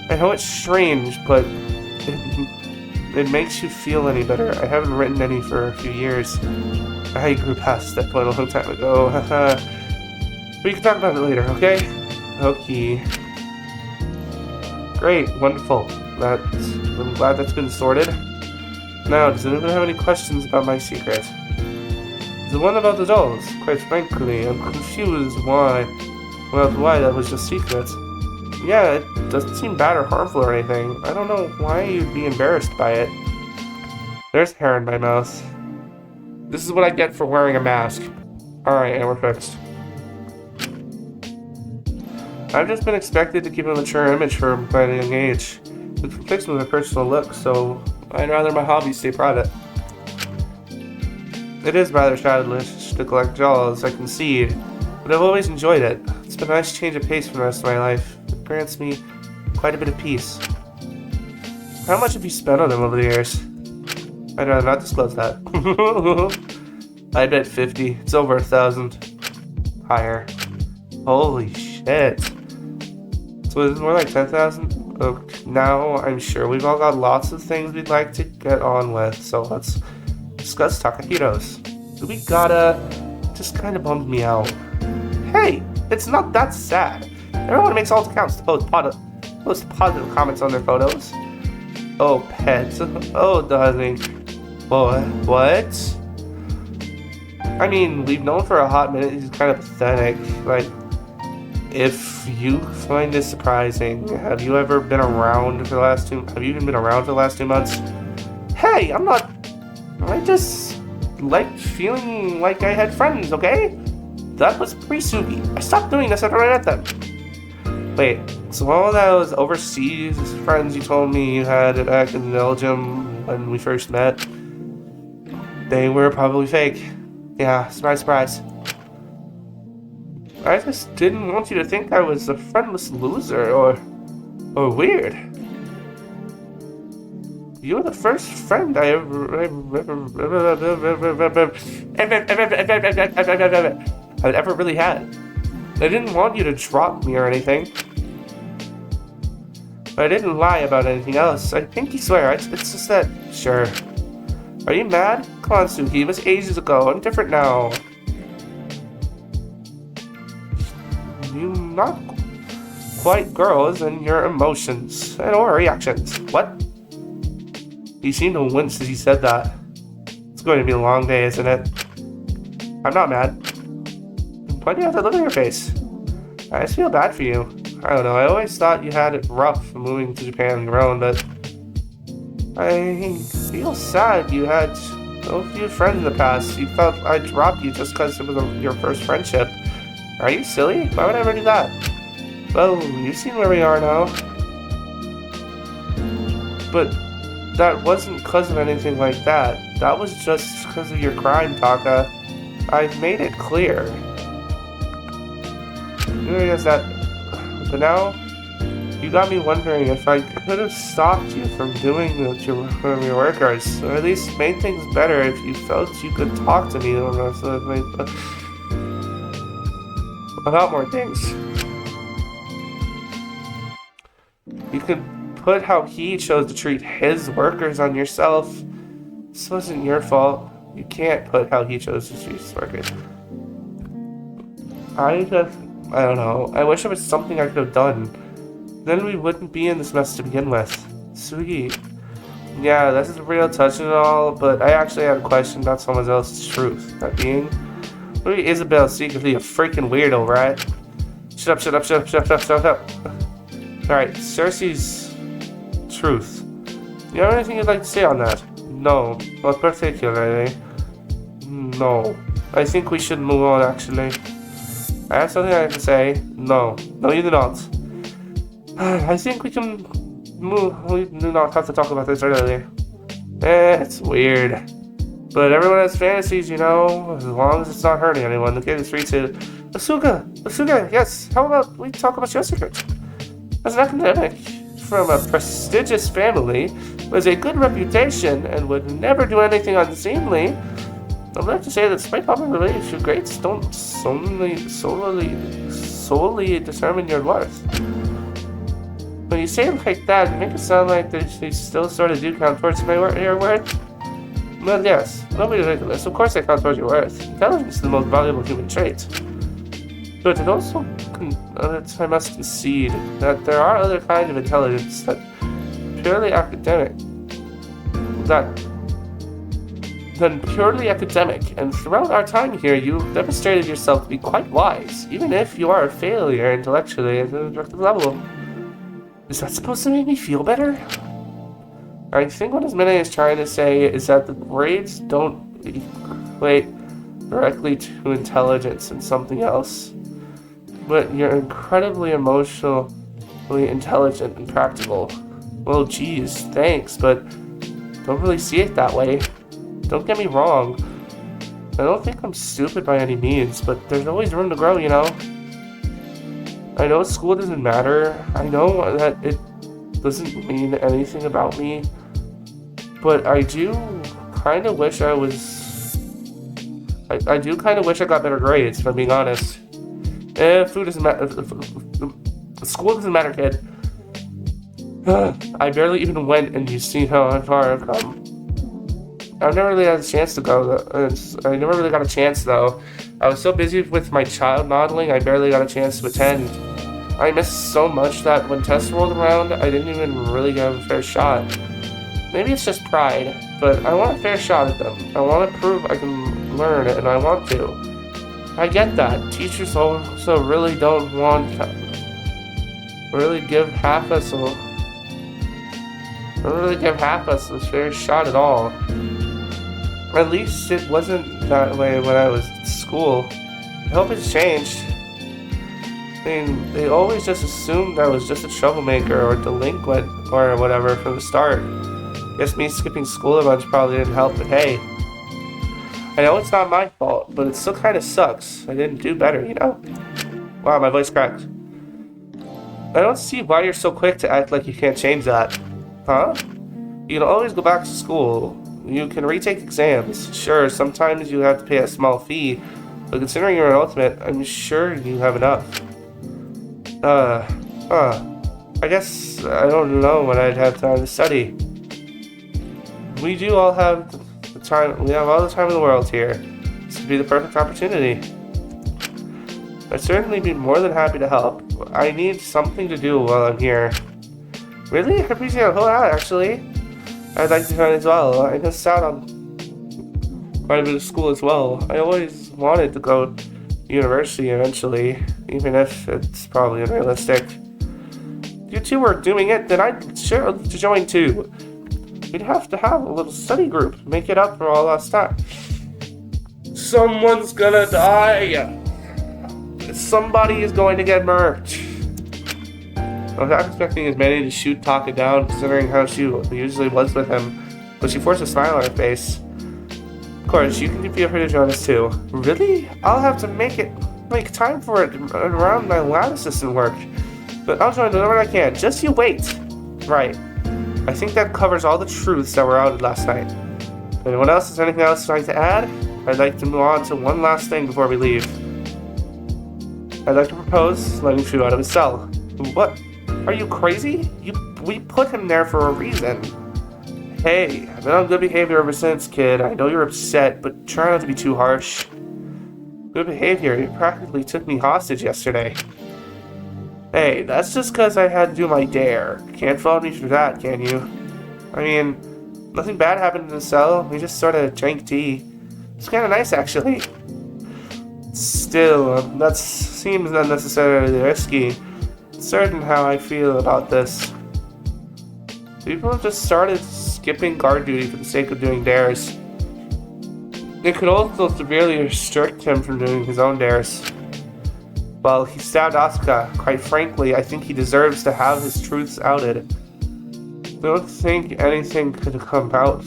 I know it's strange, but it makes you feel any better. I haven't written any for a few years. I grew past that point a long time ago. We can talk about it later, okay? Okay. Great, wonderful. I'm glad that's been sorted. Now, does anyone have any questions about my secret? The one about the dolls. Quite frankly, I'm confused why that was just secret. Yeah, it doesn't seem bad or harmful or anything. I don't know why you'd be embarrassed by it. There's hair in my mouth. This is what I get for wearing a mask. Alright, and we're fixed. I've just been expected to keep a mature image for quite a young age. It conflicts with my personal look, so I'd rather my hobbies stay private. It is rather childish to collect dolls, I concede, but I've always enjoyed it. It's been a nice change of pace for the rest of my life. It grants me quite a bit of peace. How much have you spent on them over the years? I'd rather not disclose that. I bet 50. It's over 1,000. Higher. Holy shit. So it's more like 10,000? Okay, now I'm sure we've all got lots of things we'd like to get on with, so let's discuss Takahiro's. We gotta... just kind of bummed me out. Hey, it's not that sad. Everyone makes all accounts to post positive comments on their photos. Oh, pets. Oh, darling. What? I mean, we've known for a hot minute he's kind of pathetic. Like, if you find this surprising, have you ever been around for the last have you even been around for the last 2 months? Hey, I just liked feeling like I had friends, okay? That was pre-Sugi. I stopped doing this after I met them. Wait, so all those overseas friends you told me you had back in Belgium when we first met, they were probably fake. Yeah, surprise. I just didn't want you to think I was a friendless loser or weird. You were the first friend I ever really had. I didn't want you to drop me or anything. But I didn't lie about anything else. I pinky swear. It's just that, sure. Are you mad? Come on, Suki. It was ages ago. I'm different now. You're not quite girls and your emotions or reactions. What? You seemed to wince as you said that. It's going to be a long day, isn't it? I'm not mad. Why do you have that look on your face? I just feel bad for you. I don't know, I always thought you had it rough moving to Japan on your own, but I feel sad you had so few friends in the past. You felt I dropped you just because it was your first friendship. Are you silly? Why would I ever do that? Well, you've seen where we are now. But that wasn't because of anything like that. That was just because of your crime, Taka. I've made it clear. Really is that, but now you got me wondering if I could have stopped you from doing what your workers, or at least made things better if you felt you could talk to me about more things. You could put how he chose to treat his workers on yourself. This wasn't your fault. You can't put how he chose to treat his workers. I don't know. I wish it was something I could have done. Then we wouldn't be in this mess to begin with. Sweet. Yeah, this is real touching and all, but I actually had a question about someone else's truth. That being, maybe Isabel's secretly a freaking weirdo, right? Shut up. Alright, Cersei's truth. You have anything you'd like to say on that? No, not particularly. No. I think we should move on, actually. I have something I have to say. No. No, you do not. I think we can move. We do not have to talk about this earlier. It's weird. But everyone has fantasies, you know, as long as it's not hurting anyone. The kid is free to... Asuka, yes, how about we talk about your secret? As an academic from a prestigious family with a good reputation and would never do anything unseemly, I'd like to say that despite popularity, your grades don't solely determine your worth. When you say it like that, you make it sound like they still sort of do count towards your worth. Well, yes, don't be ridiculous. Of course they count towards your worth. Intelligence is the most valuable human trait. But it also, I must concede that there are other kinds of intelligence that purely academic. And throughout our time here, you've demonstrated yourself to be quite wise, even if you are a failure intellectually at the objective level. Is that supposed to make me feel better? I think what Ismene is trying to say is that the grades don't equate directly to intelligence and something else. But you're incredibly emotionally intelligent and practical. Well, geez, thanks, but don't really see it that way. Don't get me wrong. I don't think I'm stupid by any means, but there's always room to grow, you know? I know school doesn't matter. I know that it doesn't mean anything about me. But I do kind of wish I do kind of wish I got better grades, if I'm being honest. Food doesn't matter. School doesn't matter, kid. I barely even went, and you see how far I've come. I've never really had a chance to go. I never really got a chance, though. I was so busy with my child modeling, I barely got a chance to attend. I missed so much that when tests rolled around, I didn't even really get a fair shot. Maybe it's just pride, but I want a fair shot at them. I want to prove I can learn, and I want to. I get that. Teachers also really don't want to really give half us a fair shot at all. At least it wasn't that way when I was at school. I hope it's changed. I mean, they always just assumed I was just a troublemaker or delinquent or whatever from the start. Guess me skipping school a bunch probably didn't help, but hey. I know it's not my fault, but it still kind of sucks. I didn't do better, you know? Wow, my voice cracked. I don't see why you're so quick to act like you can't change that. Huh? You can always go back to school. You can retake exams. Sure, sometimes you have to pay a small fee, but considering you're an ultimate, I'm sure you have enough. I guess I don't know when I'd have time to study. We do all have the time. We have all the time in the world here. This would be the perfect opportunity. I'd certainly be more than happy to help. I need something to do while I'm here. Really? I appreciate it a whole lot, actually. I'd like to join as well. I missed out on quite a bit of school as well. I always wanted to go to university eventually, even if it's probably unrealistic. If you two were doing it, then I'd sure to join too. We'd have to have a little study group, make it up for all lost time. Someone's gonna die! Somebody is going to get murked. I was not expecting as many to shoot Taka down, considering how she usually was with him, but she forced a smile on her face. Of course, you can feel free to join us too. Really? I'll have to make time for it around my lab assistant work. But I'll join whenever I can. Just you wait. Right. I think that covers all the truths that were outed last night. Anyone else has anything else you'd like to add? I'd like to move on to one last thing before we leave. I'd like to propose letting Shu out of his cell. What? Are you crazy? We put him there for a reason. Hey, I've been on good behavior ever since, kid. I know you're upset, but try not to be too harsh. Good behavior? You practically took me hostage yesterday. Hey, that's just because I had to do my dare. Can't fault me for that, can you? I mean, nothing bad happened in the cell. We just sort of drank tea. It's kind of nice, actually. Still, that seems unnecessarily risky. Certain how I feel about this. People have just started skipping guard duty for the sake of doing dares. It could also severely restrict him from doing his own dares. Well, he stabbed Asuka. Quite frankly, I think he deserves to have his truths outed. Don't think anything could come out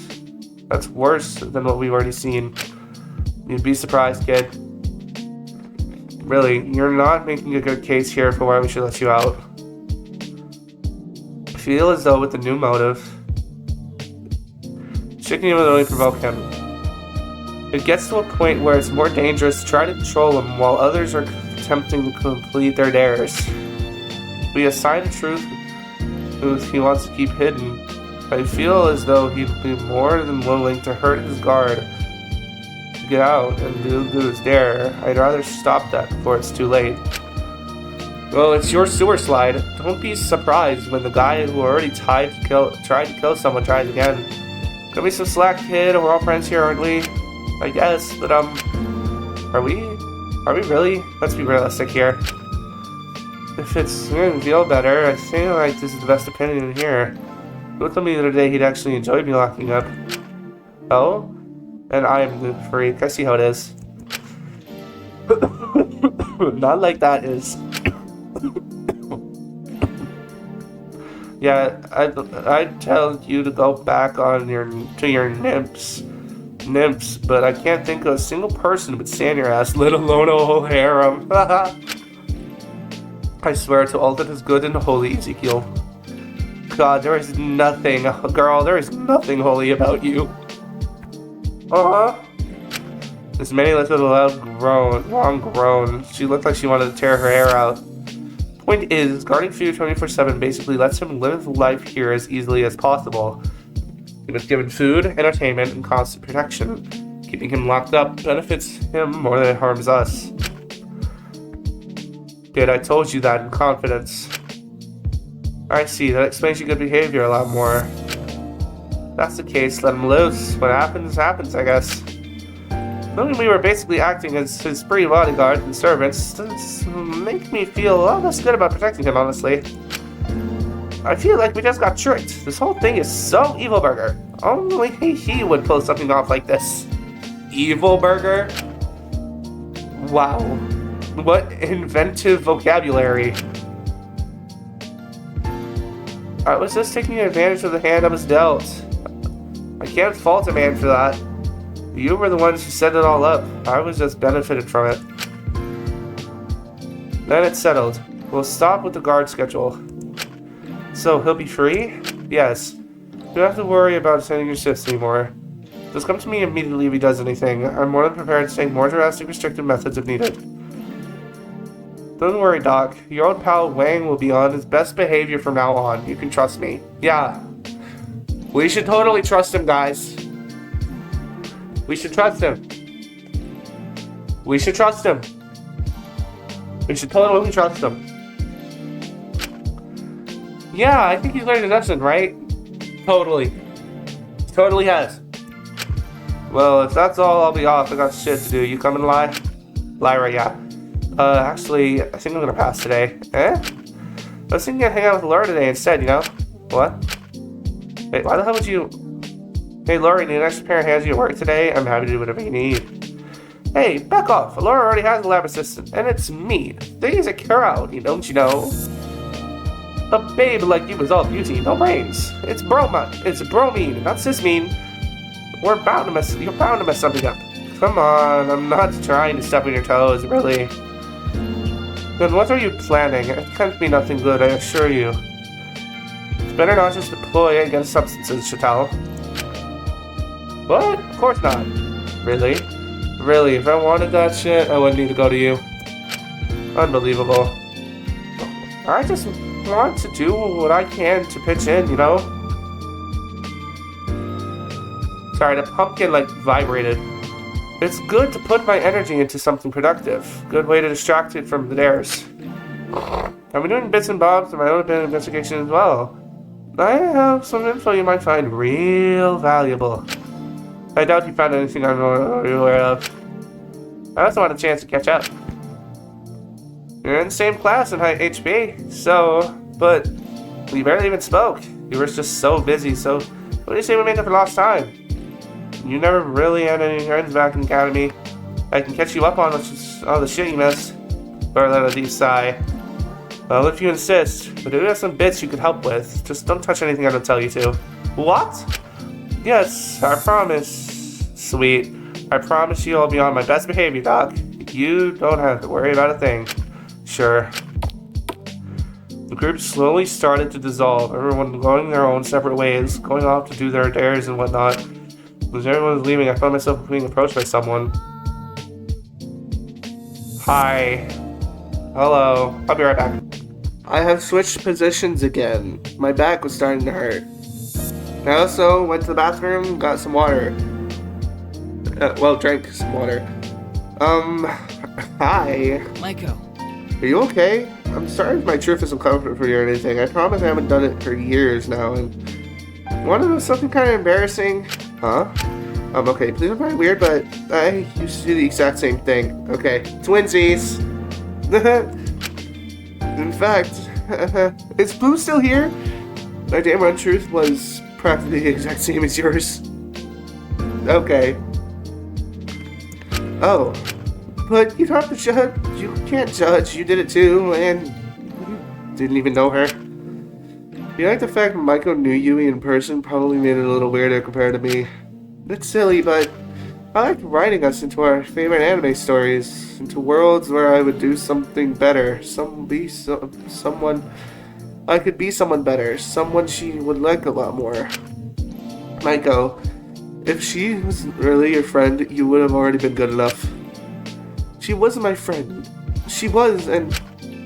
that's worse than what we've already seen. You'd be surprised, kid. Really, you're not making a good case here for why we should let you out. I feel as though with the new motive, checking him would only provoke him. It gets to a point where it's more dangerous to try to control him while others are attempting to complete their dares. We assign a truth he wants to keep hidden. I feel as though he'd be more than willing to hurt his guard to get out and do his dare. I'd rather stop that before it's too late. Well, it's your sewer slide. Don't be surprised when the guy who already tried to kill someone tries again. Cut me some slack, kid. We're all friends here, aren't we? I guess, but are we really? Let's be realistic here. If it's gonna feel better, I feel like this is the best opinion here. Who told me the other day he'd actually enjoy me locking up? Oh? And I'm the freak. I see how it is. Not like that is. Yeah, I'd tell you to go back on to your nymphs, but I can't think of a single person who would stand your ass, let alone a whole harem. I swear to all that is good and holy, Ezekiel. God, there is nothing, girl, there is nothing holy about you. This Manny left with a long groan. She looked like she wanted to tear her hair out. Point is, guarding Fu 24/7 basically lets him live life here as easily as possible. He was given food, entertainment, and constant protection. Keeping him locked up benefits him more than it harms us. Kid, I told you that in confidence. I see, that explains your good behavior a lot more. If that's the case, let him loose. What happens, happens, I guess. Knowing we were basically acting as his free bodyguards and servants does make me feel a lot less good about protecting him, honestly. I feel like we just got tricked. This whole thing is so Evil Burger. Only he would pull something off like this. Evil Burger? Wow. What inventive vocabulary. I was just taking advantage of the hand I was dealt. I can't fault a man for that. You were the ones who set it all up. I was just benefited from it. Then it's settled. We'll stop with the guard schedule. So, he'll be free? Yes. You don't have to worry about sending your shifts anymore. Just come to me immediately if he does anything. I'm more than prepared to take more drastic restrictive methods if needed. Don't worry, Doc. Your old pal Wang will be on his best behavior from now on. You can trust me. Yeah. We should totally trust him, guys. We should trust him. We should trust him. We should totally trust him. Yeah, I think he's learned a lesson, right? Totally. Totally has. Well, if that's all, I'll be off. I got shit to do. You coming, Lyra, yeah. Actually, I think I'm gonna pass today. I was thinking I'd hang out with Laura today instead, you know? What? Wait, why the hell would you... Hey, Laura, you need an extra pair of hands at your work today? I'm happy to do whatever you need. Hey, back off. Laura already has a lab assistant, and it's me. Things that care out, don't you know? A babe like you is all beauty, no brains. It's bromine, not cismine. You're bound to mess something up. Come on, I'm not trying to step on your toes, really. Then what are you planning? It can't be nothing good, I assure you. It's better not just deploy against substances, Chatal. What? Of course not. Really? Really, if I wanted that shit, I wouldn't need to go to you. Unbelievable. I just want to do what I can to pitch in, you know? Sorry, the pumpkin, vibrated. It's good to put my energy into something productive. Good way to distract it from the dares. I've been doing bits and bobs of my own investigation as well. I have some info you might find real valuable. I doubt you found anything I'm already aware of. I also want a chance to catch up. You're in the same class in HB, but we barely even spoke. You were just so busy, so what do you say we make up for lost time? You never really had any friends back in the academy. I can catch you up on all the shit you missed. Or let a deep sigh. Well, if you insist, but I do have some bits you could help with. Just don't touch anything I don't tell you to. What? Yes, I promise. Sweet. I promise you I'll be on my best behavior, Doc. You don't have to worry about a thing. Sure. The group slowly started to dissolve, everyone going their own separate ways, going off to do their dares and whatnot. As everyone was leaving, I found myself being approached by someone. Hi. Hello. I'll be right back. I have switched positions again. My back was starting to hurt. I also went to the bathroom, got some water. Drank some water. Hi. Maiko. Are you okay? I'm sorry if my truth isn't comfort for you or anything. I promise I haven't done it for years now, and want to know something kind of embarrassing? Huh? Okay, please don't find it weird, but I used to do the exact same thing. Okay, twinsies! In fact, is Blue still here? My damn untruth was practically the exact same as yours. Okay. Oh. But you don't have to judge. You can't judge. You did it too, and you didn't even know her. You like the fact that Maiko knew Yui in person probably made it a little weirder compared to me. It's silly, but I liked writing us into our favorite anime stories, into worlds where I would do something better, someone I could be someone better, someone she would like a lot more. Maiko, if she was really your friend, you would have already been good enough. She wasn't my friend. She was, and,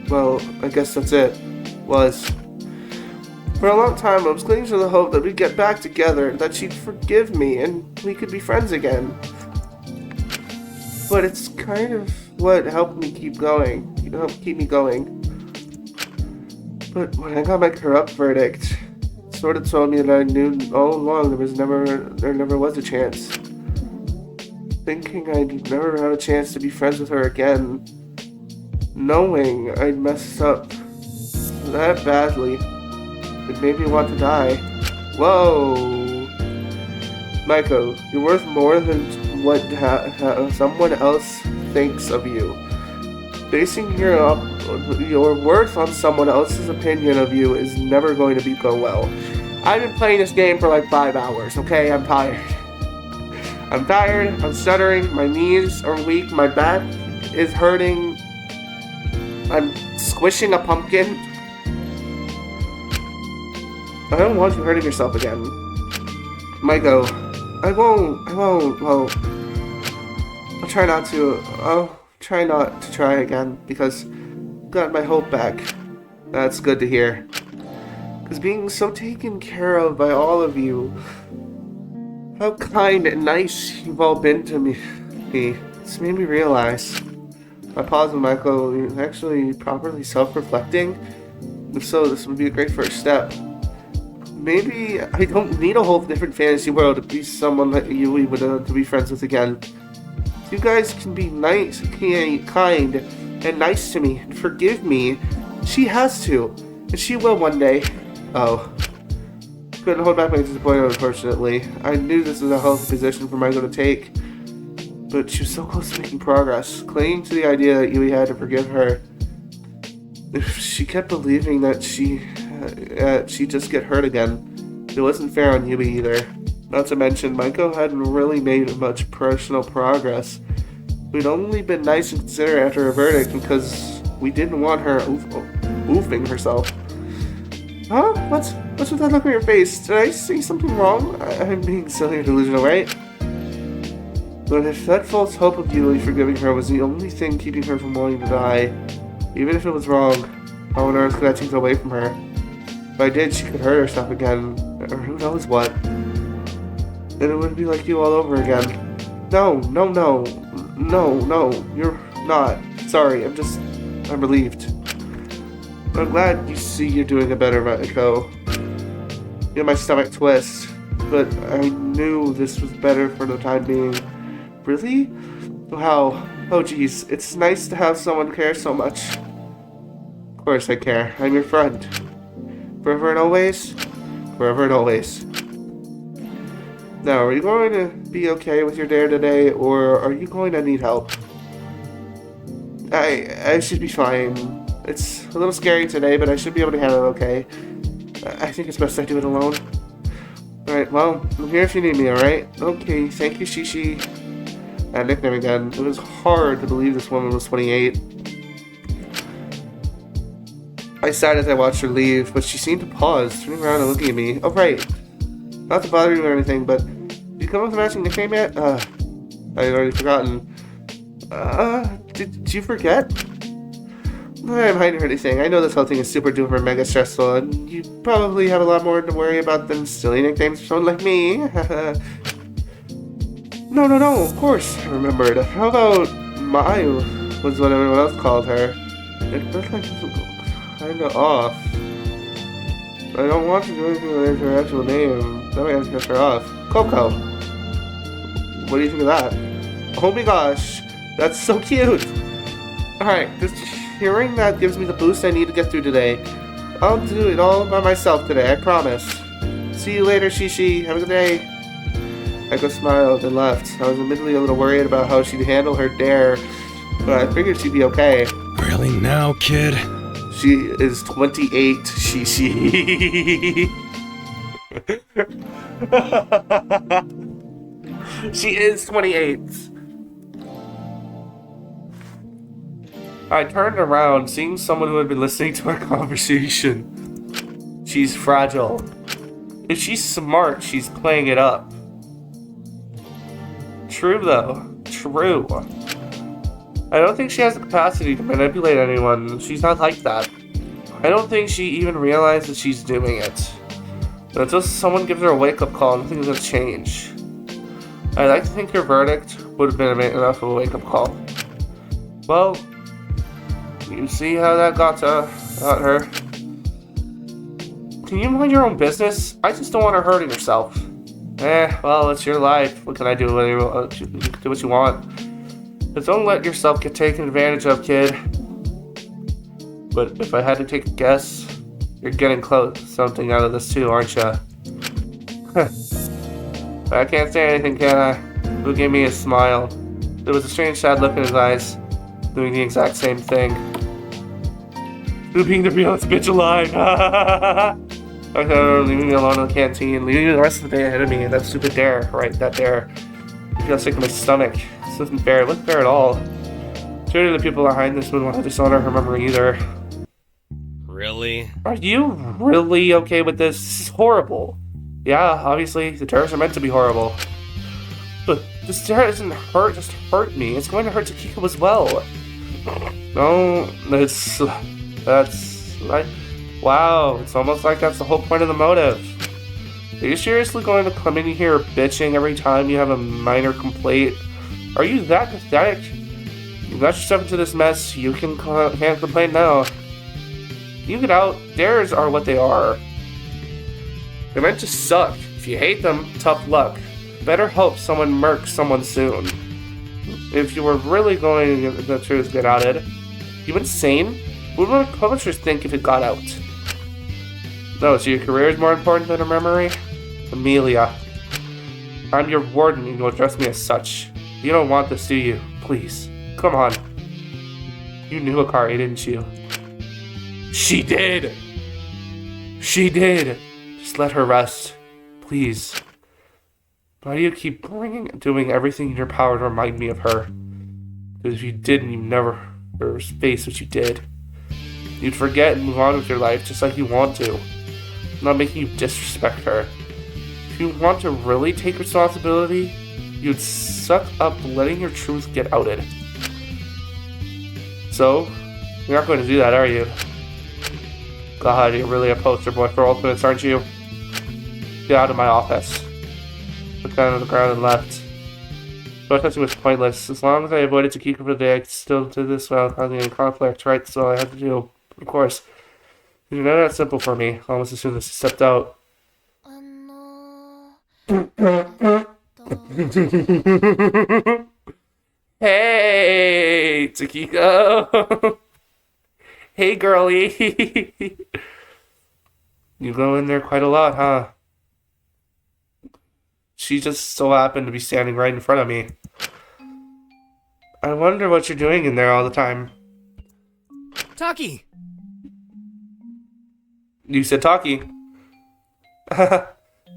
well, I guess that's it. Was. For a long time, I was clinging to the hope that we'd get back together, that she'd forgive me, and we could be friends again. But it's kind of what helped me keep going. Keep me going. But when I got my corrupt verdict, it sort of told me that I knew all along there never was a chance. Thinking I'd never have a chance to be friends with her again. Knowing I'd messed up that badly. It made me want to die. Whoa! Maiko, you're worth more than what someone else thinks of you. Basing your worth on someone else's opinion of you is never going to go well. I've been playing this game for like 5 hours, okay? I'm tired. I'm stuttering, my knees are weak, my back is hurting. I'm squishing a pumpkin. I don't want you hurting yourself again. Maiko, I won't, I'll try not to try again, because I got my hope back. That's good to hear. Because being so taken care of by all of you, how kind and nice you've all been to me, it's made me realize. I paused with Maiko, you're actually properly self-reflecting? If so, this would be a great first step. Maybe I don't need a whole different fantasy world to be someone that you would to be friends with again. You guys can be nice, kind, and nice to me, and forgive me. She has to, and she will one day. Oh. Couldn't hold back my disappointment, unfortunately. I knew this was a healthy position for Maiko to take, but she was so close to making progress, clinging to the idea that Yui had to forgive her. If she kept believing that she'd just get hurt again, it wasn't fair on Yui either. Not to mention, Maiko hadn't really made much personal progress. We'd only been nice and considerate after her verdict because we didn't want her oofing herself. Huh? What's with that look on your face? Did I say something wrong? I'm being silly or delusional, right? But if that false hope of you forgiving her was the only thing keeping her from wanting to die, even if it was wrong, how on earth could I take it away from her? If I did, she could hurt herself again, or who knows what. Then it would be like you all over again. No, you're not. Sorry, I'm relieved. I'm glad you see you're doing it better, Maiko. You know, my stomach twist, but I knew this was better for the time being. Really? Wow. Oh geez, it's nice to have someone care so much. Of course I care. I'm your friend. Forever and always? Forever and always. Now, are you going to be okay with your dare today, or are you going to need help? I should be fine. It's a little scary today, but I should be able to handle it okay. I think it's best I do it alone. Alright, well, I'm here if you need me, alright? Okay, thank you, Shishi. That nickname again. It was hard to believe this woman was 28. I sighed as I watched her leave, but she seemed to pause, turning around and looking at me. Oh, right. Not to bother you or anything, but did you come up with a matching nickname yet? I had already forgotten. Did you forget? I'm hiding anything. I know this whole thing is super duper mega stressful, and you probably have a lot more to worry about than silly nicknames for someone like me. No, of course, I remembered. How about Mayu was what everyone else called her? It looks like it's kinda off. I don't want to do anything related to her actual name. That might have to piss her off. Coco. What do you think of that? Oh my gosh, that's so cute. Alright, just hearing that gives me the boost I need to get through today. I'll do it all by myself today, I promise. See you later, Shishi. Have a good day. Echo smiled and left. I was admittedly a little worried about how she'd handle her dare, but I figured she'd be okay. Really now, kid? She is 28, Shishi. She is 28. I turned around, seeing someone who had been listening to our conversation. She's fragile. If she's smart, she's playing it up. True, though. True. I don't think she has the capacity to manipulate anyone. She's not like that. I don't think she even realizes she's doing it. But until someone gives her a wake-up call, nothing's gonna change. I'd like to think her verdict would have been enough of a wake-up call. Well, you see how that got her. Can you mind your own business? I just don't want her hurting herself. Well, it's your life. What can I do? You can do what you want. But don't let yourself get taken advantage of, kid. But if I had to take a guess, you're getting close something out of this too, aren't you? I can't say anything, can I? Who gave me a smile? There was a strange sad look in his eyes, doing the exact same thing. Who being the realest bitch alive? Okay, leaving me alone in the canteen, leaving the rest of the day ahead of me, and that stupid dare, right, that dare. I feel sick to my stomach. This isn't fair, it wasn't fair at all. Surely the people behind this wouldn't want to dishonor her memory either. Really? Are you really okay with this? This is horrible. Yeah, obviously, the dares are meant to be horrible. But this dare doesn't just hurt me, it's going to hurt Takiko as well. No, that's right. Wow, it's almost like that's the whole point of the motive. Are you seriously going to come in here bitching every time you have a minor complaint? Are you that pathetic? You got yourself into this mess, you can't complain now. You get out, dares are what they are. They're meant to suck. If you hate them, tough luck. Better hope someone murks someone soon. If you were really going to get the truth get outed, you insane? What would publishers think if it got out? No, so your career is more important than a memory? Amelia. I'm your warden and you'll address me as such. You don't want this, do you? Please. Come on. You knew Akari, didn't you? She did! She did! Just let her rest. Please. Why do you keep doing everything in your power to remind me of her? Because if you didn't, you'd never face what you did. You'd forget and move on with your life just like you want to. I'm not making you disrespect her. If you want to really take responsibility, you'd suck up letting your truth get outed. So, you're not going to do that, are you? God, you're really a poster boy for ultimates, aren't you? Get out of my office. Looked down on the ground and left. Protesting was pointless. As long as I avoided Takiko for the day, I could still do this without causing any conflict, right? So I had to do, of course. It was not that simple for me, almost as soon as he stepped out. Hey, Takiko! Hey, girlie! You go in there quite a lot, huh? She just so happened to be standing right in front of me. I wonder what you're doing in there all the time. Taki! You said Taki.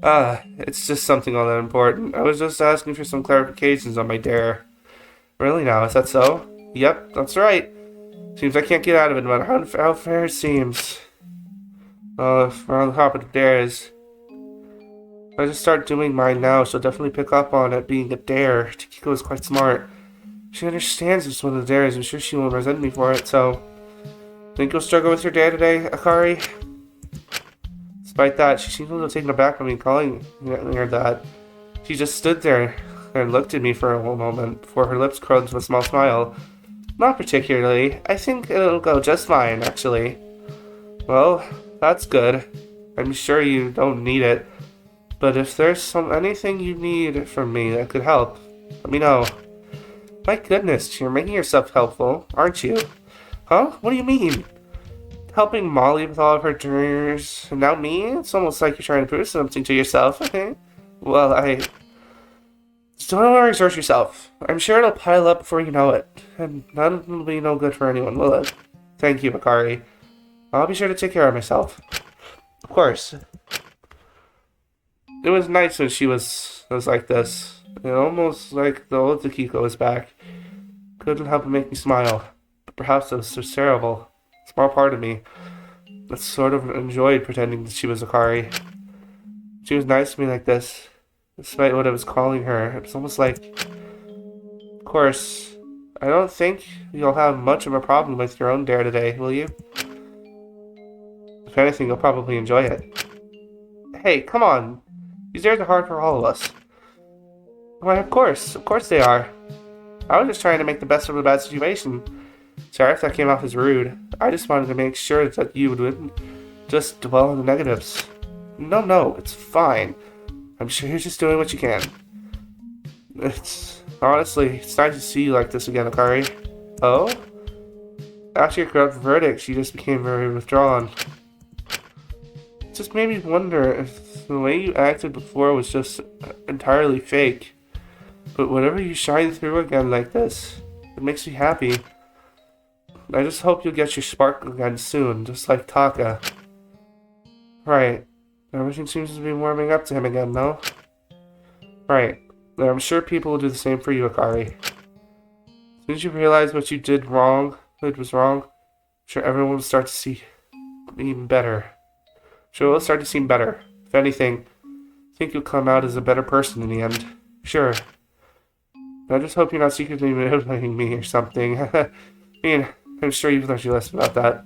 It's just something all that important. I was just asking for some clarifications on my dare. Really now, is that so? Yep, that's right. Seems I can't get out of it no matter how fair it seems. Well, if we're on the topic of dares, if I just start doing mine now, she'll definitely pick up on it being a dare. Takiko is quite smart. She understands it's one of the dares. I'm sure she won't resent me for it, so... Think you'll struggle with your dare today, Akari? Despite that, she seemed a little taken aback by me calling her that. She just stood there and looked at me for a moment before her lips curled into a small smile. Not particularly. I think it'll go just fine, actually. Well, that's good. I'm sure you don't need it. But if there's anything you need from me that could help, let me know. My goodness, you're making yourself helpful, aren't you? Huh? What do you mean? Helping Molly with all of her dares, and now me? It's almost like you're trying to prove something to yourself, okay? Well, just don't overexert yourself. I'm sure it'll pile up before you know it. And that'll be no good for anyone, will it? Thank you, Akari. I'll be sure to take care of myself. Of course. It was nice when she was like this. It almost like the old Takiko was back. Couldn't help but make me smile. But perhaps it was so terrible. Small part of me that sort of enjoyed pretending that she was Akari. She was nice to me like this, despite what I was calling her. It was almost like... Of course, I don't think you'll have much of a problem with your own dare today, will you? If anything, you'll probably enjoy it. Hey, come on. These dares are hard for all of us. Why, of course they are. I was just trying to make the best of a bad situation. Sorry if that came off as rude. I just wanted to make sure that you wouldn't just dwell on the negatives. No, it's fine. I'm sure you're just doing what you can. Honestly, it's nice to see you like this again, Akari. Oh? After your corrupt verdict, you just became very withdrawn. It just made me wonder if the way you acted before was just entirely fake. But whenever you shine through again like this, it makes me happy. I just hope you'll get your spark again soon, just like Taka. Right. Everything seems to be warming up to him again, no? Right. I'm sure people will do the same for you, Akari. As soon as you realize what you did wrong, it was wrong, I'm sure everyone will start to see even better. Sure, it will start to seem better. If anything, I think you'll come out as a better person in the end. Sure. I just hope you're not secretly manipulating me or something. I mean, I'm sure you've learned your lesson about that.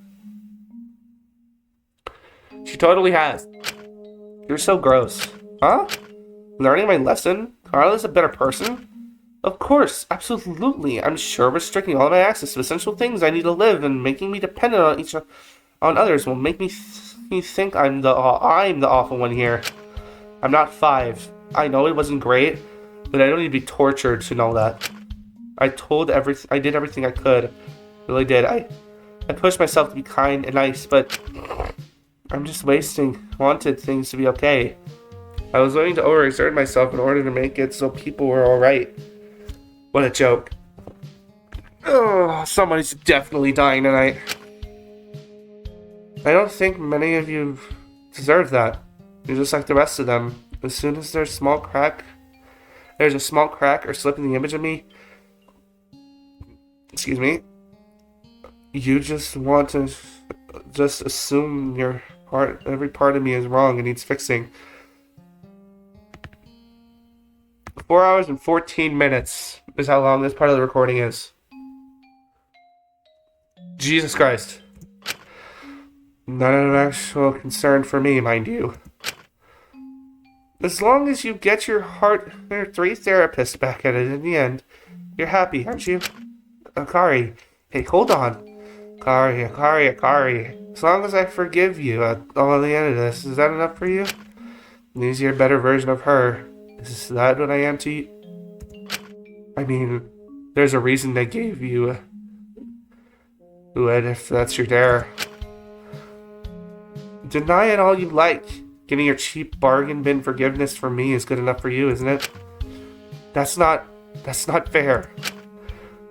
She totally has. You're so gross. Huh? Learning my lesson? Carla's a better person? Of course, absolutely. I'm sure restricting all of my access to essential things I need to live and making me dependent on others will make me think I'm the awful one here. I'm not 5. I know it wasn't great, but I don't need to be tortured to know that. I did everything I could. Really did. I pushed myself to be kind and nice, but I'm just wanted things to be okay. I was willing to overexert myself in order to make it so people were alright. What a joke. Oh, somebody's definitely dying tonight. I don't think many of you deserve that. You're just like the rest of them. As soon as there's small crack there's a small crack or slip in the image of me, excuse me, you just want to just assume every part of me is wrong and needs fixing. 4 hours and 14 minutes is how long this part of the recording is. Jesus Christ. Not an actual concern for me, mind you. As long as you get your heart or 3 therapists back at it in the end, you're happy, aren't you? Akari. Hey, hold on. Akari. As long as I forgive you at the end of this, is that enough for you? Is your better version of her? Is that what I am to you? I mean, there's a reason they gave you Ued, if that's your dare. Deny it all you like. Getting your cheap bargain bin forgiveness from me is good enough for you, isn't it? That's not fair.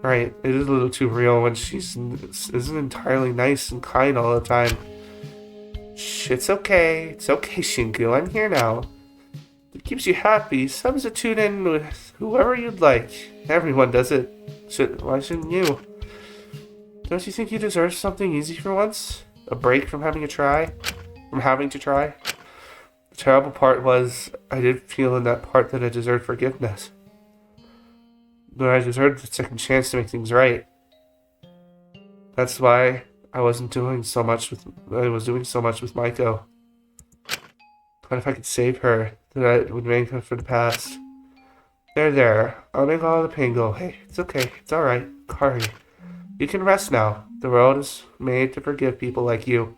Right, it is a little too real when she isn't entirely nice and kind all the time. Shh, it's okay, Shinku, I'm here now. If it keeps you happy, substitute in with whoever you'd like. Everyone does it. Why shouldn't you? Don't you think you deserve something easy for once? A break from having to try? The terrible part was, I did feel in that part that I deserved forgiveness. But I deserved a second chance to make things right. That's why I was doing so much with Maiko. What if I could save her? That would make up for the past. There. I'll make all the pain go away. It's okay. It's alright. Kari, you can rest now. The world is made to forgive people like you.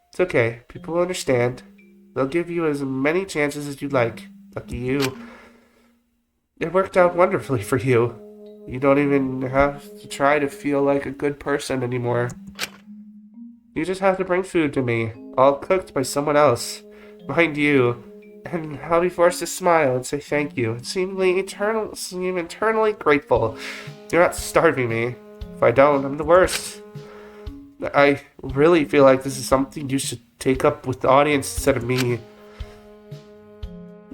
It's okay. People will understand. They'll give you as many chances as you'd like. Lucky you. It worked out wonderfully for you. You don't even have to try to feel like a good person anymore. You just have to bring food to me, all cooked by someone else. Mind you. And I'll be forced to smile and say thank you and seem eternally grateful. You're not starving me. If I don't, I'm the worst. I really feel like this is something you should take up with the audience instead of me.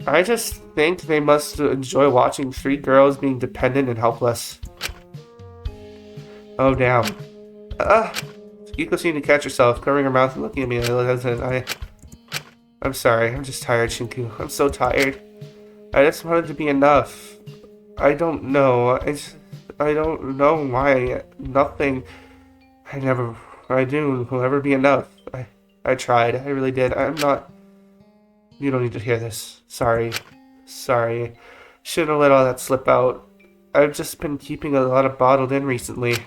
I just think they must enjoy watching 3 girls being dependent and helpless. Oh, damn. Yuko seemed to catch herself, covering her mouth and looking at me. I'm sorry, I'm just tired, Shinku. I'm so tired. I just wanted to be enough. I don't know. I don't know why. Nothing. I do will ever be enough. I tried. I really did. I'm not. You don't need to hear this. Sorry. Shouldn't have let all that slip out. I've just been keeping a lot of bottled in recently.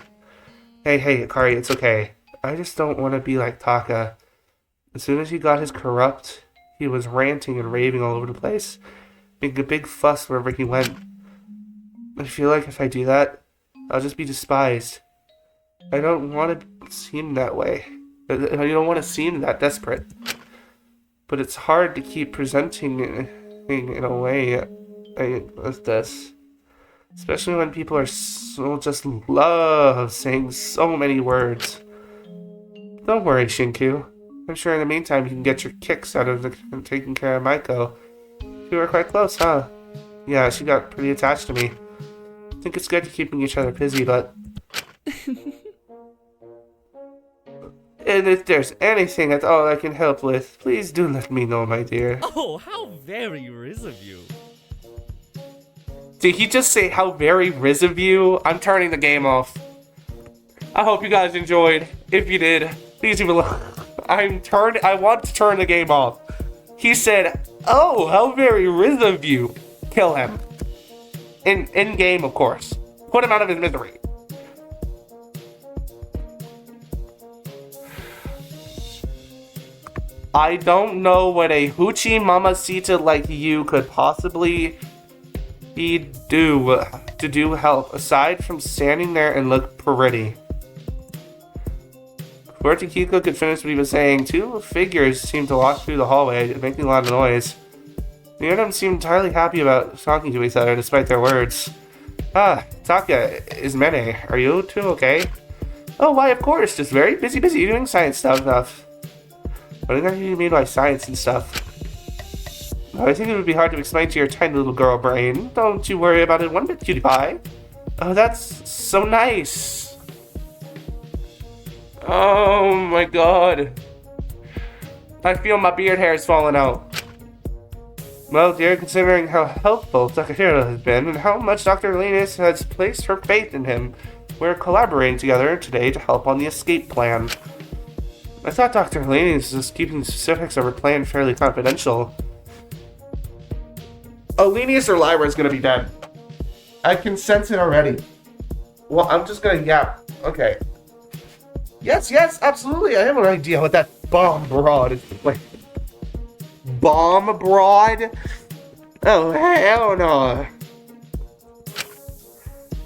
Hey, Akari, it's okay. I just don't want to be like Taka. As soon as he got his corrupt, he was ranting and raving all over the place, making a big fuss wherever he went. I feel like if I do that, I'll just be despised. I don't want to seem that way. I don't want to seem that desperate. But it's hard to keep presenting in a way like this. Especially when people are just love saying so many words. Don't worry, Shinku. I'm sure in the meantime you can get your kicks out of taking care of Maiko. You were quite close, huh? Yeah, she got pretty attached to me. I think it's good to keeping each other busy, but... And if there's anything at all I can help with, please do let me know, my dear. Oh, how very Riz of you. Did he just say how very Riz of you? I'm turning the game off. I hope you guys enjoyed. If you did, please leave a like. I want to turn the game off. He said, oh, how very Riz of you. Kill him. In game, of course. Put him out of his misery. I don't know what a hoochie mamacita like you could possibly do to help, aside from standing there and look pretty. Before Takiko could finish what he was saying, 2 figures seemed to walk through the hallway, making a lot of noise. Neither of them seemed entirely happy about talking to each other, despite their words. Taka, Ismene, are you 2 okay? Oh, why, of course, just very busy doing science stuff. What exactly do you mean by science and stuff? I think it would be hard to explain to your tiny little girl brain. Don't you worry about it one bit, cutie pie. Oh, that's so nice. Oh my god. I feel my beard hair is falling out. Well, dear, considering how helpful Takahiro has been and how much Dr. Linus has placed her faith in him, we're collaborating together today to help on the escape plan. I thought Dr. Linus was keeping the specifics of her plan fairly confidential. Oh, Linus or Lyra is gonna be dead. I can sense it already. Well, I'm just gonna yap. Okay. Yes, absolutely. I have an idea what that bomb broad is like. Bomb broad? Oh, hell no.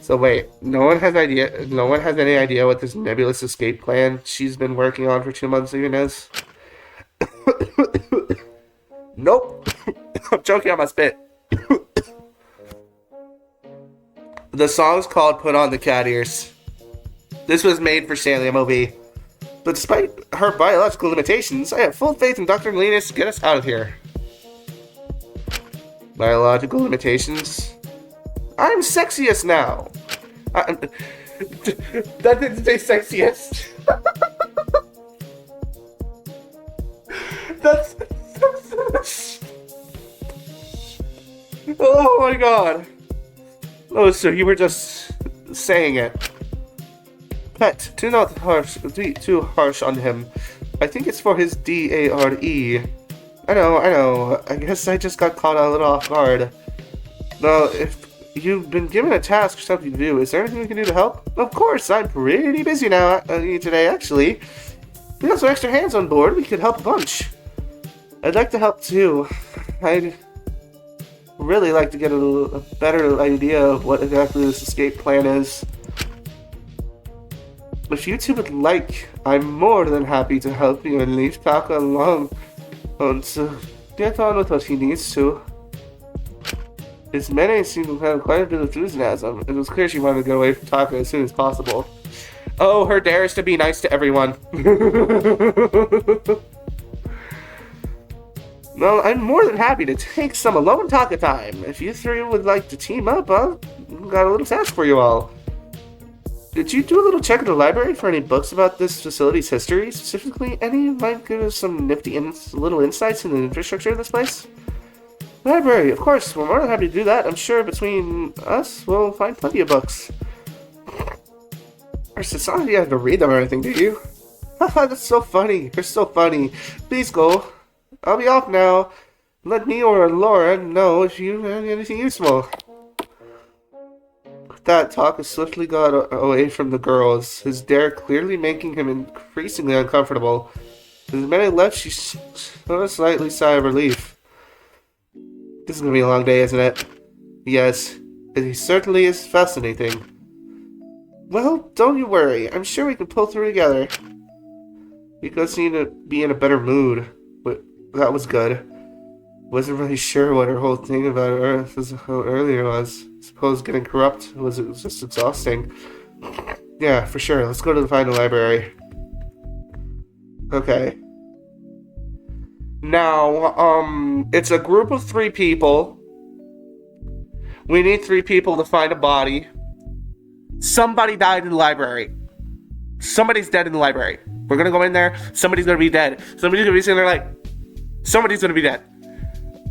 So wait, no one has any idea what this nebulous escape plan she's been working on for 2 months even is? Nope. I'm choking on my spit. The song's called Put on the Cat Ears. This was made for Stanley MOV. But despite her biological limitations, I have full faith in Dr. Linus to get us out of here. Biological limitations? I'm sexiest now. That didn't say sexiest. That's... Oh my god. Oh, so you were just saying it. Pet, do not be too harsh on him. I think it's for his D-A-R-E. I know. I guess I just got caught a little off guard. Well, if you've been given a task or something to do, is there anything we can do to help? Of course, I'm pretty busy now today, actually. If we got some extra hands on board, we could help a bunch. I'd like to help too. I'd really like to get a better idea of what exactly this escape plan is. If you two would like, I'm more than happy to help you and leave Taka alone and to get on with what he needs to. His manner seemed to have quite a bit of enthusiasm. It was clear she wanted to get away from Taka as soon as possible. Oh, her dare is to be nice to everyone. Well, I'm more than happy to take some alone Taka time. If you three would like to team up, I've got a little task for you all. Did you do a little check in the library for any books about this facility's history? Specifically, any might give us some nifty little insights into the infrastructure of this place? Library, of course. We're more than happy to do that. I'm sure between us, we'll find plenty of books. It's not like you have to read them or anything, do you? Haha, that's so funny. You're so funny. Please go. I'll be off now. Let me or Laura know if you have anything useful. That Taka swiftly got away from the girls, his dare clearly making him increasingly uncomfortable. As the minute left, she sort of slightly sigh of relief. This is gonna be a long day, isn't it? Yes, it certainly is fascinating. Well, don't you worry. I'm sure we can pull through together. You guys seem to be in a better mood. But that was good. Wasn't really sure what her whole thing about Earth earlier was. Suppose getting corrupt was just exhausting. Yeah, for sure. Let's go to the final library. Okay. Now, it's a group of 3 people. We need 3 people to find a body. Somebody died in the library. Somebody's dead in the library. We're gonna go in there. Somebody's gonna be dead. Somebody's gonna be sitting there like, somebody's gonna be dead.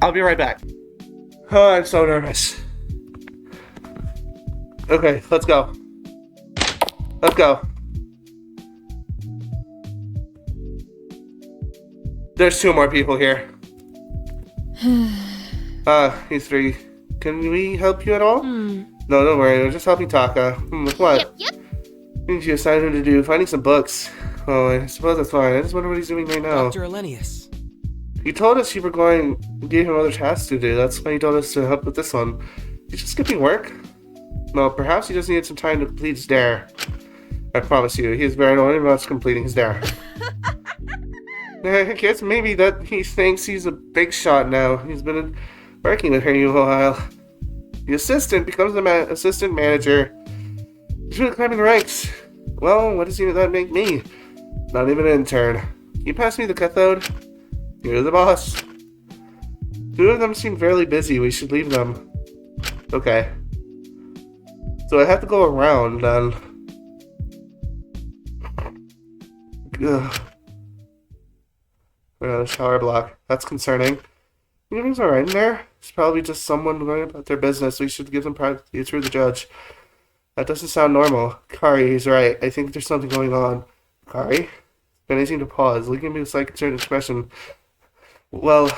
I'll be right back. Oh, I'm so nervous. Okay, let's go. Let's go. There's 2 more people here. You 3. Can we help you at all? No, don't worry. We're just helping Taka. With what? Yep. Things you assigned him to do. Finding some books. Oh, I suppose that's fine. I just wonder what he's doing right now. Dr. Elenius. He told us you were going... gave him other tasks to do. That's why he told us to help with this one. He's just skipping work? No, perhaps he just needed some time to complete his dare. I promise you, he is very annoyed about completing his dare. I guess maybe that he thinks he's a big shot now. He's been working with her a while. The assistant becomes the assistant manager. He's really climbing the ranks. Well, what does that make me? Not even an intern. Can you pass me the cathode? You're the boss. Two of them seem fairly busy. We should leave them. Okay. So I have to go around then. Ugh. The shower block. That's concerning. Everything's alright in there. It's probably just someone going about their business. We should give them privacy through the judge. That doesn't sound normal. Kari, he's right. I think there's something going on. Kari? Benny seemed to pause, looking at me with slight concerned expression. Well,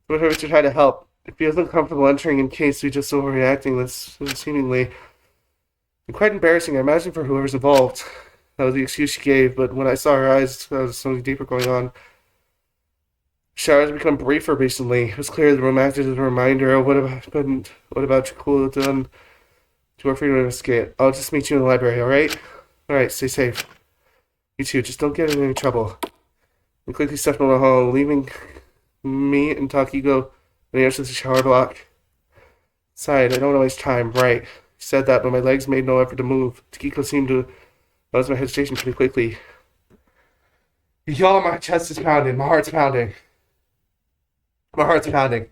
we should try to help. It feels uncomfortable entering in case we just overreacting this seemingly. And quite embarrassing, I imagine, for whoever's involved. That was the excuse she gave, but when I saw her eyes, there was something deeper going on. Showers have become briefer recently. It was clear the room acted as a reminder of what about you cool done to our freedom of escape. I'll just meet you in the library, alright? Alright, stay safe. You too, just don't get in any trouble. We quickly stepped down the hall, leaving me and Taki go and the to the shower block. Sighed, I don't want to waste time, right. He said that, but my legs made no effort to move. Takiko seemed to notice my hesitation pretty quickly. Y'all, my chest is pounding, my heart's pounding. My heart's pounding.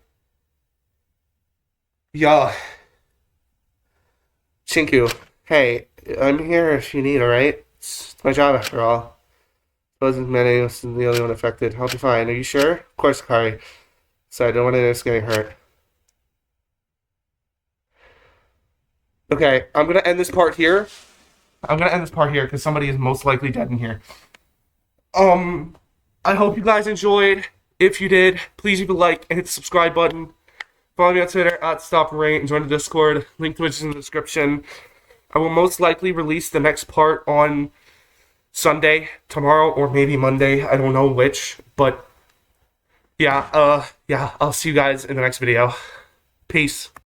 Y'all. Shinku, hey, I'm here if you need, alright? It's my job after all. Wasn't Manny was the only one affected. I'll be fine. Are you sure? Of course, Kari. So I don't want anyone else getting hurt. Okay, I'm gonna end this part here. Because somebody is most likely dead in here. I hope you guys enjoyed. If you did, please leave a like and hit the subscribe button. Follow me on Twitter @StopRate and join the Discord. Link to which is in the description. I will most likely release the next part on Sunday, tomorrow, or maybe Monday. I don't know which, but yeah, I'll see you guys in the next video. Peace.